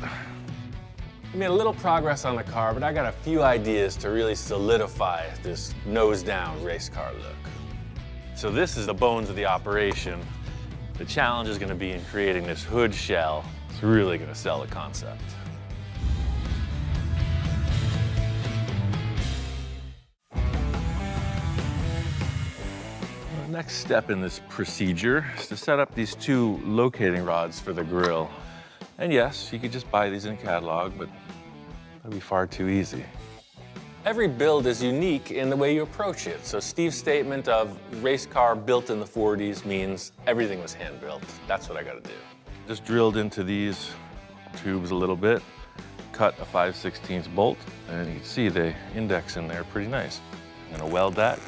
We made a little progress on the car, but I got a few ideas to really solidify this nose-down race car look. So this is the bones of the operation. The challenge is going to be in creating this hood shell. It's really going to sell the concept. The next step in this procedure is to set up these two locating rods for the grille. And yes, you could just buy these in a catalog, but that'd be far too easy. Every build is unique in the way you approach it. So Steve's statement of race car built in the 40s means everything was hand built. That's what I gotta do. Just drilled into these tubes a little bit, cut a 5/16 bolt, and you can see the index in there pretty nice. I'm gonna weld that.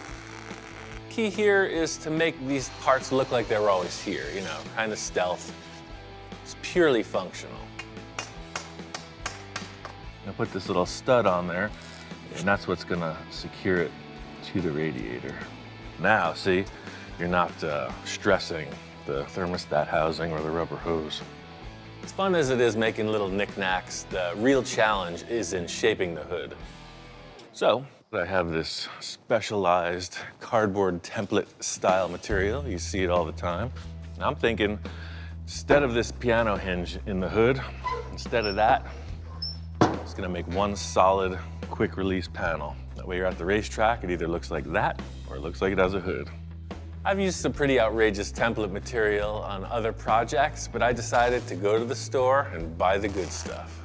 Key here is to make these parts look like they were always here, you know, kind of stealth. It's purely functional. I'm gonna put this little stud on there, and that's what's gonna secure it to the radiator. Now, see, you're not stressing the thermostat housing or the rubber hose. As fun as it is making little knickknacks, the real challenge is in shaping the hood. So, I have this specialized cardboard template style material. You see it all the time. And I'm thinking, instead of this piano hinge in the hood, instead of that, I'm just gonna make one solid, quick release panel. That way you're at the racetrack, it either looks like that or it looks like it has a hood. I've used some pretty outrageous template material on other projects, but I decided to go to the store and buy the good stuff.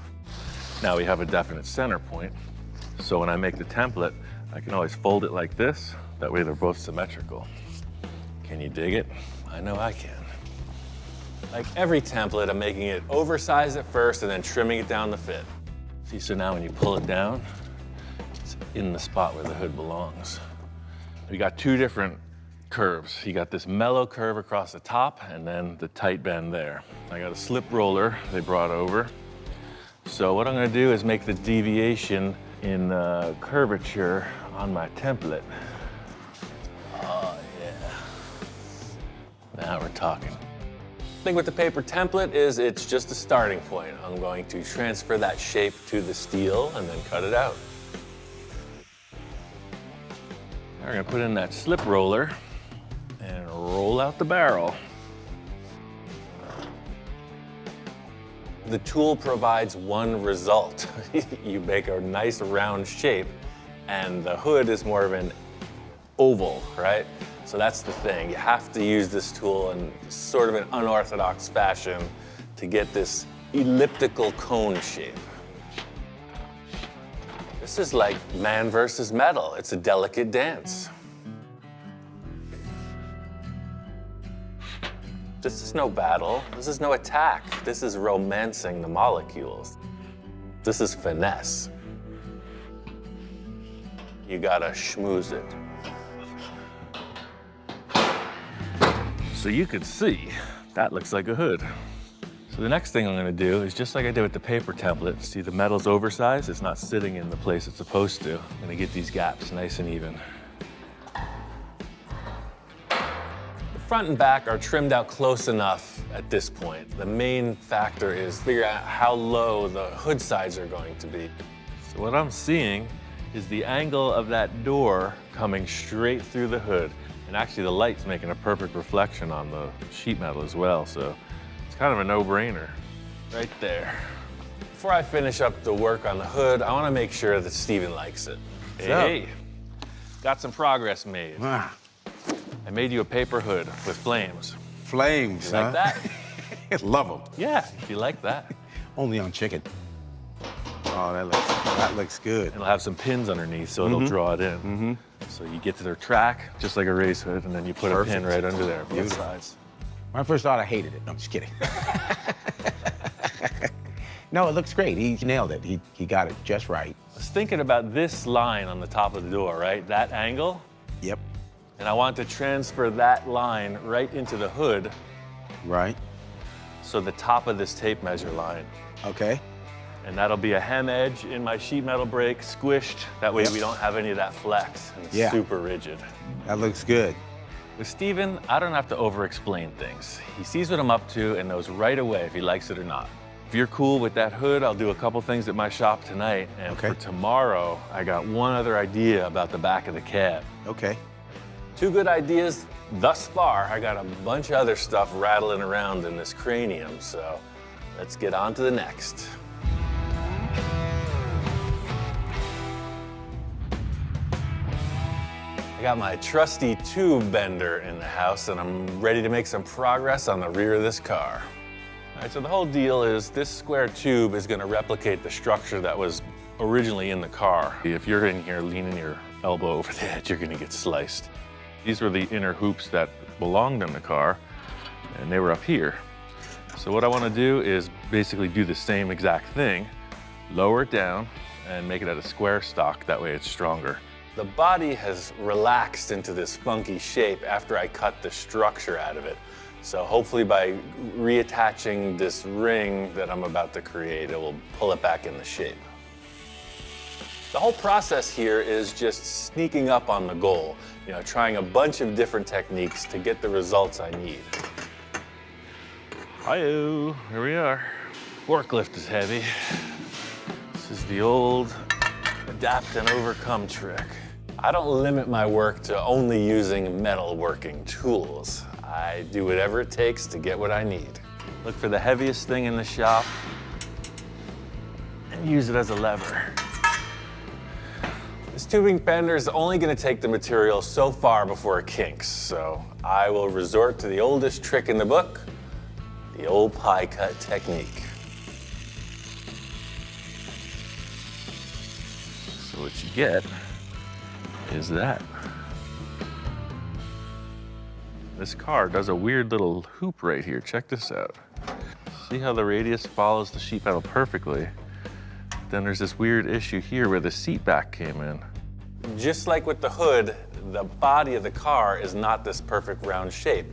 Now we have a definite center point, so when I make the template, I can always fold it like this. That way they're both symmetrical. Can you dig it? I know I can. Like every template, I'm making it oversized at first and then trimming it down to fit. See, so now when you pull it down, it's in the spot where the hood belongs. We got two different curves. You got this mellow curve across the top and then the tight bend there. I got a slip roller they brought over. So what I'm gonna do is make the deviation in curvature on my template. Oh yeah. Now we're talking. The thing with the paper template is it's just a starting point. I'm going to transfer that shape to the steel and then cut it out. Now we're gonna put in that slip roller and roll out the barrel. The tool provides one result. You make a nice round shape and the hood is more of an oval, right? So that's the thing. You have to use this tool in sort of an unorthodox fashion to get this elliptical cone shape. This is like man versus metal. It's a delicate dance. This is no battle. This is no attack. This is romancing the molecules. This is finesse. You gotta schmooze it. So you can see, that looks like a hood. So the next thing I'm gonna do is just like I did with the paper template. See, the metal's oversized, it's not sitting in the place it's supposed to. I'm gonna get these gaps nice and even. front and back are trimmed out close enough at this point. The main factor is figure out how low the hood sides are going to be. So what I'm seeing is the angle of that door coming straight through the hood. And actually the light's making a perfect reflection on the sheet metal as well, so it's kind of a no-brainer. Right there. Before I finish up the work on the hood, I want to make sure that Steven likes it. Hey, got some progress made. I made you a paper hood with flames. Flames, You like that? Love them. Yeah, if you like that. Only on chicken. Oh, that looks good. It'll have some pins underneath, so it'll draw it in. So you get to their track, just like a race hood, and then you put a pin right under there, both sides. When I first thought I hated it. No, I'm just kidding. No, it looks great. He nailed it. He got it just right. I was thinking about this line on the top of the door, right? That angle. Yep. And I want to transfer that line right into the hood. Right. So the top of this tape measure line. Okay. And that'll be a hem edge in my sheet metal brake, squished. That way we don't have any of that flex, and it's super rigid. That looks good. With Steven, I don't have to over-explain things. He sees what I'm up to and knows right away if he likes it or not. If you're cool with that hood, I'll do a couple things at my shop tonight. And for tomorrow, I got one other idea about the back of the cab. Okay. 2 good ideas thus far. I got a bunch of other stuff rattling around in this cranium, so let's get on to the next. I got my trusty tube bender in the house, and I'm ready to make some progress on the rear of this car. All right, so the whole deal is this square tube is gonna replicate the structure that was originally in the car. If you're in here leaning your elbow over the edge, you're gonna get sliced. These were the inner hoops that belonged in the car, and they were up here. So what I wanna do is basically do the same exact thing, lower it down, and make it at a square stock. That way it's stronger. The body has relaxed into this funky shape after I cut the structure out of it. So hopefully by reattaching this ring that I'm about to create, it will pull it back into shape. The whole process here is just sneaking up on the goal, trying a bunch of different techniques to get the results I need. Hi-yo, here we are. Forklift is heavy. This is the old adapt and overcome trick. I don't limit my work to only using metalworking tools. I do whatever it takes to get what I need. Look for the heaviest thing in the shop and use it as a lever. This tubing fender is only going to take the material so far before it kinks, so I will resort to the oldest trick in the book, the old pie cut technique. So what you get is that. This car does a weird little hoop right here. Check this out. See how the radius follows the sheet metal perfectly? Then there's this weird issue here where the seat back came in. Just like with the hood, the body of the car is not this perfect round shape.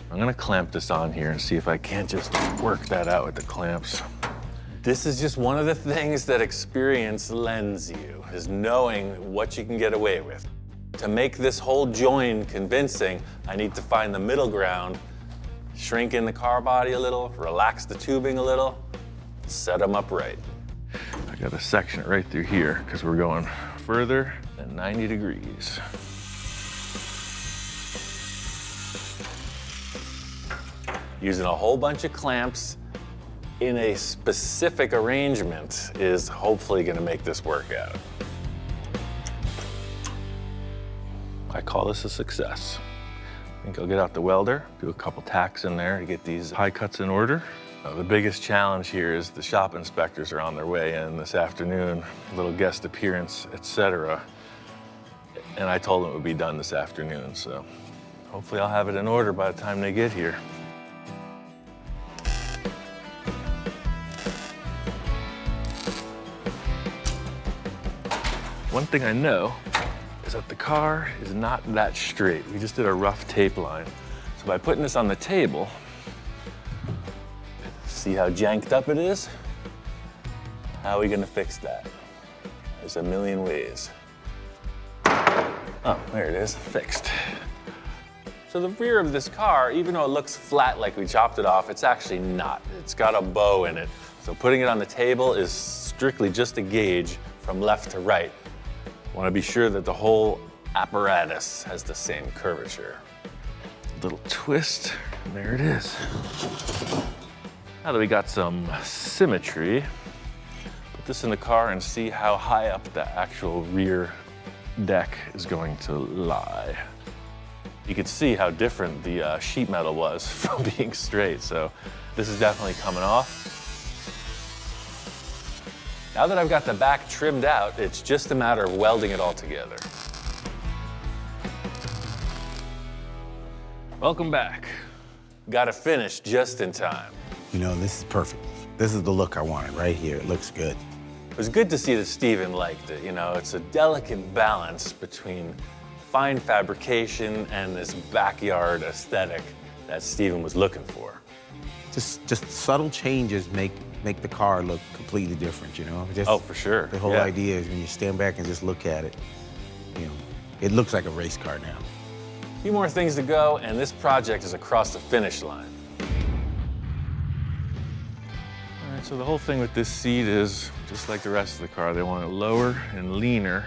I'm gonna clamp this on here and see if I can't just work that out with the clamps. This is just one of the things that experience lends you, is knowing what you can get away with. To make this whole join convincing, I need to find the middle ground, shrink in the car body a little, relax the tubing a little, set them up right. I gotta section it right through here because we're going further than 90 degrees. Using a whole bunch of clamps in a specific arrangement is hopefully gonna make this work out. I call this a success. I think I'll get out the welder, do a couple tacks in there to get these high cuts in order. The biggest challenge here is the shop inspectors are on their way in this afternoon, little guest appearance, etc. And I told them it would be done this afternoon, so hopefully I'll have it in order by the time they get here. One thing I know is that the car is not that straight. We just did a rough tape line. So by putting this on the table, see how janked up it is? How are we gonna fix that? There's a million ways. Oh, there it is, fixed. So the rear of this car, even though it looks flat like we chopped it off, it's actually not. It's got a bow in it. So putting it on the table is strictly just a gauge from left to right. Want to be sure that the whole apparatus has the same curvature. Little twist, and there it is. Now that we got some symmetry, put this in the car and see how high up the actual rear deck is going to lie. You could see how different the sheet metal was from being straight, so this is definitely coming off. Now that I've got the back trimmed out, it's just a matter of welding it all together. Welcome back. Got it finished just in time. You know, this is perfect. This is the look I wanted right here. It looks good. It was good to see that Steven liked it. You know, it's a delicate balance between fine fabrication and this backyard aesthetic that Steven was looking for. Just subtle changes make the car look completely different, you know? Oh, for sure. The whole idea is when you stand back and just look at it, you know, it looks like a race car now. A few more things to go, and this project is across the finish line. All right, so the whole thing with this seat is, just like the rest of the car, they want it lower and leaner.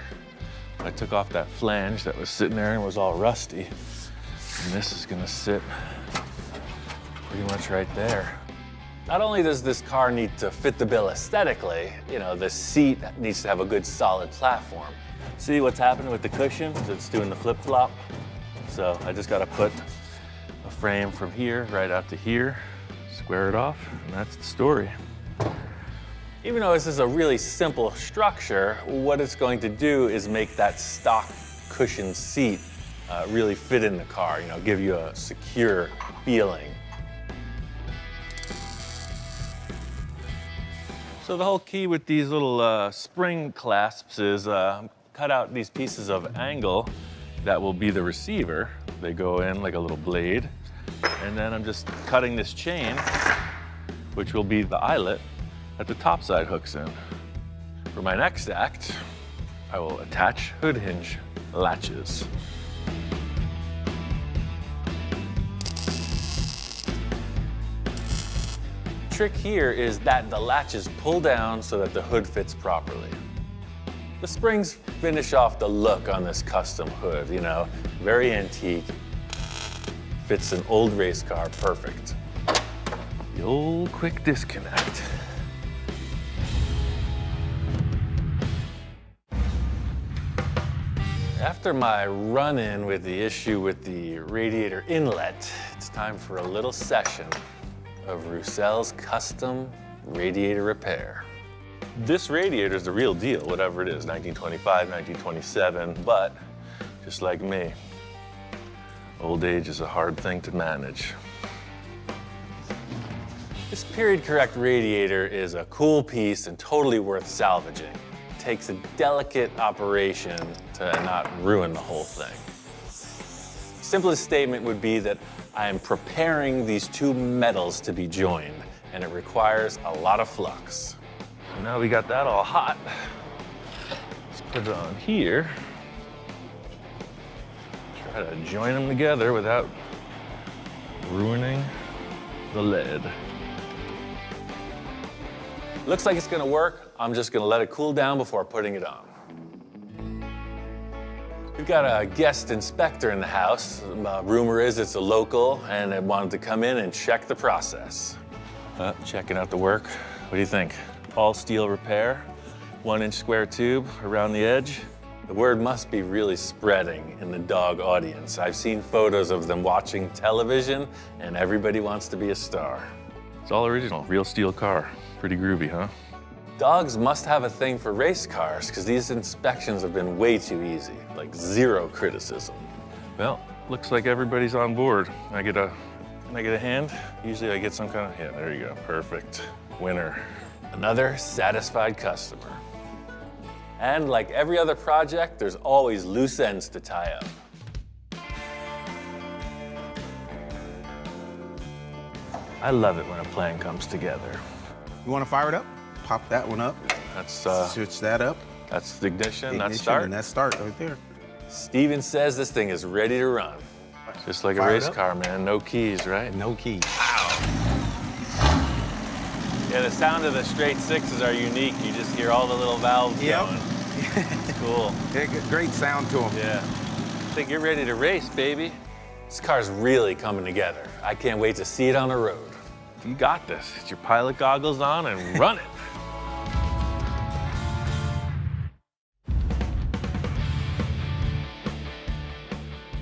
I took off that flange that was sitting there and was all rusty. And this is gonna sit pretty much right there. Not only does this car need to fit the bill aesthetically, you know, the seat needs to have a good solid platform. See what's happening with the cushion? It's doing the flip-flop. So I just gotta put a frame from here right out to here, square it off, and that's the story. Even though this is a really simple structure, what it's going to do is make that stock cushion seat really fit in the car, you know, give you a secure feeling. So the whole key with these little spring clasps is cut out these pieces of angle that will be the receiver. They go in like a little blade. And then I'm just cutting this chain, which will be the eyelet that the top side hooks in. For my next act, I will attach hood hinge latches. Trick here is that the latches pull down so that the hood fits properly. The springs finish off the look on this custom hood, you know, very antique. Fits an old race car perfect. The old quick disconnect. After my run-in with the issue with the radiator inlet, it's time for a little session of Roussel's custom radiator repair. This radiator is the real deal, whatever it is, 1925, 1927, but just like me, old age is a hard thing to manage. This period-correct radiator is a cool piece and totally worth salvaging. It takes a delicate operation to not ruin the whole thing. Simplest statement would be that I am preparing these two metals to be joined, and it requires a lot of flux. So now we got that all hot. Let's put it on here. Try to join them together without ruining the lead. Looks like it's gonna work. I'm just gonna let it cool down before putting it on. We've got a guest inspector in the house. Rumor is it's a local, and it wanted to come in and check the process. Checking out the work. What do you think? All steel repair, 1-inch square tube around the edge. The word must be really spreading in the dog audience. I've seen photos of them watching television, and everybody wants to be a star. It's all original, real steel car. Pretty groovy, huh? Dogs must have a thing for race cars, because these inspections have been way too easy, like zero criticism. Well, looks like everybody's on board. Can I get a hand? Usually I get some kind of, yeah, there you go, perfect. Winner. Another satisfied customer. And like every other project, there's always loose ends to tie up. I love it when a plan comes together. You want to fire it up? Pop that one up. That's switch that up. That's the ignition, Ignition, that's start. and that's start right there. Steven says this thing is ready to run. Just like a Fire it race up. car, man. No keys, right? No keys. Yeah, the sound of the straight sixes are unique. You just hear all the little valves going. It's cool. Great sound to them. Yeah. I think you're ready to race, baby. This car's really coming together. I can't wait to see it on the road. You got this. Get your pilot goggles on and run it.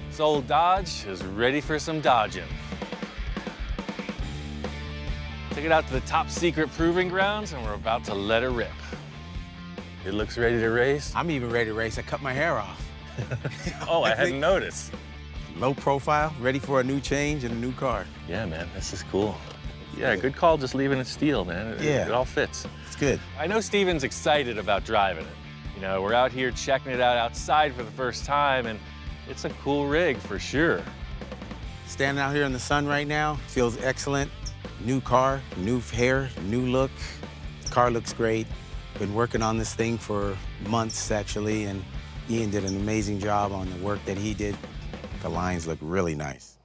This old Dodge is ready for some dodging. Take it out to the top secret proving grounds and we're about to let it rip. It looks ready to race. I'm even ready to race. I cut my hair off. Oh, I hadn't noticed. Low profile, ready for a new change and a new car. Yeah, man, this is cool. Yeah, good call just leaving it steel, man. It all fits. It's good. I know Steven's excited about driving it. You know, we're out here checking it out outside for the first time, and it's a cool rig for sure. Standing out here in the sun right now, feels excellent. New car, new hair, new look. The car looks great. Been working on this thing for months, actually, and Ian did an amazing job on the work that he did. The lines look really nice.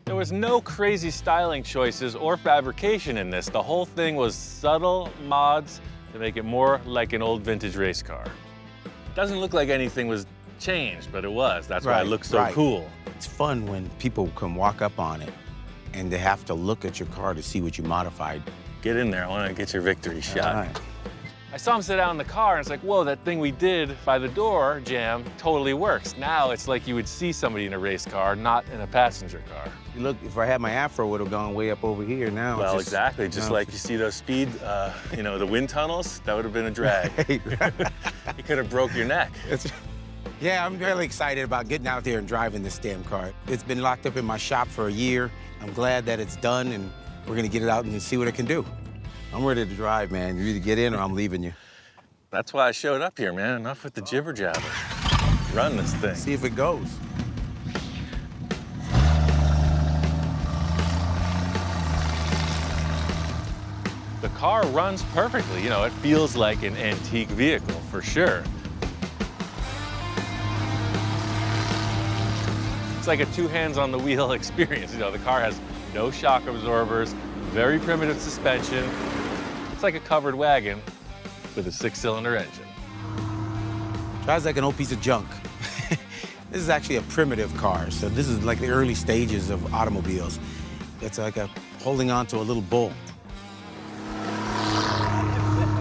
There was no crazy styling choices or fabrication in this. The whole thing was subtle mods to make it more like an old vintage race car. It doesn't look like anything was changed, but it was. That's why it looks so cool. It's fun when people can walk up on it and they have to look at your car to see what you modified. Get in there, I want to get your victory shot. All right. I saw him sit out in the car, and it's like, whoa, that thing we did by the door jam totally works. Now it's like you would see somebody in a race car, not in a passenger car. Look, if I had my afro, it would have gone way up over here now. Well, exactly. Just like you see those speed, you know, the wind tunnels, that would have been a drag. You could have broke your neck. Yeah, I'm really excited about getting out there and driving this damn car. It's been locked up in my shop for a year. I'm glad that it's done, and we're gonna get it out and see what it can do. I'm ready to drive, man. You either get in or I'm leaving you. That's why I showed up here, man. Enough with the jibber jabber. Run this thing. See if it goes. The car runs perfectly. You know, it feels like an antique vehicle for sure. It's like a two hands on the wheel experience. You know, the car has no shock absorbers, very primitive suspension. It's like a covered wagon with a 6-cylinder engine. Drives like an old piece of junk. This is actually a primitive car, so this is like the early stages of automobiles. It's like holding on to a little bull.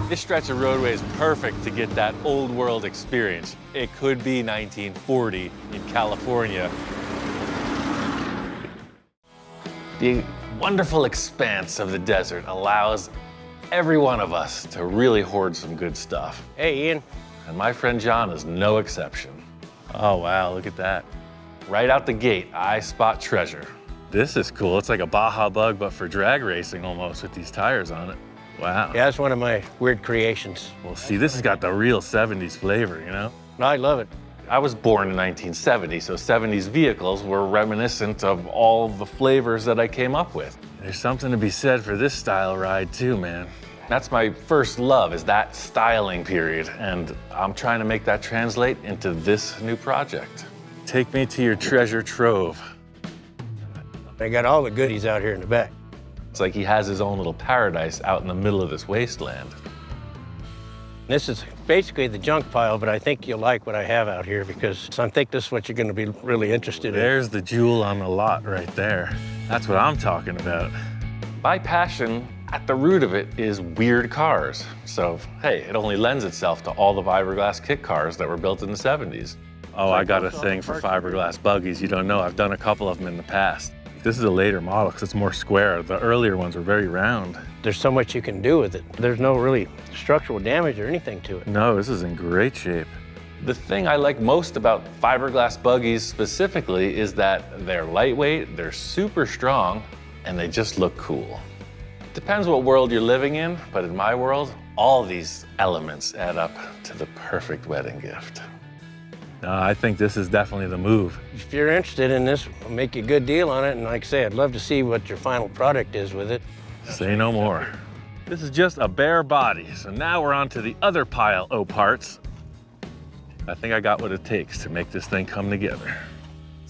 This stretch of roadway is perfect to get that old world experience. It could be 1940 in California. The wonderful expanse of the desert allows every one of us to really hoard some good stuff. Hey, Ian. And my friend John is no exception. Oh, wow, look at that. Right out the gate, I spot treasure. This is cool. It's like a Baja Bug, but for drag racing almost with these tires on it. Wow. Yeah, that's one of my weird creations. Well, see, this has got the real 70s flavor, you know? I love it. I was born in 1970, so 70s vehicles were reminiscent of all the flavors that I came up with. There's something to be said for this style ride too, man. That's my first love, is that styling period, and I'm trying to make that translate into this new project. Take me to your treasure trove. They got all the goodies out here in the back. It's like he has his own little paradise out in the middle of this wasteland. This is basically the junk pile, but I think you'll like what I have out here because I think this is what you're going to be really interested in. There's the jewel on the lot right there. That's what I'm talking about. My passion, at the root of it, is weird cars. So, hey, it only lends itself to all the fiberglass kit cars that were built in the 70s. Oh, I got a thing for fiberglass buggies. You don't know, I've done a couple of them in the past. This is a later model because it's more square. The earlier ones were very round. There's so much you can do with it. There's no really structural damage or anything to it. No, this is in great shape. The thing I like most about fiberglass buggies specifically is that they're lightweight, they're super strong, and they just look cool. Depends what world you're living in, but in my world, all these elements add up to the perfect wedding gift. I think this is definitely the move. If you're interested in this, I'll make you a good deal on it. And like I say, I'd love to see what your final product is with it. Say no more. This is just a bare body, so now we're on to the other pile of parts. I think I got what it takes to make this thing come together.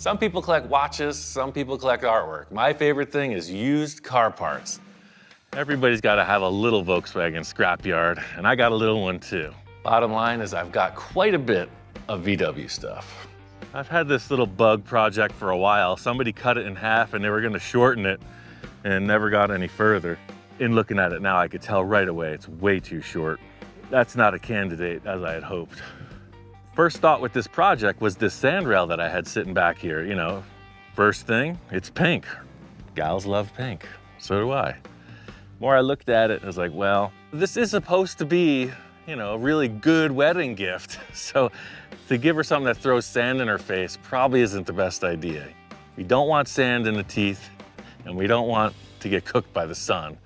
Some people collect watches, some people collect artwork. My favorite thing is used car parts. Everybody's got to have a little Volkswagen scrapyard, and I got a little one too. Bottom line is I've got quite a bit of VW stuff. I've had this little bug project for a while. Somebody cut it in half and they were going to shorten it and never got any further. In looking at it now, I could tell right away it's way too short. That's not a candidate as I had hoped. First thought with this project was this sandrail that I had sitting back here. You know, first thing, it's pink. Gals love pink, so do I. The more I looked at it, I was like, well, this is supposed to be, you know, a really good wedding gift. So to give her something that throws sand in her face probably isn't the best idea. We don't want sand in the teeth, and we don't want to get cooked by the sun,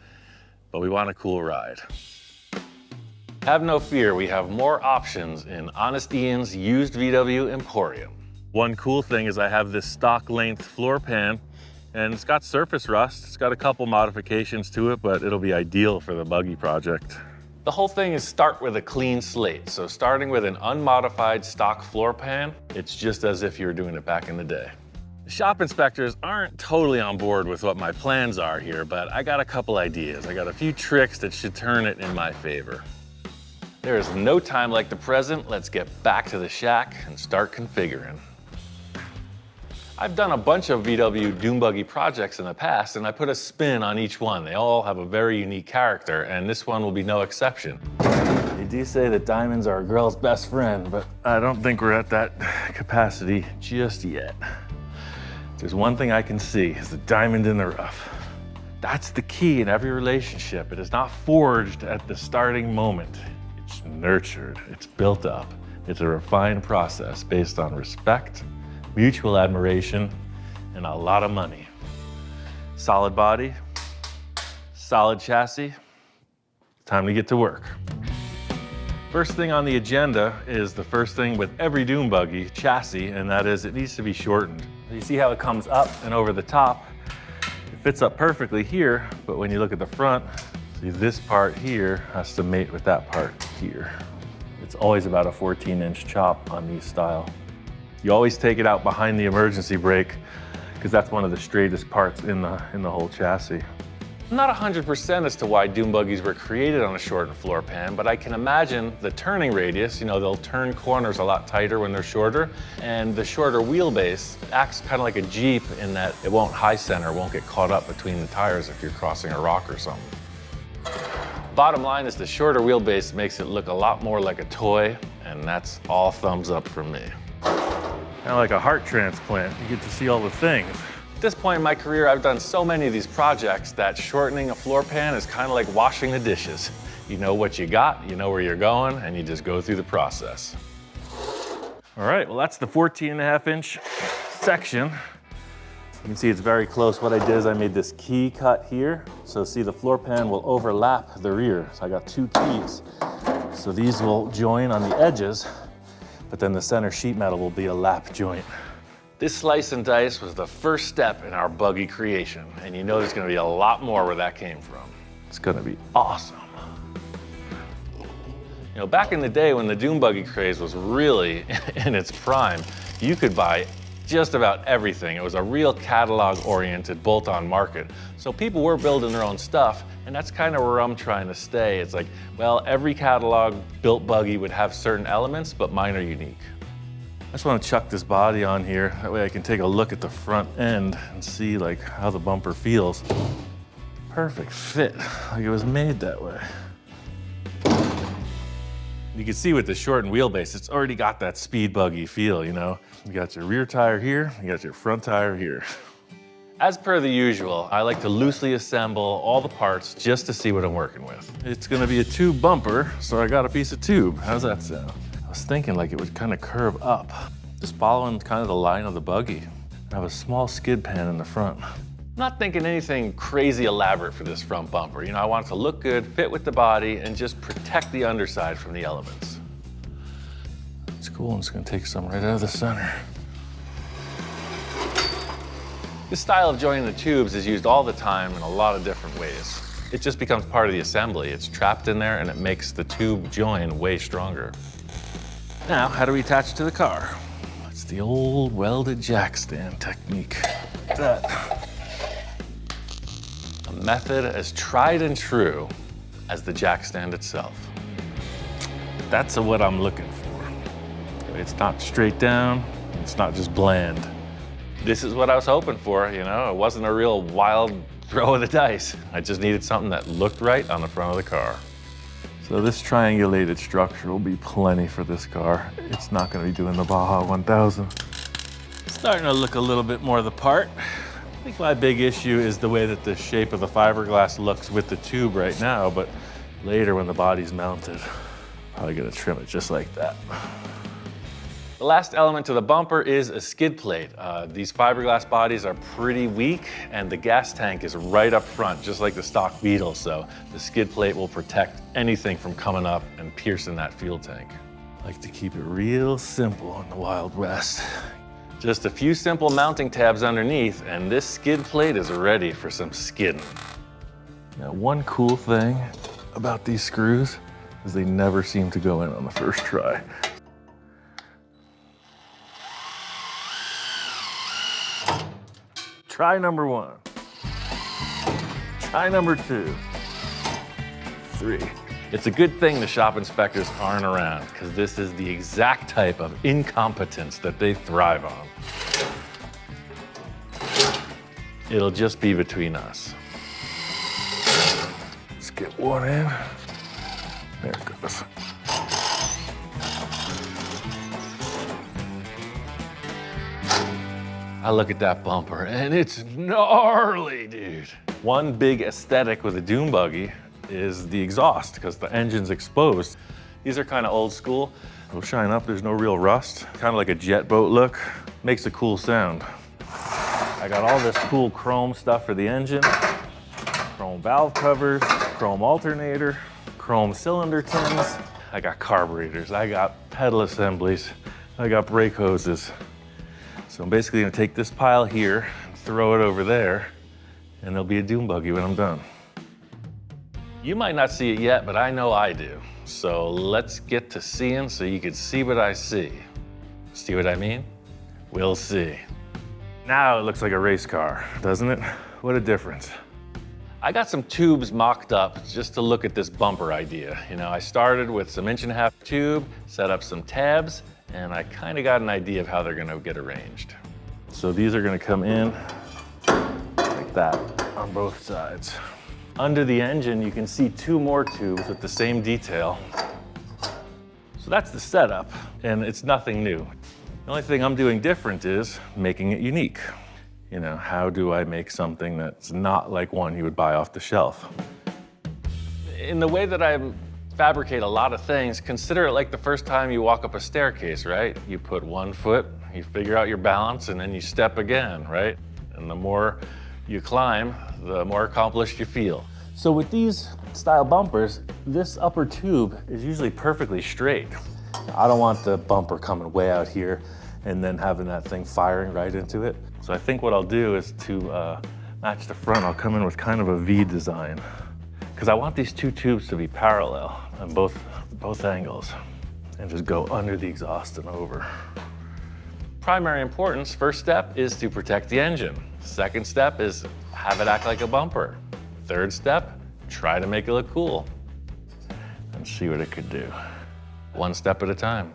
but we want a cool ride. Have no fear, we have more options in Honest Ian's used VW Emporium. One cool thing is I have this stock length floor pan, and it's got surface rust. It's got a couple modifications to it, but it'll be ideal for the Buggy project. The whole thing is start with a clean slate. So starting with an unmodified stock floor pan, it's just as if you were doing it back in the day. The shop inspectors aren't totally on board with what my plans are here, but I got a couple ideas. I got a few tricks that should turn it in my favor. There is no time like the present. Let's get back to the shack and start configuring. I've done a bunch of VW Dune Buggy projects in the past, and I put a spin on each one. They all have a very unique character, and this one will be no exception. They do say that diamonds are a girl's best friend, but I don't think we're at that capacity just yet. If there's one thing I can see, is the diamond in the rough. That's the key in every relationship. It is not forged at the starting moment. It's nurtured, it's built up. It's a refined process based on respect, mutual admiration, and a lot of money. Solid body, solid chassis, time to get to work. First thing on the agenda is the first thing with every Dune Buggy chassis, and that is it needs to be shortened. You see how it comes up and over the top? It fits up perfectly here, but when you look at the front, see this part here has to mate with that part here. It's always about a 14-inch chop on these style. You always take it out behind the emergency brake because that's one of the straightest parts in the whole chassis. I'm not 100% as to why Dune Buggies were created on a shortened floor pan, but I can imagine the turning radius, you know, they'll turn corners a lot tighter when they're shorter, and the shorter wheelbase acts kind of like a Jeep in that it won't high center, won't get caught up between the tires if you're crossing a rock or something. Bottom line is the shorter wheelbase makes it look a lot more like a toy, and that's all thumbs up from me. Kind of like a heart transplant, you get to see all the things. At this point in my career, I've done so many of these projects that shortening a floor pan is kind of like washing the dishes. You know what you got, you know where you're going, and you just go through the process. All right, well, that's the 14.5-inch section. You can see it's very close. What I did is I made this key cut here. So see, the floor pan will overlap the rear. So I got two keys. So these will join on the edges, but then the center sheet metal will be a lap joint. This slice and dice was the first step in our Buggy creation, and you know there's gonna be a lot more where that came from. It's gonna be awesome. You know, back in the day when the Dune Buggy craze was really in its prime, you could buy just about everything. It was a real catalog-oriented bolt-on market. So people were building their own stuff, and that's kind of where I'm trying to stay. It's like, well, every catalog built Buggy would have certain elements, but mine are unique. I just want to chuck this body on here. That way I can take a look at the front end and see like how the bumper feels. Perfect fit, like it was made that way. You can see with the shortened wheelbase, it's already got that speed buggy feel, you know? You got your rear tire here, you got your front tire here. As per the usual, I like to loosely assemble all the parts just to see what I'm working with. It's gonna be a tube bumper, so I got a piece of tube. How's that sound? I was thinking like it would kind of curve up, just following kind of the line of the Buggy. I have a small skid pan in the front. I'm not thinking anything crazy elaborate for this front bumper. You know, I want it to look good, fit with the body, and just protect the underside from the elements. It's cool, I'm just gonna take some right out of the center. This style of joining the tubes is used all the time in a lot of different ways. It just becomes part of the assembly. It's trapped in there and it makes the tube join way stronger. Now, how do we attach it to the car? Let's It's the old welded jack stand technique. That. A method as tried and true as the jack stand itself. That's what I'm looking for. It's not straight down, it's not just bland. This is what I was hoping for, you know? It wasn't a real wild throw of the dice. I just needed something that looked right on the front of the car. So this triangulated structure will be plenty for this car. It's not gonna be doing the Baja 1000. Starting to look a little bit more the part. I think my big issue is the way that the shape of the fiberglass looks with the tube right now, but later when the body's mounted, probably gonna trim it just like that. The last element to the bumper is a skid plate. These fiberglass bodies are pretty weak, and the gas tank is right up front, just like the stock Beetle, so the skid plate will protect anything from coming up and piercing that fuel tank. I like to keep it real simple in the Wild West. Just a few simple mounting tabs underneath, and this skid plate is ready for some skidding. Now, one cool thing about these screws is they never seem to go in on the first try. Try number 1. Try number 2. 3. It's a good thing the shop inspectors aren't around, because this is the exact type of incompetence that they thrive on. It'll just be between us. Let's get one in. There it goes. I look at that bumper and it's gnarly, dude. One big aesthetic with a dune buggy is the exhaust, because the engine's exposed. These are kind of old school. They'll shine up, there's no real rust. Kind of like a jet boat look. Makes a cool sound. I got all this cool chrome stuff for the engine. Chrome valve covers, chrome alternator, chrome cylinder tins. I got carburetors, I got pedal assemblies, I got brake hoses. So I'm basically gonna take this pile here and throw it over there, and there'll be a dune buggy when I'm done. You might not see it yet, but I know I do. So let's get to seeing so you can see what I see. See what I mean? We'll see. Now it looks like a race car, doesn't it? What a difference. I got some tubes mocked up just to look at this bumper idea. You know, I started with some 1.5" tube, set up some tabs, and I kind of got an idea of how they're gonna get arranged. So these are gonna come in like that on both sides. Under the engine, you can see 2 more tubes with the same detail. So that's the setup, and it's nothing new. The only thing I'm doing different is making it unique. You know, how do I make something that's not like one you would buy off the shelf? In the way that I fabricate a lot of things, consider it like the first time you walk up a staircase, right? You put 1 foot, you figure out your balance, and then you step again, right? And the more you climb, the more accomplished you feel. So with these style bumpers, this upper tube is usually perfectly straight. I don't want the bumper coming way out here and then having that thing firing right into it. So I think what I'll do is to match the front, I'll come in with kind of a V design, because I want these 2 tubes to be parallel on both angles and just go under the exhaust and over. Primary importance, first step is to protect the engine. Second step is have it act like a bumper. Third step, try to make it look cool and see what it could do. 1 step at a time.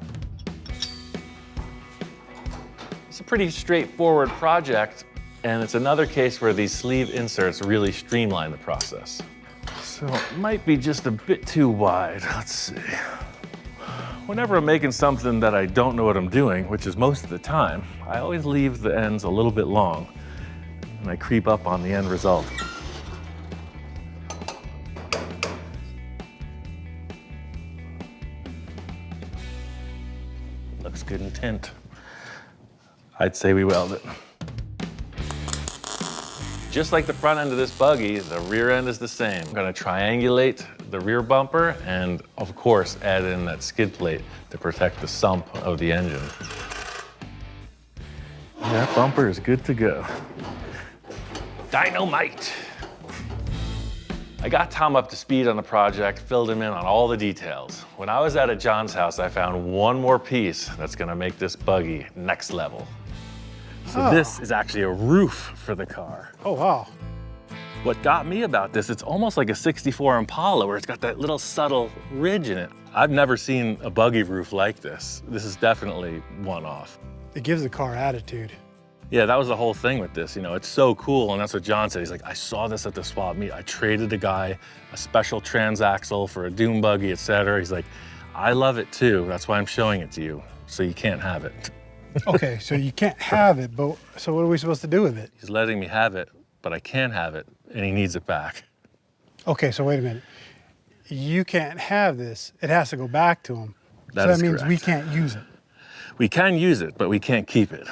It's a pretty straightforward project, and it's another case where these sleeve inserts really streamline the process. So it might be just a bit too wide. Let's see. Whenever I'm making something that I don't know what I'm doing, which is most of the time, I always leave the ends a little bit long, and I creep up on the end result. Looks good in tint. I'd say we weld it. Just like the front end of this buggy, the rear end is the same. I'm gonna triangulate the rear bumper and, of course, add in that skid plate to protect the sump of the engine. That bumper is good to go. Dynamite! I got Tom up to speed on the project, filled him in on all the details. When I was at John's house, I found one more piece that's gonna make this buggy next level. So this is actually a roof for the car. Oh, wow. What got me about this, it's almost like a 64 Impala where it's got that little subtle ridge in it. I've never seen a buggy roof like this. This is definitely one-off. It gives the car attitude. Yeah, that was the whole thing with this. You know, it's so cool, and that's what John said. He's like, I saw this at the swap meet. I traded a guy a special transaxle for a dune buggy, etc. He's like, I love it too. That's why I'm showing it to you, so you can't have it. Okay, so you can't have it, but so what are we supposed to do with it? He's letting me have it, but I can't have it, and he needs it back. Okay, so wait a minute. You can't have this. It has to go back to him. That so that is means we correct. can't use it. We can use it, but we can't keep it.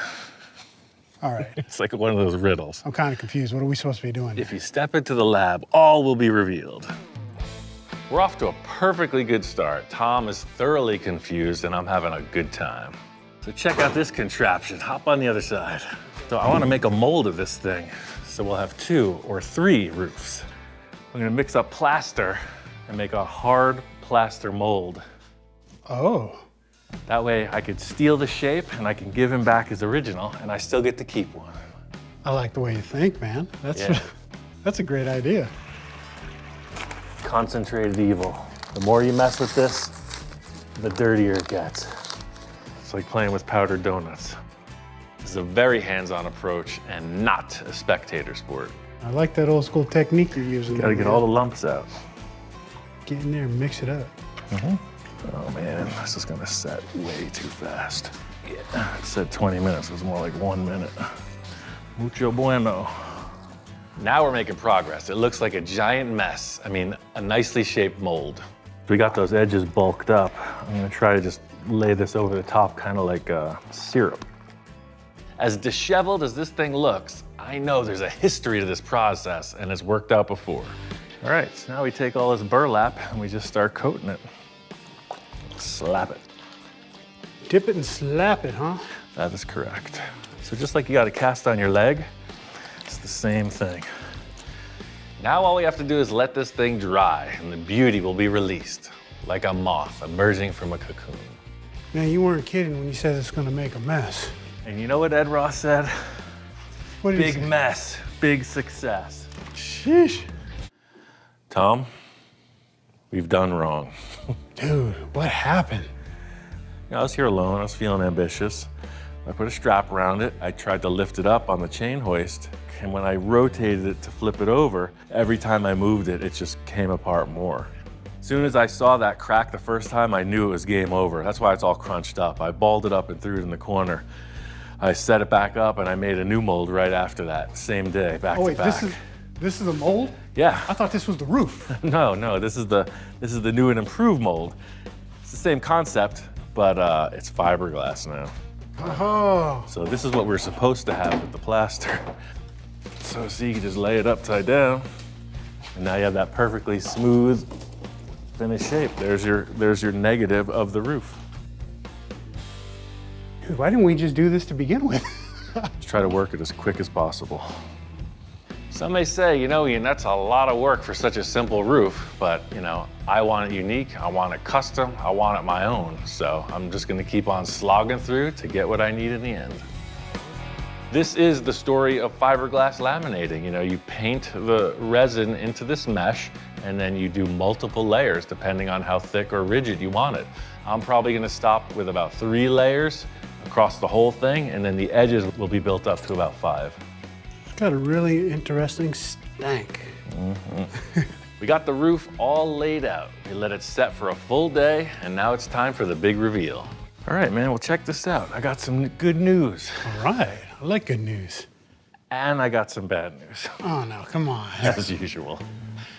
All right. It's like one of those riddles. I'm kind of confused. What are we supposed to be doing? If you step into the lab, all will be revealed. We're off to a perfectly good start. Tom is thoroughly confused, and I'm having a good time. So check out this contraption. Hop on the other side. So I want to make a mold of this thing, so we'll have 2 or 3 roofs. I'm going to mix up plaster and make a hard plaster mold. Oh. That way I could steal the shape and I can give him back his original, and I still get to keep one. I like the way you think, man. Yeah. That's a great idea. Concentrated evil. The more you mess with this, the dirtier it gets. It's like playing with powdered donuts. This is a very hands-on approach and not a spectator sport. I like that old school technique you're using. Gotta get all the lumps out. Get in there and mix it up. Oh man, this is gonna set way too fast. Yeah, it said 20 minutes, it was more like 1 minute. Mucho bueno. Now we're making progress. It looks like a giant mess. I mean, a nicely shaped mold. We got those edges bulked up. I'm gonna try to just lay this over the top, kind of like syrup. As disheveled as this thing looks, I know there's a history to this process and it's worked out before. All right, so now we take all this burlap and we just start coating it. Slap it. Dip it and slap it, huh? That is correct. So just like you got a cast on your leg, it's the same thing. Now all we have to do is let this thing dry and the beauty will be released, like a moth emerging from a cocoon. Man, you weren't kidding when you said it's gonna make a mess. And you know what Ed Ross said? What did he Big say? mess, big success. Sheesh. Tom, we've done wrong. Dude, what happened? I was here alone, I was feeling ambitious. I put a strap around it, I tried to lift it up on the chain hoist, and when I rotated it to flip it over, every time I moved it, it just came apart more. As soon as I saw that crack the first time, I knew it was game over. That's why it's all crunched up. I balled it up and threw it in the corner. I set it back up and I made a new mold right after that, same day, back Oh wait, to back. this is a mold? Yeah. I thought this was the roof. No, this is the new and improved mold. It's the same concept, but it's fiberglass now. Oh. So this is what we're supposed to have with the plaster. So see, you can just lay it upside down, and now you have that perfectly smooth, finished shape. There's your negative of the roof. Dude, why didn't we just do this to begin with? Just try to work it as quick as possible. Some may say, you know, Ian, that's a lot of work for such a simple roof, but you know, I want it unique, I want it custom, I want it my own. So I'm just gonna keep on slogging through to get what I need in the end. This is the story of fiberglass laminating. You know, you paint the resin into this mesh and then you do multiple layers depending on how thick or rigid you want it. I'm probably gonna stop with about 3 layers across the whole thing, and then the edges will be built up to about 5. It's got a really interesting stank. We got the roof all laid out. We let it set for a full day, and now it's time for the big reveal. All right, man, well, check this out. I got some good news. All right, I like good news. And I got some bad news, Oh no, come on. as usual.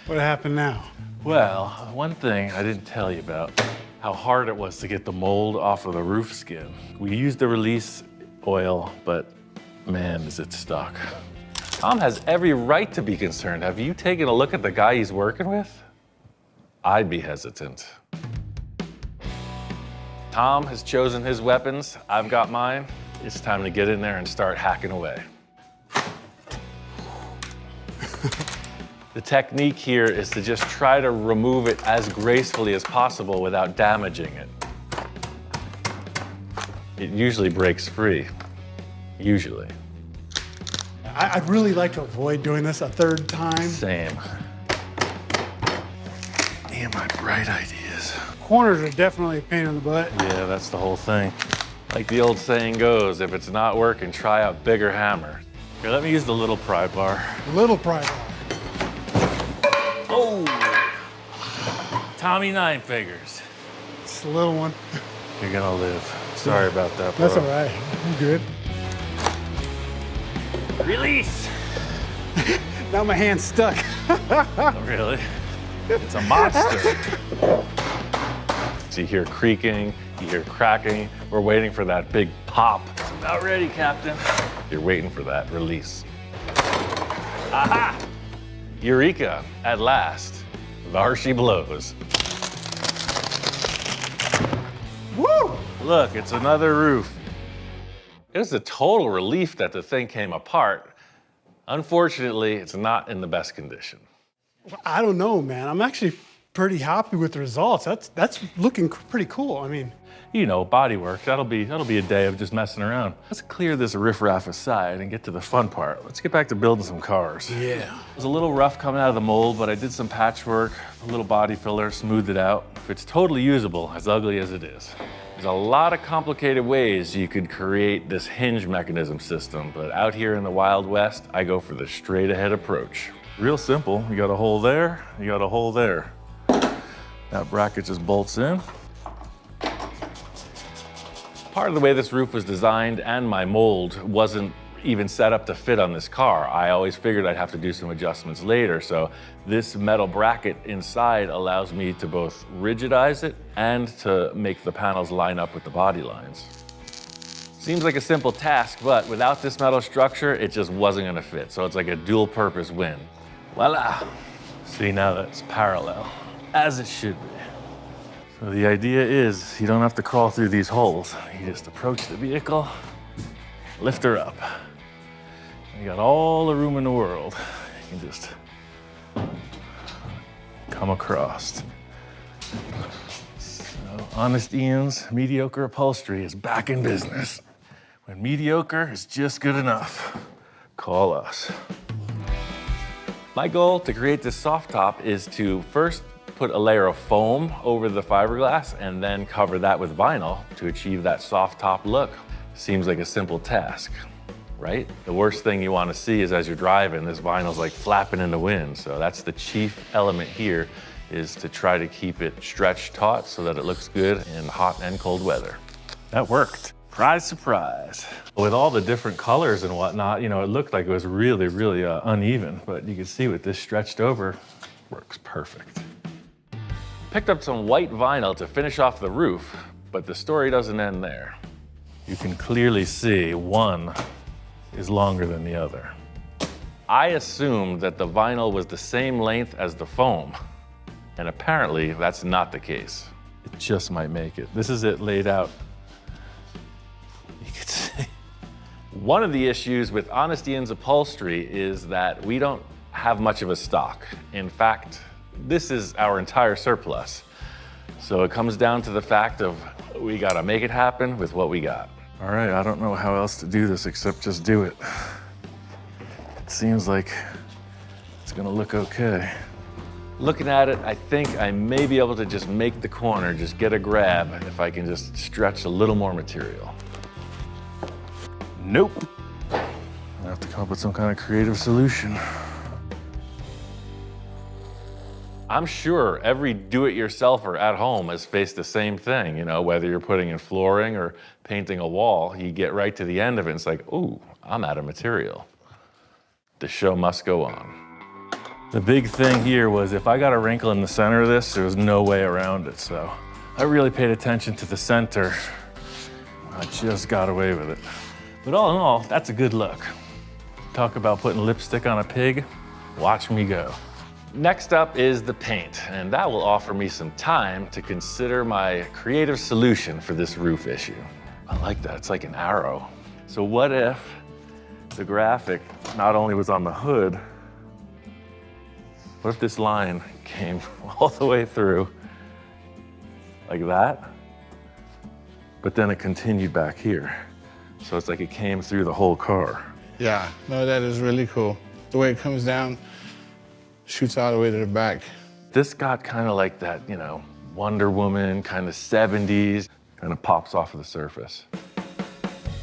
What happened now? Well, one thing I didn't tell you about, how hard it was to get the mold off of the roof skin. We used the release oil, but man, is it stuck. Tom has every right to be concerned. Have you taken a look at the guy he's working with? I'd be hesitant. Tom has chosen his weapons. I've got mine. It's time to get in there and start hacking away. The technique here is to just try to remove it as gracefully as possible without damaging it. It usually breaks free, usually. I'd really like to avoid doing this a third time. Same. Damn, my bright ideas. Corners are definitely a pain in the butt. Yeah, that's the whole thing. Like the old saying goes, if it's not working, try out bigger hammer. Here, let me use the little pry bar. Little pry bar. Oh! Tommy Nine Fingers. It's a little one. You're gonna live. Sorry about that, bro. That's all right. I'm good. Release! Now my hand's stuck. Oh, really? It's a monster. So you hear creaking, you hear cracking. We're waiting for that big pop. It's about ready, Captain. You're waiting for that release. Aha! Eureka, at last. There she blows. Woo! Look, it's another roof. It was a total relief that the thing came apart. Unfortunately, it's not in the best condition. I don't know, man. I'm actually pretty happy with the results. That's looking pretty cool. I mean, You know, body work, that'll be a day of just messing around. Let's clear this riffraff aside and get to the fun part. Let's get back to building some cars. yeah. It was a little rough coming out of the mold, but I did some patchwork, a little body filler, smoothed it out. It's totally usable, as ugly as it is. There's a lot of complicated ways you could create this hinge mechanism system, but out here in the Wild West, I go for the straight ahead approach. Real simple, you got a hole there, you got a hole there. That bracket just bolts in. Part of the way this roof was designed and my mold wasn't even set up to fit on this car. I always figured I'd have to do some adjustments later, so this metal bracket inside allows me to both rigidize it and to make the panels line up with the body lines. Seems like a simple task, but without this metal structure, it just wasn't gonna fit, so it's like a dual purpose win. Voila! See, now that's parallel, as it should be. So the idea is you don't have to crawl through these holes. You just approach the vehicle, lift her up. You got all the room in the world. You can just come across. So, Honest Ian's Mediocre Upholstery is back in business. When mediocre is just good enough, call us. My goal to create this soft top is to first put a layer of foam over the fiberglass and then cover that with vinyl to achieve that soft top look. Seems like a simple task, right? The worst thing you want to see is as you're driving, this vinyl's like flapping in the wind. So that's the chief element here, is to try to keep it stretched taut so that it looks good in hot and cold weather. That worked. Surprise, surprise. With all the different colors and whatnot, you know, it looked like it was really, really uneven, but you can see with this stretched over, works perfect. Picked up some white vinyl to finish off the roof, but the story doesn't end there. You can clearly see one is longer than the other. I assumed that the vinyl was the same length as the foam, and apparently that's not the case. It just might make it. This is it laid out. You can see. One of the issues with Honest Ian's Upholstery is that we don't have much of a stock. In fact, this is our entire surplus. So it comes down to the fact of we gotta make it happen with what we got. All right, I don't know how else to do this except just do it. It seems like it's gonna look okay. Looking at it, I think I may be able to just make the corner, just get a grab if I can just stretch a little more material. Nope. I have to come up with some kind of creative solution. I'm sure every do-it-yourselfer at home has faced the same thing, you know, whether you're putting in flooring or painting a wall, you get right to the end of it, and it's like, ooh, I'm out of material. The show must go on. The big thing here was if I got a wrinkle in the center of this, there was no way around it, so I really paid attention to the center. I just got away with it. But all in all, that's a good look. Talk about putting lipstick on a pig, watch me go. Next up is the paint, and that will offer me some time to consider my creative solution for this roof issue. I like that, it's like an arrow. So what if the graphic not only was on the hood, What if this line came all the way through like that, but then it continued back here? So it's like it came through the whole car. Yeah, no, that is really cool. The way it comes down, shoots all the way to the back. This got kind of like that, you know, Wonder Woman, kind of 70s, kind of pops off of the surface.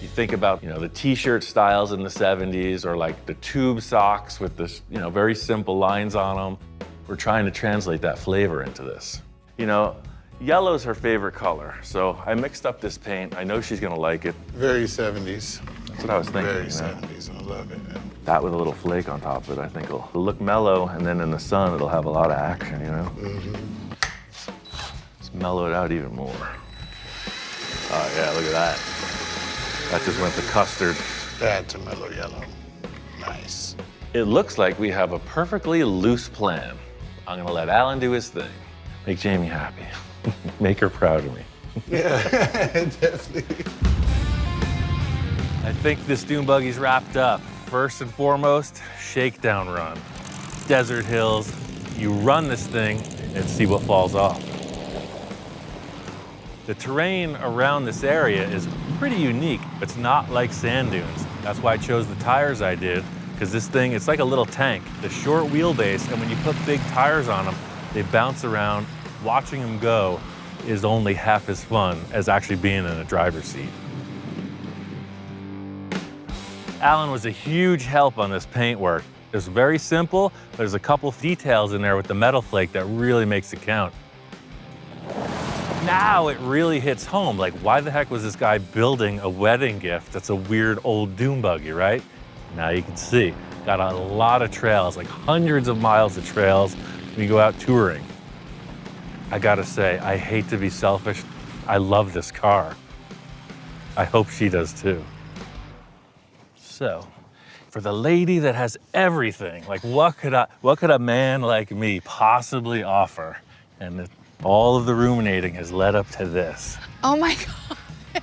You think about, you know, the t-shirt styles in the 70s, or like the tube socks with this, you know, very simple lines on them. We're trying to translate that flavor into this. You know, yellow's her favorite color, so I mixed up this paint. I know she's gonna like it. Very 70s. That's what I was thinking. Very you know? 70s, I love it. That with a little flake on top of it, I think it'll look mellow, and then in the sun, it'll have a lot of action, you know? Let's mellow it out even more. Oh yeah, look at that. That just went to custard. That's a mellow yellow. Nice. It looks like we have a perfectly loose plan. I'm gonna let Alan do his thing. Make Jamie happy. Make her proud of me. Yeah, definitely. I think this dune buggy's wrapped up. First and foremost, shakedown run. Desert hills, you run this thing and see what falls off. The terrain around this area is pretty unique. It's not like sand dunes. That's why I chose the tires I did, because this thing, it's like a little tank. The short wheelbase, and when you put big tires on them, they bounce around. Watching them go is only half as fun as actually being in a driver's seat. Alan was a huge help on this paint work. It's very simple, but there's a couple details in there with the metal flake that really makes it count. Now it really hits home. Like, why the heck was this guy building a wedding gift that's a weird old dune buggy, right? Now you can see, got a lot of trails, like hundreds of miles of trails when you go out touring. I gotta say, I hate to be selfish. I love this car. I hope she does too. So, for the lady that has everything, like what could a man like me possibly offer? And all of the ruminating has led up to this. Oh my God.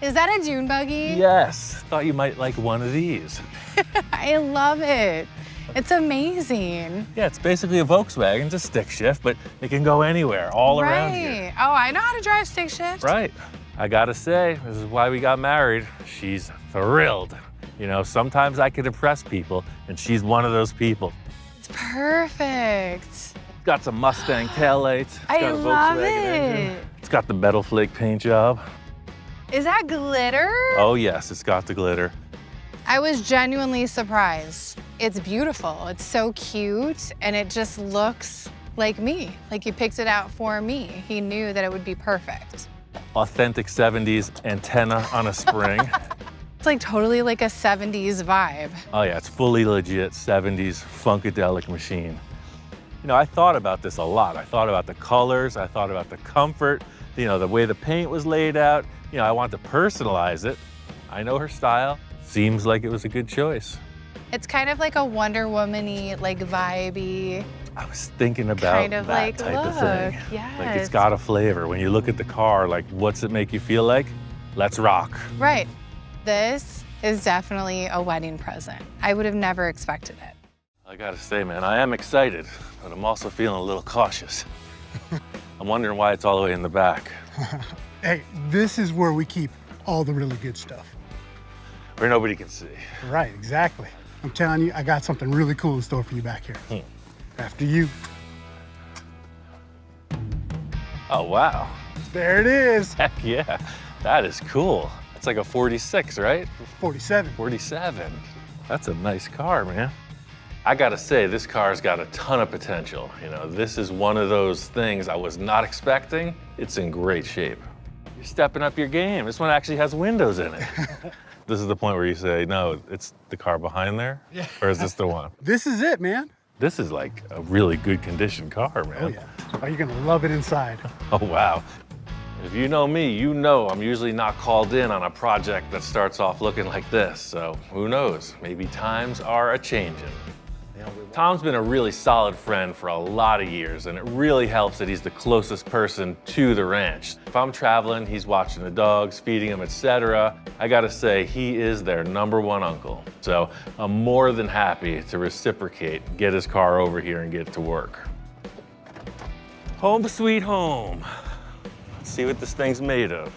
Is that a dune buggy? Yes, thought you might like one of these. I love it. It's amazing. Yeah, it's basically a Volkswagen, it's a stick shift, but it can go anywhere, all around here. Right. Oh, I know how to drive stick shift. Right. I gotta say, this is why we got married. She's thrilled. You know, sometimes I could impress people, and she's one of those people. It's perfect. Got some Mustang taillights. It's I got a love Volkswagen it. engine. It's got the metal flake paint job. Is that glitter? Oh yes, it's got the glitter. I was genuinely surprised. It's beautiful. It's so cute, and it just looks like me. Like you picked it out for me. He knew that it would be perfect. Authentic 70s antenna on a spring. It's like totally like a 70s vibe. Oh yeah, it's fully legit 70s funkadelic machine. You know, I thought about this a lot. I thought about the colors, I thought about the comfort, you know, the way the paint was laid out. You know, I want to personalize it. I know her style. Seems like it was a good choice. It's kind of like a Wonder Woman-y, like vibey. I was thinking about kind of that like type look. of thing. Yes. Like it's got a flavor. When you look at the car, like what's it make you feel like? Let's rock. Right. This is definitely a wedding present. I would have never expected it. I gotta say, man, I am excited, but I'm also feeling a little cautious. I'm wondering why it's all the way in the back. Hey, this is where we keep all the really good stuff. Where nobody can see. Right, exactly. I'm telling you, I got something really cool in store for you back here. After you. Oh, wow. There it is. Heck yeah, that is cool. It's like a 46, right? 47. 47. That's a nice car, man. I gotta say, this car's got a ton of potential. You know, this is one of those things I was not expecting. It's in great shape. You're stepping up your game. This one actually has windows in it. This is the point where you say, no, it's the car behind there? Yeah. Or is this the one? This is it, man. This is like a really good condition car, man. Oh, yeah. Oh, you're gonna love it inside. Oh, wow. If you know me, you know I'm usually not called in on a project that starts off looking like this. So who knows? Maybe times are a-changing. Tom's been a really solid friend for a lot of years, and it really helps that he's the closest person to the ranch. If I'm traveling, he's watching the dogs, feeding them, etc. I gotta say, he is their #1 uncle. So I'm more than happy to reciprocate, get his car over here and get to work. Home sweet home. Let's see what this thing's made of.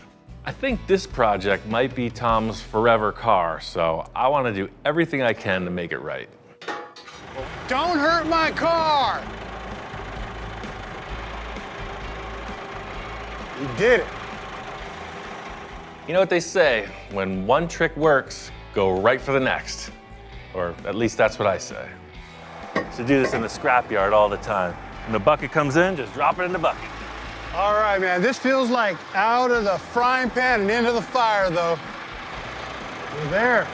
I think this project might be Tom's forever car, so I want to do everything I can to make it right. Don't hurt my car! You did it. You know what they say, when one trick works, go right for the next. Or at least that's what I say. So do this in the scrapyard all the time. When the bucket comes in, just drop it in the bucket. All right, man, this feels like out of the frying pan and into the fire, though. We're there.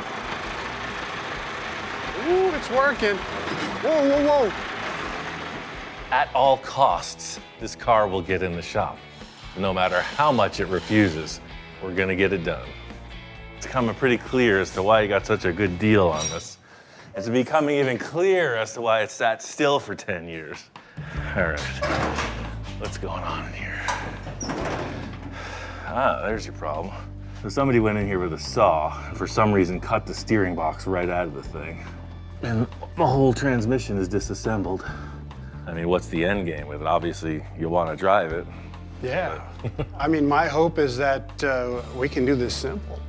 Ooh, it's working. Whoa, whoa, whoa. At all costs, this car will get in the shop. No matter how much it refuses, we're gonna get it done. It's becoming pretty clear as to why you got such a good deal on this. It's becoming even clearer as to why it sat still for 10 years. All right, what's going on in here? Ah, there's your problem. So somebody went in here with a saw and for some reason cut the steering box right out of the thing. And the whole transmission is disassembled. I mean, what's the end game with it? Obviously, you want to drive it. Yeah. I mean, my hope is that we can do this simple.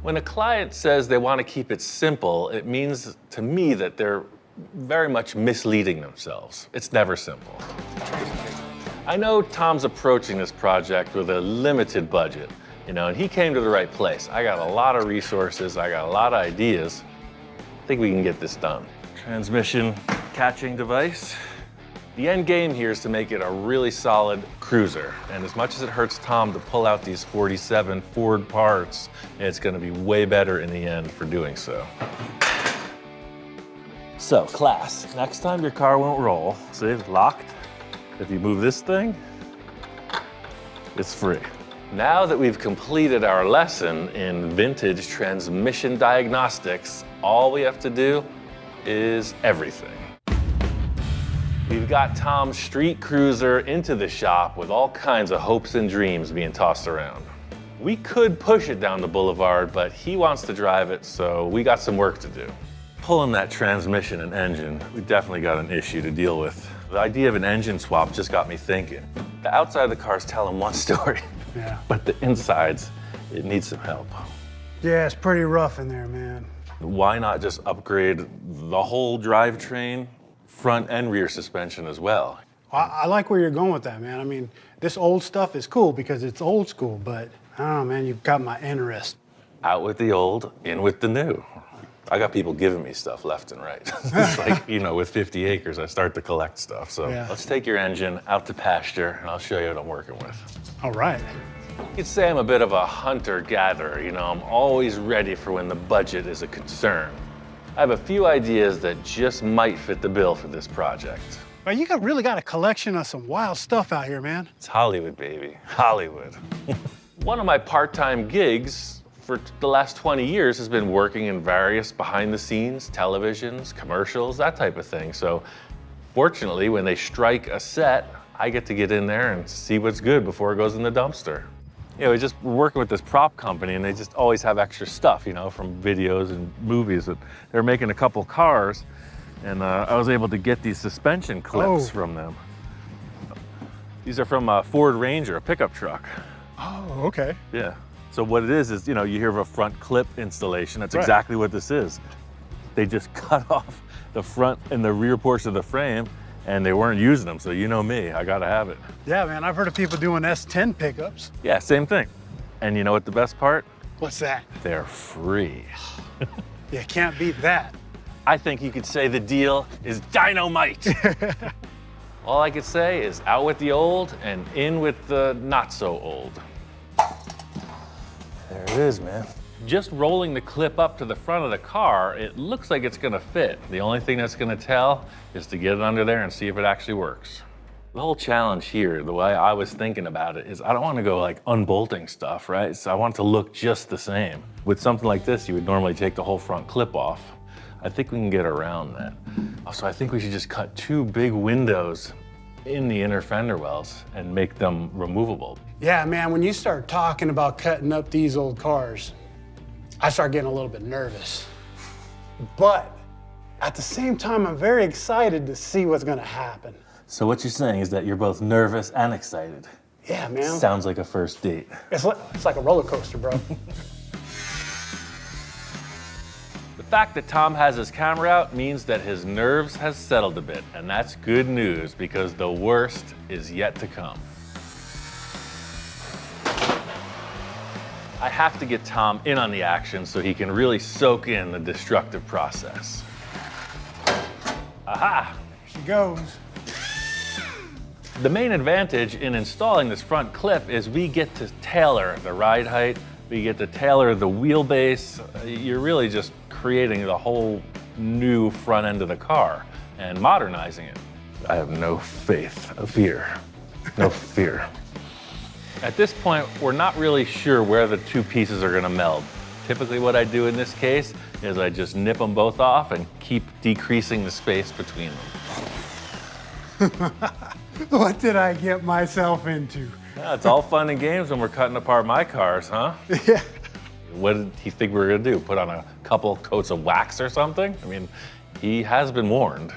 When a client says they want to keep it simple, it means to me that they're very much misleading themselves. It's never simple. I know Tom's approaching this project with a limited budget, and he came to the right place. I got a lot of resources, I got a lot of ideas. I think we can get this done. Transmission catching device. The end game here is to make it a really solid cruiser. And as much as it hurts Tom to pull out these 47 Ford parts, it's gonna be way better in the end for doing so. So, class, next time your car won't roll, see, locked. If you move this thing, it's free. Now that we've completed our lesson in vintage transmission diagnostics, all we have to do is everything. We've got Tom's street cruiser into the shop with all kinds of hopes and dreams being tossed around. We could push it down the boulevard, but he wants to drive it, so we got some work to do. Pulling that transmission and engine, we definitely got an issue to deal with. The idea of an engine swap just got me thinking. The outside of the car's telling one story, but the insides, it needs some help. Yeah, it's pretty rough in there, man. Why not just upgrade the whole drivetrain, front and rear suspension as well? I like where you're going with that, man. I mean, this old stuff is cool because it's old school, but I don't know, man, you've got my interest. Out with the old, in with the new. I got people giving me stuff left and right. It's like, with 50 acres, I start to collect stuff. So let's take your engine out to pasture and I'll show you what I'm working with. All right. You could say I'm a bit of a hunter-gatherer, I'm always ready for when the budget is a concern. I have a few ideas that just might fit the bill for this project. Well, you really got a collection of some wild stuff out here, man. It's Hollywood, baby, Hollywood. One of my part-time gigs for the last 20 years has been working in various behind-the-scenes, televisions, commercials, that type of thing. So fortunately, when they strike a set, I get to get in there and see what's good before it goes in the dumpster. We're working with this prop company and they just always have extra stuff, from videos and movies. They're making a couple cars and I was able to get these suspension clips from them. These are from a Ford Ranger, a pickup truck. Oh, okay. Yeah. So what it is, you hear of a front clip installation. That's exactly what this is. They just cut off the front and the rear portion of the frame and they weren't using them, so you know me, I gotta have it. Yeah, man, I've heard of people doing S10 pickups. Yeah, same thing. And you know what the best part? What's that? They're free. You can't beat that. I think you could say the deal is dynamite. All I could say is out with the old and in with the not so old. There it is, man. Just rolling the clip up to the front of the car, it looks like it's gonna fit. The only thing that's gonna tell is to get it under there and see if it actually works. The whole challenge here, the way I was thinking about it, is I don't wanna go like unbolting stuff, right? So I want it to look just the same. With something like this, you would normally take the whole front clip off. I think we can get around that. Also, I think we should just cut 2 big windows in the inner fender wells and make them removable. Yeah, man, when you start talking about cutting up these old cars, I start getting a little bit nervous. But at the same time, I'm very excited to see what's gonna happen. So what you're saying is that you're both nervous and excited. Yeah, man. Sounds like a first date. It's like a roller coaster, bro. The fact that Tom has his camera out means that his nerves has settled a bit, and that's good news because the worst is yet to come. I have to get Tom in on the action so he can really soak in the destructive process. Aha! Here she goes. The main advantage in installing this front clip is we get to tailor the ride height, we get to tailor the wheelbase. You're really just creating the whole new front end of the car and modernizing it. I have no fear. No fear. At this point, we're not really sure where the 2 pieces are gonna meld. Typically what I do in this case is I just nip them both off and keep decreasing the space between them. What did I get myself into? Yeah, it's all fun and games when we're cutting apart my cars, huh? Yeah. What did he think we were gonna do? Put on a couple coats of wax or something? I mean, he has been warned.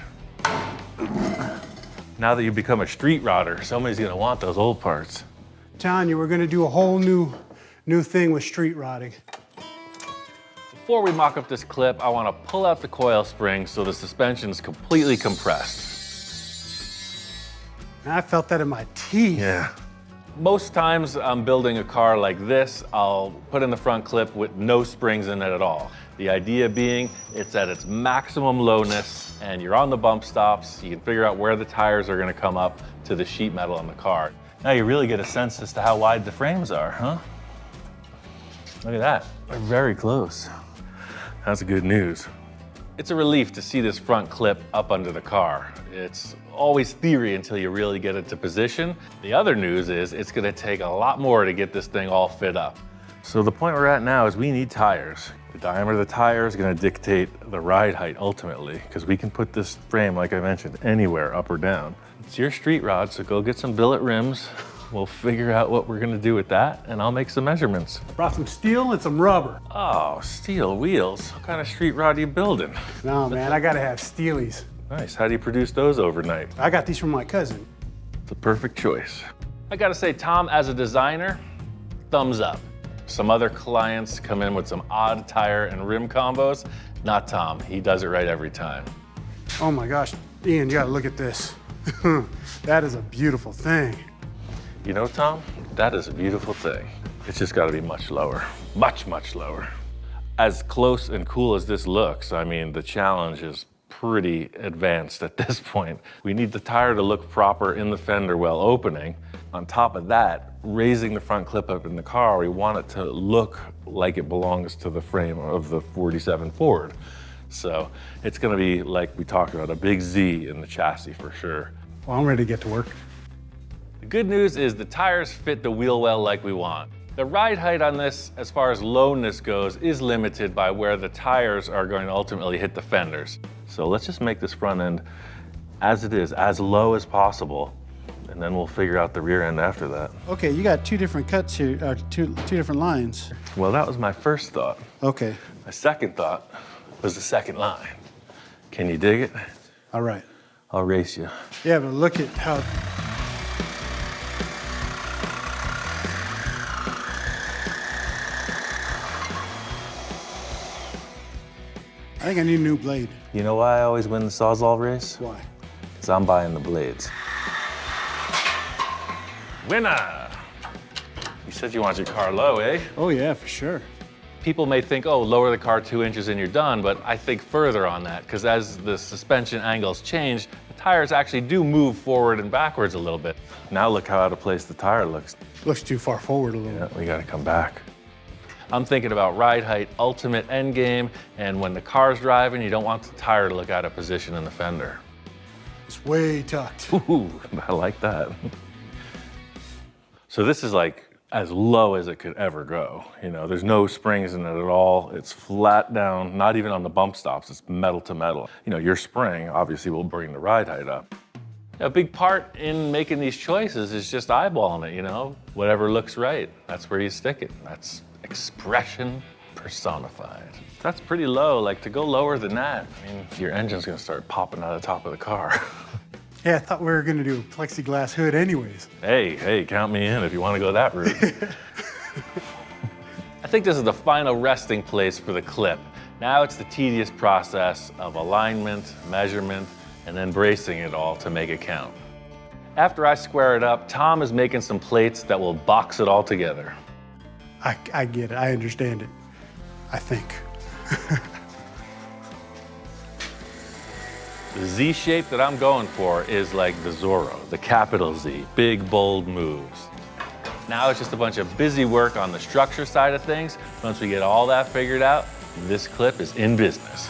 Now that you've become a street rodder, somebody's gonna want those old parts. I'm telling you, we're gonna do a whole new thing with street rodding. Before we mock up this clip, I wanna pull out the coil spring so the suspension's completely compressed. I felt that in my teeth. Yeah. Most times I'm building a car like this, I'll put in the front clip with no springs in it at all. The idea being it's at its maximum lowness and you're on the bump stops, you can figure out where the tires are gonna come up to the sheet metal on the car. Now you really get a sense as to how wide the frames are, huh? Look at that, they're very close. That's good news. It's a relief to see this front clip up under the car. It's always theory until you really get it to position. The other news is it's gonna take a lot more to get this thing all fit up. So the point we're at now is we need tires. The diameter of the tire is gonna dictate the ride height ultimately, because we can put this frame, like I mentioned, anywhere, up or down. It's your street rod, so go get some billet rims. We'll figure out what we're gonna do with that, and I'll make some measurements. Brought some steel and some rubber. Oh, steel wheels. What kind of street rod are you building? No, man, I gotta have steelies. Nice. How do you produce those overnight? I got these from my cousin. It's a perfect choice. I gotta say, Tom, as a designer, thumbs up. Some other clients come in with some odd tire and rim combos. Not Tom. He does it right every time. Oh my gosh, Ian, you gotta look at this. That is a beautiful thing. You know, Tom, that is a beautiful thing. It's just gotta be much lower. Much, much lower. As close and cool as this looks, I mean, the challenge is pretty advanced at this point. We need the tire to look proper in the fender well opening. On top of that, raising the front clip up in the car, we want it to look like it belongs to the frame of the 47 Ford. So it's gonna be, like we talked about, a big Z in the chassis for sure. Well, I'm ready to get to work. The good news is the tires fit the wheel well like we want. The ride height on this, as far as lowness goes, is limited by where the tires are going to ultimately hit the fenders. So let's just make this front end as it is, as low as possible, and then we'll figure out the rear end after that. Okay, you got 2 different cuts here, two different lines. Well, that was my first thought. Okay. My second thought was the second line. Can you dig it? All right. I'll race you. Yeah, but look at how... I think I need a new blade. You know why I always win the Sawzall race? Why? Because I'm buying the blades. Winner! You said you want your car low, eh? Oh yeah, for sure. People may think, oh, lower the car 2 inches and you're done, but I think further on that, because as the suspension angles change, the tires actually do move forward and backwards a little bit. Now look how out of place the tire looks. Looks too far forward a little. Yeah, we gotta come back. I'm thinking about ride height, ultimate end game, and when the car's driving, you don't want the tire to look out of position in the fender. It's way tucked. Ooh, I like that. So this is like as low as it could ever go. You know, there's no springs in it at all. It's flat down, not even on the bump stops. It's metal to metal. You know, your spring obviously will bring the ride height up. A big part in making these choices is just eyeballing it, you know? Whatever looks right, that's where you stick it. That's expression personified. That's pretty low. Like, to go lower than that, I mean, your engine's gonna start popping out of the top of the car. Yeah, I thought we were gonna do a plexiglass hood anyways. Hey, count me in if you want to go that route. I think this is the final resting place for the clip. Now it's the tedious process of alignment, measurement, and then bracing it all to make it count. After I square it up, Tom is making some plates that will box it all together. I get it, I understand it, I think. The Z shape that I'm going for is like the Zorro, the capital Z, big, bold moves. Now it's just a bunch of busy work on the structure side of things. Once we get all that figured out, this clip is in business.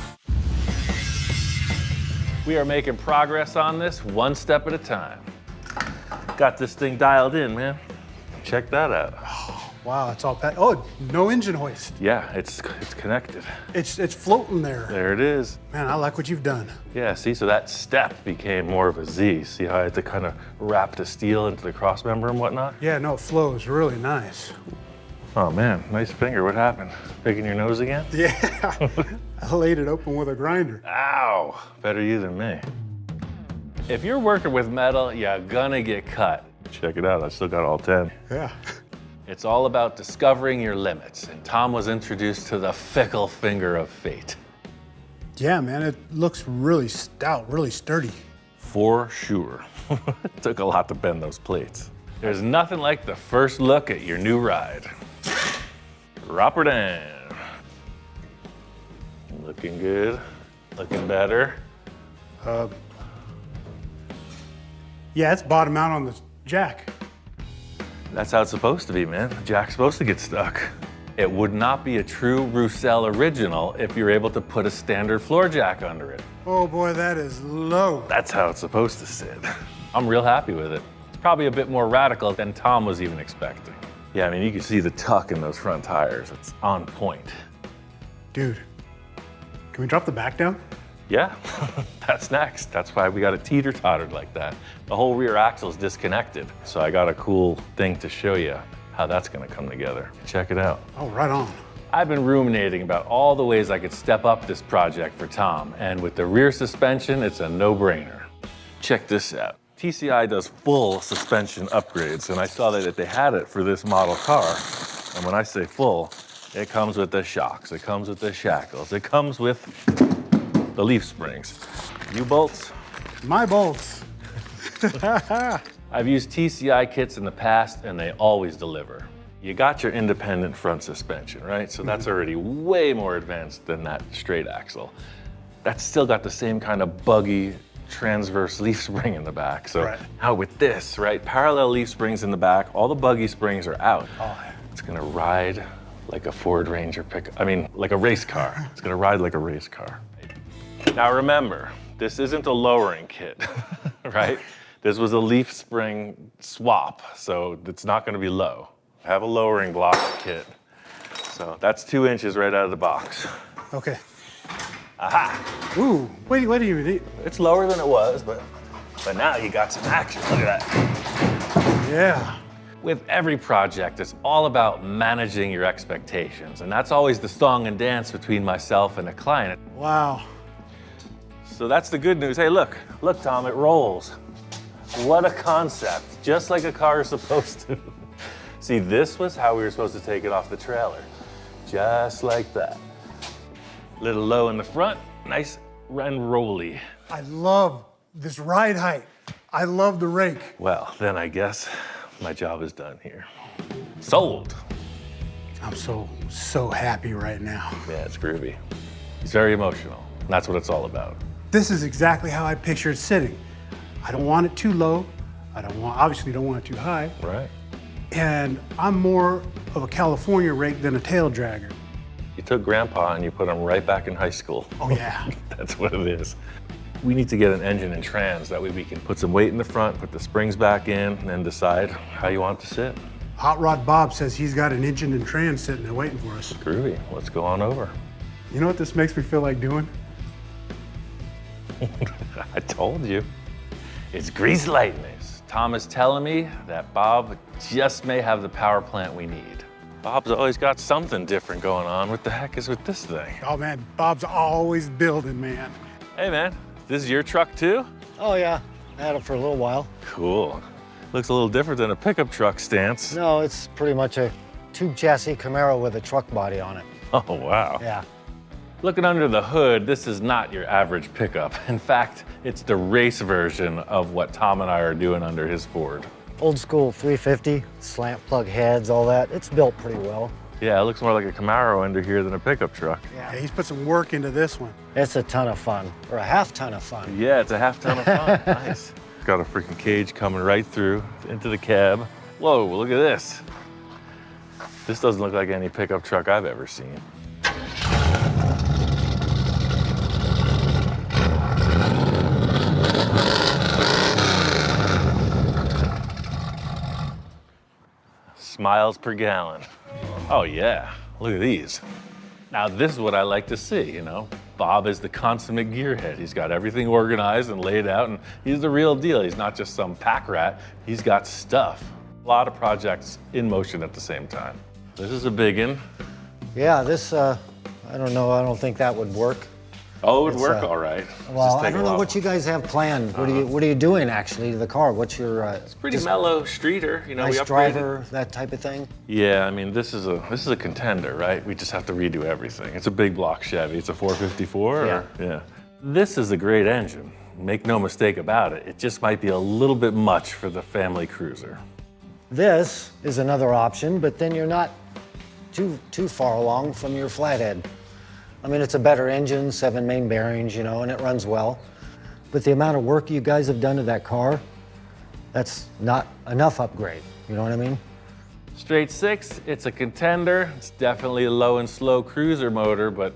We are making progress on this one step at a time. Got this thing dialed in, man. Check that out. Wow, it's all oh, no engine hoist. Yeah, it's connected. It's floating there. There it is. Man, I like what you've done. Yeah, see, so that step became more of a Z. See how I had to kind of wrap the steel into the cross member and whatnot? Yeah, no, it flows really nice. Oh man, nice finger. What happened? Picking your nose again? Yeah, I laid it open with a grinder. Ow, better you than me. If you're working with metal, you're gonna get cut. Check it out, I still got all 10. Yeah. It's all about discovering your limits, and Tom was introduced to the fickle finger of fate. Yeah, man, it looks really stout, really sturdy. For sure. It took a lot to bend those plates. There's nothing like the first look at your new ride. Drop her down. Looking good, looking better. Yeah, it's bottom out on the jack. That's how it's supposed to be, man. The jack's supposed to get stuck. It would not be a true Roussel original if you're able to put a standard floor jack under it. Oh boy, that is low. That's how it's supposed to sit. I'm real happy with it. It's probably a bit more radical than Tom was even expecting. Yeah, I mean, you can see the tuck in those front tires. It's on point. Dude, can we drop the back down? Yeah, that's next. That's why we got it teeter-tottered like that. The whole rear axle is disconnected. So I got a cool thing to show you how that's gonna come together. Check it out. Oh, right on. I've been ruminating about all the ways I could step up this project for Tom, and with the rear suspension, it's a no-brainer. Check this out. TCI does full suspension upgrades, and I saw that they had it for this model car. And when I say full, it comes with the shocks, it comes with the shackles, it comes with the leaf springs. U-bolts? My bolts. I've used TCI kits in the past, and they always deliver. You got your independent front suspension, right? So that's already way more advanced than that straight axle. That's still got the same kind of buggy transverse leaf spring in the back. So now with this, right, parallel leaf springs in the back, all the buggy springs are out. It's gonna ride like a Ford Ranger pickup. I mean, like a race car. It's gonna ride like a race car. Now remember, this isn't a lowering kit, right? This was a leaf spring swap, so it's not gonna be low. I have a lowering block kit. So that's 2 inches right out of the box. Okay. Aha! Ooh, wait, what do you need? It's lower than it was, but now you got some action. Look at that. Yeah. With every project, it's all about managing your expectations, and that's always the song and dance between myself and a client. Wow. So that's the good news. Hey, look, Tom, it rolls. What a concept, just like a car is supposed to. See, this was how we were supposed to take it off the trailer, just like that. Little low in the front, nice and rolly. I love this ride height. I love the rake. Well, then I guess my job is done here. Sold. I'm so happy right now. Yeah, it's groovy. He's very emotional, and that's what it's all about. This is exactly how I picture it sitting. I don't want it too low. Obviously don't want it too high. Right. And I'm more of a California rake than a tail dragger. You took Grandpa and you put him right back in high school. Oh yeah. That's what it is. We need to get an engine and trans. That way we can put some weight in the front, put the springs back in, and then decide how you want it to sit. Hot Rod Bob says he's got an engine and trans sitting there waiting for us. Groovy. Let's go on over. You know what this makes me feel like doing? I told you. It's grease lightness. Tom is telling me that Bob just may have the power plant we need. Bob's always got something different going on. What the heck is with this thing? Oh man, Bob's always building, man. Hey man, this is your truck too? Oh yeah, I had it for a little while. Cool. Looks a little different than a pickup truck stance. No, it's pretty much a tube chassis Camaro with a truck body on it. Oh, wow. Yeah. Looking under the hood, this is not your average pickup. In fact, it's the race version of what Tom and I are doing under his Ford. Old school 350, slant plug heads, all that. It's built pretty well. Yeah, it looks more like a Camaro under here than a pickup truck. Yeah, he's put some work into this one. It's a ton of fun, or a half ton of fun. Yeah, it's a half ton of fun. Nice. Got a freaking cage coming right through into the cab. Whoa, look at this. This doesn't look like any pickup truck I've ever seen. Miles per gallon. Oh yeah, look at these. Now this is what I like to see, you know. Bob is the consummate gearhead. He's got everything organized and laid out, and he's the real deal. He's not just some pack rat, he's got stuff. A lot of projects in motion at the same time. This is a big one. Yeah, this, I don't know, I don't think that would work. Oh, it would work all right. Well, I don't know what you guys have planned. What are you doing actually to the car? What's your? It's pretty mellow streeter, you know. Nice we upgraded. driver, that type of thing. Yeah, I mean this is a contender, right? We just have to redo everything. It's a big block Chevy. It's a 454. Yeah. Yeah. This is a great engine. Make no mistake about it. It just might be a little bit much for the family cruiser. This is another option, but then you're not too far along from your flathead. I mean, it's a better engine, 7 main bearings, you know, and it runs well. But the amount of work you guys have done to that car, that's not enough upgrade, you know what I mean? Straight 6, it's a contender. It's definitely a low and slow cruiser motor, but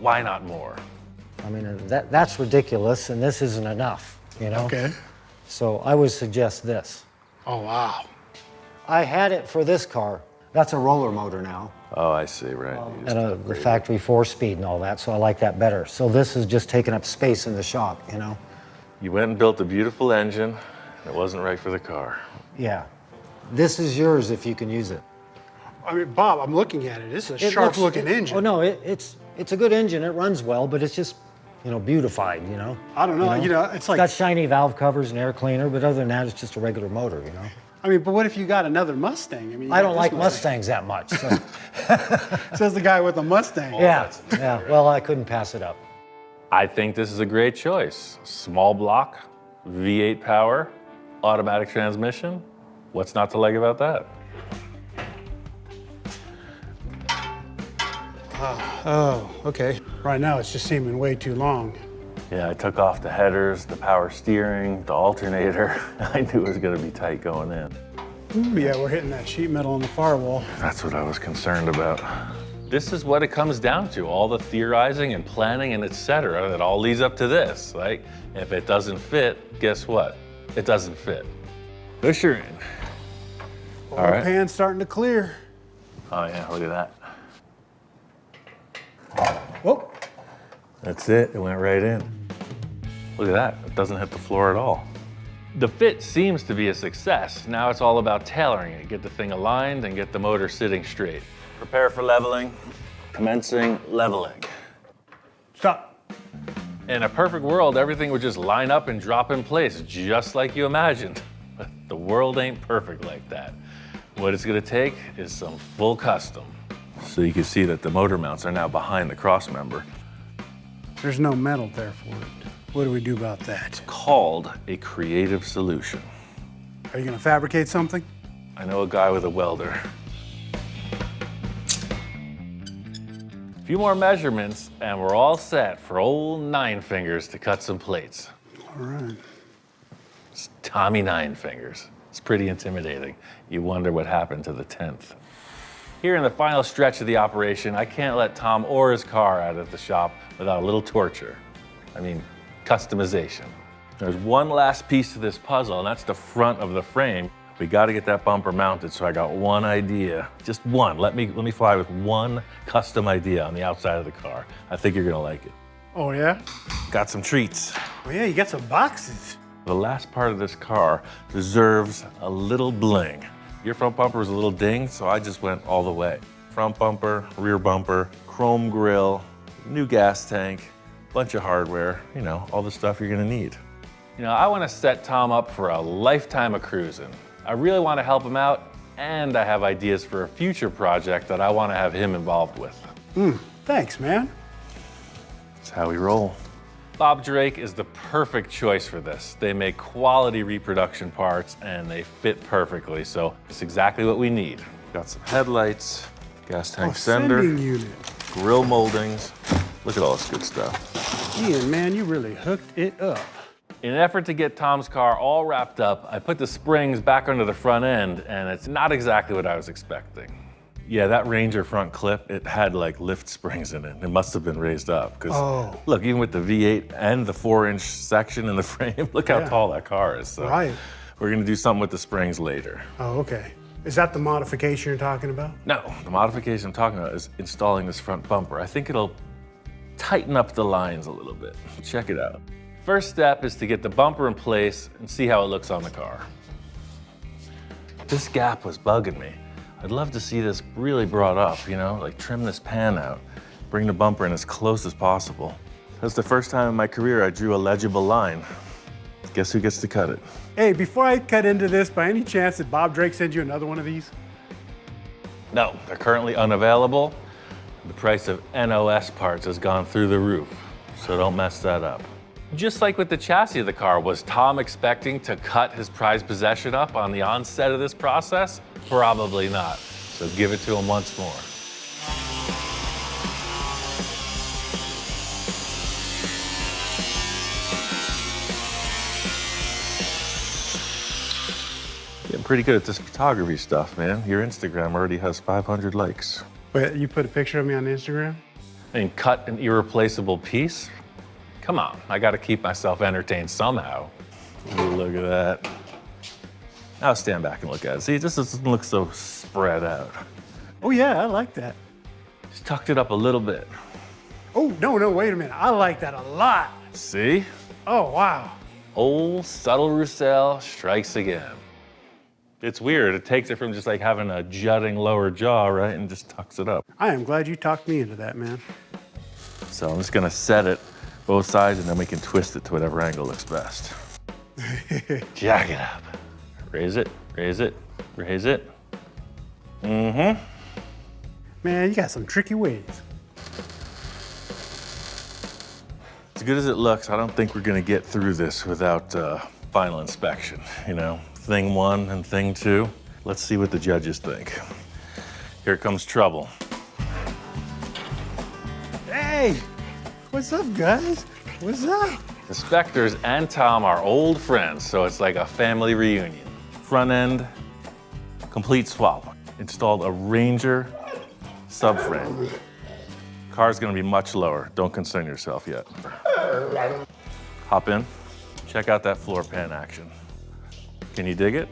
why not more? I mean, that's ridiculous, and this isn't enough, you know? Okay. So I would suggest this. Oh, wow. I had it for this car. That's a roller motor now. Oh, I see, right. And the factory 4-speed and all that, so I like that better. So this is just taking up space in the shop, you know? You went and built a beautiful engine, and it wasn't right for the car. Yeah. This is yours if you can use it. I mean, Bob, I'm looking at it. This is a sharp-looking engine. Oh, no, it's a good engine. It runs well, but it's just, you know, beautified, you know? I don't know. You know, it's like... It's got shiny valve covers and air cleaner, but other than that, it's just a regular motor, you know? I mean, but what if you got another Mustang? I mean, I don't like Mustangs that much, so... Says the guy with the Mustang. Yeah, well, I couldn't pass it up. I think this is a great choice. Small block, V8 power, automatic transmission. What's not to like about that? Oh, okay. Right now, it's just seeming way too long. Yeah, I took off the headers, the power steering, the alternator. I knew it was gonna be tight going in. Ooh, yeah, we're hitting that sheet metal on the firewall. That's what I was concerned about. This is what it comes down to, all the theorizing and planning and et cetera that all leads up to this. Like, if it doesn't fit, guess what? It doesn't fit. Push her in. All right. Pan's starting to clear. Oh yeah, look at that. Whoa. That's it, it went right in. Look at that, it doesn't hit the floor at all. The fit seems to be a success. Now it's all about tailoring it, get the thing aligned and get the motor sitting straight. Prepare for leveling, commencing leveling. Stop. In a perfect world, everything would just line up and drop in place, just like you imagined. But the world ain't perfect like that. What it's gonna take is some full custom. So you can see that the motor mounts are now behind the cross member. There's no metal there for it. What do we do about that? Called a creative solution. Are you gonna fabricate something? I know a guy with a welder. A few more measurements and we're all set for old Nine Fingers to cut some plates. All right. It's Tommy Nine Fingers. It's pretty intimidating. You wonder what happened to the 10th. Here in the final stretch of the operation, I can't let Tom or his car out of the shop without a little torture. I mean, customization. There's one last piece to this puzzle, and that's the front of the frame. We got to get that bumper mounted, so I got one idea, just one. Let me fly with one custom idea on the outside of the car. I think you're gonna like it. Oh, yeah? Got some treats. Oh, yeah, you got some boxes. The last part of this car deserves a little bling. Your front bumper was a little dinged, so I just went all the way. Front bumper, rear bumper, chrome grille, new gas tank, bunch of hardware, you know, all the stuff you're gonna need. You know, I wanna set Tom up for a lifetime of cruising. I really wanna help him out, and I have ideas for a future project that I wanna have him involved with. Thanks, man. That's how we roll. Bob Drake is the perfect choice for this. They make quality reproduction parts and they fit perfectly, so it's exactly what we need. Got some headlights, gas tank fender, Sending unit. grill moldings. Look at all this good stuff. Ian, man, you really hooked it up. In an effort to get Tom's car all wrapped up, I put the springs back under the front end, and it's not exactly what I was expecting. Yeah, that Ranger front clip, it had like lift springs in it. It must have been raised up, because look, even with the V8 and the 4-inch section in the frame, look how tall that car is. So Right. we're gonna do something with the springs later. Oh, okay. Is that the modification you're talking about? No, the modification I'm talking about is installing this front bumper. I think it'll tighten up the lines a little bit. Check it out. First step is to get the bumper in place and see how it looks on the car. This gap was bugging me. I'd love to see this really brought up, you know, like trim this pan out, bring the bumper in as close as possible. That's the first time in my career I drew a legible line. Guess who gets to cut it? Hey, before I cut into this, by any chance did Bob Drake send you another one of these? No, they're currently unavailable. The price of NOS parts has gone through the roof, so don't mess that up. Just like with the chassis of the car, was Tom expecting to cut his prized possession up on the onset of this process? Probably not. So give it to him once more. Getting pretty good at this photography stuff, man. Your Instagram already has 500 likes. Wait, you put a picture of me on Instagram? And cut an irreplaceable piece? Come on, I gotta keep myself entertained somehow. Ooh, look at that. Now stand back and look at it. See, this doesn't look so spread out. Oh yeah, I like that. Just tucked it up a little bit. Oh, no, wait a minute. I like that a lot. See? Oh, wow. Old subtle Roussel strikes again. It's weird, it takes it from just like having a jutting lower jaw, right, and just tucks it up. I am glad you talked me into that, man. So I'm just gonna set it both sides and then we can twist it to whatever angle looks best. Jack it up. Raise it, raise it, raise it. Mm-hmm. Man, you got some tricky ways. As good as it looks, I don't think we're gonna get through this without final inspection, you know? Thing 1 and thing 2. Let's see what the judges think. Here comes trouble. Hey, what's up, guys? What's up? The Spectres and Tom are old friends, so it's like a family reunion. Front end, complete swap. Installed a Ranger subframe. Car's gonna be much lower. Don't concern yourself yet. Hop in, check out that floor pan action. Can you dig it?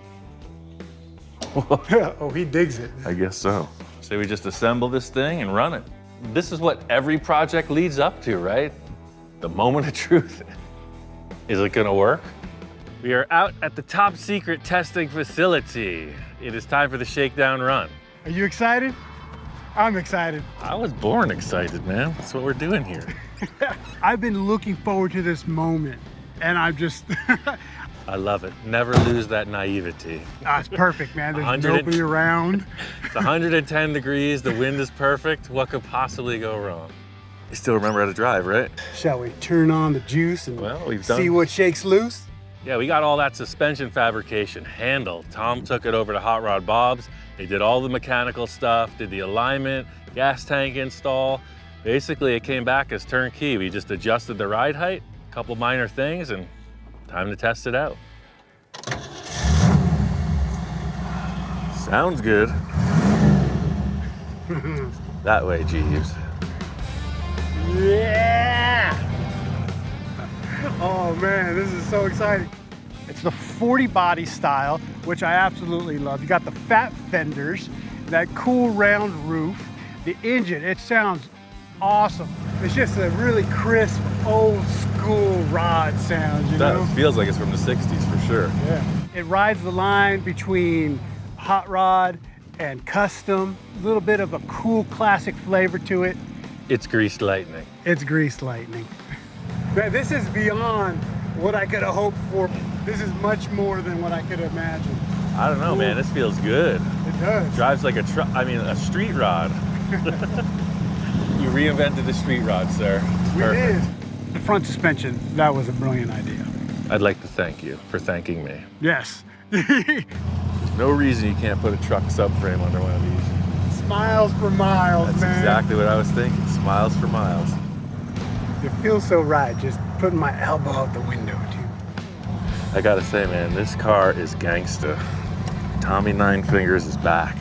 Oh, he digs it. I guess so. Say we just assemble this thing and run it. This is what every project leads up to, right? The moment of truth. Is it gonna work? We are out at the top secret testing facility. It is time for the shakedown run. Are you excited? I'm excited. I was born excited, man. That's what we're doing here. I've been looking forward to this moment, and I'm just... I love it. Never lose that naivety. It's perfect, man. There's 100 nobody around. It's 110 degrees, the wind is perfect. What could possibly go wrong? You still remember how to drive, right? Shall we turn on the juice and see what shakes loose? Yeah, we got all that suspension fabrication handled. Tom took it over to Hot Rod Bob's. They did all the mechanical stuff, did the alignment, gas tank install. Basically, it came back as turnkey. We just adjusted the ride height, a couple minor things, and time to test it out. Sounds good. That way, Jeeves. Yeah! Oh man, this is so exciting. It's the 40 body style, which I absolutely love. You got the fat fenders, that cool round roof, the engine, it sounds awesome. It's just a really crisp, old school rod sound, you know? It feels like it's from the 60s for sure. Yeah. It rides the line between hot rod and custom, a little bit of a cool classic flavor to it. It's greased lightning. It's greased lightning. Man, this is beyond what I could have hoped for. This is much more than what I could imagine. I don't know, man. This feels good. It does. Drives like a street rod. You reinvented the street rod, sir. It's We perfect. did. The front suspension, that was a brilliant idea. I'd like to thank you for thanking me. Yes. There's no reason you can't put a truck subframe under one of these. Smiles for miles, That's man. exactly what I was thinking. Smiles for miles. It feels so right, just putting my elbow out the window, too. I gotta say, man, this car is gangsta. Tommy Nine Fingers is back.